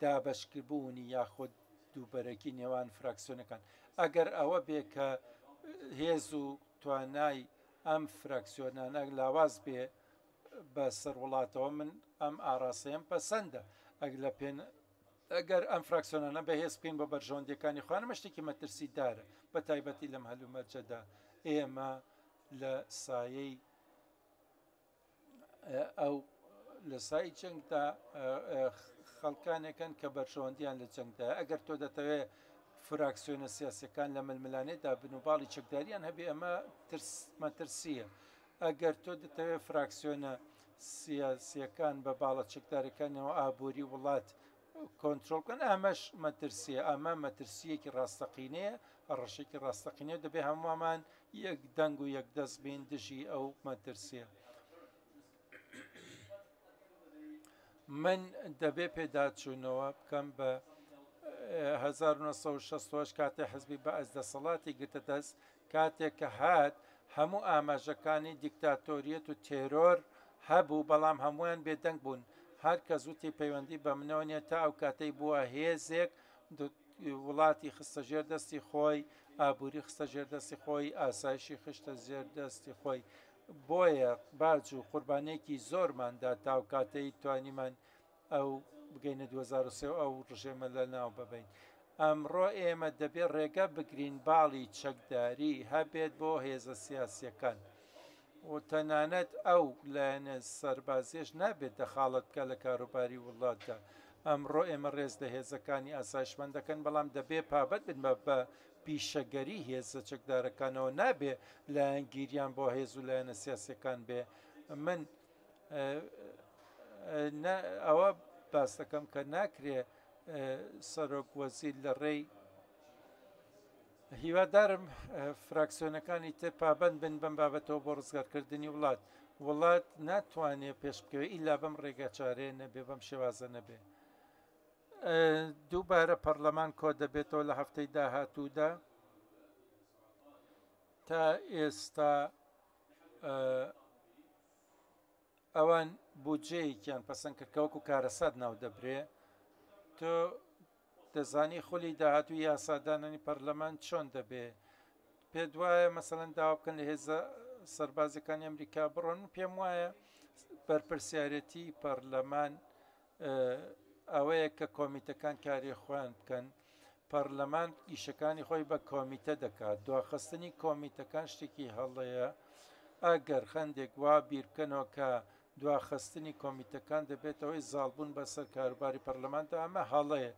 دابەشکردبوونی یاخود دووبەرەکی نێوان فراکسیۆنەکان؟ ئەگەر ئەوە بێ کە هێز و توانای ئەم فراکسیۆنانە لاواز بێ بە سەر وڵاتەوە، من ئەم ئاراسەیەم پەسەندە. ئەگەر ئەم فراکسیۆنانە بەهێز بکەین بۆ بەرژەوەندیەکانی خۆیان، شتێکی مەترسی دارە، بە تایبەتی لەم هەلومەرجەدا. ئێمە لە سایەی ئەو لە سای جەنگدا خەڵکانێکن کە بەرژەوەندیان لە جەنگدا. ئەگەر تۆ دەتەوێت فراکسیۆنە سیاسەکان لە ململانێدا بن و باڵی چەکداریان هەبێ، ئەمە مەترسیە. ئەگەر تۆ دەتەوێت فراکسیۆنە سیاسیەکان بە باڵە چەکدارەکانەوە ئابووری وڵات کۆنتترۆل بکەن، ئەمەش مەترسیە. ئەمە مەترسیەکی ڕاستەقینەیە، ڕەشێکی ڕاستەقینەیە، دەبێ هەمومان یەک دەنگ و یەک دەست بین دژی ئەو مەترسیە. من دەبێ پێداچوونەوە بکەم بە 1960 کاتێ حزبی بەعز دەسەڵاتی گرتە دەست کاتێک کە هات هەموو ئاماژەکانی دیکتاتۆریەت و تێرۆر هەبوو بەڵام هەمویان بێدەنگ بوون هەر کە زووتی پەیوەندی بە منەوەنیە تا ئەو کاتەی بووە هێزێک وڵاتی خستە ژێر دەستی خۆی ئابووری خستە ژێر دەستی خۆی ئاسایشی خشتە ژێر دەستی خۆی بۆیە باج و قوربانێکی زۆرماندا تاو کاتەی توانیمان ئەو بگەینە 2023 ئەو ڕژێمە لە ناو ببین ئەمڕۆ ئێمە دەبێت ڕێگە بگرین باڵی چەکداری هەبێت بۆ هێزە سیاسیەکان و تەنانەت ئەو لایەنە سەربازیش نابێت دەخاڵەت بکە لە کاروباری وڵاتدا ئەمڕۆ ئێمە ڕێز لە هێزەکانی ئاسایشمەند دەکەن بەڵام دەبێ پابەت بن بە پیشەگەری هێزە چەکدارەکانەوە نابێ لایەنگیریان بۆ هێز و لایەنە سیاسیەکان بێ من ئەوە باس دەکەم کە ناکرێ سەرۆک وەزیر لە ڕێی هیوادارم فراکسیۆنەکانی تر پابند بن بەم بابەتەوە بۆ ڕزگارکردنی وڵات ناتوانێت پێش بکەوێ ئیلا بەم ڕێگە چارێ نەبێ بەم شێوازە نەبێ دووبارە پەرلەمان کۆ دەبێتەوە لە هەفتەی داهاتوودا تا ئێستا ئەوان بودجەیەکیان پەسەند کرد کە وەکو کارەسات ناو دەبرێ تۆ دەزانی خولی داهاتووی یاسادانانی پەرلەمان چۆن دەبێ پێ دوایە مەسەڵەن داوا بکەن لە هێزە سەربازەکانی ئەمریکا بڕۆن پێم وایە بەرپرسیارەتی پەرلەمان ئەوەیە کە کۆمیتەکان کاری خۆیان بکەن پەرلەمان ئیشەکانی خۆی بە کۆمیتە دەکات دواخستنی کۆمیتەکان شتێکی هەڵەیە ئەگەر خەندێک وا بیرکەنەوە کە دواخستنی کۆمیتەکان دەبێتەوەی زاڵبوون بەسەر کاروباری پەرلەماندا ئەمە هەڵەیە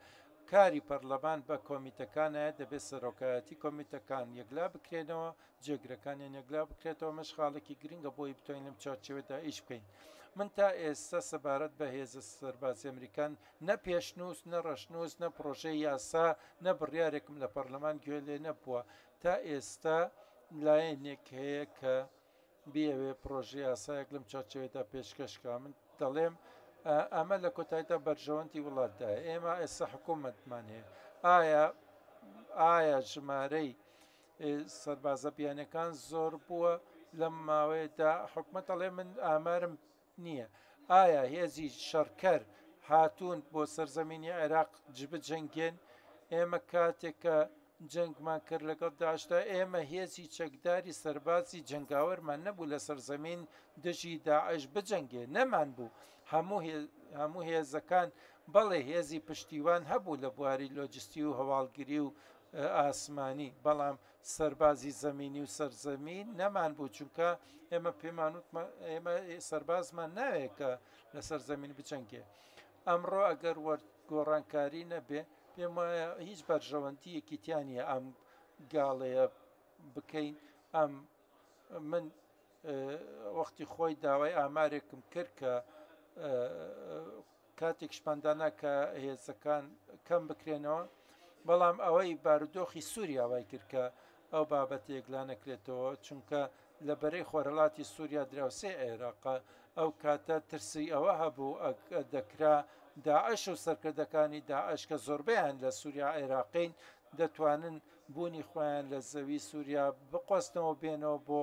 کاری پەرلەمان بە کۆمیتەکانە دەبێت سەرۆکایەتی کۆمیتەکان یەکلا بکرێنەوە جێگرەکانیان یەکلا بکرێتەوە مەشغاڵێکی گرنگە بۆی بتوانین لەم چارچێوەدا ئیش بکەین من تا ئێستا سەبارەت بە هێزە سەربازی ئەمریکان نە پێشنووس نە ڕەشنووس نە پرۆژەی یاسا نە بڕیارێکم لە پەرلەمان گوێ لێ نەبووە تا ئێستا لایەنێک هەیە کە بیاوێ پرۆژەی یاسایەک لەم چارچێوەدا پێشکەشکە من دەڵێم ئەمە لە کۆتاییدا بەرژەوەندی وڵاتدایە ئێمە ئێستا حکوومەتمان هەیە ئایا ژمارەی سەربازە بیانەکان زۆر بووە لەم ماوەیەدا حکوومەت دەڵێ من ئامارم نییە ئایا هێزی شەڕکەر هاتوون بۆ سەرزەمینی عێراق بجەنگێن ئێمە کاتێک کە جەنگمان کرد لەگەڵ داشتا ئێمە هێزی چەکداری سەربازی جەنگاوەرمان نەبوو لە سەرزەمین دژی داعش بجەنگێ نەمان بوو هەموو هێزەکان بەڵێ هێزی پشتیوان هەبوو لە بواری لۆجستی و هەواڵگیری و ئاسمانی بەڵام سەربازی زەمینی و سەرزەمین نەمان بوو چونکە ئێمە پێمانوت ئێمە سەربازمان ناوێت کە لە سەرزەمین بجەنگێ ئەمڕۆ ئەگەر گۆڕانکاری نەبێ پێم وایە هیچ بەرژەوەندیەکی تیانە ئەم گاڵەیە بکەین من وەختی خۆی داوای ئامارێکم کرد کە کاتێک شپاندانە کە هێزەکان کەم بکرێنەوە بەڵام ئەوەی بارودۆخی سووریا وای کرد کە ئەو بابەت یەکلا نەکرێتەوە چونکە لە بەرەی خۆرەڵاتی سووریا دراوسێ عێراقا ئەو کاتە ترسی ئەوە هەبوو دەکرا داعش و سەرکردەکانی داعش کە زۆربیان لە سووریا عێراقین دەتوانن بوونی خۆیان لە زەوی سووریا بقۆستنەوە بێنەوە بۆ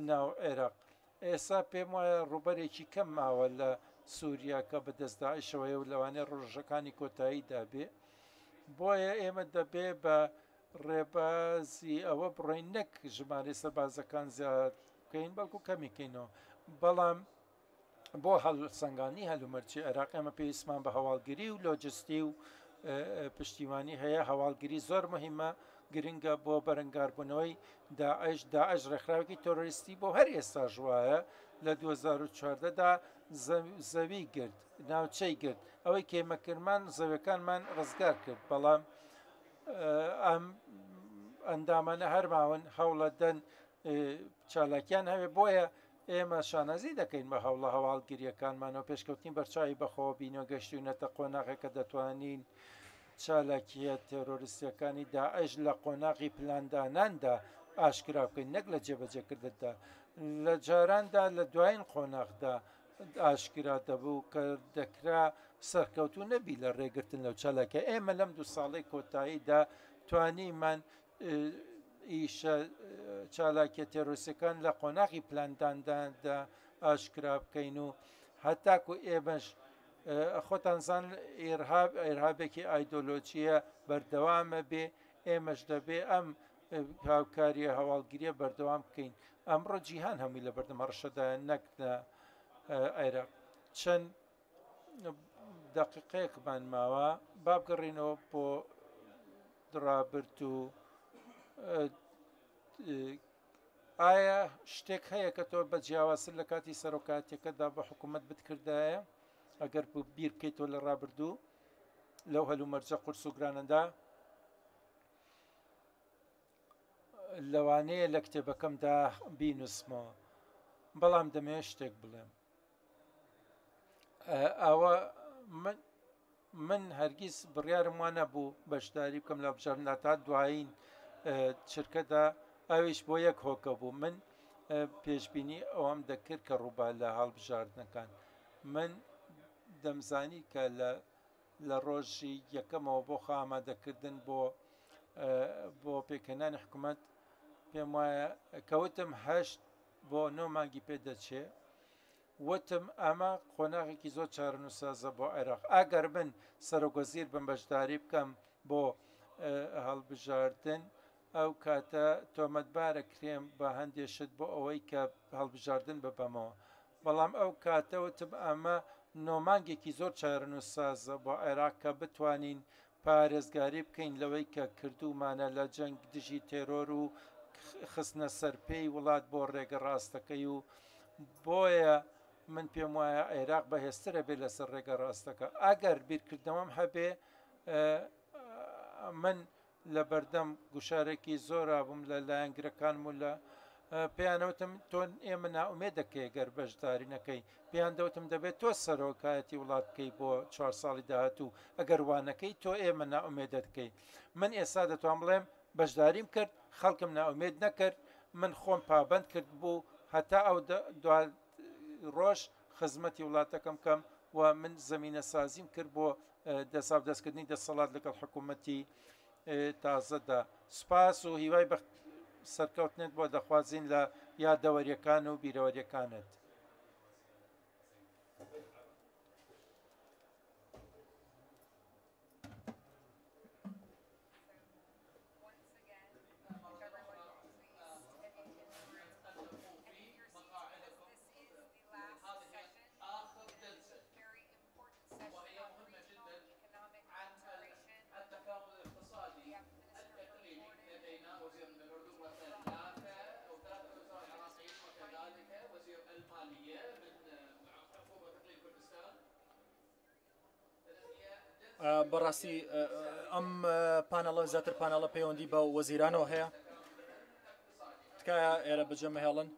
ناو عێراق ئێستا پێم وایە ڕوبەرێکی کەم ماوە لە سووریا کە بەدەست داعشەوەیە و لەوانەیە ڕۆژەکانی کۆتاییدا بێ بۆیە ئێمە دەبێ بە ڕێبازی ئەوە بڕۆین نەک ژمارەی سەربازەکان زیاد بکەین بەڵکو کەمیکەینەوە بەڵام بۆ هەڵسەنگانی هەلومەرجی عێراق ئێمە پێویستمان بە هەواڵگیری و لۆجستی و پشتیوانی هەیە هەواڵگیری زۆر مهمە گرنگە بۆ بەرەنگاربوونەوەی داعش ڕێکخراوێکی تۆرۆریستی بۆ هەر ئێستا ژوایە لە 2014دا زەوی گرت ناوچەی گرت ئەوەی کێمەکردمان زەویەکانمان ڕزگار کرد بەڵام ئەم ئەندامانە هەرماون هەوڵە دەن چالاکیان هەوێ بۆیە ئێمە شانەزی دەکەین بە هەوڵە هەواڵگیریەکانمانەوە پێشکەوتین بەرچاوی بەخۆ بینەوە گەشتی و نەتە قۆناغێکە دەتوانین چالاکیە تێرۆریستیەکانی داعش لە قۆناغی پلانداناندا ئاشکرا بکەین نەک لە جێبەجێکردندا لە جاراندا لە دوایین قۆناغدا ئاشکرا دەبوو کە دەکرا سەرکەوتو نەبی لە ڕێگرتن لەو چالاکە ئێمە لەم 2 ساڵی کۆتاییدا توانیمان ئیشە چالاکیە تێرۆسەکان لە قۆناغی پلانداندا ئاشکرا بکەین و هەتاکو ئێمەش خۆتانزان ئێرهابێکی ئایدۆلۆجیە بەردەوامە بێ ئێمەش دەبێ ئەم هاوکاریە هەواڵگیریە بەردەوام بکەین ئەمڕۆ جیهان هەمووی لە بەردەمە ڕەشەدا نەک لە عێراق چەند دەقیقەیەکمان ماوە با بگەڕینەوە بۆ ڕابرد و ئایا شتێک هەیە کە تۆ بە جیاوازتر لە کاتی سەرۆکاتیەکەدا بە حکوومەت بتکردایە ئەگەر بیر بکەیتەوە لە ڕابردوو لەو هەلومەرجە قورس و گرانەدا لەوانەیە لە کتێبەکەمدا بینوسمەوە بەڵام دەمەوێت شتێک بڵێم ئەوە من هەرگیز بڕیارم وانە بوو بەشداری بکەم لە بژارندا تا دوایین چرکەدا ئەویش بۆ یەک هۆکە بوو من پێشبینی ئەوەم دەکرد کە ڕووبا لە هەڵبژاردنەکان من دەمزانی کە لە ڕۆژی یەکەمەوە بۆ ئامادەکردن بۆ پێکەنانی حکوومەت پێم وایە کەوتم 8 بۆ 9 مانگی پێدەچێ وتم ئەمە قۆناغێکی زۆر چارەنووسازە بۆ عێراق ئەگەر من سەرۆکوەزیر بم بەشداری بکەم بۆ هەڵبژاردن ئەو کاتە تۆمەتبارە کرێم بە هەندێشت بۆ ئەوەی کە هەڵبژاردن ببەمەوە بەڵام ئەو کاتەوتم ئەمە نۆمانگێکی زۆر چارەنووسازە بۆ عێراق کە بتوانین پارێزگاری بکەین لەوەی کە کردومانە لە جەنگ دژی تێرۆر و خستنە سەرپێی وڵات بۆ ڕێگە ڕاستەکەی و بۆیە من پێم وایە عێراق بەهێزترە بێت لەسەر ڕێگە ڕاستەکە ئەگەر بیرکردنەوەم هەبێ من لە بەردەم گوشارێکی زۆرا بووم لە لایەنگرەکانم و لە پێیانەوتم تۆ ئێمە ناومێ دەکەی گەر بەشداری نەکەی پێیان دەوتم دەبێت تۆ سەرۆکایەتی وڵات بکەی بۆ 4 ساڵی داهاتوو ئەگەر وانەکەی تۆ ئێمە ناومێدە دەکەی من ئێستا دەتوان بڵێم بەشداریم کرد خەڵکم ناومێد نەکرد من خۆم پابند کرد بوو هەتا ئەو ڕۆژ خزمەتی وڵاتەکەم کەم و من زمینە سازیم کرد بۆ دەستکردنی دەسەڵات لەگەڵ حکوومەتی تازەدا سوپاس و هیوای بە سەرکەوتنێت بۆ دەخوازین لە یادەوەریەکان و بیرەوەریەکانت. بەڕاستی ئەم پانەڵە زیاتر پانەڵە پەیوەندی بە وەزیرانەوە هەیە تکایە ئێرە بەجێمە هێڵن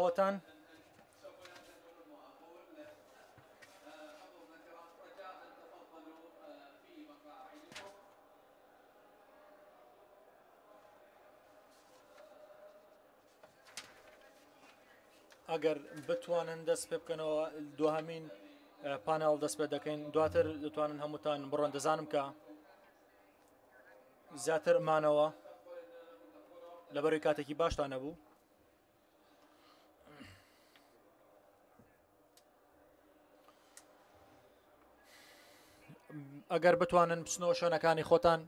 خۆتان ئەگەر بتوانن دەست پێ بکەنەوە دوهەمین پانەڵ دەست پێ دەکەین دواتر دەتوانن هەمووتان بڕۆن دەزانم کە زیاتر مانەوە لەبەرەوەی کاتێکی باشتان نەبوو ئەگەر بتوانن بچنەوە شوێنەکانی خۆتان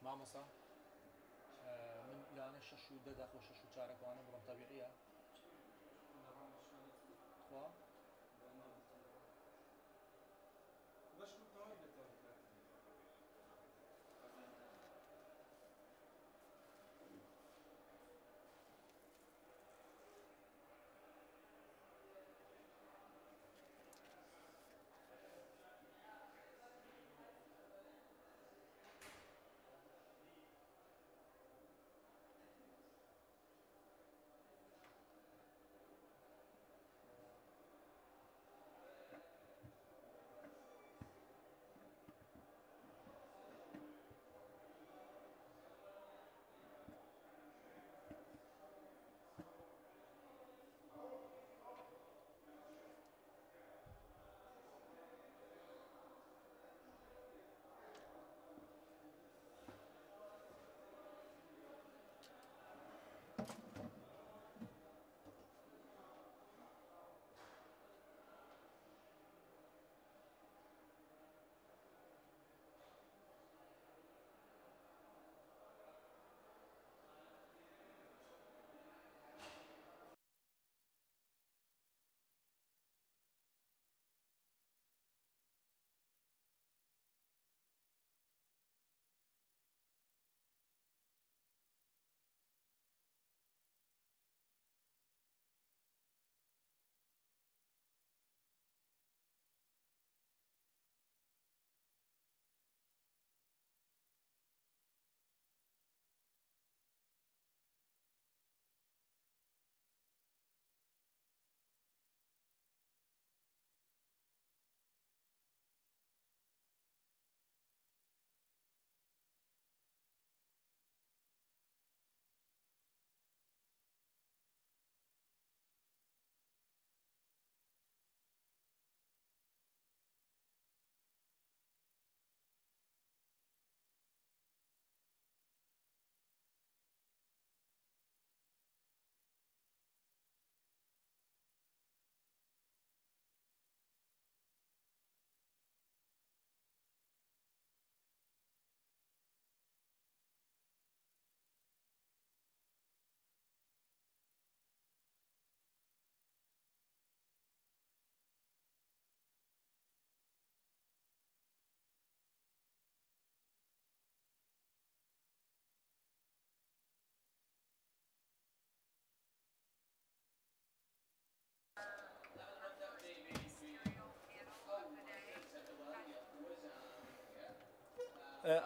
مامۆستا من لاانە 6 و 10 داخل 6 و 4 بڕۆم تەبیعیە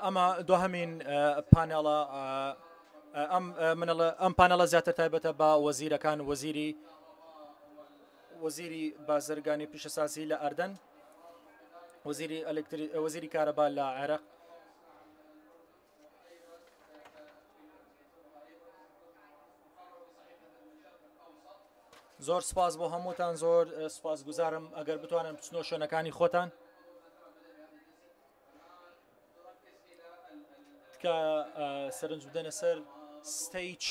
ئەمە دوهەمین پانێڵە ئەم پانێڵە زیاتر تایبەتە بە وەزیرەکان وەزیری بازرگانی پیشەسازی لە ئەردەن وەزیری کارەبا لە عێراق زۆر سپاس بۆ هەمووتان زۆر سپاس گوزارم ئەگەر بتوانن بچنەوە شوێنەکانی خۆتان کە سەرنج بدەنە سەر ستەیج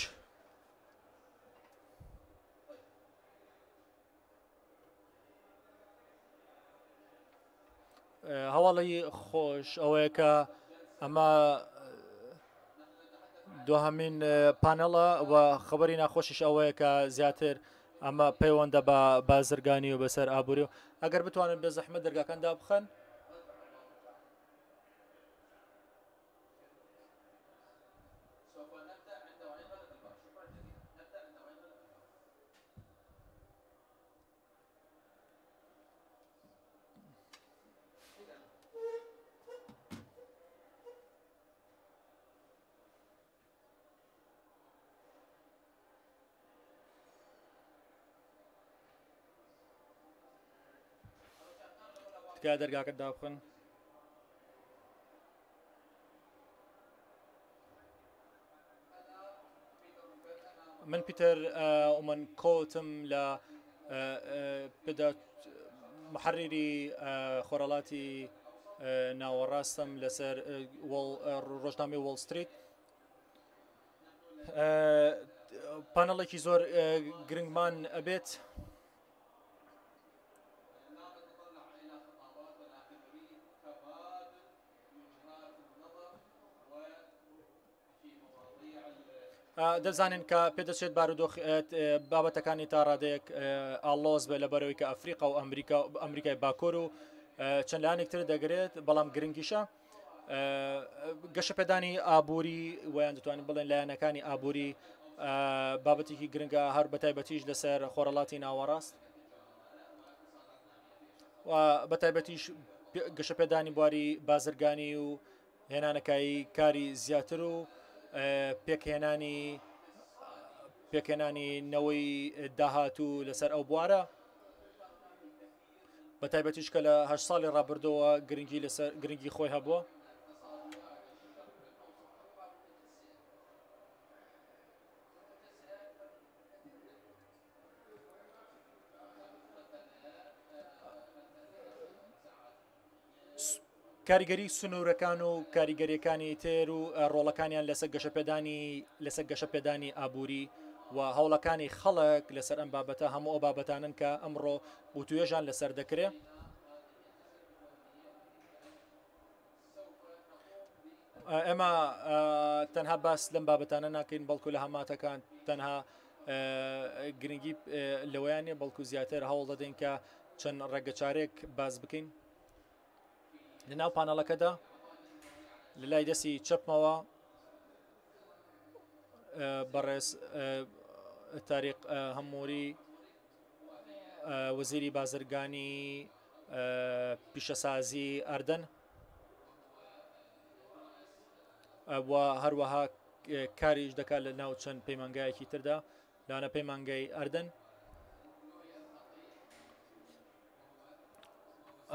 هەواڵی خۆش ئەوەیە کە ئەمە دوهەمین پانەڵە و خەبەری ناخۆشیش ئەوەیە کە زیاتر ئەمە پەیوەندە بە بازرگانی و بەسەر ئابووری و ئەگەر بتوانن بێ زەحمەت دەرگاکاندا بخەن تکای دەرگاکەت دابخن من پیتر ومن کۆتم لە محرری خۆرەڵاتی ناوەڕاستم لەسەر ڕۆژنامەی وۆڵ ستریت پانەڵێکی زۆر گرنگمان ئەبێت دەزانین کە پێدەچێت بارودۆخ بابەتەکانی تا ڕادەیەک ئاڵۆز بێ لەبەرەوەی کە ئەفریقا و ئەمریکای باکۆر و چەند لایەنێکتر دەگرێت بەڵام گرنگیشە گەشەپێدانی ئابووری ویان دەتوانین بڵێن لایەنەکانی ئابووری بابەتێکی گرنگە هەر بەتایبەتیش لەسەر خۆرەڵاتی ناوەڕاست و بەتایبەتیش گەشەپێدانی بواری بازرگانی و هێنانەکایی کاری زیاتر و پێکهێنانی نەوەی داهاتوو لەسەر ئەو بوارە بەتایبەتیش کە لە 8 ساڵی ڕابردەوە گرنگی خۆی هەبووە کاریگەری سنوورەکان و کاریگەریەکانی تێر و ڕۆڵەکانیان لەسەر گەشەپێدانی ئابووری و هەوڵەکانی خەڵک لەسەر ئەم بابەتە هەموو ئەو بابەتانن کە ئەمڕۆ وتوێژان لەسەر دەکرێت ئێمە تەنها باس لەم بابەتانە ناکەین بەڵکو لە هەماتەکان تەنها گرنگی لەوەیانێ بەڵکو زیاتر هەوڵ دەدەین کە چەند ڕێگەچارێک باز بکەین لەناو پانەڵەکەدا لە لای دەستی چەپمەوە بەڕێز تاریق هەمووری وەزیری بازرگانی پیشەسازی ئەردەن و هەروەها کاریش دەکات لە ناو چەند پەیمانگایەکی تردا لاوانە پەیمانگای ئەردەن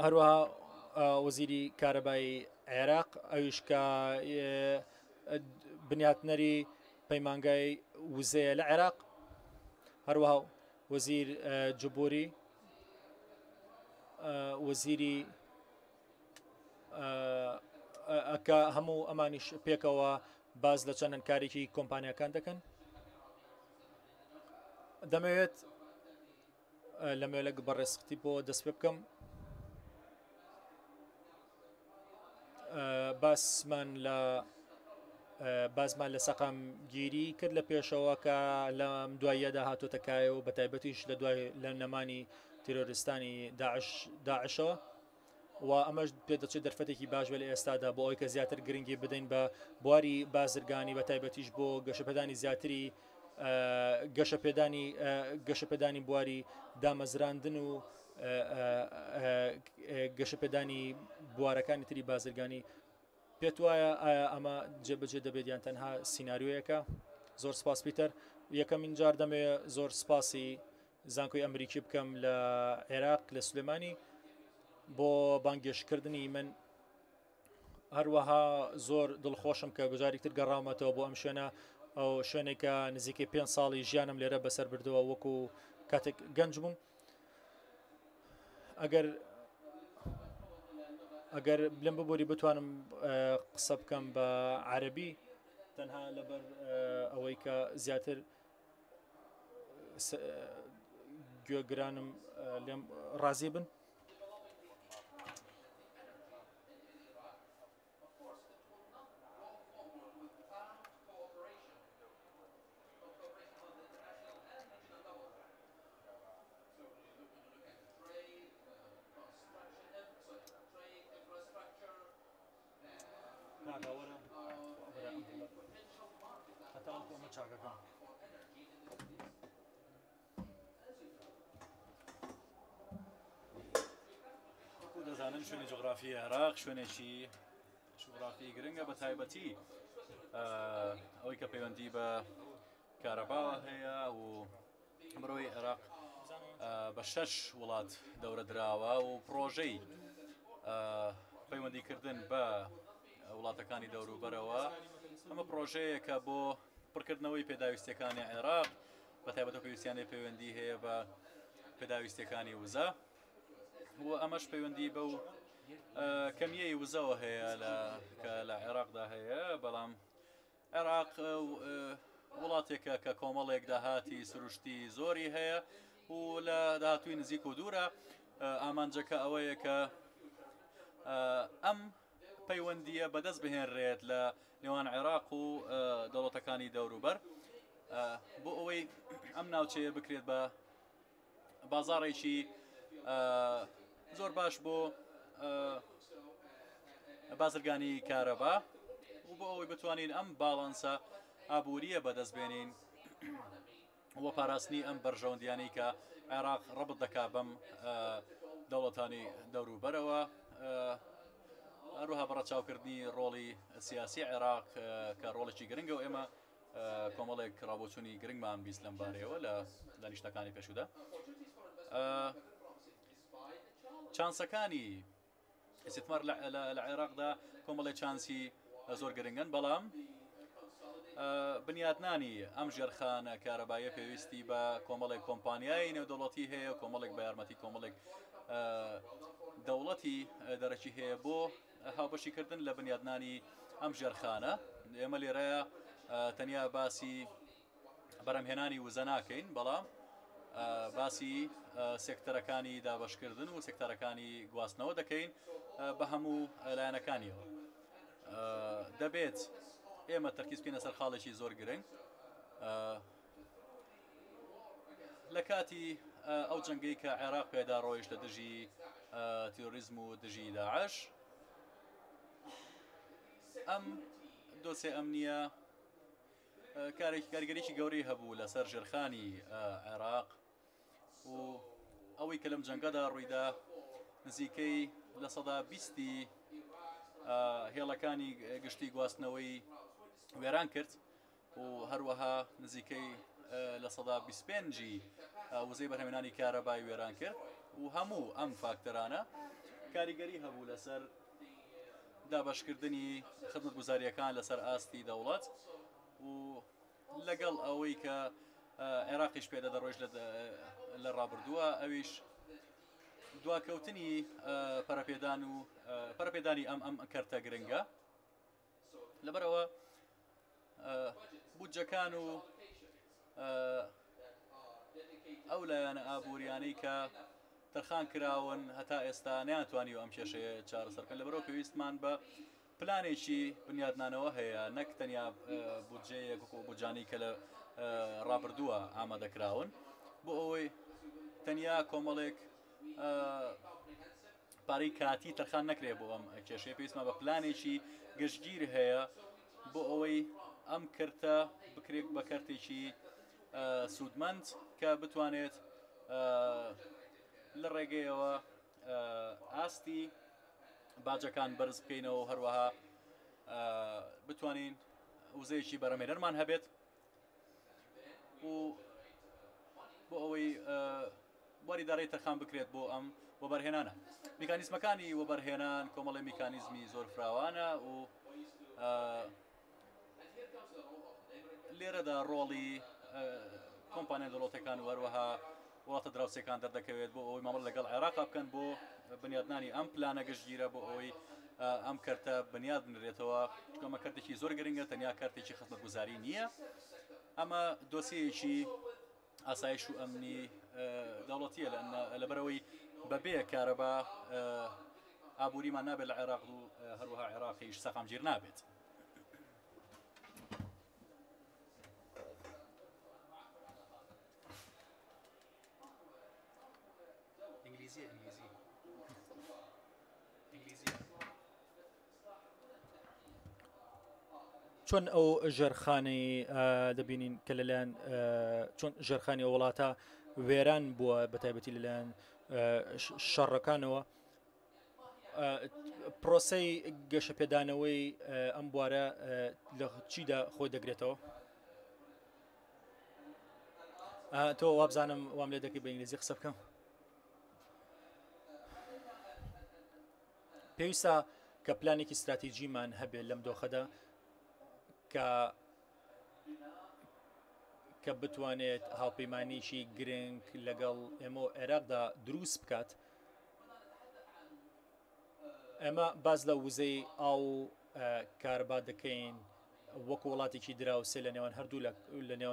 هەروەها وەزیری کارەبایی عێراق ئەویش کە بنیاتنەری پەیمانگای وزەیە لە عێراق هەروەها وەزیر جبوری وەزیری ئەکە هەموو ئەمانیش پێکەوە باز لە چەندەن کارێکی کۆمپانیەکان دەکەن دەمەوێت لە مێلەک بەڕێزختی بۆ دەست پێ بکەم بازمان لە سەقام گیری کرد لە پێشەوە کە لەم دواییەدا هاتۆتەکایە و بەتایبەتیش لە دوای لە نەمانی تیرۆریستانی داعشەوە و ئەمەش پێدەچێت دەرفەتێکی باش بێت لە ئێستادا بۆ ئەوی کە زیاتر گرنگی بدەین بە بواری بازرگانی بەتایبەتیش بۆ گەشەپێدانی زیاتری گەشەپێدانی بواری دامەزراندن و گەشەپێدانی بوارەکانی تری بازرگانی پێت وایە ئەمە جێبەجێ دەبێت یان تەنها سیناریۆیەکە زۆر سپاس پیتەر یەکەمین جار دەمەوێت زۆر سپاسی زانکۆی ئەمریکی بکەم لە عێراق لە سلێمانی بۆ بانگێشکردنی من هەروەها زۆر دڵخۆشم کە گوزاریتر گەڕاومەتەوە بۆ ئەم شوێنە ئەو شوێنێکە نزیکەی 5 ساڵی ژیانم لێرە بەسەر بردەوە وەکو کاتێک گەنج بووم ئەگەر لەم ببووری بتوانم قسە بکەم بە عەرەبی تەنها لەبەر ئەوەی کە زیاتر گوێگرانم لێم ڕازی بن دەزانن شوێنی جغرافی عێراق شوێنێکی جغرافی گرنگە بە تایبەتی ئەوەی کە پەیوەندی بە کارەباوە هەیە و ئەمڕۆی عێراق بە 6 وڵات دەورە دراوە و پرۆژەی پەیوەندیکردن بە وڵاتەکانی دەوروبەرەوە ئەمە پرۆژەیەکە بۆ پڕکردنەوەی پێداویستەکانی عێراق بە تایبەتەوە پێویستیانی پەیوەندی هەیە بە پێداویستەکانی وزە و ئەمەش پەیوەندی بە و کەمیەی وزەوە هەیە کە لە عێراقدا هەیە بەڵام عێراق وڵاتێکە کە کۆمەڵێک داهاتی سروشتی زۆری هەیە و لە داهاتووی نزیک و دوورە ئامانجەکە ئەوەیە کە ئەم پەیوەندیە بەدەست بهێنرێت لە نێوان عێراق و دەوڵەتەکانی دەوروبەر بۆ ئەوەی ئەم ناوچەیە بکرێت بە بازاڕێکی زۆر باش بۆ بازرگانی کارەبا و بۆ ئەوەی بتوانین ئەم باڵانسە ئابووریە بەدەستبێنین وە پاراستنی ئەم بەرژەوەندیانی کە عێراق ڕەبط دەکا بەم دەوڵەتانی دەوروبەرەوە هەروەها بەڕەچاوکردنی ڕۆڵی سیاسی عێراق کە ڕۆڵێکی گرنگە و ئێمە کۆمەڵێک ڕابۆچوونی گرنگمان بیست لەم بارەیەوە لە دانیشتەکانی پێشودا چانسەکانی ئیستثمار لە عێراقدا کۆمەڵێک چانسی زۆر گرنگن بەڵام بنیادنانی ئەم ژێرخانە کارەبایە پێویستی بە کۆمەڵێک کۆمپانیایی نێودەوڵەتی هەیە کۆمەڵێک بە یارمەتی کۆمەڵێک دەوڵەتی دەرەکی هەیە بۆ هاوبەشیکردن لە بنیادنانی ئەم ژێرخانە ئێمە لێرەیە تەنیا باسی بەرەمهێنانی وزە ناکەین بەڵام باسی سێکتەرەکانی دابەشکردن و سێکتەرەکانی گواستنەوە دەکەین بە هەموو لایەنەکانیەوە دەبێت ئێمە تەرکیز بکەینە سەر خاڵێکی زۆر گرنگ لە کاتی ئەو جەنگەی کە عێراق پێدا ڕۆیشت لە دژی تیۆریزم و دژی داعش ئەم دۆسێ ئەمنیە کاریگەریی گەورەی هەبوو لەسەر ژێرخانی عێراق و ئەوەی کە لەم جەنگەدا ڕوویدا نزیکەی لە سەدا 20 هێڵەکانی گشتی گواستنەوەی وێران کرد و هەروەها نزیکەی لە سەدا 25 وزەی بەرهەمهێنانی کارەبای وێران کرد و هەموو ئەم فاکتەرانە کاریگەری هەبوو لەسەر دابەشکردنی خزمەتگوزاریەکان لەسەر ئاستی دەوڵەت و لەگەڵ ئەوەی کە عێراقیش پێدا دەڕۆیش لە ڕابردووە ئەویش دواکەوتنی پەرەپێدانی ئەم کەرتە گرنگە لەبەرەوە بودجەکان و ئەو لایەنە ئابوووریانەی کە تەرخان کراون هەتا ئێستا نەیانتوانی و ئەم کێشەیە چارەسەرکەن لەبەرەوە پێویستمان بە پلانێکی بنیادنانەوە هەیە نەک تەنیا بودجەیەک و بودجانی کە لە ڕابردووە ئامادەکراون بۆ ئەوەی تەنیا کۆمەڵێک پارەی کاتی تەرخان نەکرێ بۆ ئەم کێشەیە پێویستمان بە پلانێکی گشتگیر هەیە بۆ ئەوەی ئەم کردە بکرێت بە کارتێکی سوودمەند کە بتوانێت لە ڕێگەیەوە ئاستی باجەکان بەرز بکەینەوە هەروەها بتوانین وزەیەکی بەرەمهێنەرمان هەبێت و بۆ ئەوەی واریدارەی تەرخان بکرێت بۆ ئەم وەبەرهێنانە میکانیزمەکانی وەبەرهێنان کۆمەڵی میکانیزمی زۆر فراوانە و لێرەدا ڕۆڵی کۆمپانیای دەوڵەتەکان و هەروەها وڵاتە دراوسێکان دەردەکەوێت بۆ ئەوەی مامەڵ لەگەڵ عێراقا بکەن بۆ بنیادنانی ئەم پلانە گشتگیرە بۆ ئەوەی ئەم کەرتە بنیاد بنرێتەوە ئەمە کارتێکی زۆر گرنگە تەنیا کارتێکی خزمەتگوزاری نییە ئەمە دۆسیەکی ئاسایش و ئەمنی دەوڵەتیە لەبەرەوەی بەبێ کارەبا ئابووریمان نابێت لە عێراق و هەروەها عێراقیش سەقامگیر نابێت. چۆن ئەو ژێرخانەی دەبینین کە لەلایەن چۆن ژێرخانی وڵاتە وێران بووە بەتایبەتی لەلایەن شەڕەکانەوە پرۆسەی گەشە پێدانەوەی ئەم بوارە لە چیدا خۆی دەگرێتەوە تۆ وابزانم وام لێ دەکەی بە ئینگلیزی قسە بکەم پێویستە کە پلانێکی استراتیژیمان هەبێت لەم دۆخەدا کە بتوانێت هاوپەیمانیشی گرنگ لەگەڵ ئێمە و عێراقدا دروست بکات. ئێمە باز لە وزەی ئاو کاربا دەکەین وەکو وڵاتێکی دراوسێ لە نێوان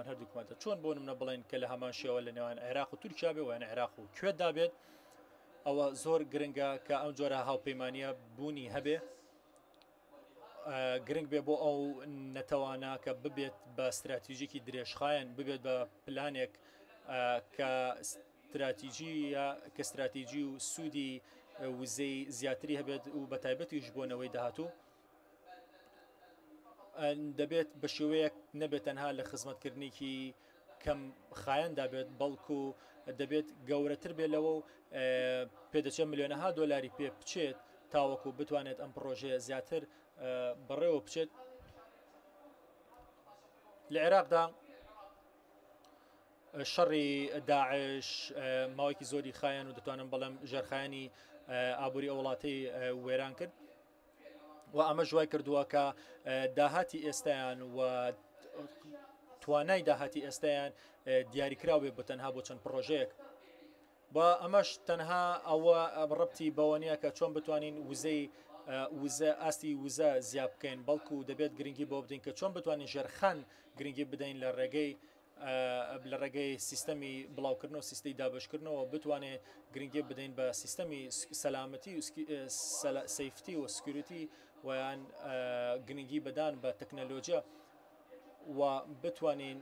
هەردوو حکومەتە. چۆن بۆ نمونە بڵێن کە لە هەمان شێوە لە نێوان عێراق و تورکیا بێ ویان عێراق و کوێتدا بێت، ئەوە زۆر گرنگە کە ئەم جۆرە هاوپەیمانیە بوونی هەبێ. گرنگ بێ بۆ ئەو نەتەوانە کە ببێت بە استراتیژیکی درێژخایەن، ببێت بە پلانێک کە استراتیژی و سوودی وزەی زیاتری هەبێت و بە تایبەتیش بۆنەوەی داهاتوو. دەبێت بە شێوەیەک نەبێت تەنها لە خزمەتکردنێکی کەم خایەندا بێت، بەڵکو دەبێت گەورەتر بێت لەوە و پێدەچێت ملیۆنەها دۆلاری پێ بچێت تاوەکو بتوانێت ئەم پرۆژەیە زیاتر بەڕێوە بچێت. لە عێراقدا شەڕی داعش ماوەیەکی زۆری خایەن و دەتوانم بەڵێم ژێرخایەنی ئابووری ئەو وڵاتەی وێران کرد و ئەمە ژوای کردووە کە داهاتی ئێستایان و توانای داهاتی ئێستایان دیاریکراوێ بە تەنها بۆ چەند پرۆژەیەک. بە ئەمەش تەنها ئەوە ڕەبتی بەوە نییە کە چۆن بتوانین ئاستی وزە زیاب بکەین، بەڵکو دەبێت گرنگی بۆ بدەین کە چۆن بتوانین ژێرخان گرنگی بدەین لە ڕێگەی سیستەمی بڵاوکردن و سیستەی دابشکردنەوە، بتوانێت گرنگی بدەین بە سیستەمی سەلامەتی و سەیفتی و سکیوریتی ویان گرنگی بەدان بە تەکنەلۆجیا و بتوانین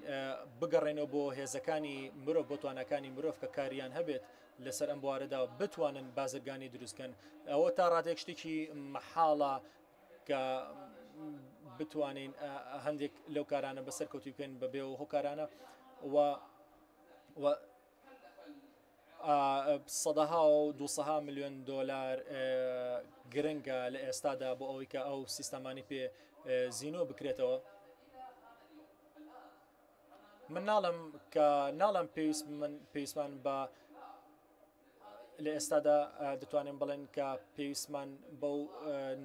بگەڕێنەوە بۆ هێزەکانی مرۆڤ، بۆ توانەکانی مرۆڤ کە کاریان هەبێت لەسەر ئەم بوارەدا بتوانن بازرگانی دروستکەن. ئەوە تا ڕادێک شتێکی مەحاڵە کە بتوانین هەندێک لەو کارانە بەسەر کەوتی بکەین بەبێ و هۆکارانە و سەدەها و 200 ملیۆن دۆلار گرنگە لە ئێستادا بۆ ئەوەی کە ئەو سیستەمانی پێ زیینۆ بکرێتەوە. من ناڵم پێویستمان بە لە ئێستادا دەتوانین بڵێن کە پێویستمان بەو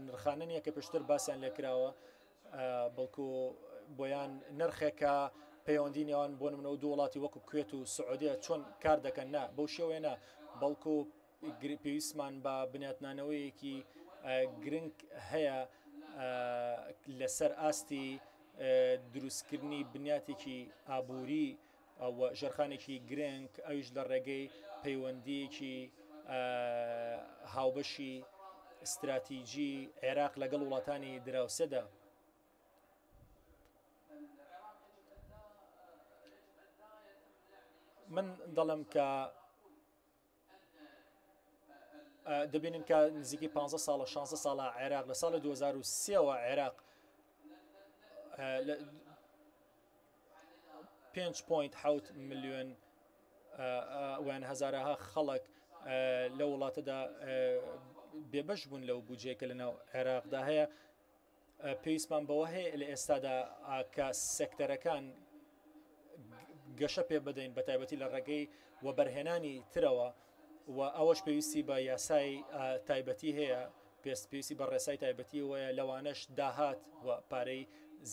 نرخانە نیە کە پێشتر باسییان لێکراوە، بەڵکو بۆیان نرخێکە پەیوەندی نێوان بۆ نمونە دوو وڵاتی وەکو کوێت و سعودیە چۆن کار دەکەن، نا بەو شێوەیە، بەڵکو پێویستمان بە بنیاتنانەوەیەکی گرنگ هەیە لەسەر ئاستی دروستکردنی بنیاتێکی ئابووری ژێرخانێکی گرنگ، ئەویش لە ڕێگەی پەیوەندیەکی هاوبەشی استراتیژی عێراق لەگەڵ وڵاتانی دراوسێدا. من دەڵم کە دەبینن کە نزیکی 15 ساڵە 16 ساڵە عێراق لە ساڵی 2003ەوە عێراق 5.7 ملیۆن وان هەزارەها خەڵک لە وڵاتەدا بێبەش بوون لەو بودجەیە کە لەناو عێراقدا هەیە. پێویستمان بەوە هەیە لە ئێستادا کە سێکتەرەکان گەشە پێ بدەین بە تایبەتی لە ڕێگەی وەبەرهێنانی ترەوە و ئەوەش پێویستی بە یاسای تایبەتی هەیە، پێویستی بە ڕێسای تایبەتی وەیە، لەوانەش داهات و پارەی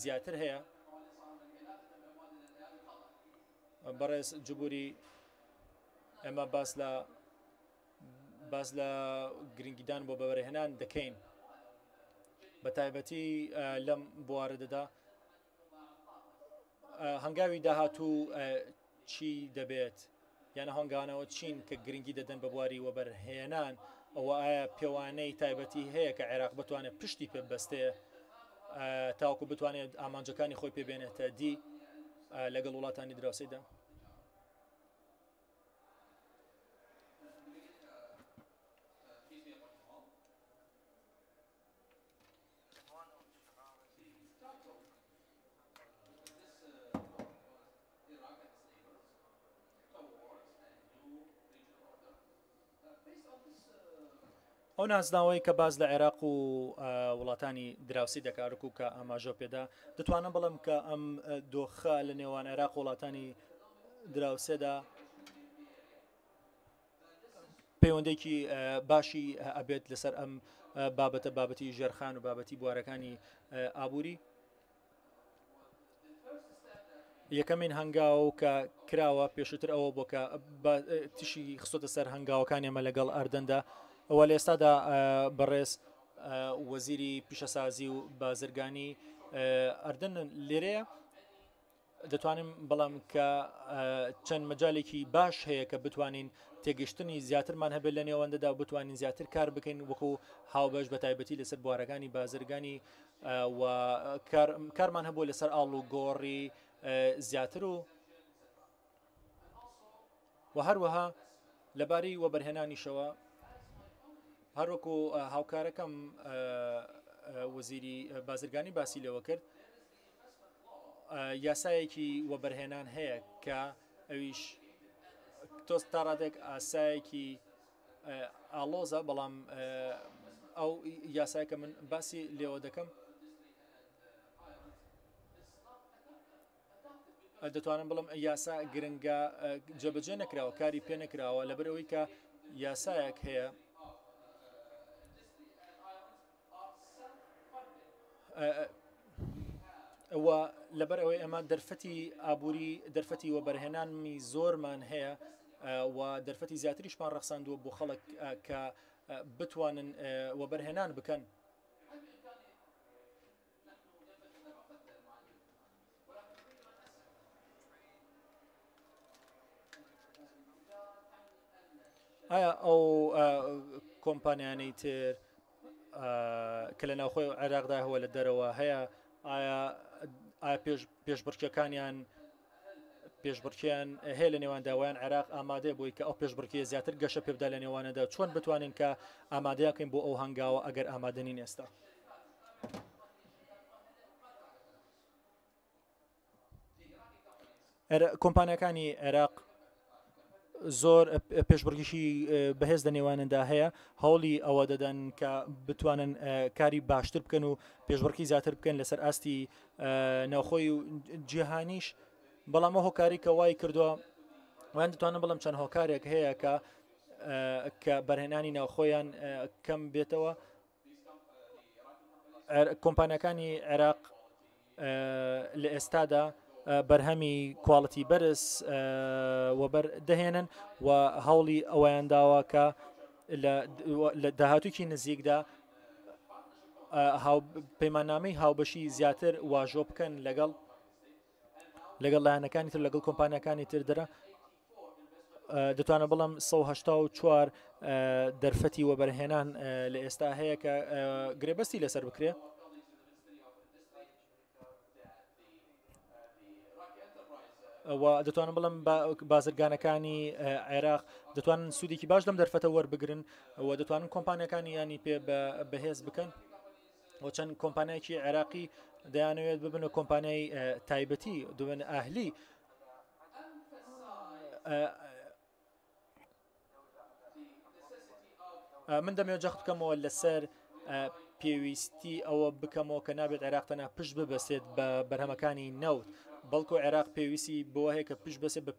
زیاتر هەیە. بەڕێز جبوری ئێمە باز لە گرنگیدان بۆ بەوەرهێنان دەکەین، بە تایبەتی لەم بواردەدا هەنگاوی داهاتوو چی دەبێت، یانە هەنگاوانەوە چین کە گرنگی دەدەن بە بواری وەبەرهێنان، ئەوە ئایا پێوانەی تایبەتی هەیە کە عێراق بتوانێت پشتی پێ بەستێ تاوەکو بتوانێت ئامانجەکانی خۆی پێبێنێتە دی لەگەڵ وڵاتانی دراوسێدا؟ ئەو نازناوەی کە باز لە عێراق و وڵاتانی دراوسی دەکارک و کە ئاماژە پێدا، دەتوانم بڵم کە ئەم دۆخە لە نێوان عێراق و وڵاتانی دراوسێدا پەیوەندێکی باشی ئەبێت لەسەر ئەم بابەتە بابەتی ژێرخان و بابەتی بوارەکانی ئابووری. یەکەمین هەنگاو کە کراوە پێشتر ئەوە بۆ کە تیشی خستۆتە سەر هەنگاوەکان ئێمە لەگەڵ ئەردەندا ئەوە لە ئێستادا بەڕێز وەزیری پیشەسازی و بازرگانی ئەردن لێرەیە دەتوانین بەڵام کە چەند مەجالێکی باش هەیە کە بتوانین تێگەشتنی زیاترمان هەبێت لە نێوەندەدا و بتوانین زیاتر کار بکەین وەکو هاوبەش بە تایبەتی لەسەر بوارەکانی بازرگانی و کارمان هەبوو لەسەر ئاڵ و گۆڕی زیاتر و هەروەها لەبارەی وەبەرهێنانیشەوە هەروەکو هاوکارەکەم وەزیری بازرگانی باسی لەوە کرد یاسایەکی وەبەرهێنان هەیە کە ئەویش تۆست تا ڕادێک ئاسایەکی ئاڵۆزە بەڵام ئەو یاسایکە من باسی لێوە دەکەم دەتوانم بڵم یاسا گرنگە جێبەجێ نەکراوە کاری پێ نەکراوە لەبەرەوەی کە یاسایەک هەیە لەبەر ئەوەی ئەمە دەرفەتی ئابووری دەرفەتی وەبەرهێنانی زۆرمان هەیە و دەرفەتی زیاتریشمان ڕەخساندووە بۆ خەڵک کە بتوانن وەبەرهێنان بکەن. ئایا ئەو کۆمپانیانەی تر کە لە ناوخۆی عێراقدا هەوە لە دەرەوە هەیە ئایا پێشبڕکێکانیان پێشبڕکیان هەیە لە نێوان داوایان عێراق ئامادەیە بۆی کە ئەو پێشبڕکیە زیاتر گەشە پێبدا لە نێوانەدا چۆن بتوانین کە ئامادەیەکەین بۆ ئەو هەنگاوە ئەگەر ئامادەنین ئێستا؟ کۆمپانیەکانی عێراق زۆر پێشبڕکیشی بەهێز لە نێوانندا هەیە هەوڵی ئەوە دەدەن کە بتوانن کاری باشتر بکەن و پێشبڕکی زیاتر بکەن لەسەر ئاستی ناوخۆی و جیهانیش بەڵام ئەو هۆکاری کە وای کردووە ویان دەتوانن بڵم چەند هۆکارێک هەیە کە بەرهێنانی ناوخۆیان کەم بێتەوە. کۆمپانیەکانی عێراق لە ئێستادا بەرهەمی کوواڵەتی بەرز وەبەر دەهێنن و هەوڵی ئەوەیان داوە کە لە داهاتووکی نزیکدا پەیماننامەی هاوبەشی زیاتر واژۆ بکەن لەگەڵ لایەنەکانی تر لەگەڵ کۆمپانیەکانی تر دەرە دەتوانە بڵم 184 دەرفەتی وەبەرهێنان لە ئێستا هەیە کە گرێبەستی لەسەر بکرێ و دەتوانم بڵم بازرگانەکانی عێراق دەتوانن سوودێکی باش لەم دەرفەتە وەربگرن و دەتوانن کۆمپانیەکانی ینی پێ بەهێز بکەن و چەند کۆمپانیایکی عێراقی دەیانەوێت ببنە کۆمپانیای تایبەتی دوێن ئاهلی من دەمەوێت جەخت بکەمەوە لەسەر پێویستی ئەوە بکەمەوە کە نابێت عێراق تەنها پشت ببەسێت بە بەرهەمەکانی نەوت بەڵکو عێراق پێویستی بۆ هەیە کە پشت بەسێت بە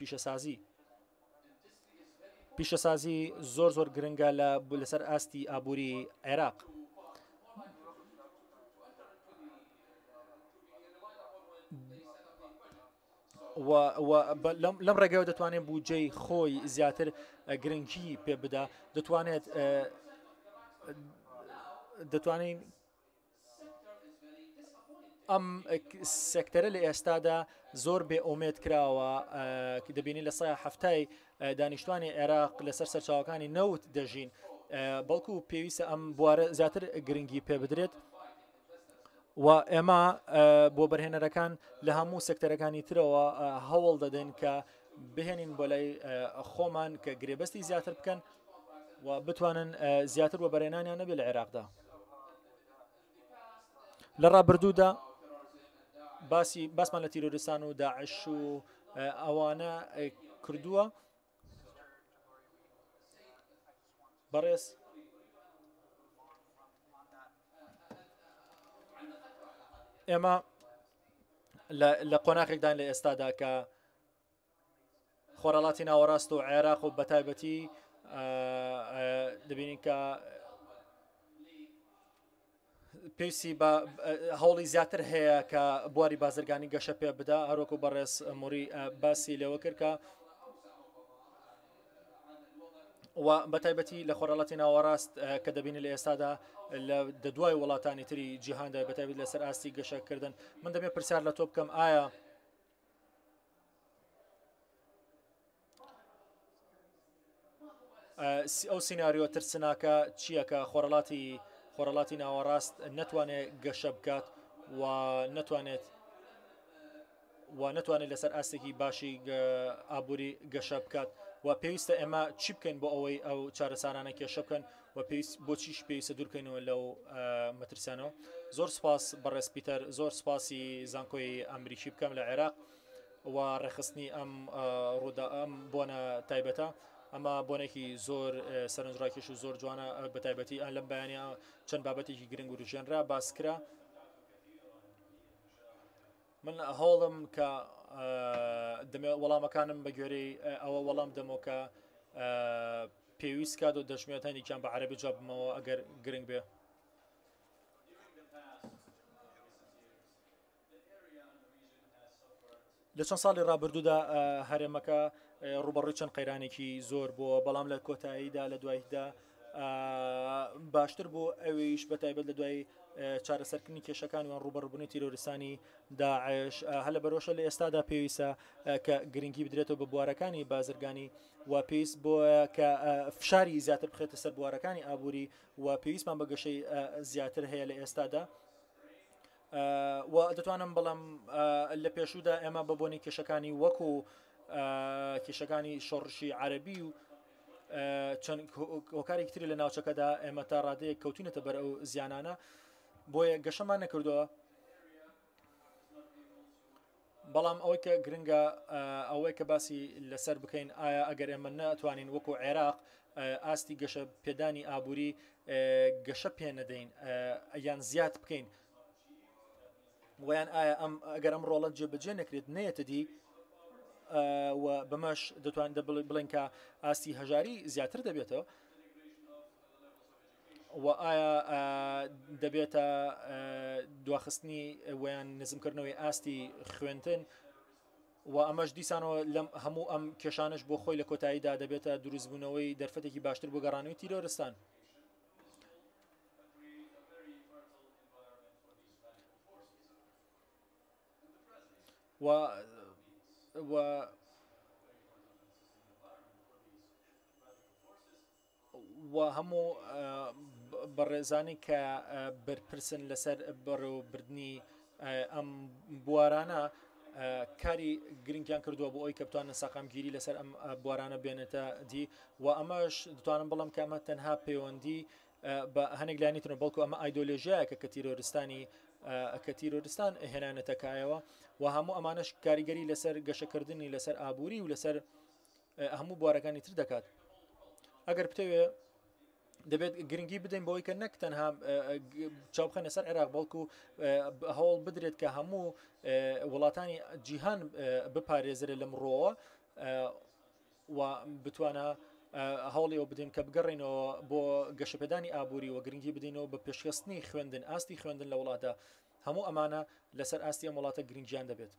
پیشەسازی زۆر گرنگە لەسەر ئاستی ئابووری عێراق لەم ڕێگەوە دەتوانێت بودجەی خۆی زیاتر گرنگی پێ بدا دەتوانین ئەم سێکتەرە لە ئێستادا زۆر بێ ئومێد کراوە دەبینی لە 170 دانیشتوانی عێراق لەسەر سەرچاوەکانی نەوت دەژین بەڵکو پێویستە ئەم بوارە زیاتر گرنگی پێ بدرێت و ئێمە بۆ بەرهێنەرەکان لە هەموو سێکتەرەکانی ترەوە هەوڵ دەدەین کە بهێنین بۆ لای خۆمان کە گرێبەستی زیاتر بکەن و بتوانن زیاتر بۆ بەرهێنانیان نەبێت لە عێراقدا. لە ڕابردوودا باسمان لە تیرۆریستان و داعش و ئەوانە کردووە بەڕێز ئێمە لە قۆناغێکدان لە ئێستادا کە خۆرەڵاتی ناوەڕاست و عێراق و بەتایبەتی دەبینین کە پێویستی بە هەوڵی زیاتر هەیە کە بواری بازرگانی گەشە پێ بدا هەروەکو بەڕێز موری باسی لەوە کرد کە و بەتایبەتی لە خۆرەڵاتی ناوەڕاست کە دەبینی لە ئێستادا لە دوای وڵاتانی تری جیهاندا بەتایبێت لەسەر ئاستی گەشەکردن من دەبێت پرسیار لە تۆ بکەم ئایا ئەو سینناریۆ ترسناکە چییە کە خۆرەڵاتی ناوەڕاست نەتوانێت گەشە بکات و نەتوانێت لەسەر ئاستێکی باشی ئابووری گەشە بکات و پێویستە ئێمە چی بکەین بۆ ئەوەی ئەو چارەسانانە کێشە بکەن و بۆچیش پێویستە دوورکەینەوە لەو مەترسیانەوە زۆر سپاس بەڕێز پیتەر زۆر سپاسی زانکۆی ئەمریکی بکەم لە عێراق و ڕێخستنی ئەم ڕوودا ئەم بۆنە تایبەتە ئەمە بۆنێکی زۆر سەرنجڕاکێش و زۆر جوانە بە تایبەتی ئەن لەم بەیانە چەند بابەتێکی گرنگ و ژێنرا باسکرا من هەوڵم کە دەمێ وەڵامەکانم بە گوێرەی ئەوە وەڵام دەمەوە کە پێویست کات و دەشمێت هەندێکیان بە عەرەبی جواب بمەوە ئەگەر گرنگ بێ لە چەند ساڵی ڕابردوودا هەرێمەکە ڕوبەڕووی چەند قەیرانێکی زۆر بووە بەڵام لە کۆتاییدا لە دواییدا باشتر بوو ئەویش بەتایبەت لە دوای چارەسەرکردنی کێشەکانیان ڕوبەڕبوونی تیرۆریستانی داعش هەل لە بەرۆشە لە ئێستادا پێویستە کە گرنگی بدرێتەوە بە بوارەکانی بازرگانی و پێویست بۆ کە فشاری زیاتر بخێتە سەر بوارەکانی ئابووری و پێویستمان بە گەشەی زیاتر هەیە لە ئێستادا و دەتوانم بەڵام لە پێشوودا ئێمە بەبوونی کێشەکانی وەکو کێشەکانی شۆڕشی عەرەبی و چەند هۆکارێکی تری لە ناوچەکەدا ئێمە تا ڕادەیە کەوتینەتە بەر ئەو زیانانە بۆیە گەشەمان نەکردووە بەڵام ئەوەی کە گرنگە ئەوەی کە باسی لەسەر بکەین ئایا ئەگەر ئێمە ناتوانین وەکو عێراق ئاستی گەشە پێدانی ئابووری گەشە پێ نەدەین یان زیات بکەین ویان ئایا ئەگەر ئەم ڕۆڵەت جێبەجێ نەکرێت نەیەتە دی و بەمەش دەتوان بڵێن کە ئاستی هەژاری زیاتر دەبێتەوە و ئایا دەبێتە دواخستنی ویان نزمکردنەوەی ئاستی خوێنتن و ئەمەش دیسانەوە لەم هەموو ئەم کێشانش بۆ خۆی لە کۆتاییدا دەبێتە دروستبوونەوەی دەرفەتێکی باشتر بۆ گەڕانەوەی تیرۆرستان و هەموو بەڕێزانی کە بەرپرسن لەسەر بەڕێوەبردننی ئەم بوارانە کاری گرنگیان کردووە بۆ ئەوی کە بتوانن ساقامگیری لەسەر ئەم بوارانە بێنێتە دی و ئەمەش دەتوانم بڵم کە ئەمە تەنها پەیوەندی بە هەنێک لایەنیترن بەڵکو ئەمە ئایدۆلۆژیایەکە کە تیرۆریستان هێنانەتەکایەوە و هەموو ئەمانش کاریگەری لەسەر گەشەکردنی لەسەر ئابووری و لەسەر هەموو بوارەکانی تر دەکات ئەگەر بتەوێ دەبێت گرنگی بدەین بۆی کە نەک تەنها چاوبخەنە سەر عێراق بەڵکو هەوڵ بدرێت کە هەموو وڵاتانی جیهان بپارێزرێت لەم ڕۆوە و بتوانە هەوڵی ئەو بدەین کە بگەڕێنەوە بۆ گەشەپێدانی ئابووری و گرنگی بدەینەوە بە پێشکەستنی خوێندن ئاستی خوێندن لە وڵاتە هەموو ئەمانە لەسەر ئاستی ئەم وڵاتە گرنگیان دەبێت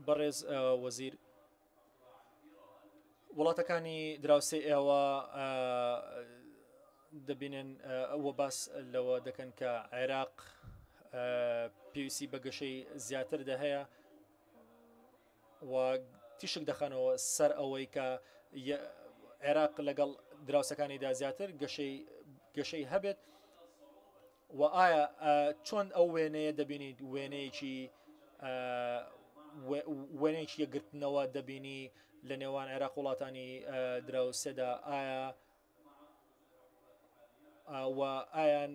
بەڕێز وەزیر وڵاتەکانی دراوسێ ئێوە دەبینن ئەوە باس لەوە دەکەن کە عێراق پێویستی بە گەشەی زیاتر دەهەیە و تیشک دەخەنەوە سەر ئەوەی کە عێراق لەگەڵ دراوسەکانیدا زیاتر گەشەی هەبێت و ئایا چۆن ئەو وێنەیە دەبینیت وێنەیەکی یەکگرتنەوە دەبینی لە نێوان عێراق وڵاتانی دراوسێدا ئایا و ئایان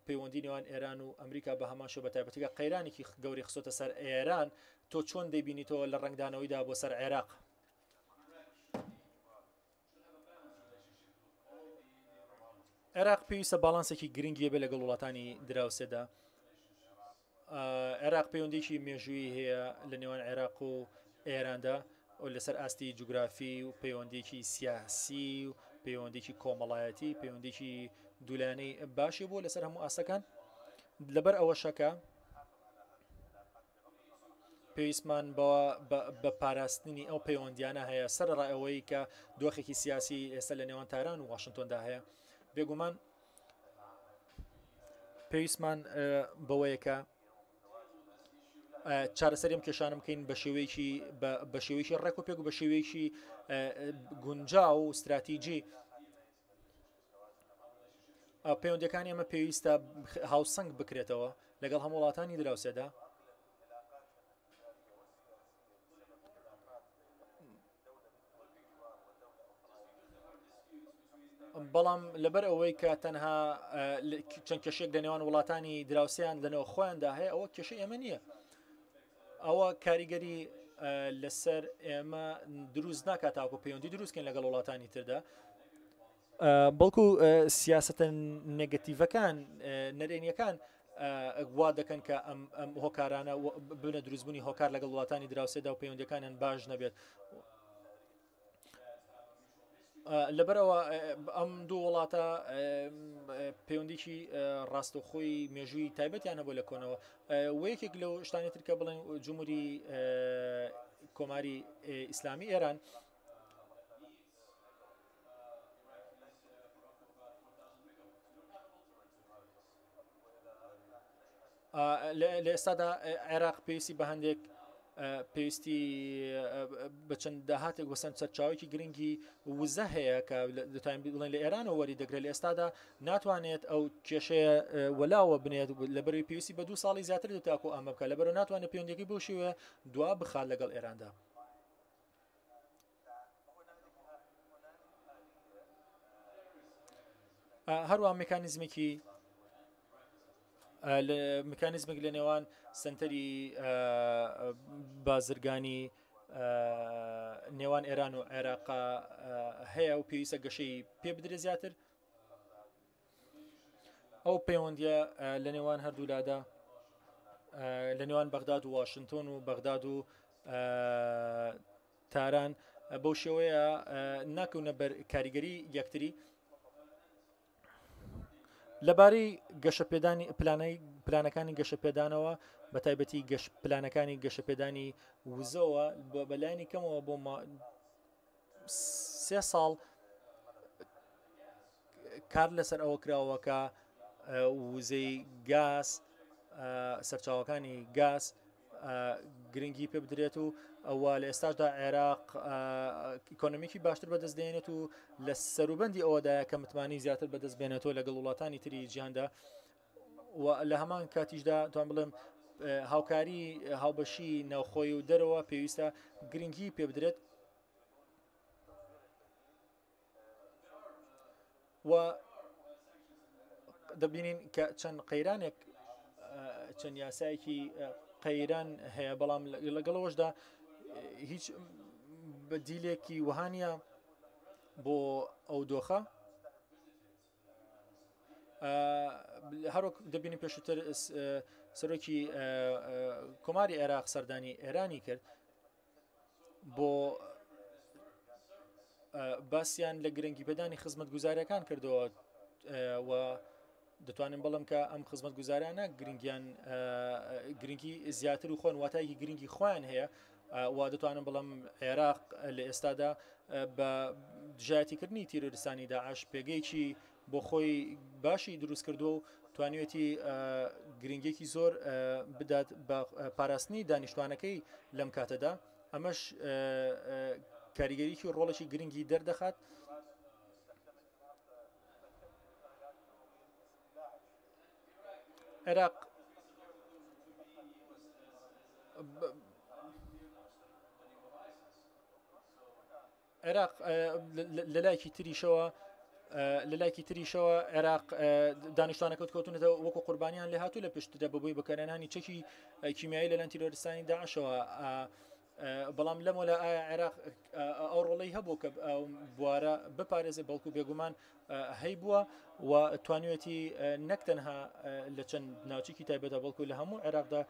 پەیوەندی نێوان ئێران و ئەمریکا بە هەمان شێوە بە تایبەتیگە قەیرانێکی گەوری خسۆتە سەر ئێران تۆ چۆن دەیبینیتەوە لە ڕنگدانەوەیدا بۆ سەر عێراق عێراق پێویستە باڵانسێکی گرنگیە بێ لەگەڵ وڵاتانی دراوسێدا عێراق پەیوەندێکی مێژووی هەیە لە نێوان عێراق و ئێراندا و لەسەر ئاستی جوگرافی و پەیوەندێکی سیاسی و پەیوەندێکی کۆمەڵایەتی پەیوەندێکی دوولانەی باشی بوو لەسەر هەموو ئاسەکان لەبەر ئەوە شەکە پێویستمان بە پاراستنی ئەو پەیوەندیانە هەیە سەرڕای ئەوەی کە دۆخێکی سیاسی ئێستا لە نێوان تاران و واشنگتۆندا هەیە بێگومان پێویستمان بەوەیەکە چارەسەریم کێشانم بکەین بە شێوەیەکی ڕێک و پێک و بە شێوەیەکی گونجاو و استراتیجی پەیوەندەکانی ئەمە پێویستە هاوسەنگ بکرێتەوە لەگەڵ هەموو وڵاتانی دراوسێدا بەڵام لەبەر ئەوەی کە تەنها چەند کێشێک لە نێوان وڵاتانی دراوسیان لەنەوە خۆیاندا هەیە ئەوە کێشەی ئەمە نییە ئەوە کاریگەری لەسەر ئێمە دروست ناکات تاکو پەیوەندی دروستکەین لەگەڵ وڵاتانی تردا بەڵکو سیاسەتە نێگەتیڤەکان نەرێنیەکان وا دەکەن کە ئەم هۆکارانە بنە دروستبوونی هۆکار لەگەڵ وڵاتانی دراوسێدا و پەیوەندەکانیان باش نەبێت لەبەرەوە ئەم دوو وڵاتە پەیوەندیکی ڕاستەوخۆی مێژووی تایبەتیان هەبوو لە کۆنەوە وەیەکێک لەو شتانی تر کە بڵێن جمهوری کۆماری ئیسلامی ئێران لە ئێستادا عێراق پێویستی بە هەندێک پێویستی بە چەند داهاتێک وەسەند سەرچاوێکی گرنگی وزە هەیە کە دەتوانین بڵێن لە ئێرانەوە وەری دەگرێت لە ئێستادا ناتوانێت ئەو کێشەیە وەلاوە بنێت لەبەروی پێویستی بە 2 ساڵی زیاتر دەتاکو ئەمە بکە لەبەرەوە ناتوانێت پەیوەندیەکەی بۆ شێوە دوا بخات لەگەڵ ئێراندا هەروە میکانیزمێکی میکانیزمێک لە نێوان سنتەری بازرگانی نێوان ئێران و عێراق هەیە و پێویستە گەشەی پێ بدرێت زیاتر ئەو پەیوەندیە لە نێوان هەردوولادا لە نێوان بەغداد و واشنگتۆن و بەغداد و تاران بەو شێوەیە ناکەونە بەر کاریگەری یەکتری لەبارەی گەشەپێدانی پلانەکانی گەشەپێدانەوە بە تایبەتی پلانەکانی گەشەپێدانی وزەوە بەلایانی کەمەوە بۆ 3 ساڵ کار لەسەر ئەوە کراوەکە وزەی گاز سەرچاوەکانی گاز گرنگی پێ بدرێت و ئەوە لە ئێستاشدا عێراق ئیکۆنۆمیکی باشتر بەدەستدێنێت و لە سەروبەندی ئەوەدایە کە متمانی زیاتر بەدەستبێنێتەوە لەگەڵ وڵاتانی تری جیهاندا و لە هەمان کاتیشدا توان بڵێم هاوکاری هاوبەشی ناوخۆی و دەرەوە پێویستە گرنگی پێ بدرێت و دەبینین کە چەند قەیرانێک چەند یاسایەکی قەیران هەیە بەڵام لەگەڵەوەشدا هیچ بەدیلێکی وهانیە بۆ ئەو دۆخە هەروەک دەبینی پێشتر سەرۆکی کۆماری عێراق سەردانی ئێرانی کرد بۆ باسییان لە گرنگی پێدانی خزمەت گوزاریەکان کردەوە و دەتوانین بەڵم کە ئەم خزمەت گوزاریانە گرنگی زیاتر و خۆن واتایکی گرنگی خۆیان هەیە و دەتوانم بڵم عێراق لە ئێستادا بە دژایەتیکردنی تیرۆریستانی داعش پێگەیکی بۆ خۆی باشی دروست کردو و توانیوێتی گرنگێکی زۆر بدات بە پاراستنی دانیشتوانەکەی لەم کاتەدا ئەمەش کاریگەریکی ڕۆڵێکی گرنگی دەردەخات عێراق لە لایەکی تریشەوە عێراق دانیشتوانەکەوت کەوتونێتەوە وەکو قوربانیان لێ هاتوو لە پشتدا بەبووی بەکارهێنانی چەکی کیمیایی لەلایەن تیرۆریستانی داعشەوە بەڵام لەمەوە ئایا عێراق ئەو ڕۆڵەی هەبوو کە بوارە بپارێزێ بەڵکو بێگومان هەی بووە و توانوێتی نەک تەنها لە چەند ناوچێکی تایبەتە بەڵکو لە هەموو عێراقدا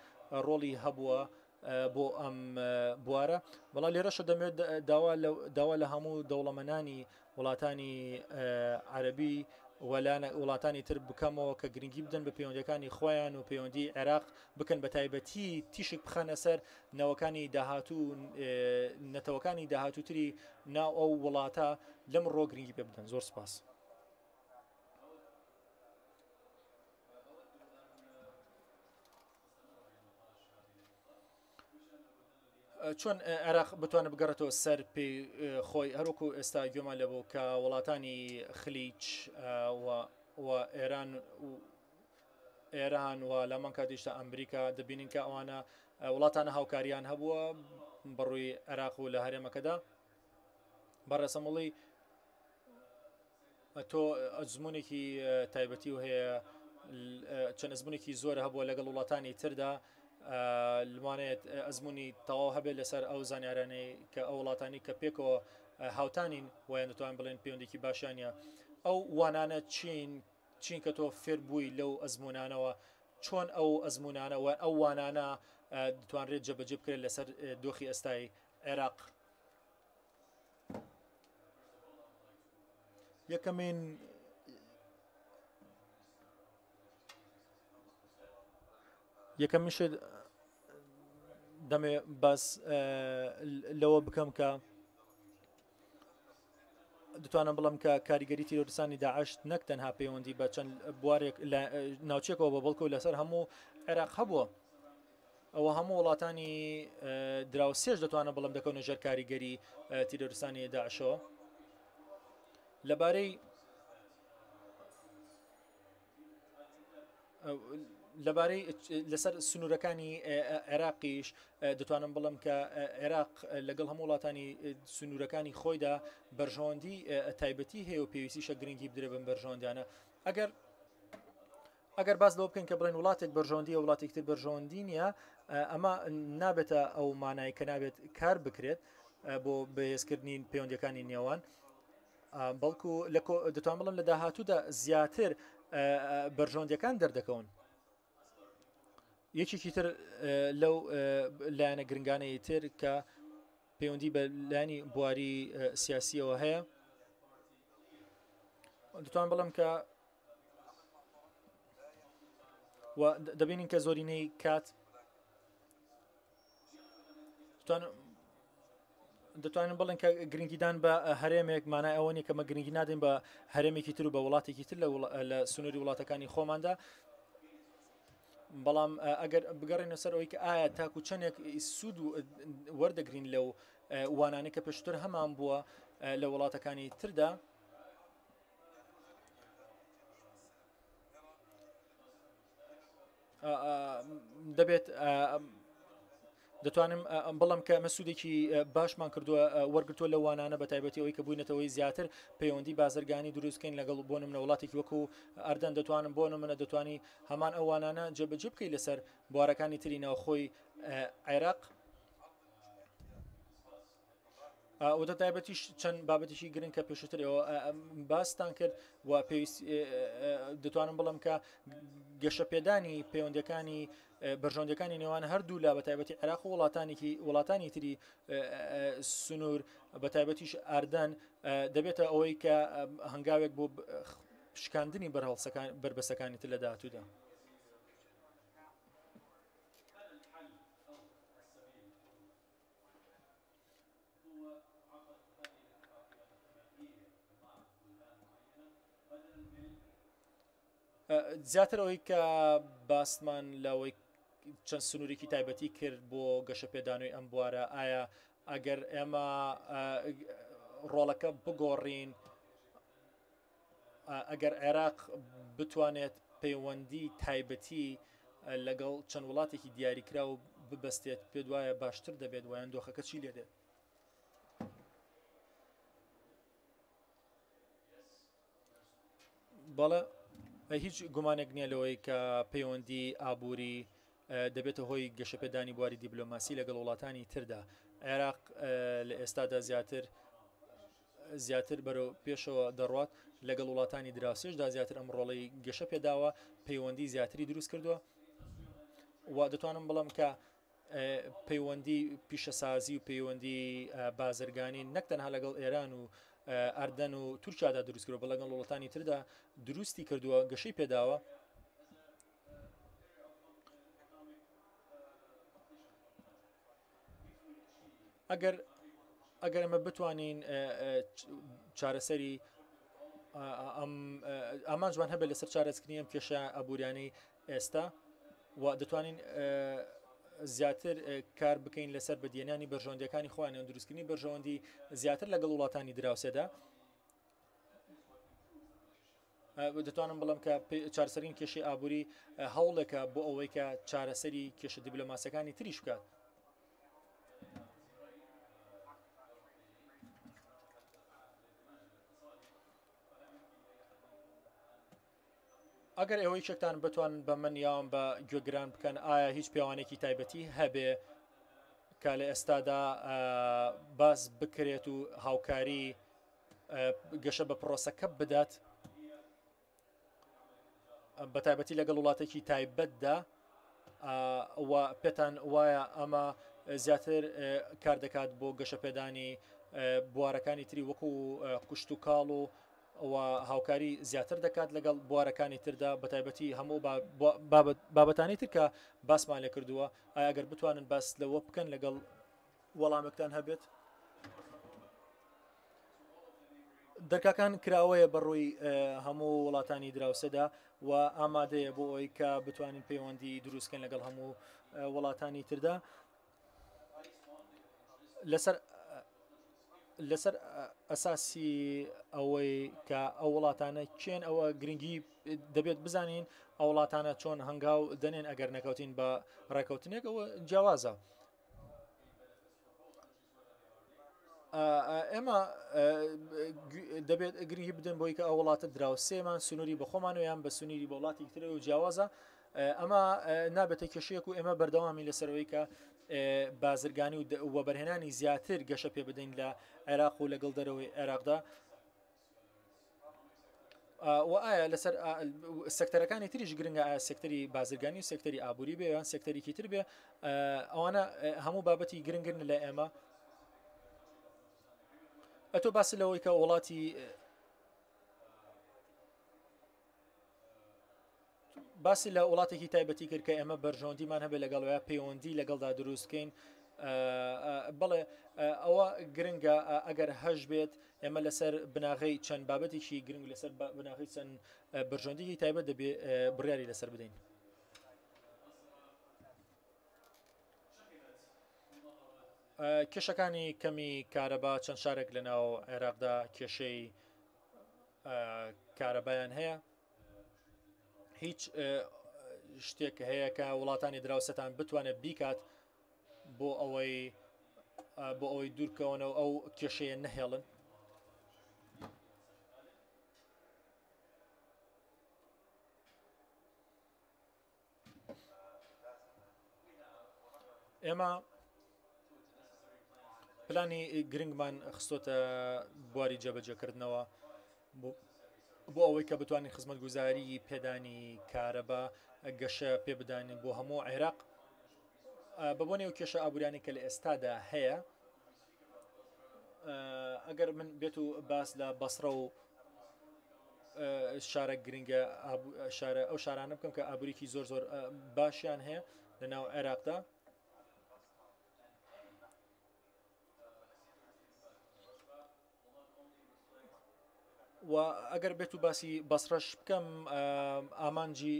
ڕۆڵی هەبووە بۆ ئەم بوارە بەڵام لێرەشە دەمێت داوا لە هەموو دەوڵەمەنانی وڵاتانی عەرەبی وڵاتانی تر بکەمەوە کە گرنگی بدەن بە پەیوەندیەکانی خۆیان و پەیوەندی عێراق بکەن بە تایبەتی تیشک بخەنە سەر نەوەکانی داهاتوو نەتەوەکانی داهاتووتری ناو ئەو وڵاتە لەم ڕۆ گرنگی پێ بدەن. زۆر سپاس. چۆن عێراق بتوانێت بگەڕێتەوە سەر پێی خۆی هەروەکو ئێستا گوێمان لەبوو کە وڵاتانی خلیج و ئێران و لەمان کاتیشتا ئەمریکا دەبینین کە ئەوانە وڵاتانە هاوکاریان هەبووە بەڕووی عێراق و لە هەرێمەکەدا. بەڕێسەمەڵی تۆ ئەزمونێکی تایبەتی و هەیە چەند ئەزمونێکی زۆر هەبووە لەگەڵ وڵاتانی تردا لوانێت ئەزمموی تەواو هەبێت لەسەر ئەو زانیارانەی کە ئەو وڵاتانی کە پێکەوە هاوتانین ویان دەتوان بڵێن پەیوەندێکی باشانە ئەو وانانە چین کە تۆ فێر بووی لەو ئەزمونانەوە چۆن ئەو ئەزمونانە و ئەو وانانە دەتوانرێت جەبەجێ بکرێت لەسەر دۆخی ئێستای عێراق. یەکەمین شت دەمێ باس لەوە بکەم کە دەتوانم بڵم کە کاریگەری تیرۆریستانی داعش نەک تەنها پەیوەندی بە چەند بوارێک ناوچێکەوە بە بەڵکو لەسەر هەموو عێراق هەبووە. ئەوە هەموو وڵاتانی دراوسێش دەتوانە بڵم دەکەونە ژەر کاریگەری تیرۆریستانی داعشەوە. لەبارەی لەسەر سنوورەکانی عێراقیش دەتوانم بڵم کە عێراق لەگەڵ هەموو وڵاتانی سنوورەکانی خۆیدا بەرژەوەندی تایبەتی هەیە و پێویستیشە گرنگی بدرێ بم بەرژەوەندیانە. ئەگەر باس لەوە بکەین کە بڵێن وڵاتێک بەرژەوەندی و وڵاتێک تر بەرژەوەندی نیە ئەمە نابێتە ئەو مانای کە نابێت کار بکرێت بۆ بەهێزکردنی پەیوەندیەکانی نێوان بەڵکو دەتوان بڵم لە داهاتوودا زیاتر بەرژەوەندیەکان دەردەکەون. یەکێکی تر لەو لایەنە گرنگانەی تر کە پەیوەندی بە لایەنی بواری سیاسیەوە هەیە دەتوان بڵم کە دەبینین کە زۆرینەی کات دەتوانین بڵێن کە گرنگیدان بە هەرێمێک مانای ئەوە نیە کە مە گرنگی نادەین بە هەرێمێکی تر و بە وڵاتێکی تر لە سنووری وڵاتەکانی خۆماندا. بەڵام ئەگەر بگەڕێنە سەر ئەوەی کە ئایا تاکو چەندێک سوود و وەردەگرین لەو وانانەی کە پێشتر هەمان بووە لە وڵاتەکانی تردا دەبێت دەتوانم بڵم کە مەسوودێکی باشمان کردووە وەرگتووە لە وانانە بە تایبەتی ئەوەی کە بووینەتەوەی زیاتر پەیوەندی بازرگانی دروستکەین لەگەڵ بۆ نمونە وڵاتێکی وەکو ئەردەن دەتوانم بۆ نمونە دەتوانی هەمان ئەو وانانە جێبەجێ بکەی لەسەر بوارەکانی تری ناوخۆی عێراق و دە تایبەتیش چەند بابەتێکی گرنگ کە پێشترەوە باستان کرد و پێویست دەتوانم بڵم کە گەشە پێدانی پەیوەندیەکانی بەرژەوەندەکانی نێوان هەردوو لا بە تایبەتی عێراق و وڵاتانی تری سنوور بە تایبەتیش ئاردەن دەبێتە ئەوەی کە هەنگاوێک بۆ شکاندنی بربەسەکانی تر لە داهاتوودا. زیاتر ئەوەی کە باستمان لەوەی چەند سنوورێکی تایبەتی کرد بۆ گەشە پێدانەوەی ئەم بوارە ئایا ئەگەر ئێمە ڕۆڵەکە بگۆڕین ئەگەر عێراق بتوانێت پەیوەندی تایبەتی لەگەڵ چەند وڵاتێکی دیاریکرا و ببەستێت پێ دوایە باشتر دەبێت ویان دۆخەکە چی لێ دێت. بەڵێ هیچ گومانێک نییە لەوەی کە پەیوەندی ئابووری دەبێتە هۆی گەشەپێدانی بواری دیبلۆماسی لەگەڵ وڵاتانی تردا. عێراق لە ئێستادا زیاتر بەرەو پێشەوە دەڕوات لەگەڵ وڵاتانی دراوسێشدا زیاتر ئەم ڕۆڵەی گەشە پێداوە پەیوەندی زیاتری دروست کردووە و دەتوانم بڵم کە پەیوەندی پیشەسازی و پەیوەندی بازرگانی نەک تەنها لەگەڵ ئێران و ئەردەن و تورکیادا دروستکرەوە بە لەگەڵ وڵاتانی تردا دروستی کردووە گەشەی پێداوە. ئەگەر ئەمە بتوانین چارەسەری ئامانجوان هەبێت لەسەر چارەسکردنی ئەم کێشە ئابوووریانەی ئێستا و دەتوانین زیاتر کار بکەین لەسەر بەدیێنانی بەرژەوەندیەکانی خۆیان دروستکردنی بەرژەوەندی زیاتر لەگەڵ وڵاتانی دراوسێدا دەتوانم بڵم کە چارەسەرین کێشەی ئابووری هەوڵێکە بۆ ئەوەی کە چارەسەری کێشە دیبلۆماسیەکانی تریش بکات. ئەگەر ئەوەی چێکتان بتوان بە من یاوم بە گوێگران بکەن ئایا هیچ پێوانێکی تایبەتی هەبێ کە لە ئێستادا باس بکرێت و هاوکاری گەشە بە پرۆسەکە بدات بە تایبەتی لەگەڵ وڵاتێکی تایبەتدا و پێتان وایە ئەمە زیاتر کار دەکات بۆ گەشە پێدانی بوارەکانی تری وەکو کوشت و کاڵ و هاوکاری زیاتر دەکات لەگەڵ بوارەکانی تردا بە تایبەتی هەموو بابەتانی تر کە باسمان لێ کردووە ئایا ئەگەر بتوانن باس لەوە بکەن لەگەڵ وەڵامێکتان هەبێت. دەرکاکان کراوەیە بەڕووی هەموو وڵاتانی دراوسەدا و ئامادەیە بۆ ئەوی کە بتوانین پەیوەندی دروستکەن لەگەڵ هەموو وڵاتانی تردا لەسەر ئەساسی ئەوەی کە ئەو وڵاتانە چێن ئەوە گرنگی دەبێت بزانین ئەو وڵاتانە چۆن هەنگاو دەنێن ئەگەر نەکەوتین بە ڕێکەوتنێک ئەوە جیاوازە. ئێمە دەبێت گرنگی بدەن بۆی کە ئەو وڵاتە دراوسێمان سنووری بە خۆمان و یان بە سنووری بە وڵاتی ترە و جیاوازە. ئەمە نابێتە کێشەیەک و ئێمە بەردەوامی لەسەرەوەی کە بازرگانی و وەبەرهێنانی زیاتر گەشە پێ بدەین لە عێراق و لەگەڵ دەرەوەی عێراقدا و ئایا لەسەر سێکتەرەکانی تریش گرنگە ئایا سێکتەری بازرگانی و سێکتەری ئابووری بێ یان سێکتەرێکی تر بێ ئەوانە هەموو بابەتی گرنگن لە ئێمە. ئەتۆ باسی لەوەی کە وڵاتی باسی لە وڵاتێکی تایبەتی کرد کە ئێمە بەرژەوەندیمان هەبێت لەگەڵەوە پەیوەندی لەگەڵدا دروستکەین بەڵێ ئەوە گرنگە ئەگەر هەش بێت ئێمە لەسەر بناغی چەند بابەتێکی گرنگ لەسەر بناغی چەند بەرژەوەندیی تایبەت دەبێ بڕیاری لەسەر بدەین. کێشەکانی کەمی کارەبا چەند شارێک لەناو عێراقدا کێشەی کارەبایان هەیە. هیچ شتێک هەیە کە وڵاتانی دراوسەتان بتوانێت بیکات بۆ ئەوەی دوورکەونەوە ئەو کێشەیە نەهێڵن. ئێمە پلانی گرنگمان خستۆتە بواری جێبەجێکردنەوە بۆ ئەوەی کە بتوانین خزمەتگوزاری پێدانی کارەبا گەشە پێ بدانین بۆ هەموو عێراق بەبوونی و کێشە ئابووریانی کە لە ئێستادا هەیە. ئەگەر من بێت و باس لە بەسڕە و شارە گرنگە ئەو شارانە بکەم کە ئابووریکی زۆر باشیان هەیە لە ناو عێراقدا. و ئەگەر بێت و باسی بەسڕەش بکەم ئامانجی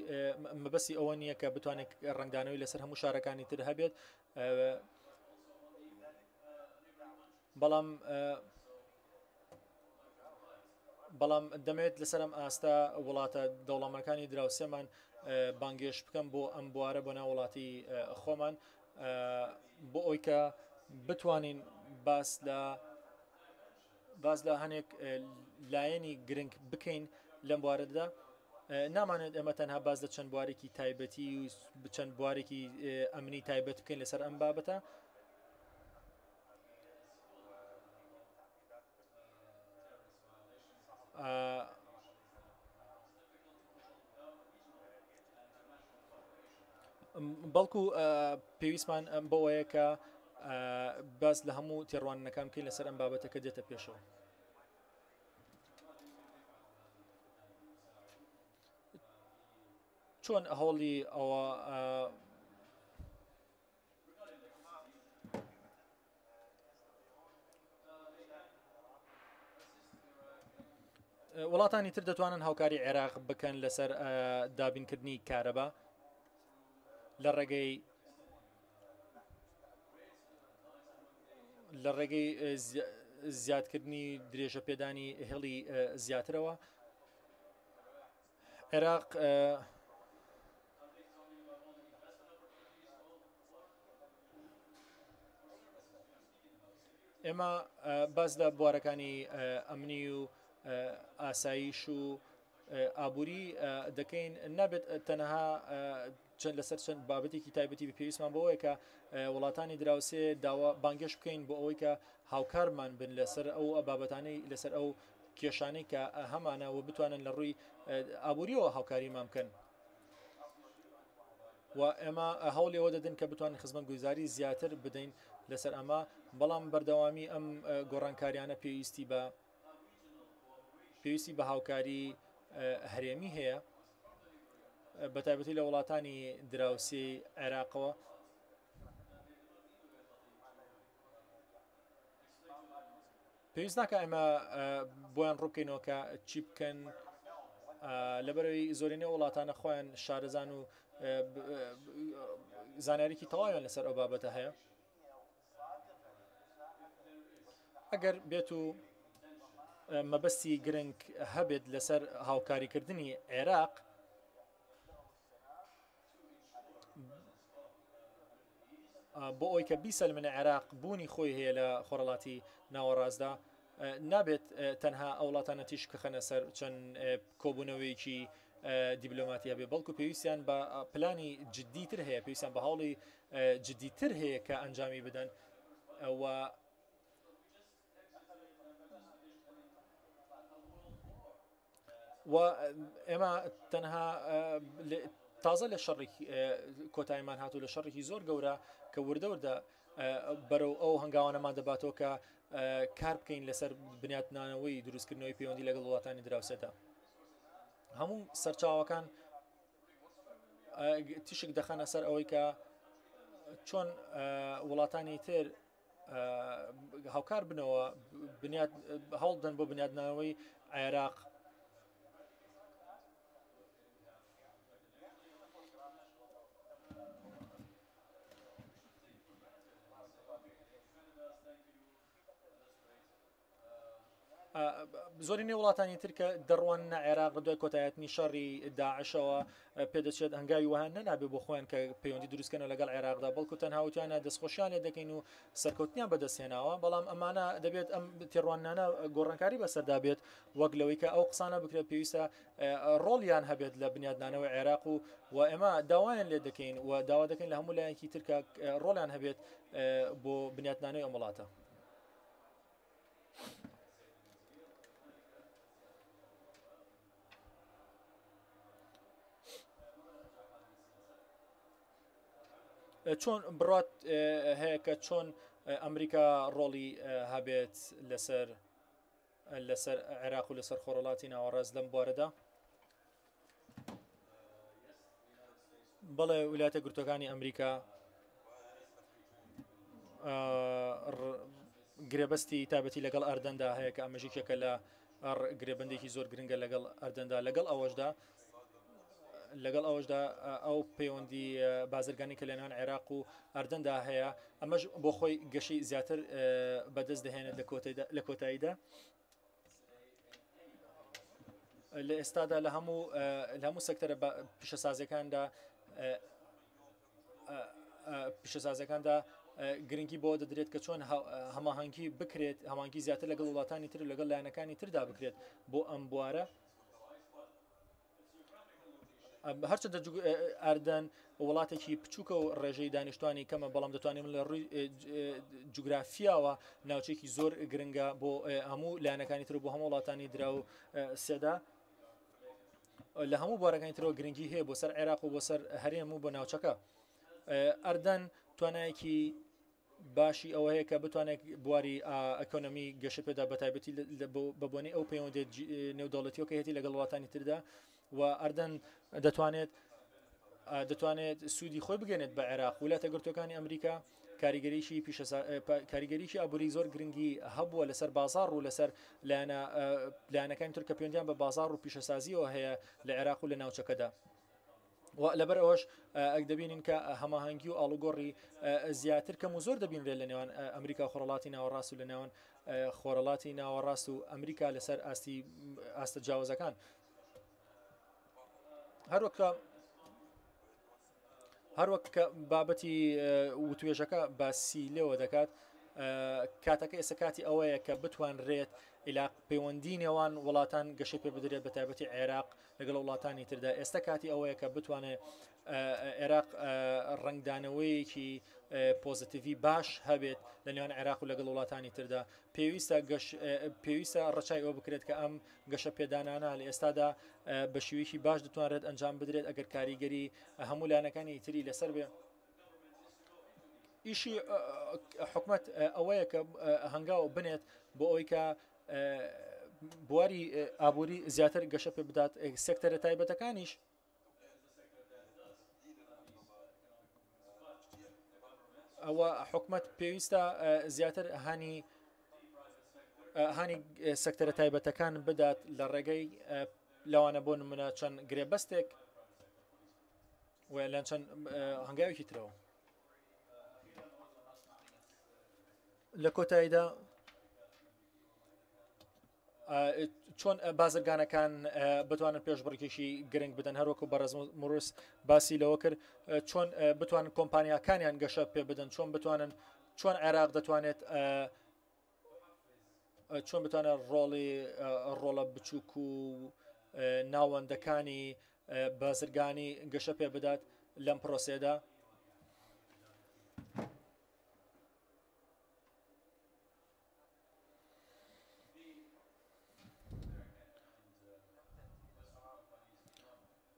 مەبەستی ئەوە نییە کە بتوانێت ڕنگدانەوەی لەسەر هەموو شارەکانی تر هەبێت بەڵام دەمەوێت لەسەرم ئاستا وڵاتە دەوڵەمەکانی دراوسێمان بانگێش بکەم بۆ ئەم بوارە بۆ ناو وڵاتی خۆمان بۆ ئەوی کە بتوانین باز لە هەنێک لایەنی گرنگ بکەین لەم بوارەدا. نامانێت ئێمە تەنها باز لە چەند بوارێکی تایبەتی و چەند بوارێکی ئەمنی تایبەت بکەین لەسەر ئەم بابەتە. بەڵکو پێویستمان بەوەیە کە باز لە هەموو تێڕوانەکان بکەین لەسەر ئەم بابەتەکە دێتە پێشەوە. چۆن هەوڵی ئەوە وڵاتانی تر دەتوانن هاوکاری عێراق بکەن لەسەر دابینکردنی کارەبا لە ڕێگەی زیادکردنی درێژە پێدانی هێڵی زیاترەوە. عێراق ئێمە باس لە بوارەکانی ئەمنی و ئاسایش و ئابووری دەکەین، نابێت تەنەها چەند لەسەر چەند بابەتێکی تایبەتی پێویستمان بەوەیە کە وڵاتانی دراوسێ داوا بانگەش بکەین بۆ ئەوەی کە هاوکارمان بن لەسەر ئەو بابەتانەی لەسەر ئەو کێشانەی کە هەمانەوە بتوانن لە ڕووی ئابووریەوە هاوکاریمان بکەن و ئێمە هەوڵێەوە دەدەن کە بتوانین خزمەت گوزاری زیاتر بدەین لەسەر ئەمە، بەڵام بەردەوامی ئەم گۆڕانکاریانە پێویستی بە هاوکاری هەرێمی هەیە، بە تایبەتی لە وڵاتانی دراوسێ عێراقەوە. پێویست ناکە ئێمە بۆیان ڕووبکەینەوە کە چی بکەن، لەبەرەوەی زۆرینەی وڵاتانە خۆیان شارەزان و زانیاریکی تەواویان لەسەر ئەو بابەتە هەیە. ئەگەر بێت و مەبەستی گرنگ هەبێت لەسەر هاوکاریکردنی عێراق، بۆ ئەوی کە بیسەلمنە عێراق بوونی خۆی هەیە لە خۆرەڵاتی ناوەڕاستدا، نابێت تەنها ئەو وڵاتانە تیش کەخەنە سەر چەند کۆبوونەوەیکی دیبلۆماتیە بێ، بەڵکو پێویستیان بە پلانی جدیتر هەیە، پێویستیان بە هەوڵی جدیتر هەیە کە ئەنجامی بدەن. و ئێمە تەنها تازە لە شەڕی کۆتاییمان هاتوو لە شەڕێکی زۆر گەورە کە وردە بەرەو ئەو هەنگاوانەمان دەباتەوە کە کار بکەین لەسەر بنیاتنانەوەی دروستکردنەوەی پەیوەندی لەگەڵ وڵاتانی دراوسێدا. هەموو سەرچاوەکان تیشک دەخەنە سەر ئەوەی کە چۆن وڵاتانی تر هاوکار بنەوە هەوڵ بدەن بۆ بنیاتنانەوەی عێراق. زۆرینەی وڵاتانی تر کە دەڕوانە عێراق دوای کۆتایەتنی شەڕی داعشەوە پێدەچێت هەنگاوی وهان نەنابێت بۆ خۆیان کە پەیوەندی دروستکەنەوە لەگەڵ عێراقدا، بەڵکو تەنهاوتیانە دەستخۆشیان لێ دەکەین و سەرکەوتنیان بەدەستهێناوە، بەڵام ئەمانە دەبێت ئەم تێڕوانانە گۆڕانکاری بەسەردا بێت، وەک لەوەی کە ئەو قسانە بکرێت پێویستە ڕۆڵیان هەبێت لە بنیاتنانەوەی عێراق و ئێمە داوایان لێ دەکەین و داوا دەکەین لە هەموو لایەنکی تر کە ڕۆڵیان هەبێت بۆ بنیاتنانەوەی ئەم وڵاتە. چۆن بڕات هەیە کە چۆن ئەمریکا ڕۆڵی هەبێت لەسەر عێراق و لەسەر خۆرەڵاتی ناوەڕاست لەم بوارەدا؟ بەڵێ ویلایەتە گرتوەکانی ئەمریکا گرێبەستی تایبەتی لەگەڵ ئەردەندا هەیە کە ئەمەژێکێکە لە گرێبەندێکی زۆر گرنگە لەگەڵ ئەردەندا. لەگەڵ ئەوەشدا ئەو پەیوەندی بازرگانی کە لەناو عێراق و ئەردەندا هەیە، ئەمەش بۆ خۆی گەشەی زیاتر بەدەست دەهێنێت لە کۆتاییدا. لە ئێستادا لە هەموو سەکتەرە پیشەسازەکاندا گرنگی بۆ دەدرێت کە چۆن هەماهەنگی بکرێت، هەماهەنگی زیاتر لەگەڵ وڵاتانی تر لەگەڵ لایەنەکانی تردا بکرێت بۆ ئەم بوارە. هەرچەندە ئەردەن وڵاتێکی بچووکە و ڕێژەی دانیشتوانی کەمە، بەڵام دەتوانین لە ڕووی جوگرافیاوە ناوچێکی زۆر گرنگە بۆ هەموو لایەنەکانی تر بۆ هەموو وڵاتانی درا و سێدا. لە هەموو بوارەکانی ترەوە گرنگی هەیە بۆ سەر عێراق و بۆ سەر هەرێم و بۆ ناوچەکە. ئەردەن توانایەکی باشی ئەوە هەیە کە بتوانێت بواری ئەکۆنۆمی گەشە پێدا بە تایبەتی بە بۆنەی ئەو پەیوەندی نێودەوڵەتیەوە کە هێتی لەگەڵ وڵاتانی تردا، و ئەردەن دەتوانێت دەتوانێت سوودی خۆی بگەنێت بە عێراق وڵاتە گرتوەکانی ئەمریکا کاریگەریشی ئابووری زۆر گرنگی هەبووە لەسەر بازار و لەسەر لایەنەکانی تورکە پەیوەندیان بە بازار و پیشەسازیەوە هەیە لە عێراق و لە ناوچەکەدا لەبەر ئەوەش دەبینین کە هەماهەنگی و ئاڵوگۆڕی زیاتر کەم و زۆر دەبینرێت لە نێوان ئەمریکا خۆڕەڵاتی ناوەڕاست و لە نێوان خۆڕەڵاتی ناوەڕاست و ئەمریکا لەسەر ئاستە جیاوازەکان هەروەک کە بابەتی وتوێژەکە باسی لێوە دەکات کاتەکە ئێستا کاتی ئەوەیە کە بتوانرێت ئیلا پەیوەندی نێوان وڵاتان گەشەی پێ بدرێت بە تایبەتی عێراق لەگەڵ وڵاتانی تردا ئێستا کاتی ئەوەیە کە بتوانێت عێراق ڕنگدانەوەیەکی پۆزتیڤی باش هەبێت لە نێوان عێراق و لەگەڵ وڵاتانی تردا پێویستە ڕەچای ئەوە بکرێت کە ئەم گەشە پێدانانە لە ئێستادا بە شێوەیەکی باش دەتوانرێت ئەنجام بدرێت ئەگەر کاریگەری هەموو لایەنەکانی تری لەسەر بێ ئیشی حکومت ئەوەیە کە هەنگاو بنێت بۆ ئەوەی کە بواری ئابووری زیاتر گەشە پێ بدات سێکتەرە تایبەتەکانیش ئەوە حکومت پێویستە زیاتر هانی سەکتەرە تایبەتەکان بدات لە ڕێگەی لەوانە بۆ نمونە چەند گرێبەستێک و لە چەند هەنگاوێکی ترەوە لە کۆتاییدا چۆن بازرگانەکان بتوانن پێشبڕکێشی گرنگ بدەن هەروەکو بەڕێز موروس باسی لەوە کرد چۆن بتوانن کۆمپانیاکانیان گەشە پێ بدەن چۆن عێراق دەتوانێت ڕۆڵە بچووک و ناوەندەکانی بازرگانی گەشە پێ بدات لەم پرۆسێدا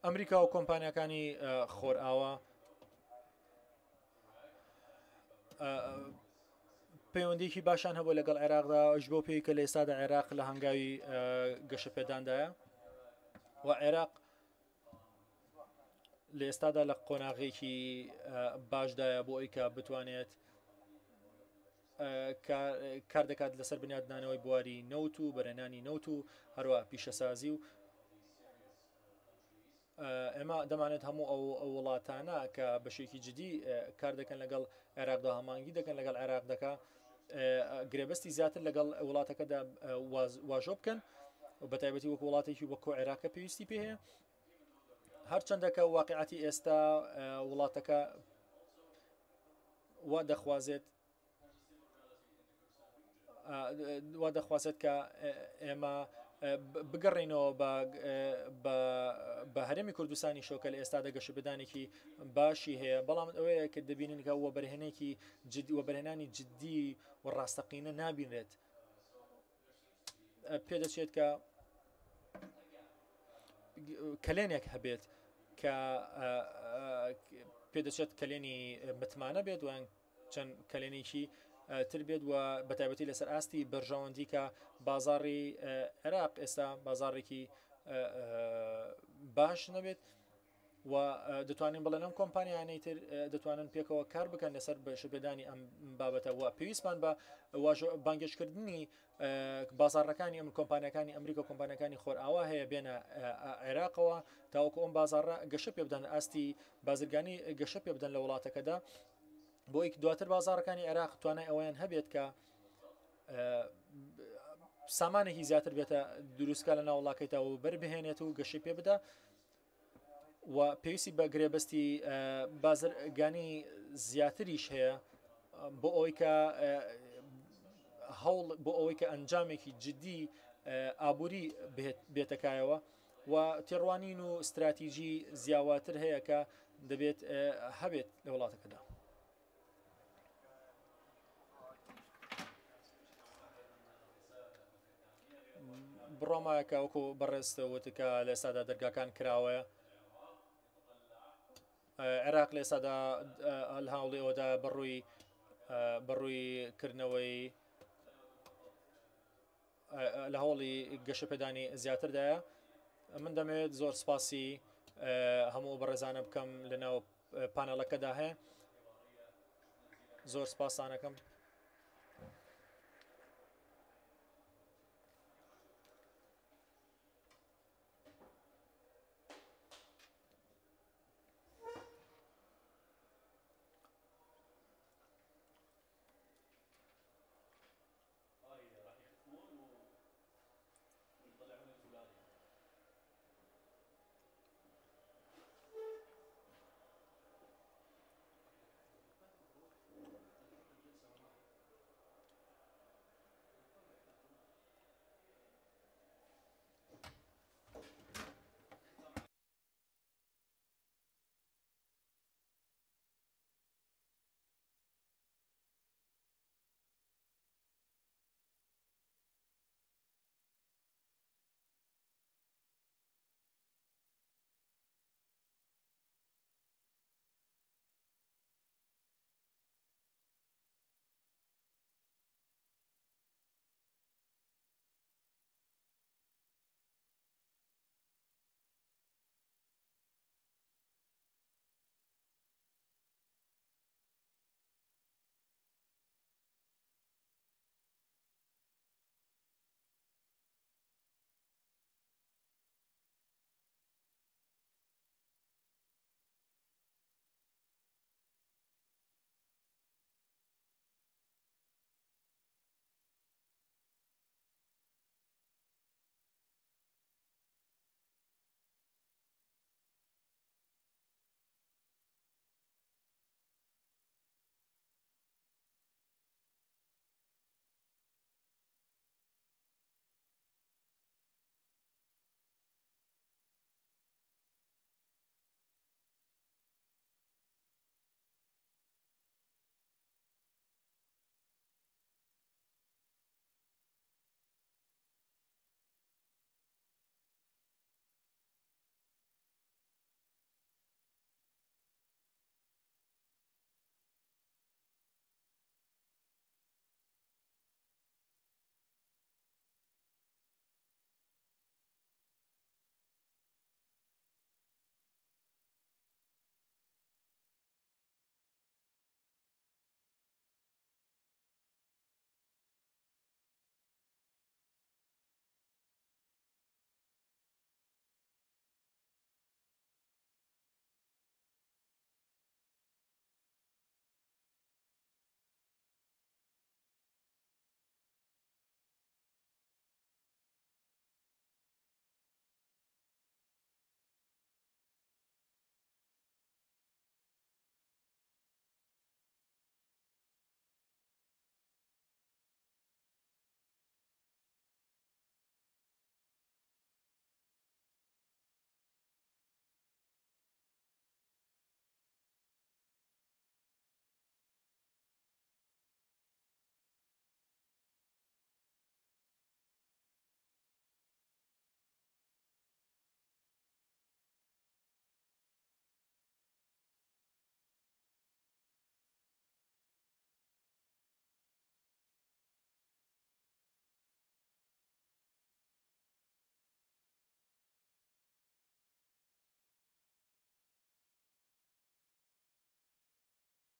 ئەمریکا و کۆمپانیەکانی خۆرئاوا پەیوەندیکی باشان هەبوو لەگەڵ عێراقدا ئەش بۆ پێی کە لە ئێستادا عێراق لە هەنگاوی گەشە پێداندایە و عێراق لە ئێستادا لە قۆناغێکی باشدایە بۆ ئەوی کە بتوانێت کار دەکات لەسەر بنیادنانەوەی بواری نەوت و بەرهێنانی نەوت و هەروە پیشەسازی و ئێمە دەمانێت هەموو ئەو وڵاتانە کە بەشێکی جدی کار دەکەن لەگەڵ عێراقدا هەمانگی دەکەن لەگەڵ عێراق دەکا گرێبەستی زیاتر لەگەڵ وڵاتەکەدا واژۆ بکەن و بە تایبەتی وەکو وڵاتێکی وەکو عێراقە پێویستی پێ هەیە هەرچەندەکە واقعەتی ئێستا وڵاتەکە وا دەخوازێت کە ئێمە بگەڕێنەوە بە هەرێمی کوردستانی شۆکە لە ئێستا دەگەشە بدانێکی باشی هەیە بەڵام ئەوەیە کە دەبینین کە وەبەرهێنانی جددی و ڕاستەقینە نابینرێت پێدەچێت کە کلێنێک هەبێت کە پێدەچێت کلێنی متمانە بێت و چەند کلێنێکی تر بێت و بەتایبەتی لەسەر ئاستی بەرژەوەندی کە بازاڕی عێراق ئێستا بازارێکی باش نەبێت و دەتوانین بڵێن ئەم کۆمپانیانەی تر دەتوانن پێکەوە کار بکەن لەسەر بەشبێدانی ئەم بابەتە و پێویستمان بە بانگێشکردنی بازاڕەکانی ئەم کۆمپانیەکانی ئەمریکا و کۆمپانیەکانی خۆرئاوا هەیە بێنە عێراقەوە تاوەکو ئەم بازاڕە گەشە پێ بدەن ئاستی بازرگانی گەشە پێ بدەن لە وڵاتەکەدا بۆ ئەی دواتر بازارەکانی عێراق توانای ئەویان هەبێت کە سامانێکی زیاتر بێتە دروستکە لە ناو وڵاکەیتەوە و بەربهێنێت و گەشەی پێ بدە و پێویستی بە گرێبەستی بازرگانی زیاتریش هەیە بۆ ئەوەی کە ئەنجامێکی جددی ئابووری بێتەکایەوە و تێڕوانین و استراتیژی زیاواتر هەیە کە دەبێت هەبێت لە وڵاتەکەدا. بڕۆمایەکە وەکو بەڕێستەوەتەکە لە ئێستادا دەرگاکان کراوەیە عێراق لە ئێستادا هەڵی ئەوەدا بەڕووی کردنەوەی لە هەوڵی گەشە پێدانی زیاتردایە من دەمەوێت زۆر سپاسی هەموو بەڕێزانە بکەم لەناو پانەڵەکەدا هەیە زۆر سپاسانەکەم